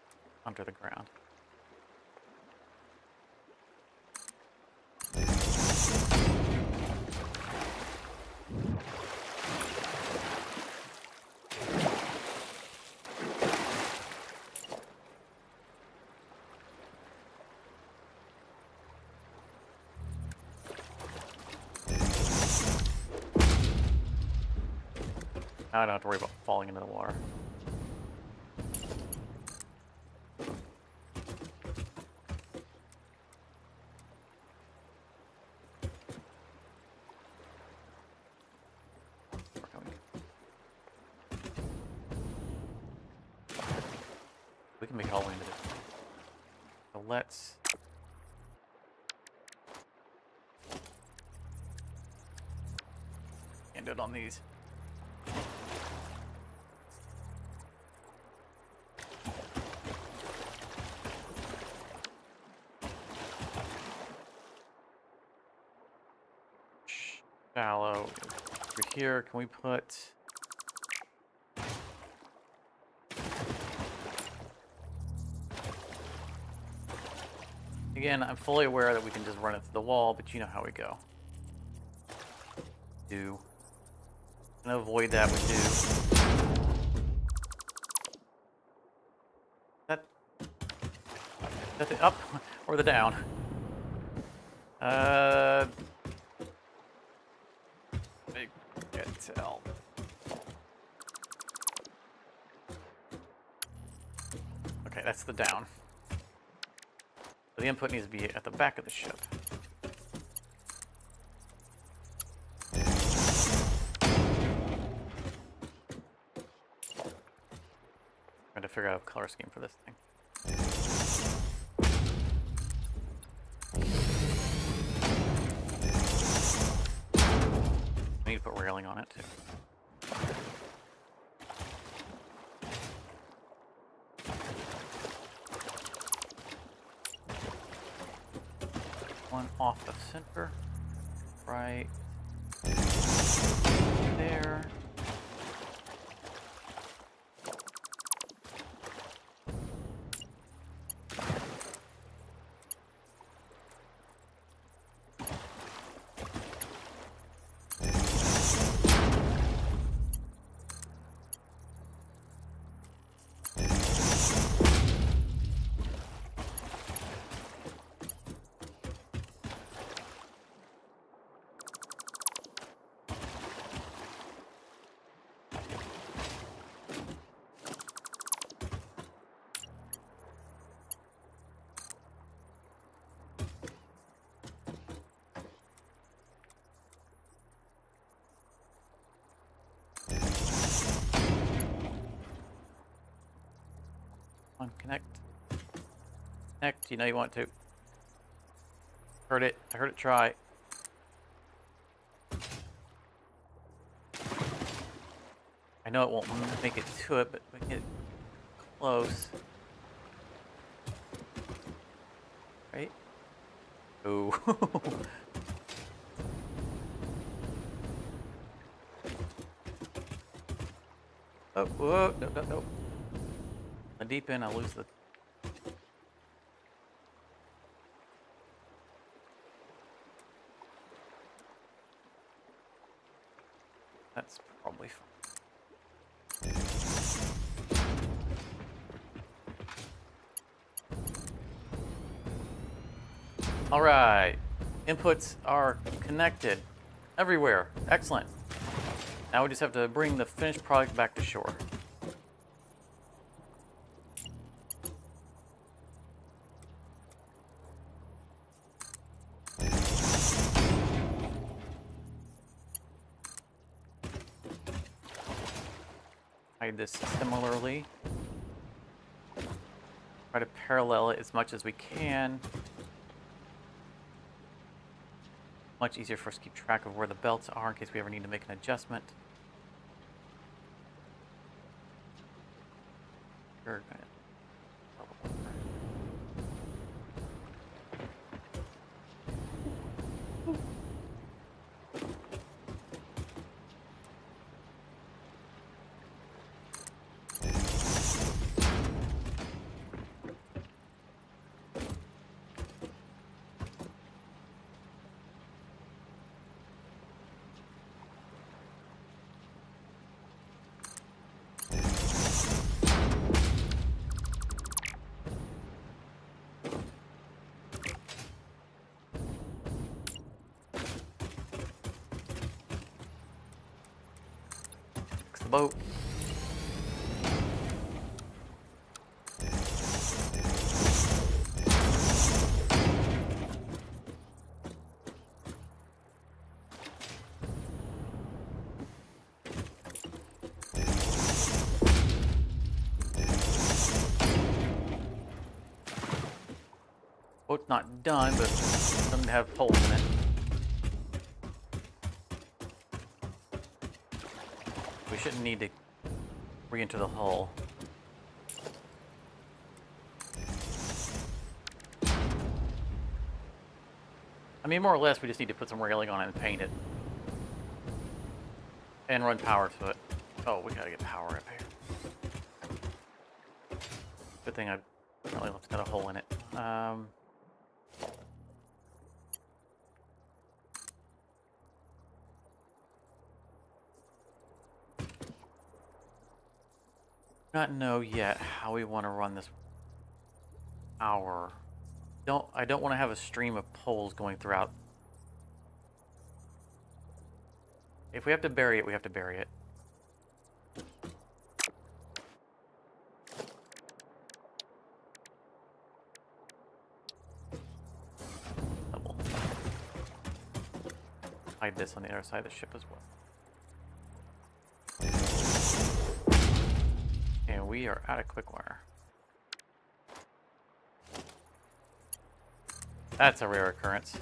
under the ground. Now I don't have to worry about falling into the water. We can make it all the way into this. So let's... find it on these. Shallow. Over here, can we put... Again, I'm fully aware that we can just run it through the wall, but you know how we go. Do. And avoid that, we do. That the up or the down? I can't tell. Okay, that's the down. So the input needs to be at the back of the ship. Trying to figure out a color scheme for this thing. I need to put railing on it too. One off the center, right there. On connect. Connect, you know you want to. Heard it. I heard it try. I know it won't make it to it, but we can get close. Right? Oh. Oh, whoa, no. A deep end, I'll lose the... That's probably fine. All right, inputs are connected everywhere. Excellent. Now we just have to bring the finished product back to shore. Hide this similarly. Try to parallel it as much as we can. Much easier for us to keep track of where the belts are in case we ever need to make an adjustment. Sure. The boat. Boat's not done, but it doesn't have holes in it. shouldn't need to re-enter the hull. I mean, more or less, we just need to put some railing on it and paint it. And run power to it. Oh, we gotta get power up here. Good thing I probably left a hole in it. Not know yet how we want to run this power. I don't want to have a stream of poles going throughout. If we have to bury it, we have to bury it. Double. Hide this on the other side of the ship as well. And we are out of quick wire. That's a rare occurrence.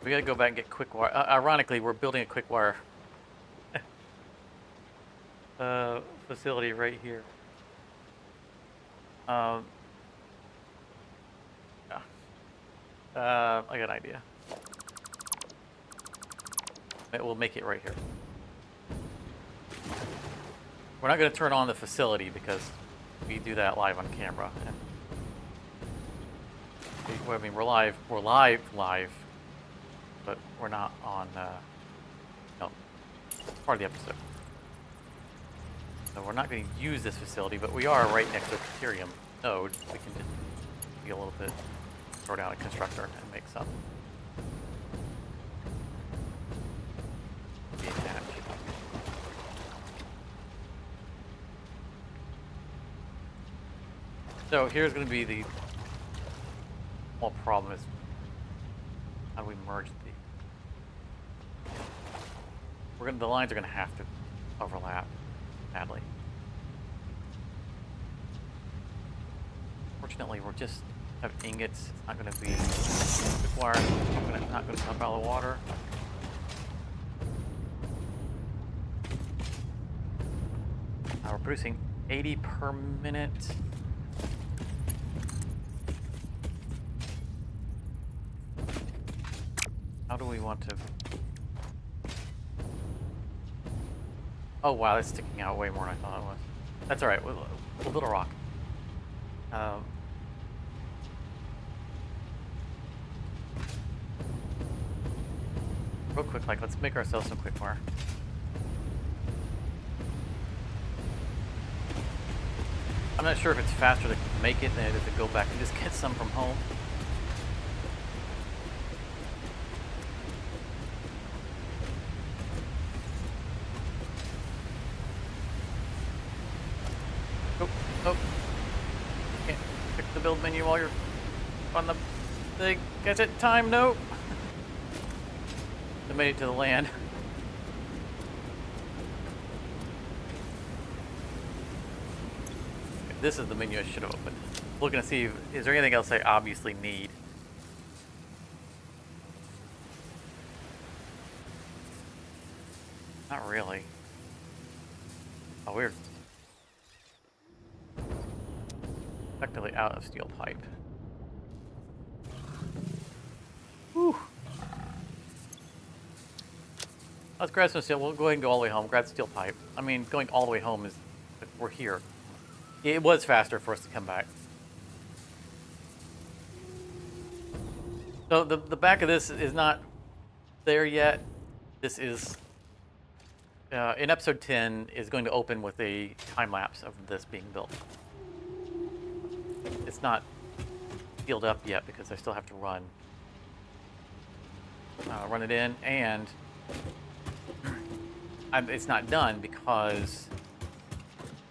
We gotta go back and get quick wire. Ironically, we're building a quick wire facility right here. Yeah. I got an idea. We'll make it right here. We're not going to turn on the facility because we do that live on camera. And I mean, we're live, but we're not on, no, part of the episode. So we're not going to use this facility, but we are right next to a Ethereum node. We can just be a little bit, throw down a constructor and make some. Detach. So here's going to be the whole problem is how do we merge the lines are going to have to overlap. Badly. Fortunately, we're just have ingots. It's not going to be quick wire. Not going to pump out of the water. We're producing 80 per minute. How do we want to? Oh wow, that's sticking out way more than I thought it was. That's all right. We'll build a rock. Real quick, like let's make ourselves some quick wire. I'm not sure if it's faster to make it than it is to go back and just get some from home. Oh, can't pick the build menu while you're on the thing. Catch it, time, no. I made it to the land. This is the menu I should have opened. Looking to see, is there anything else I obviously need? Not really. Oh, weird. Effectively out of steel pipe. Whew. Let's grab some steel. We'll go ahead and go all the way home. Grab steel pipe. I mean, going all the way home is... We're here. It was faster for us to come back. So the back of this is not there yet. This is... in episode 10 is going to open with a time-lapse of this being built. It's not sealed up yet because I still have to run it in, and it's not done because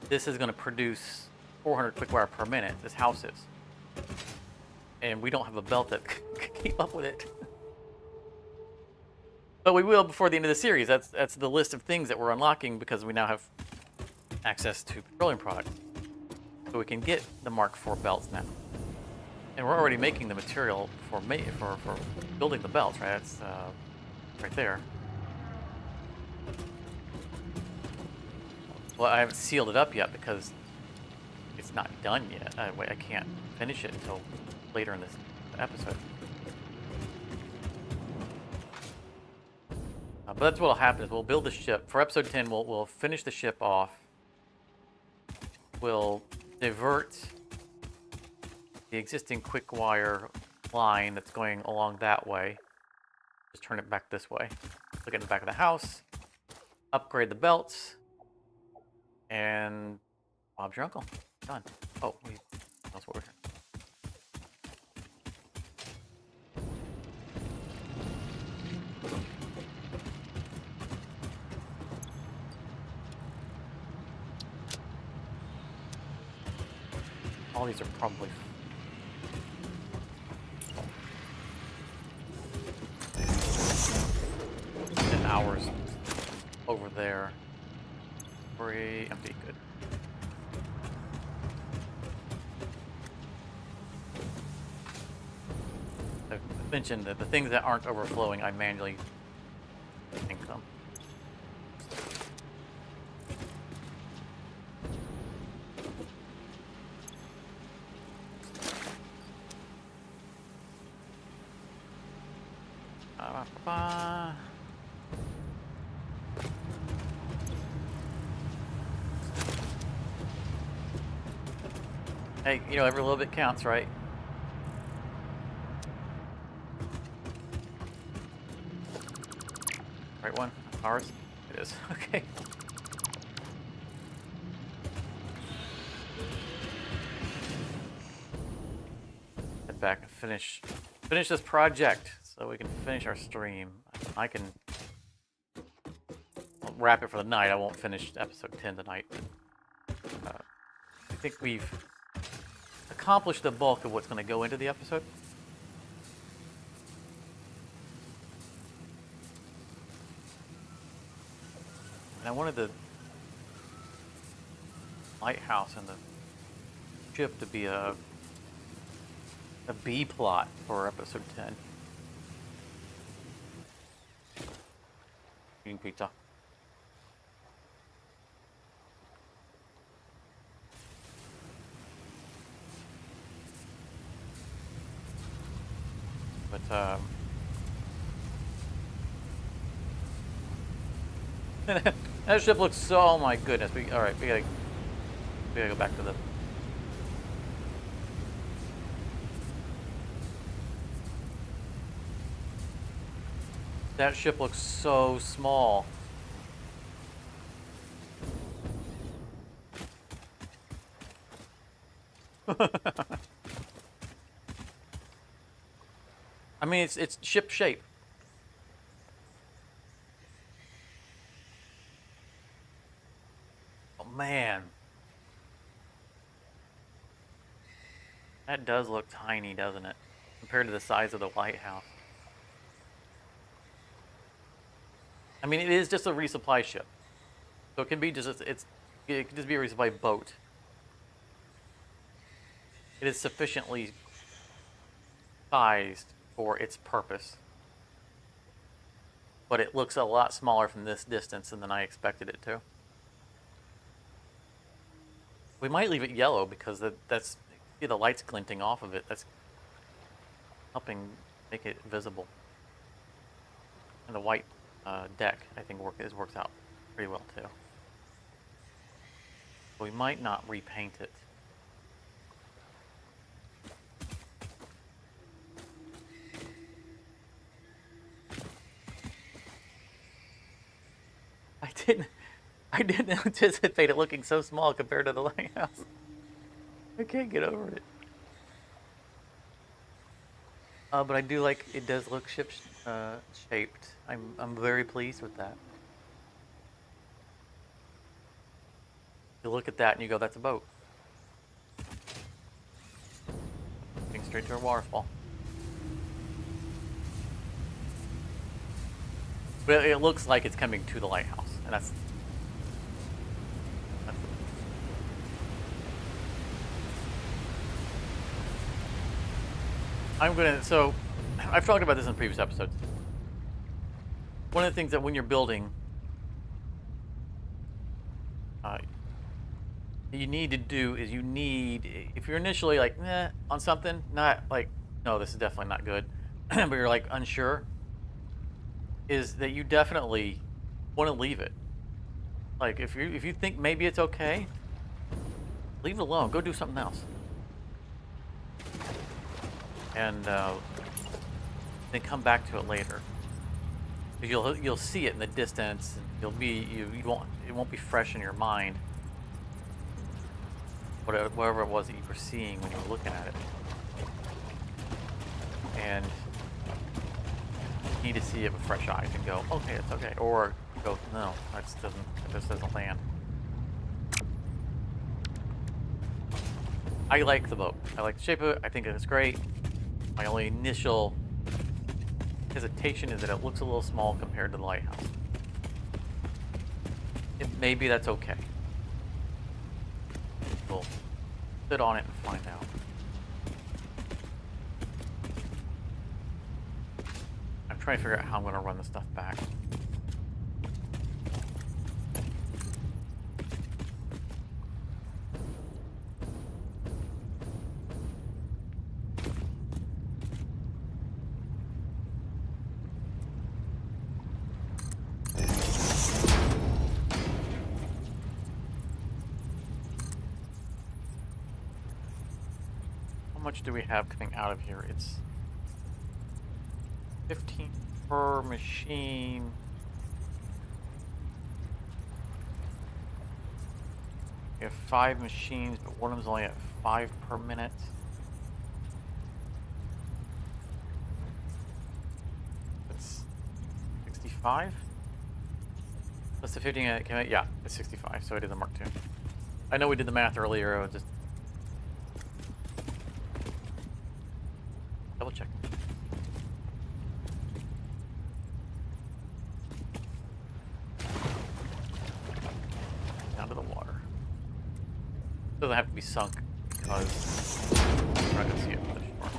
this is going to produce 400 quick wire per minute. This house is, and we don't have a belt that can keep up with it. But we will before the end of the series. That's the list of things that we're unlocking because we now have access to petroleum products. So we can get the Mark IV belts now. And we're already making the material for building the belts, right? That's right there. Well, I haven't sealed it up yet because it's not done yet. I can't finish it until later in this episode. But that's what'll happen is we'll build the ship. For episode 10, we'll finish the ship off. We'll divert the existing quick wire line that's going along that way. Just turn it back this way. Look at the back of the house. Upgrade the belts. And Bob's your uncle. Done. Oh, that's what we're doing. All these are probably 10 hours over there. Free, empty, good. I've mentioned that the things that aren't overflowing, I manually sink them. Hey, you know, every little bit counts, right? Right one? Ours? It is. Okay. Head back and finish this project so we can finish our stream. I'll wrap it for the night. I won't finish episode 10 tonight. I think we've accomplished the bulk of what's going to go into the episode. And I wanted the lighthouse and the ship to be a B plot for episode 10. Eating pizza. But that ship looks so. Oh my goodness! All right, we gotta go back to the. That ship looks so small. I mean, it's ship shape. Oh man, that does look tiny, doesn't it? Compared to the size of the lighthouse. I mean, it is just a resupply ship, so it can be just it can just be a resupply boat. It is sufficiently sized for its purpose, but it looks a lot smaller from this distance than I expected it to. We might leave it yellow because that's see the lights glinting off of it. That's helping make it visible. And the white deck, I think, works out pretty well too. We might not repaint it. I didn't anticipate it looking so small compared to the lighthouse. I can't get over it. But I do like it does look shaped. I'm very pleased with that. You look at that and you go, that's a boat. Looking straight to a waterfall. But it looks like it's coming to the lighthouse, and that's I'm gonna. So, I've talked about this in previous episodes. One of the things that when you're building, you need to do is if you're initially like, on something, not like, no, this is definitely not good, but you're like unsure, is that you definitely want to leave it. Like if you think maybe it's okay, leave it alone. Go do something else. And then come back to it later. You'll see it in the distance, and it won't be fresh in your mind. Whatever it was that you were seeing when you were looking at it, and you need to see it with fresh eyes and go, okay, it's okay, or go, no, this doesn't land. I like the boat. I like the shape of it. I think it's great. My only initial hesitation is that it looks a little small compared to the lighthouse. Maybe that's okay. We'll sit on it and find out. I'm trying to figure out how I'm going to run this stuff back. How much do we have coming out of here? It's 15 per machine. We have 5 machines, but one of them's only at 5 per minute. That's 65? That's the 15. Yeah, it's 65. So it is a Mark II. I know we did the math earlier. I was just double check. Down to the water. Doesn't have to be sunk because we're not going to see it from the shore.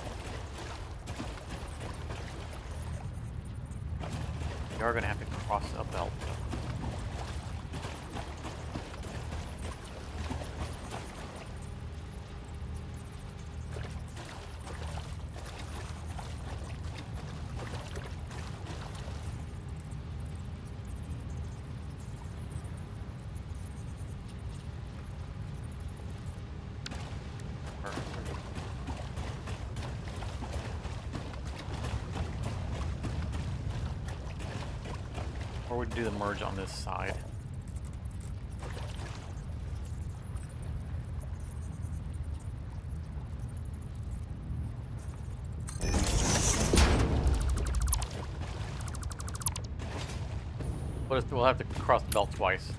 We are going to have to cross a belt. Or we'd do the merge on this side. We'll have to cross the belt twice.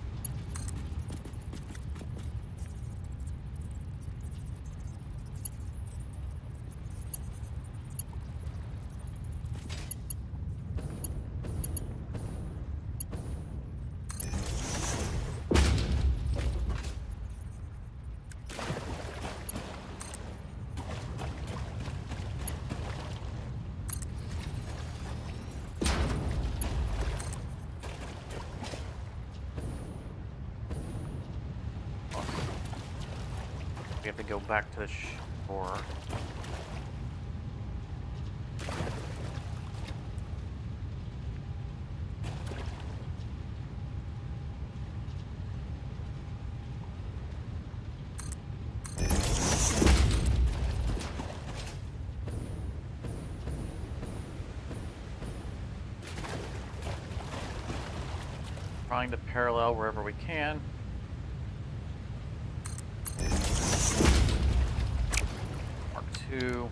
We have to go back to the shore. Trying to parallel wherever we can. Mark II.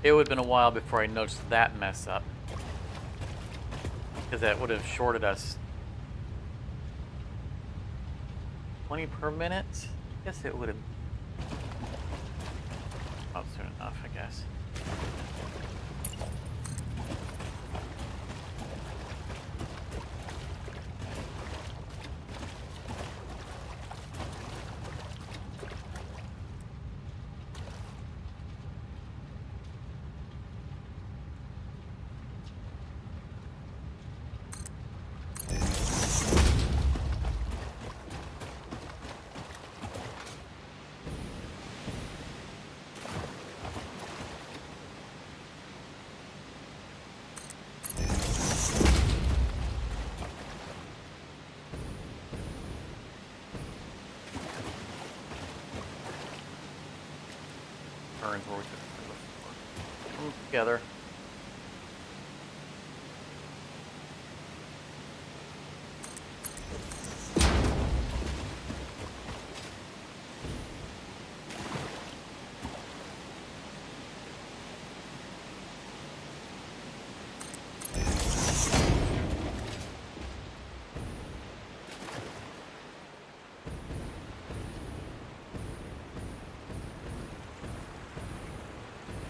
It would have been a while before I noticed that mess up. Because that would have shorted us 20 per minute. I guess it would have. Not soon enough, I guess. Turns where we took before. Come together.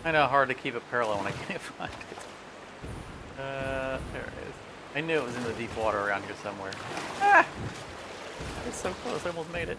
I know, hard to keep it parallel when I can't find it. There it is. I knew it was in the deep water around here somewhere. Ah! I was so close, I almost made it.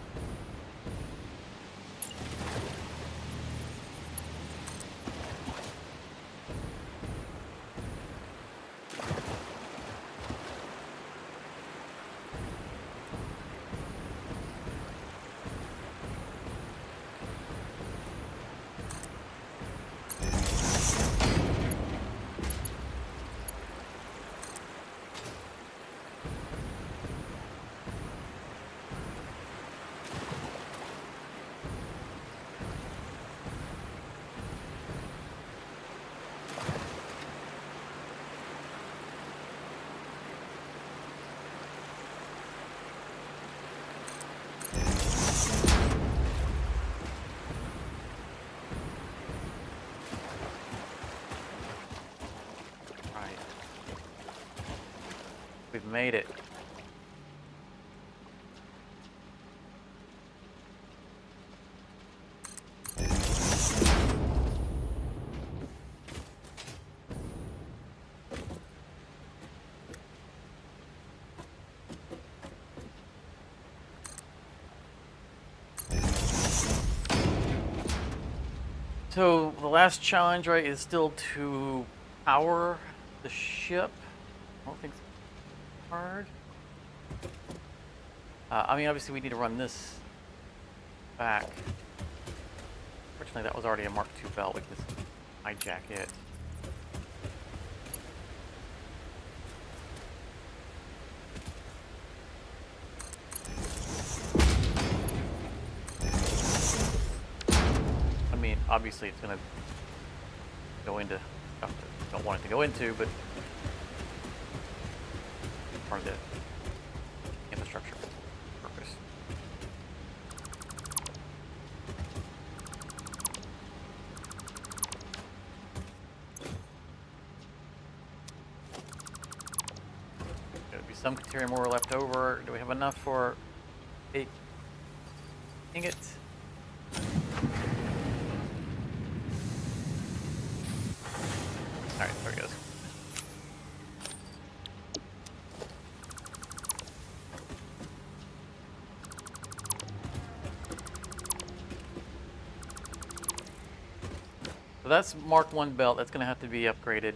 We've made it. So the last challenge, right, is still to power the ship. I don't think it's hard. I mean, obviously we need to run this back. Fortunately, that was already a Mark II belt. We can just hijack it. I mean, obviously it's going to go into stuff that you don't want it to go into, but part of the infrastructure purpose. There'll be some Caterium ore left over. Do we have enough for 8 ingots? Alright, there it goes. So that's Mark I belt. That's going to have to be upgraded.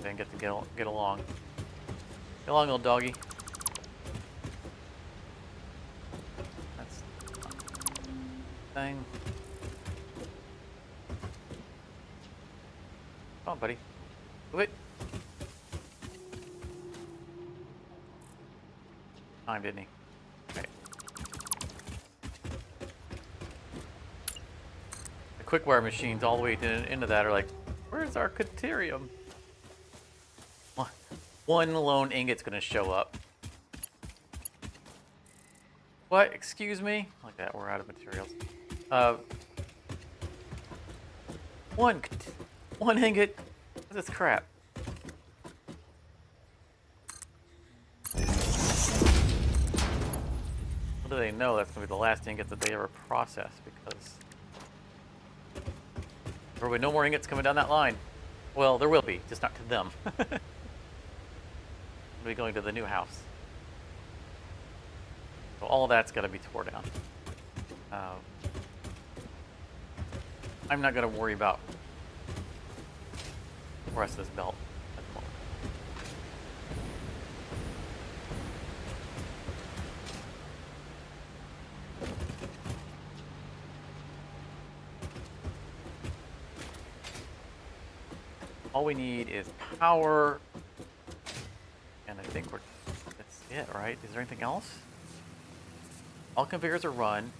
Then get to get along. Get along, little doggy. That's thing. Come on, buddy. Move it. Time, didn't he? Okay. The quickwire machines all the way into that are like, where's our Caterium? One lone ingot's gonna show up. What? Excuse me? Like that, we're out of materials. Uh, one, one ingot. That's crap. How do they know that's going to be the last ingot that they ever process? Because there will be no more ingots coming down that line. Well, there will be, just not to them. We'll be going to the new house. So all of that's got to be tore down. I'm not going to worry about the rest of this belt at the moment. All we need is power, and I think that's it, right? Is there anything else? All configures are run.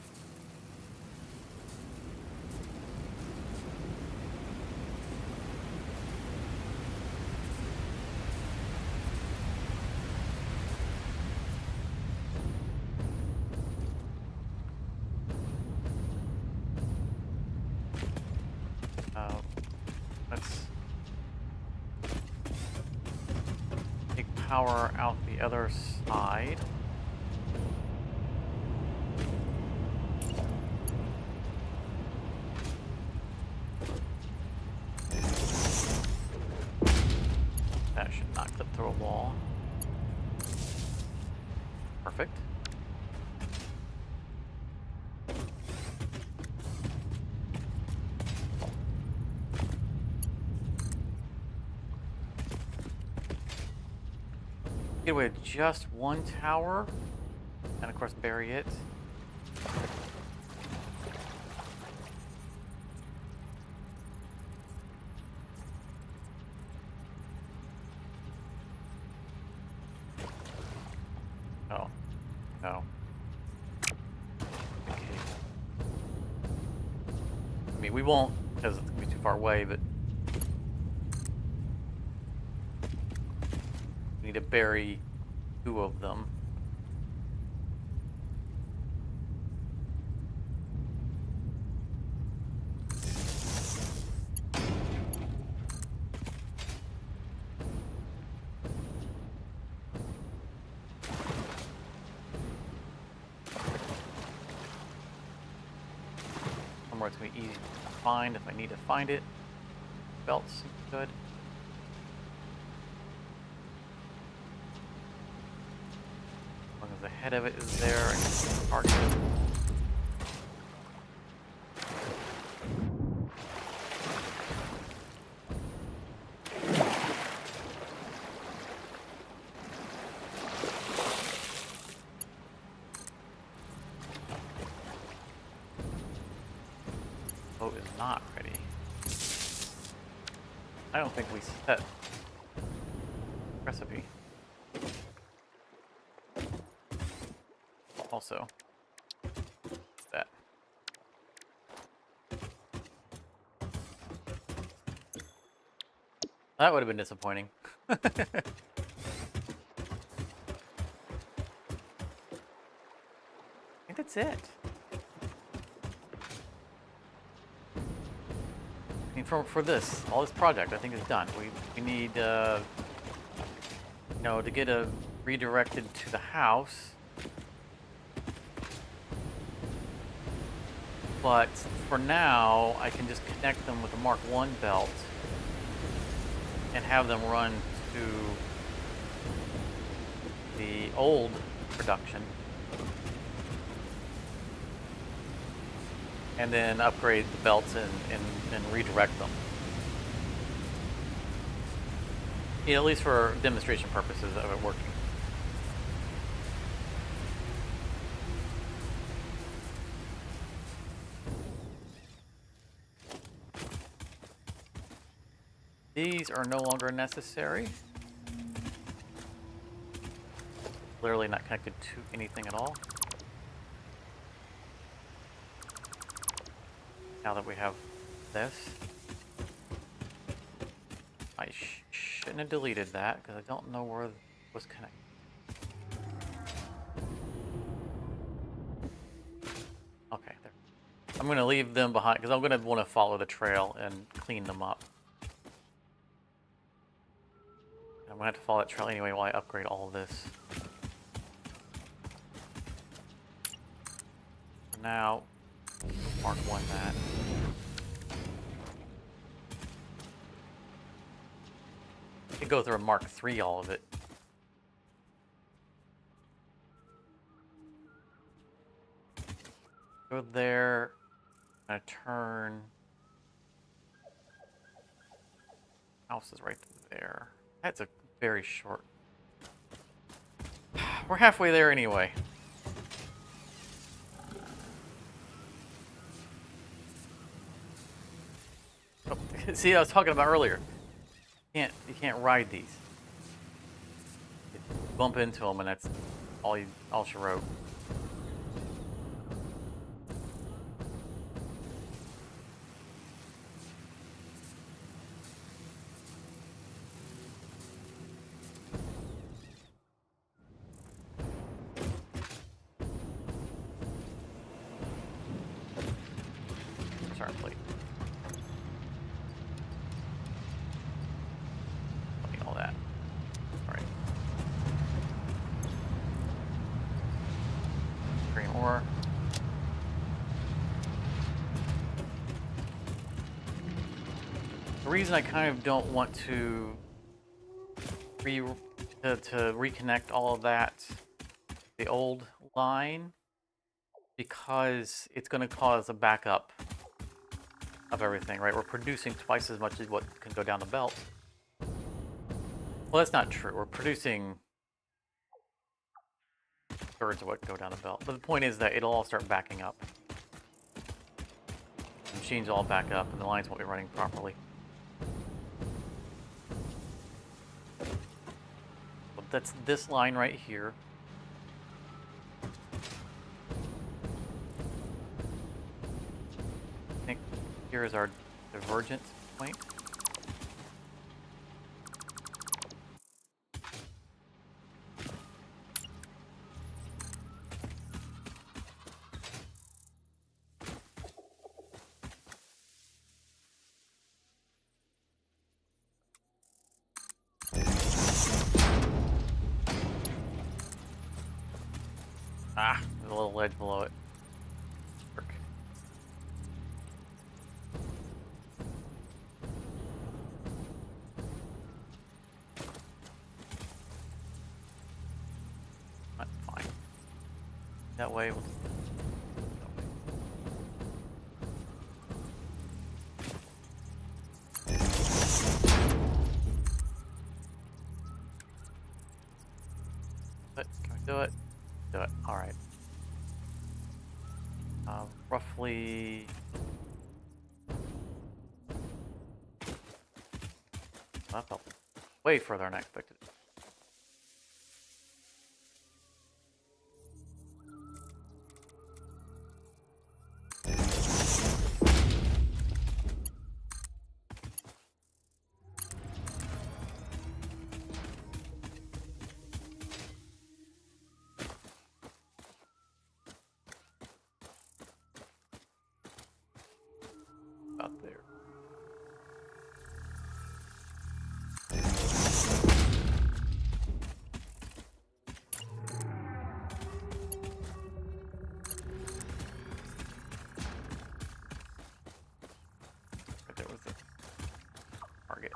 Let's take power out the other side. That should not clip through a wall. Perfect. Get away with just one tower, and of course bury it. Oh, no. Okay. I mean, we won't because it's gonna be too far away, but we need to bury two of them. Somewhere it's going to be easy to find if I need to find it. Belts, good. As long as the head of it is there, I can target it. Boat is not ready. I don't think we set recipe. Also, that. That would have been disappointing. I think that's it. I mean, for this, all this project, I think is done. We need, you know, to get a redirected to the house. But for now, I can just connect them with the Mark I belt and have them run to the old production. And then upgrade the belts and redirect them. Yeah, at least for demonstration purposes of it working. These are no longer necessary. Literally not connected to anything at all. Now that we have this, I shouldn't have deleted that because I don't know where it was connected. I'm going to leave them behind because I'm going to want to follow the trail and clean them up. I'm going to have to follow that trail anyway while I upgrade all of this. For now, Mark 1 that. I could go through a Mark 3 all of it. Go there. I'm gonna turn. House is right there. That's a very short. We're halfway there anyway. Oh, see, I was talking about earlier. You can't ride these. You bump into them, and that's all she wrote. Sorry, plate. All that. All right. Green ore. The reason I kind of don't want to reconnect all of that, the old line, because it's going to cause a backup of everything, right? We're producing twice as much as what can go down the belt. Well, that's not true. We're producing thirds of what go down the belt. But the point is that it'll all start backing up. The machines all back up, and the lines won't be running properly. But that's this line right here. I think here is our divergence point. Ah, there's a little ledge below it. Work. That's fine. That way we'll... Can we do it? Do it. All right. Roughly. That felt way further than I expected. About there. Right there was the target.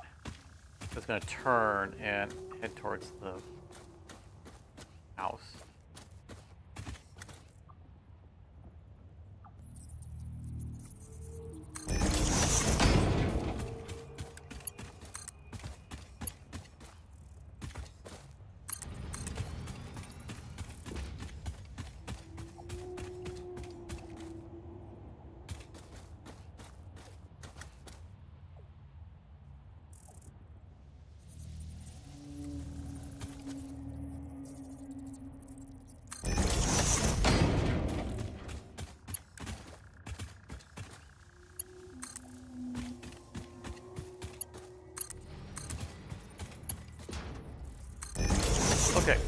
It's going to turn and head towards the house. Okay.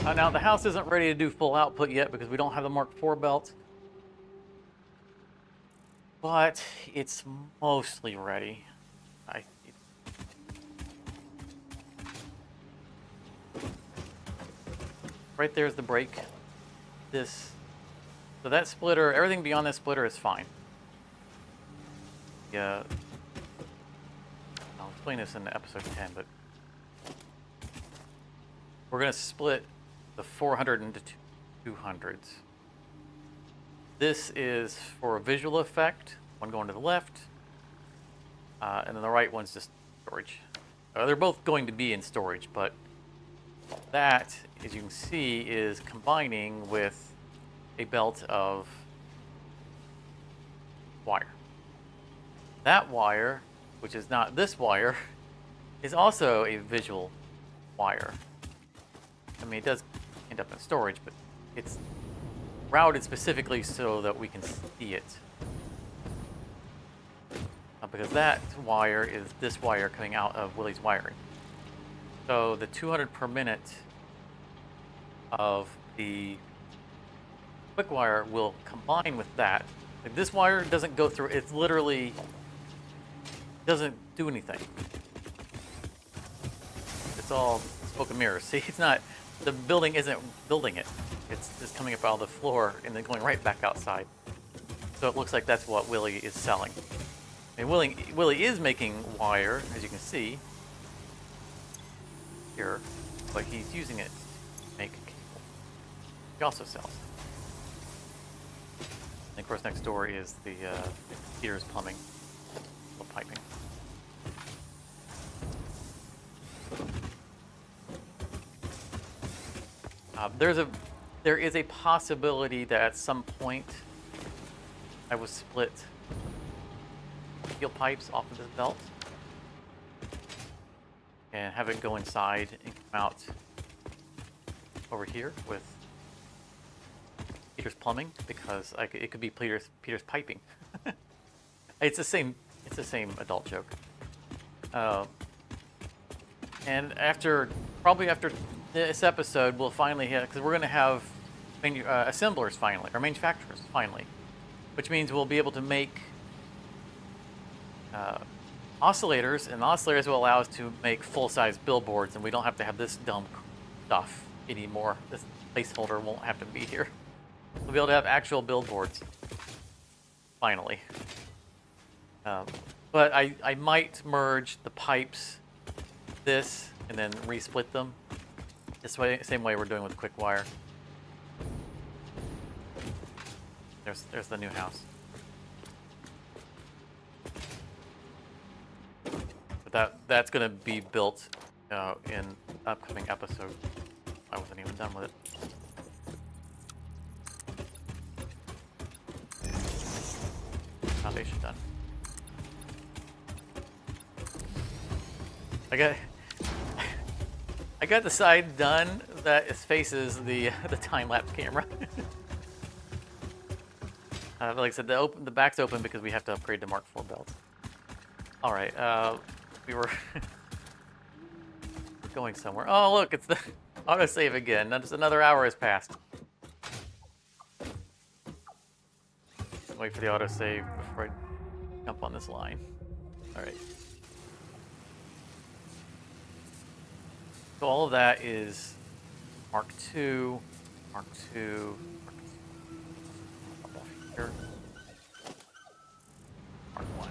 Now the house isn't ready to do full output yet because we don't have the Mark IV belt. but it's mostly ready. I right there's the break. So that splitter, everything beyond that splitter is fine. Yeah, I'll explain this in episode 10, but we're gonna split the 400 into 200s. This is for a visual effect, one going to the left, and then the right one's just storage. They're both going to be in storage, but that, as you can see, is combining with a belt of wire. That wire, which is not this wire, is also a visual wire. I mean, it does end up in storage, but it's routed specifically so that we can see it. Because that wire is this wire coming out of Willie's wiring. So the 200 per minute of the quick wire will combine with that. Like this wire doesn't go through, it's literally doesn't do anything. It's all smoke and mirrors. See, it's not, the building isn't building it. It's just coming up out of the floor and then going right back outside. So it looks like that's what Willie is selling. And Willie is making wire, as you can see here, but he's using it to make a cable. He also sells. And of course, next door is the Peter's plumbing, the piping. There is a possibility that at some point I will split steel pipes off of this belt and have it go inside and come out over here with Peter's plumbing, because it could be Peter's piping. It's the same adult joke. And probably after this episode, we'll finally hit, because we're going to have assemblers finally, or manufacturers finally, which means we'll be able to make oscillators, and oscillators will allow us to make full-size billboards, and we don't have to have this dumb stuff anymore. This placeholder won't have to be here. We'll be able to have actual billboards finally. But I might merge the pipes, this, and then resplit them. This way, same way we're doing with quick wire. There's the new house. But that's going to be built in upcoming episode. I wasn't even done with it. Foundation done. I got the side done that faces the time-lapse camera. Like I said, the back's open because we have to upgrade to Mark IV belts. All right, we were going somewhere. Oh, look, it's the autosave again. Now just another hour has passed. Wait for the autosave before I jump on this line. All right. So all of that is Mark II, Mark II, Mark here, Mark I.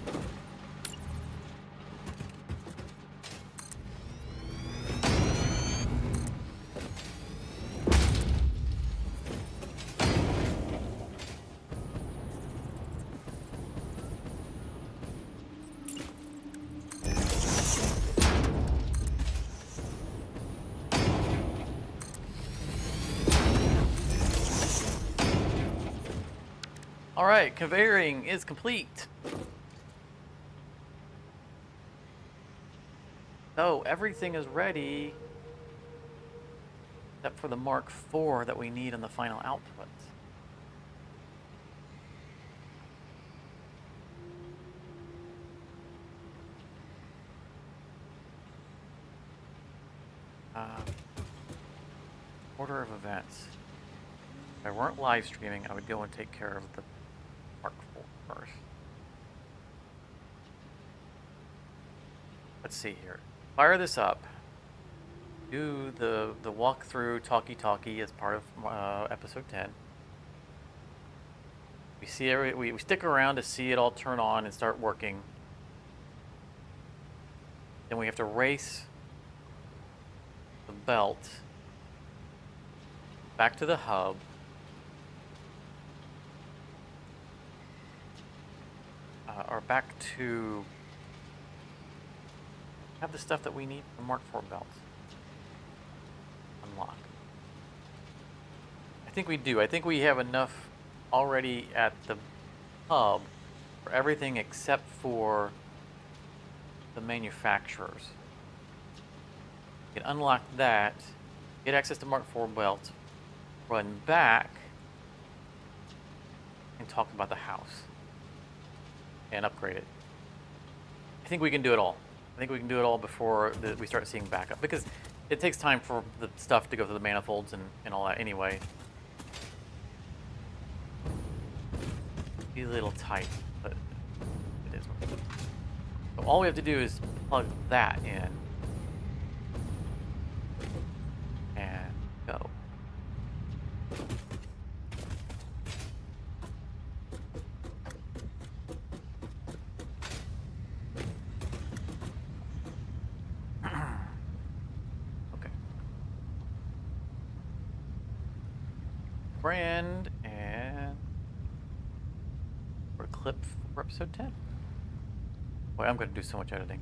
All right, conveying is complete. So everything is ready except for the Mark IV that we need on the final output. Order of events. If I weren't live streaming, I would go and take care of the Mark IV first. let's see here. Fire this up. Do the walkthrough talkie as part of episode 10. We see we stick around to see it all turn on and start working. Then we have to race the belt back to the hub. Or back to have the stuff that we need for Mark IV belt. Unlock. I think we do. I think we have enough already at the hub for everything except for the manufacturers. We can unlock that, get access to Mark IV belt, run back, and talk about the house and upgrade it. I think we can do it all. I think we can do it all before we start seeing backup, because it takes time for the stuff to go through the manifolds and all that anyway. Be a little tight, but it is what it is. So all we have to do is plug that in and go. Brand and for a clip for episode 10. Boy, I'm going to do so much editing.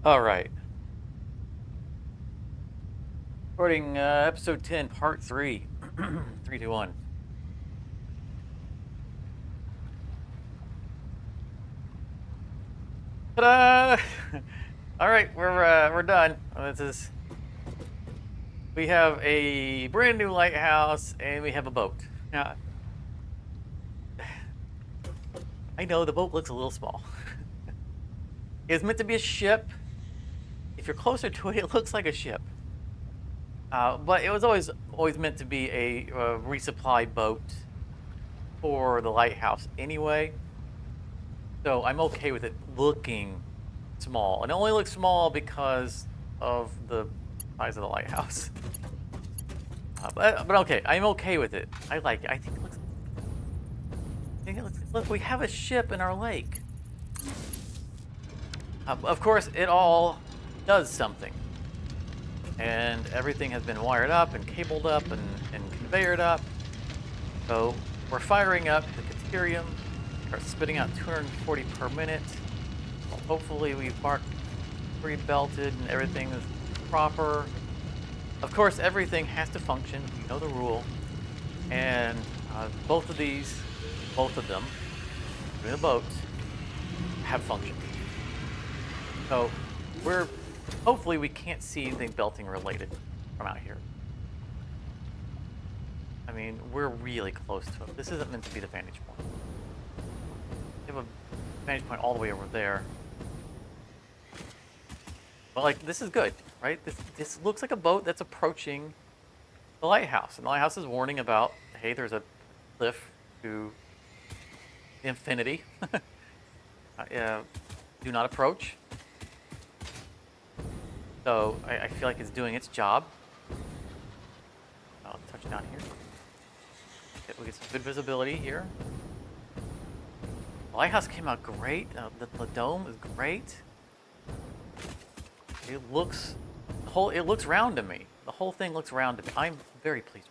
All right. Recording episode 10, part 3. 3, 2, 1. Ta-da! All right, we're done. We have a brand new lighthouse and we have a boat. Now, I know the boat looks a little small. It's meant to be a ship. If you're closer to it, it looks like a ship. But it was always meant to be a resupply boat for the lighthouse anyway. So I'm okay with it looking small. And it only looks small because of the size of the lighthouse. But okay, I'm okay with it. I like it. I think it looks. Look, we have a ship in our lake. Of course, it all does something, and everything has been wired up and cabled up and conveyored up. So we're firing up the Caterium. Start spitting out 240 per minute. Well, hopefully we've marked pre-belted and everything is proper. Of course, everything has to function. You know the rule. And both of them, in the boats, have functioned. So hopefully we can't see anything belting related from out here. I mean, we're really close to it. This isn't meant to be the vantage point. We have a vantage point all the way over there. But like, this is good, right? This looks like a boat that's approaching the lighthouse. And the lighthouse is warning about, hey, there's a cliff to infinity. Do not approach. So I feel like it's doing its job. I'll touch down here. Okay, we get some good visibility here. The lighthouse came out great. The dome is great. It looks round to me. The whole thing looks round to me. I'm very pleased.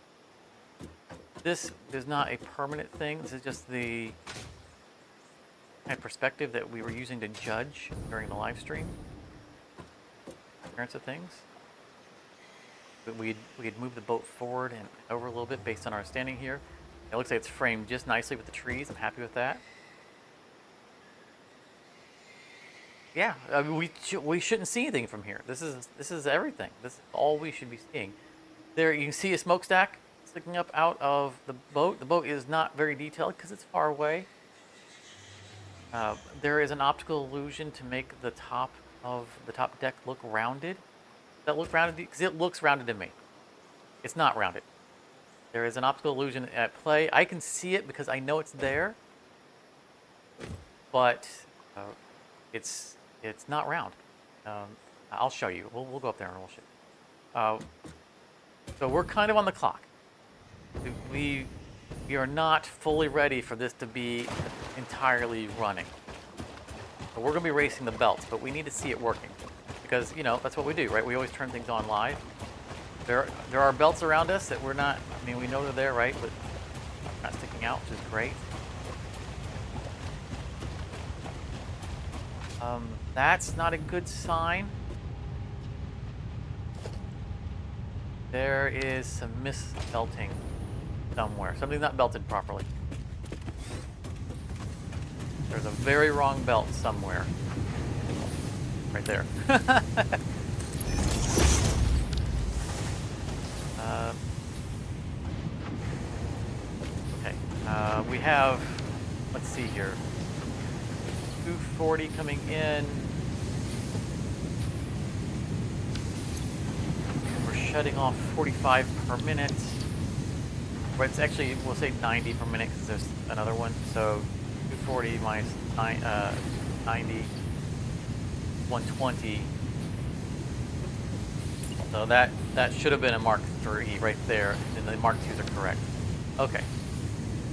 This is not a permanent thing. This is just the kind of perspective that we were using to judge during the live stream. Appearance of things. But we had moved the boat forward and over a little bit based on our standing here. It looks like it's framed just nicely with the trees. I'm happy with that. Yeah, I mean, we shouldn't see anything from here. This is everything. This is all we should be seeing. There you can see a smokestack sticking up out of the boat. The boat is not very detailed because it's far away. There is an optical illusion to make the top of the top deck look rounded. That look rounded because it looks rounded to me. It's not rounded. There is an optical illusion at play. I can see it because I know it's there. But it's not round. I'll show you. We'll go up there and we'll show you. So we're kind of on the clock. We are not fully ready for this to be entirely running. So we're going to be racing the belts, but we need to see it working. Because, you know, that's what we do, right? We always turn things on live. There are belts around us that we're not, I mean, we know they're there, right? But not sticking out, which is great. That's not a good sign. There is some misbelting somewhere. Something's not belted properly. There's a very wrong belt somewhere. Right there. Okay. We have, let's see here. 240 coming in. We're shutting off 45 per minute. But it's actually, we'll say 90 per minute because there's another one. So 240 minus 90, 120. So that should have been a Mark III right there, and the Mark IIs are correct. Okay.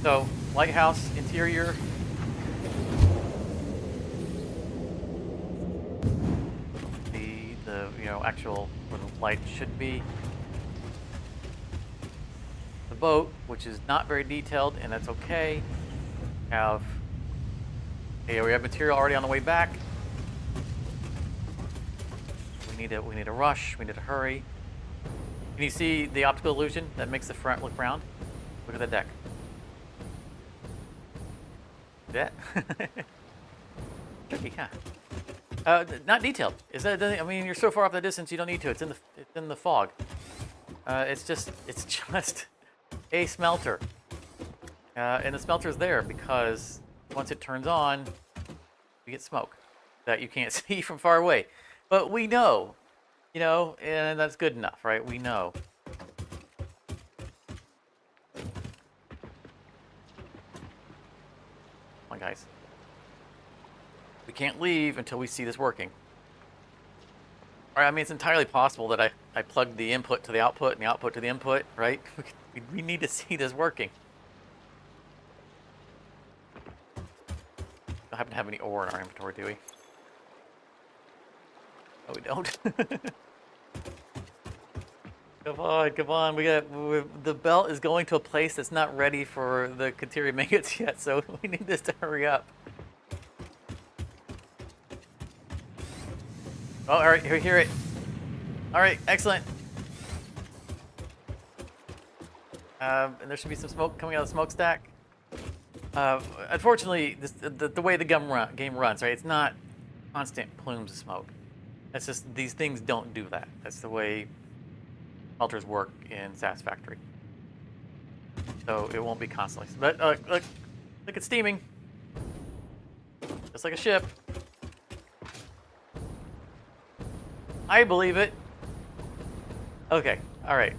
So lighthouse interior. The actual where the light should be. The boat, which is not very detailed, and that's okay. We have material already on the way back. We need to rush. We need to hurry. Can you see the optical illusion that makes the front look round? Look at the deck. That tricky, huh? Not detailed. Is that? I mean, you're so far off the distance, you don't need to. It's in the fog. It's just a smelter, and the smelter's there because once it turns on, you get smoke that you can't see from far away. But we know, and that's good enough, right? We know. Come on, guys. We can't leave until we see this working. All right, I mean, it's entirely possible that I plugged the input to the output and the output to the input, right? We need to see this working. Don't happen to have any ore in our inventory, do we? No, we don't. Come on. The belt is going to a place that's not ready for the Kateria maggots yet, so we need this to hurry up. Oh, all right, hear it. All right, excellent. And there should be some smoke coming out of the smokestack. Unfortunately, the way the game runs, right? It's not constant plumes of smoke. That's just, these things don't do that. That's the way smelters work in Satisfactory. So it won't be constantly. But look, it's steaming. Just like a ship. I believe it. Okay, all right.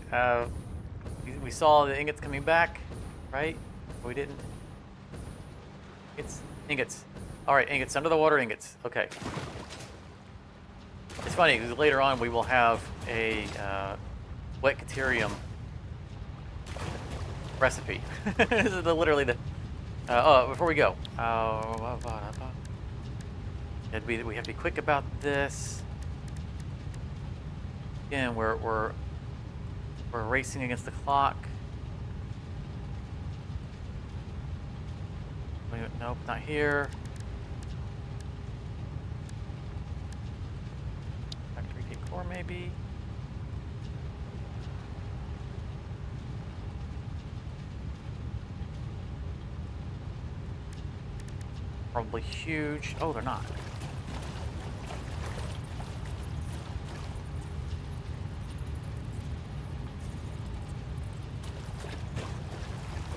We saw the ingots coming back, right? We didn't. It's ingots. All right, ingots, under the water ingots. Okay. It's funny because later on we will have a wet caterium recipe. This is literally the. Before we go, we have to be quick about this. Again, we're racing against the clock. Nope, not here. Factory decor, maybe. Probably huge. Oh, they're not.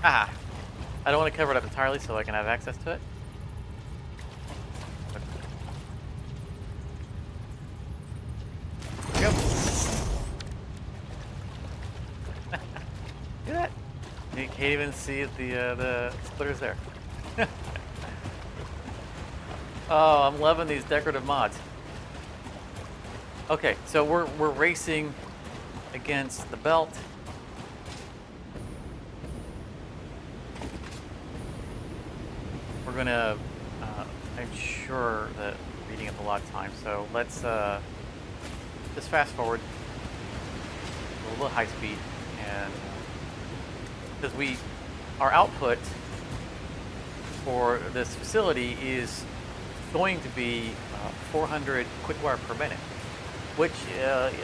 Ah, I don't want to cover it up entirely so I can have access to it. Go. Do that. You can't even see the splitters there. Oh, I'm loving these decorative mods. Okay, so we're racing against the belt. We're gonna. I'm sure that we're eating up a lot of time, so let's just fast forward a little high speed, and because our output for this facility is going to be 400 quick wire per minute, which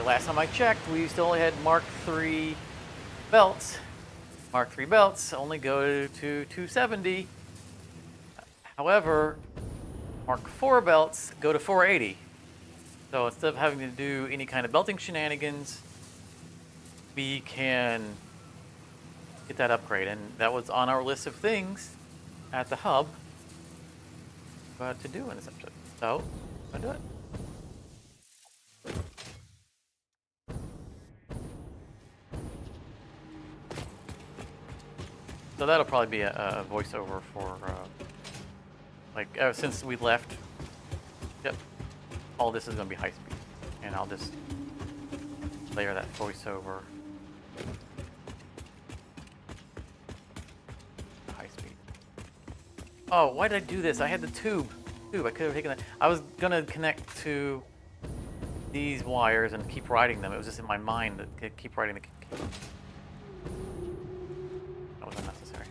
last time I checked, we still only had Mark III belts. Mark III belts only go to 270. However, Mark IV belts go to 480. So instead of having to do any kind of belting shenanigans, we can get that upgrade. And that was on our list of things at the hub to do in this episode. So, I'm gonna do it. So that'll probably be a voiceover for, since we left. Yep. All this is going to be high speed. And I'll just layer that voiceover. High speed. Oh, why did I do this? I had the tube. I could have taken that. I was going to connect to these wires and keep riding them. It was just in my mind that keep riding the... That was unnecessary.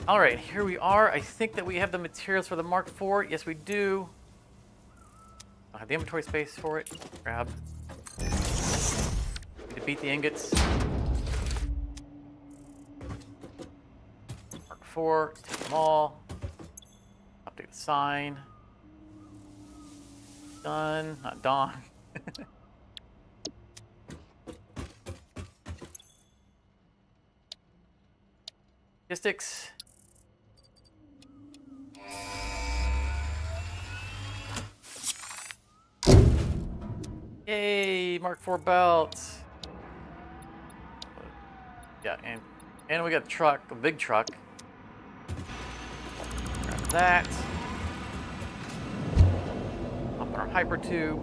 All right, here we are. I think that we have the materials for the Mark IV. Yes, we do. I have the inventory space for it. Grab. Need to beat the ingots. Mark IV. Take them all. Update the sign. Done. Not done. Logistics. Yay, Mark IV belts. Yeah, and we got a truck, a big truck. Grab that. Hop on our hyper tube.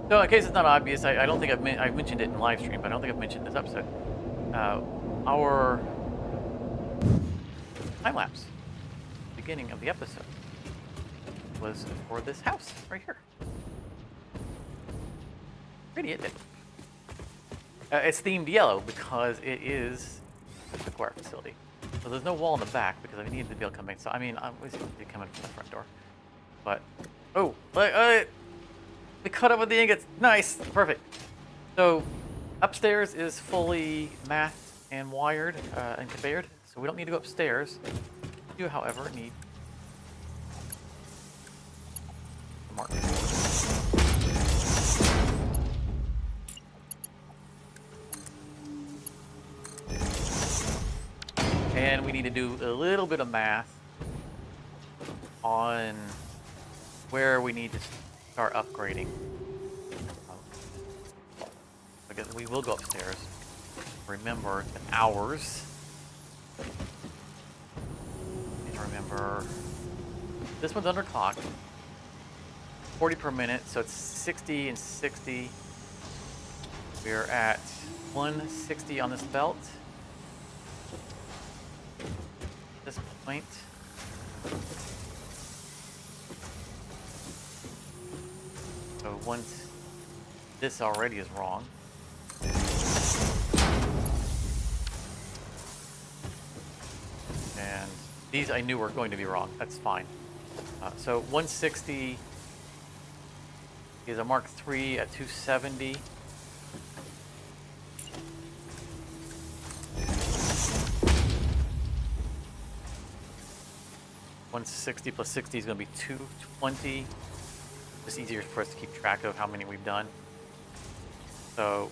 So in case it's not obvious, I don't think I've mentioned it in live stream, but I don't think I've mentioned this episode. Our time lapse, beginning of the episode, was for this house right here. Pretty, isn't it? It's themed yellow because it is a quick wire facility. So there's no wall in the back because I needed to be able to come in. So I mean, I was coming from the front door, but we cut up with the ingots. Nice, perfect. So upstairs is fully mathed and wired and conveyored, so we don't need to go upstairs. We do, however, need the Mark IV. And we need to do a little bit of math on where we need to start upgrading. Because we will go upstairs. Remember the hours. And remember, this one's under clock. 40 per minute, so it's 60 and 60. We're at 160 on this belt. At this point. So once this already is wrong. And these I knew were going to be wrong. That's fine. So 160 is a Mark III at 270. $160 plus 60 is going to be 220. It's easier for us to keep track of how many we've done. So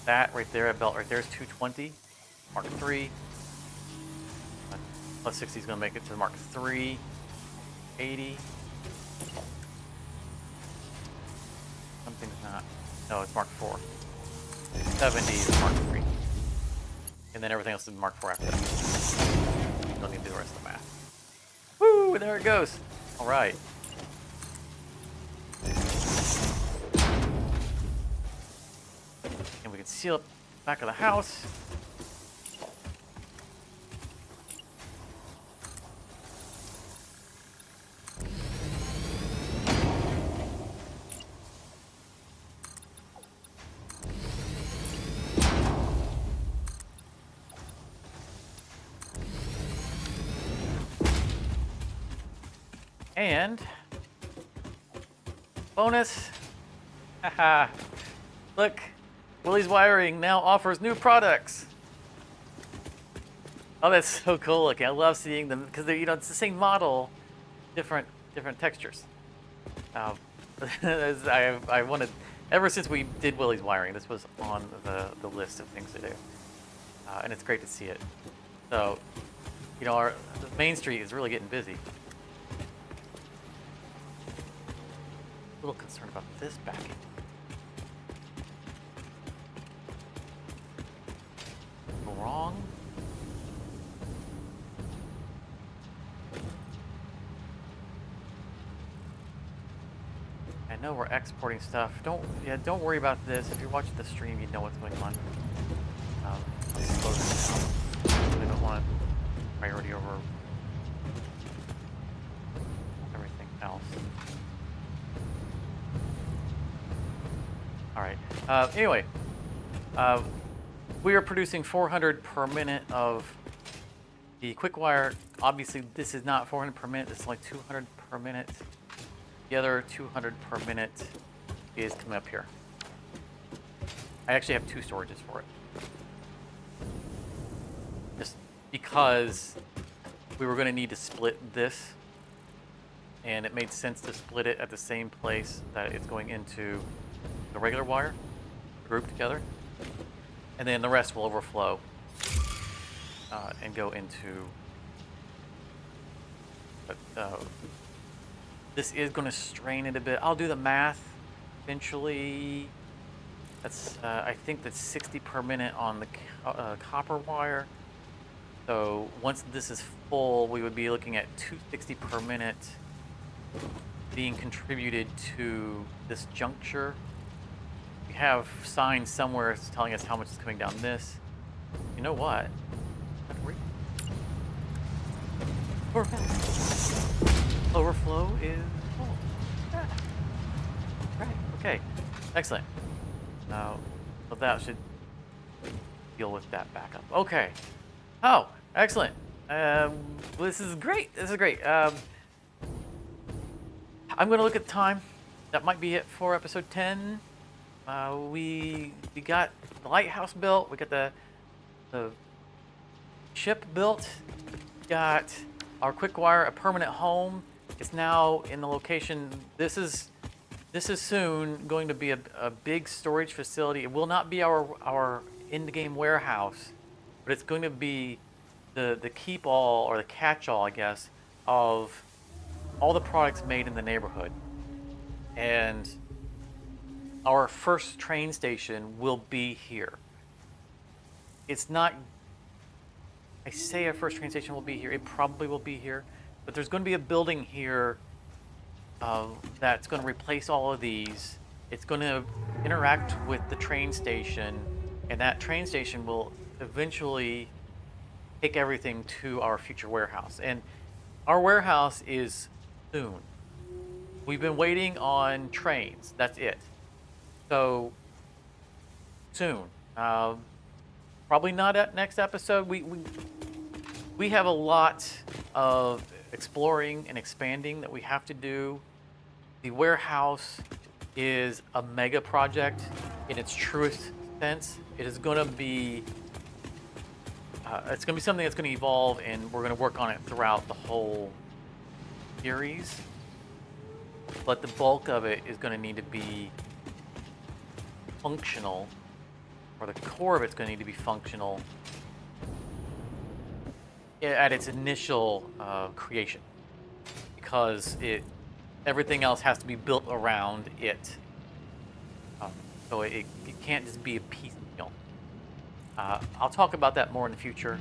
that right there, a belt right there is 220. Mark III. Plus 60 is going to make it to the Mark 3. 80. Something's not. No, it's Mark 4. 70 is Mark 3. And then everything else is Mark 4 after that. Don't need to do the rest of the math. Woo! There it goes. All right. And we can seal up the back of the house. And bonus, haha, look, Willie's Wiring now offers new products. Oh, that's so cool looking. I love seeing them because they're, it's the same model, different textures. I wanted, ever since we did Willie's Wiring, this was on the list of things to do, and it's great to see it. So, the Main Street is really getting busy. A little concerned about this backing. Wrong. I know we're exporting stuff. Don't worry about this. If you're watching the stream, you know what's going on. Let's slow this down. We don't want priority over everything else. All right. Anyway, we are producing 400 per minute of the quick wire. Obviously, this is not 400 per minute. This is like 200 per minute. The other 200 per minute is coming up here. I actually have two storages for it. Just because we were going to need to split this, and it made sense to split it at the same place that it's going into the regular wire, grouped together, and then the rest will overflow and go into. But this is going to strain it a bit. I'll do the math eventually. That's I think that's 60 per minute on the copper wire. So once this is full, we would be looking at 260 per minute being contributed to this juncture. We have signs somewhere telling us how much is coming down this. You know what? Overflow is full. Yeah. Right. Okay. Excellent. So that should deal with that backup. Okay. Oh, excellent. This is great. This is great. I'm going to look at the time. That might be it for episode 10. We got the lighthouse built. We got the ship built. Got our quick wire, a permanent home. It's now in the location. This is soon going to be a big storage facility. It will not be our in-game warehouse, but it's going to be the keep-all, or the catch-all, I guess, of all the products made in the neighborhood. And our first train station will be here. It's not, I say our first train station will be here, it probably will be here, but there's going to be a building here that's going to replace all of these. It's going to interact with the train station, and that train station will eventually take everything to our future warehouse. And our warehouse is soon. We've been waiting on trains. That's it. So soon. Probably not at next episode. We have a lot of exploring and expanding that we have to do. The warehouse is a mega project in its truest sense. It is going to be it's going to be something that's going to evolve, and we're going to work on it throughout the whole series. But the bulk of it is going to need to be functional, or the core of it's going to need to be functional at its initial creation, because everything else has to be built around it. Um, so it can't just be a piecemeal. I'll talk about that more in the future.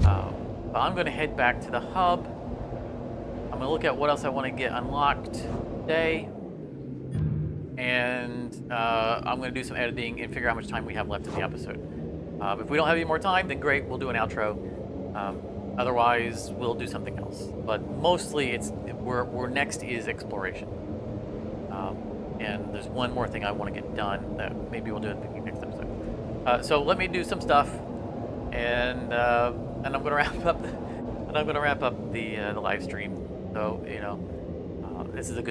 But I'm going to head back to the hub. I'm going to look at what else I want to get unlocked today. And I'm going to do some editing and figure out how much time we have left in the episode. If we don't have any more time, then great, we'll do an outro. Otherwise, we'll do something else. But mostly, we're next is exploration. And there's one more thing I want to get done that maybe we'll do in the next episode. So let me do some stuff, and I'm going to wrap up. And I'm going to wrap up the live stream. So this is a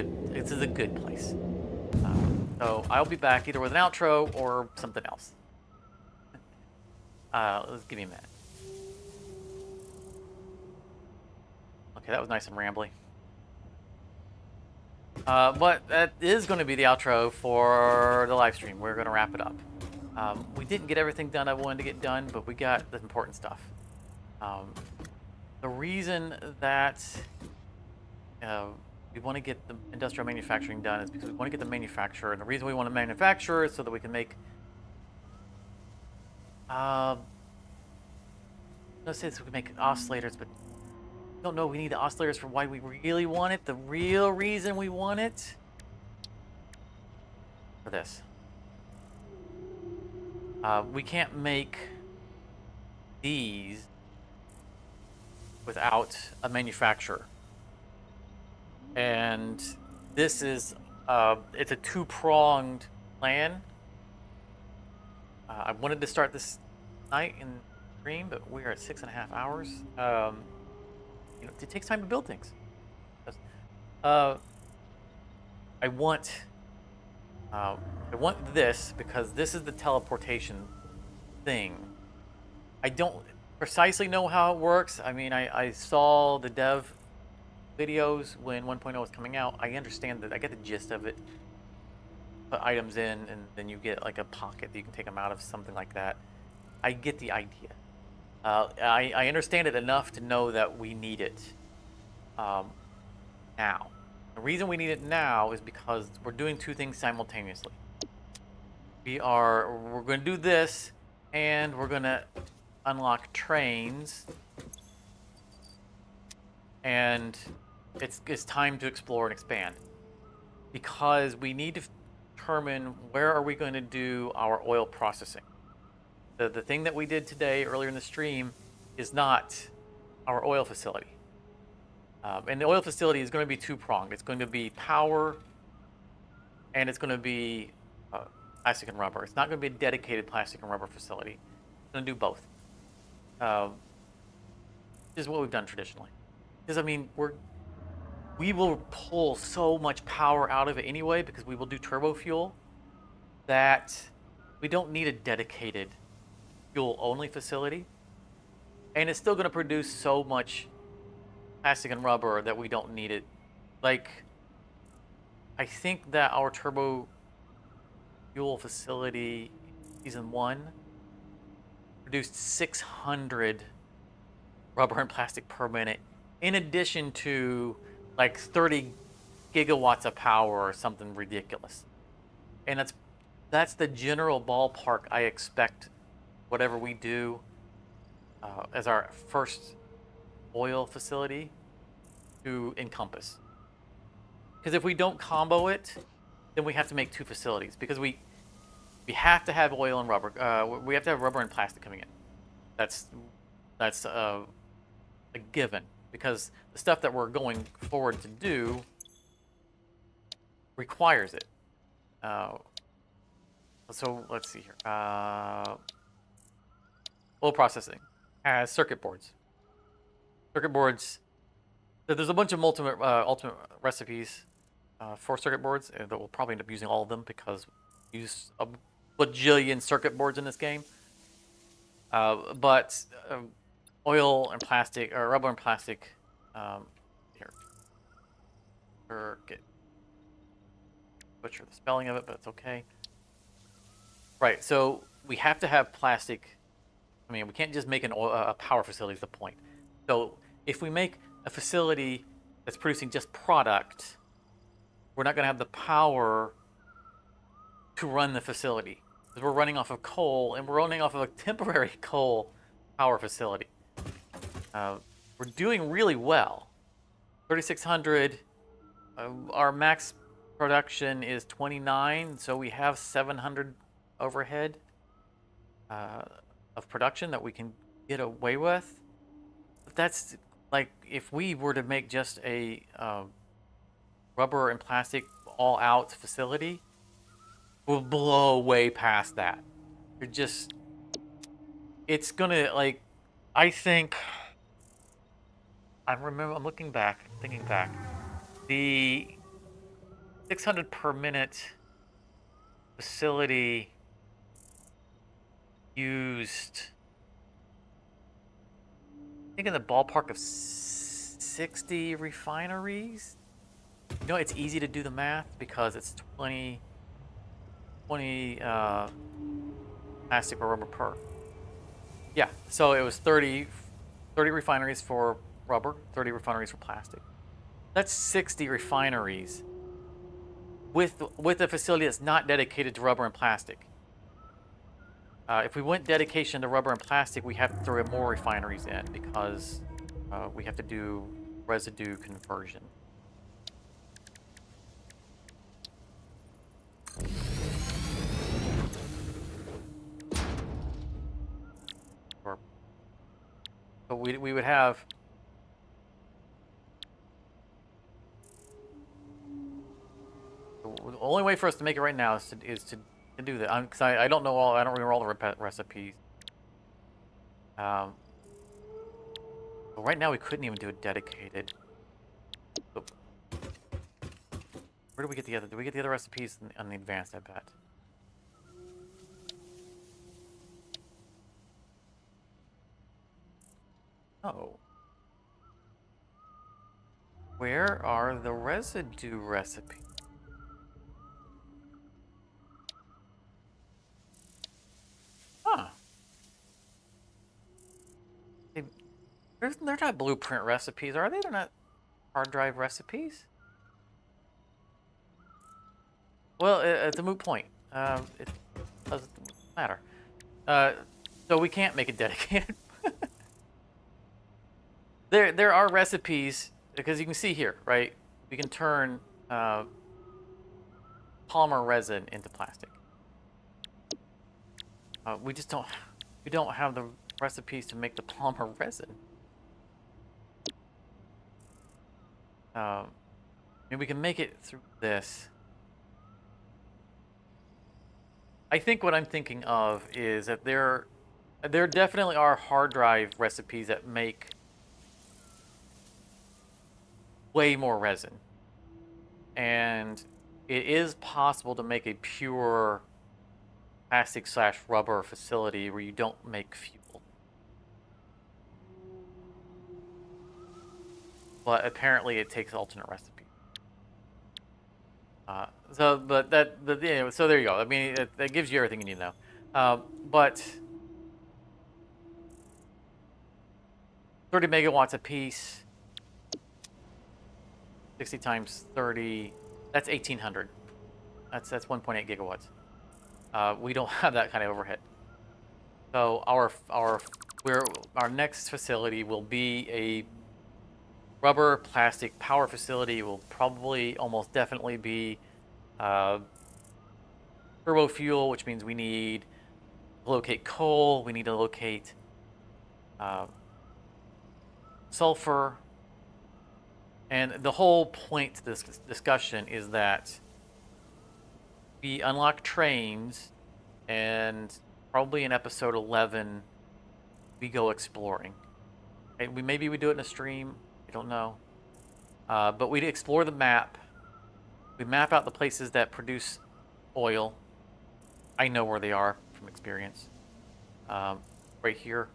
good place. So I'll be back either with an outro or something else. Let's give me a minute. Okay, that was nice and rambly. But that is going to be the outro for the live stream. We're going to wrap it up. We didn't get everything done I wanted to get done, but we got the important stuff. The reason that we want to get the industrial manufacturing done is because we want to get the manufacturer, and the reason we want to manufacture is so that we can make let's say this, we can make oscillators, but I don't know we need the oscillators for why we really want it. The real reason we want it for this. We can't make these without a manufacturer. And this is, it's a two-pronged plan. I wanted to start this night in stream, but we're at 6.5 hours. It takes time to build things. I want this because this is the teleportation thing. I don't precisely know how it works. I mean, I saw the dev videos when 1.0 was coming out. I understand that. I get the gist of it. Put items in, and then you get like a pocket that you can take them out of, something like that. I get the idea. I understand it enough to know that we need it now. The reason we need it now is because we're doing two things simultaneously. We're going to do this, and we're going to unlock trains, and it's time to explore and expand, because we need to determine where are we going to do our oil processing. The thing that we did today earlier in the stream is not our oil facility. And the oil facility is going to be two-pronged. It's going to be power, and it's going to be plastic and rubber. It's not going to be a dedicated plastic and rubber facility. It's going to do both. This is what we've done traditionally. Because, I mean, we will pull so much power out of it anyway, because we will do turbo fuel, that we don't need a dedicated fuel-only facility. And it's still going to produce so much plastic and rubber that we don't need it. Like, I think that our turbo fuel facility season 1 produced 600 rubber and plastic per minute, in addition to like 30 gigawatts of power or something ridiculous. And that's the general ballpark I expect whatever we do as our first oil facility to encompass. Because if we don't combo it, then we have to make two facilities, because we have to have oil and rubber. We have to have rubber and plastic coming in. That's a given, because the stuff that we're going forward to do requires it. So let's see here. Oil processing has circuit boards. Circuit boards. There's a bunch of ultimate recipes for circuit boards that we'll probably end up using all of them, because we use a bajillion circuit boards in this game. But oil and plastic, or rubber and plastic, here. Butcher the spelling of it, but it's okay. Right, so we have to have plastic I mean, we can't just make a power facility is the point. So if we make a facility that's producing just product, we're not going to have the power to run the facility. Because we're running off of coal, and we're running off of a temporary coal power facility. We're doing really well. 3,600. Our max production is 29, so we have 700 overhead of production that we can get away with. But that's like if we were to make just a rubber and plastic all out facility, we'll blow way past that. You're just, it's gonna like, I think, I'm looking back, thinking back, the 600 per minute facility used, I think in the ballpark of 60 refineries. You know, it's easy to do the math because it's 20 plastic or rubber per. Yeah, so it was 30 refineries for rubber, 30 refineries for plastic. That's 60 refineries with a facility that's not dedicated to rubber and plastic. If we went dedication to rubber and plastic, we have to throw more refineries in because we have to do residue conversion. So we would have the only way for us to make it right now is to do that. Because I don't know I don't remember all the recipes. But right now we couldn't even do it dedicated. So, where do we get the other? Do we get the other recipes on the advanced? I bet. Oh. Where are the residue recipes? Huh. They're not blueprint recipes, are they? They're not hard drive recipes? Well, it's a moot point. It doesn't matter. So we can't make it dedicated. There are recipes, because you can see here, right? We can turn polymer resin into plastic. We don't have the recipes to make the polymer resin. Maybe we can make it through this. I think what I'm thinking of is that there definitely are hard drive recipes that make way more resin. And it is possible to make a pure plastic/rubber facility where you don't make fuel. But apparently it takes alternate recipes. So there you go. I mean, that gives you everything you need to know. But 30 megawatts a piece, 60 times 30, that's 1,800. That's 1.8 gigawatts. We don't have that kind of overhead. So our next facility will be a rubber plastic power facility. Will probably almost definitely be turbo fuel, which means we need to locate coal, we need to locate sulfur, and the whole point to this discussion is that we unlock trains, and probably in episode 11 we go exploring. Maybe we do it in a stream. I don't know. But we explore the map. We map out the places that produce oil. I know where they are from experience. Right here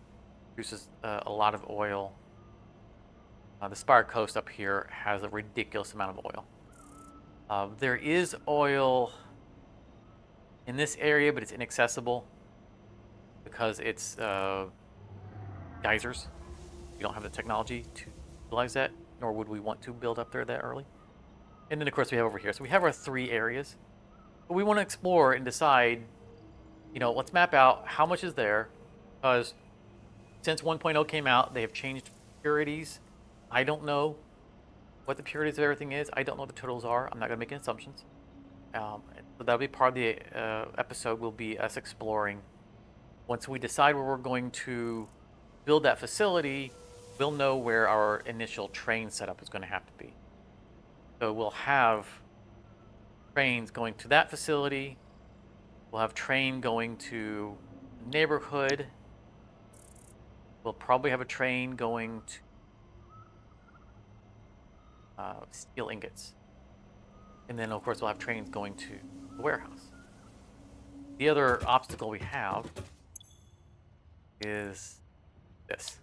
produces a lot of oil. The Spire Coast up here has a ridiculous amount of oil. There is oil in this area, but it's inaccessible because it's geysers. We don't have the technology to utilize that, nor would we want to build up there that early. And then, of course, we have over here. So we have our 3 areas. But we want to explore and decide, let's map out how much is there. Because since 1.0 came out, they have changed purities. I don't know what the purities of everything is. I don't know what the totals are. I'm not going to make any assumptions. So that'll be part of the episode, will be us exploring. Once we decide where we're going to build that facility, we'll know where our initial train setup is going to have to be. So we'll have trains going to that facility. We'll have train going to the neighborhood. We'll probably have a train going to steel ingots. And then, of course, we'll have trains going to the warehouse. The other obstacle we have is this.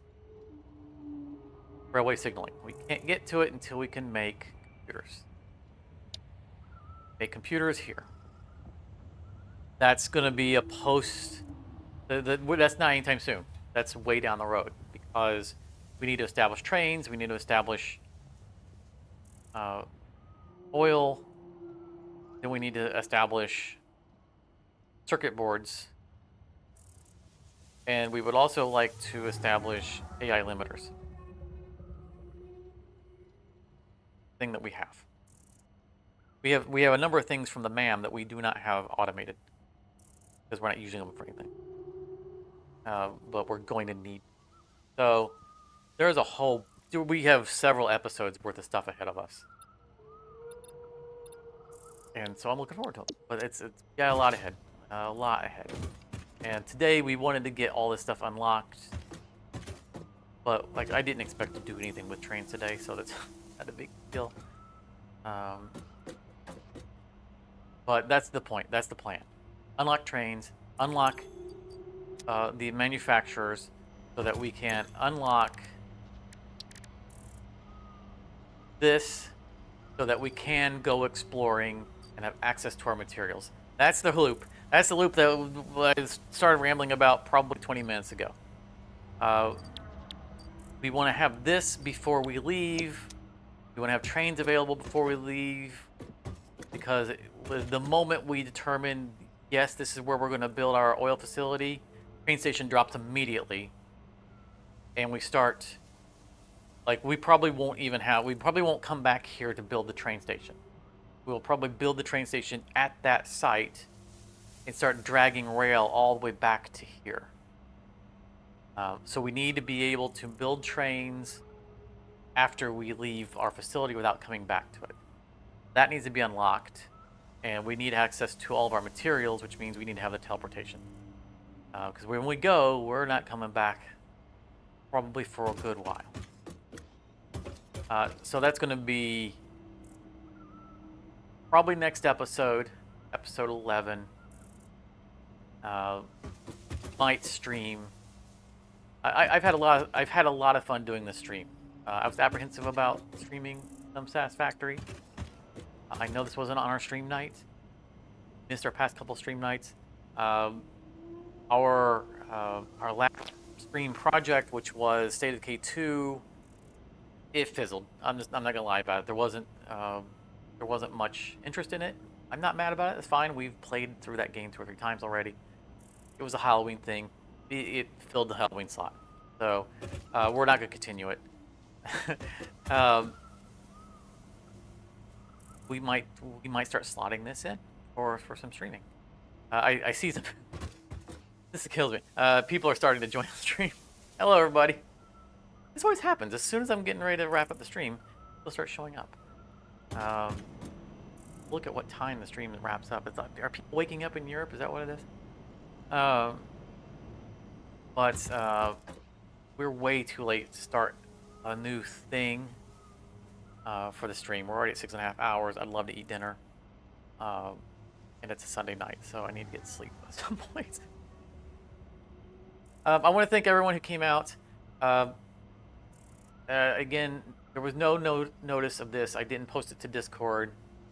Railway signaling. We can't get to it until we can make computers. Make computers here. That's going to be a post. That's not anytime soon. That's way down the road, because we need to establish trains. We need to establish oil. Then we need to establish circuit boards. And we would also like to establish AI limiters. Thing that we have. We have a number of things from the MAM that we do not have automated, because we're not using them for anything. But we're going to need. So there's a whole. We have several episodes worth of stuff ahead of us, and so I'm looking forward to it. But it's got a lot ahead, And today we wanted to get all this stuff unlocked, but like I didn't expect to do anything with trains today, so that's not a big deal. But that's the point. That's the plan. Unlock trains. Unlock the manufacturers, so that we can unlock this, so that we can go exploring and have access to our materials. That's the loop. That's the loop that I started rambling about probably 20 minutes ago. We want to have this before we leave. We want to have trains available before we leave, because the moment we determine, yes, this is where we're going to build our oil facility, train station drops immediately, and we start. Like, we probably won't come back here to build the train station. We'll probably build the train station at that site and start dragging rail all the way back to here. So we need to be able to build trains after we leave our facility without coming back to it. That needs to be unlocked, and we need access to all of our materials, which means we need to have the teleportation. Because when we go, we're not coming back probably for a good while. So that's going to be probably next episode, episode 11. Might stream. I've had a lot of fun doing this stream. I was apprehensive about streaming some Satisfactory. I know this wasn't on our stream night. Missed our past couple stream nights. Our last stream project, which was State of Decay 2, it fizzled. I'm not gonna lie about it. There wasn't much interest in it. I'm not mad about it. It's fine. We've played through that game 2 or 3 times already. It was a Halloween thing. It filled the Halloween slot. So we're not gonna continue it. We might start slotting this in for some streaming. I see some. This kills me. People are starting to join the stream. Hello, everybody. This always happens. As soon as I'm getting ready to wrap up the stream, they'll start showing up. Look at what time the stream wraps up. It's like, are people waking up in Europe? Is that what it is? But we're way too late to start a new thing for the stream. We're already at 6.5 hours. I'd love to eat dinner. And it's a Sunday night, so I need to get sleep at some point. I want to thank everyone who came out. Again, there was no notice of this. I didn't post it to Discord.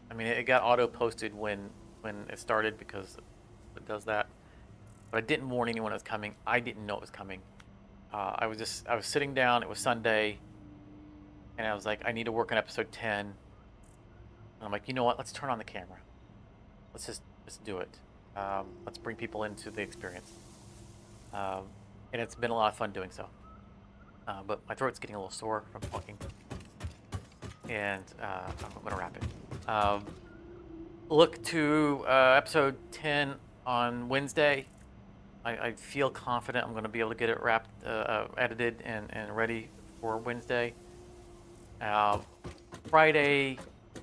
I mean, it got auto-posted when it started because it does that. But I didn't warn anyone it was coming. I didn't know it was coming. I was sitting down. It was Sunday, and I was like, I need to work on episode 10. And I'm like, you know what? Let's turn on the camera. Let's do it. Let's bring people into the experience. Um, and it's been a lot of fun doing so. But my throat's getting a little sore from talking, and I'm gonna wrap it. Look to episode 10 on Wednesday. I feel confident I'm going to be able to get it wrapped, edited, and ready for Wednesday. Friday,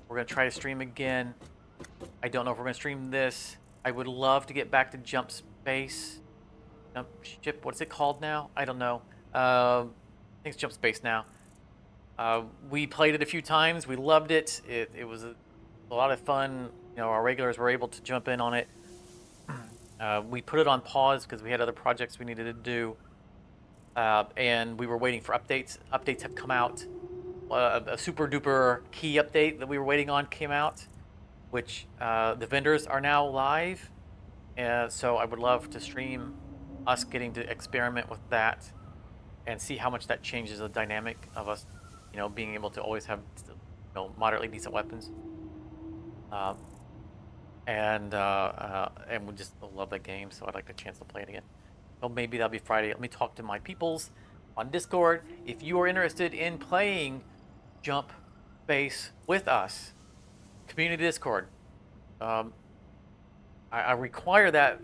we're going to try to stream again. I don't know if we're going to stream this. I would love to get back to Jump Space. Jump Ship, what's it called now? I don't know. I think it's Jump Space now. We played it a few times. We loved it. It was a lot of fun. You know, our regulars were able to jump in on it. We put it on pause because we had other projects we needed to do, and we were waiting for updates. Updates have come out. A super duper key update that we were waiting on came out, which the vendors are now live. So I would love to stream us getting to experiment with that and see how much that changes the dynamic of us, you know, being able to always have, you know, moderately decent weapons. And we just love that game, so I'd like the chance to play it again. So maybe that'll be Friday. Let me talk to my peoples on Discord. If you are interested in playing Jump Space with us, community Discord. I require that.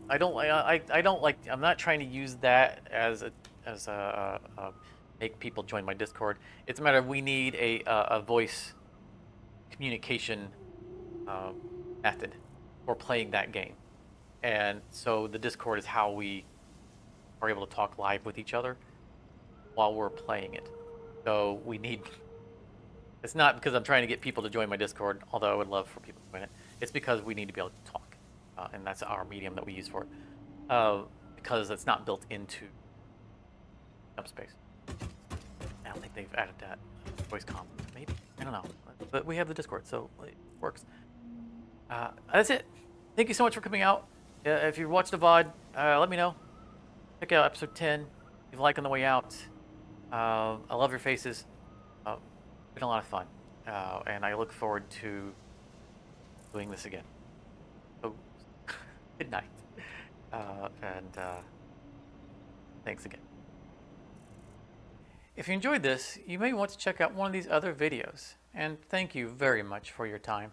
I don't like. I'm not trying to use that as a make people join my Discord. It's a matter of we need a voice communication method for playing that game, and so the Discord is how we are able to talk live with each other while we're playing it. So we need. It's not because I'm trying to get people to join my Discord, although I would love for people to join it. It's because we need to be able to talk, and that's our medium that we use for it. Because it's not built into Jump Space. I don't think they've added that voice comp. Maybe, I don't know, but we have the Discord, so it works. That's it. Thank you so much for coming out. If you watched the VOD, let me know. Check out episode 10. Leave a like on the way out. I love your faces. It's been a lot of fun, and I look forward to doing this again. So, good night, and thanks again. If you enjoyed this, you may want to check out one of these other videos, and thank you very much for your time.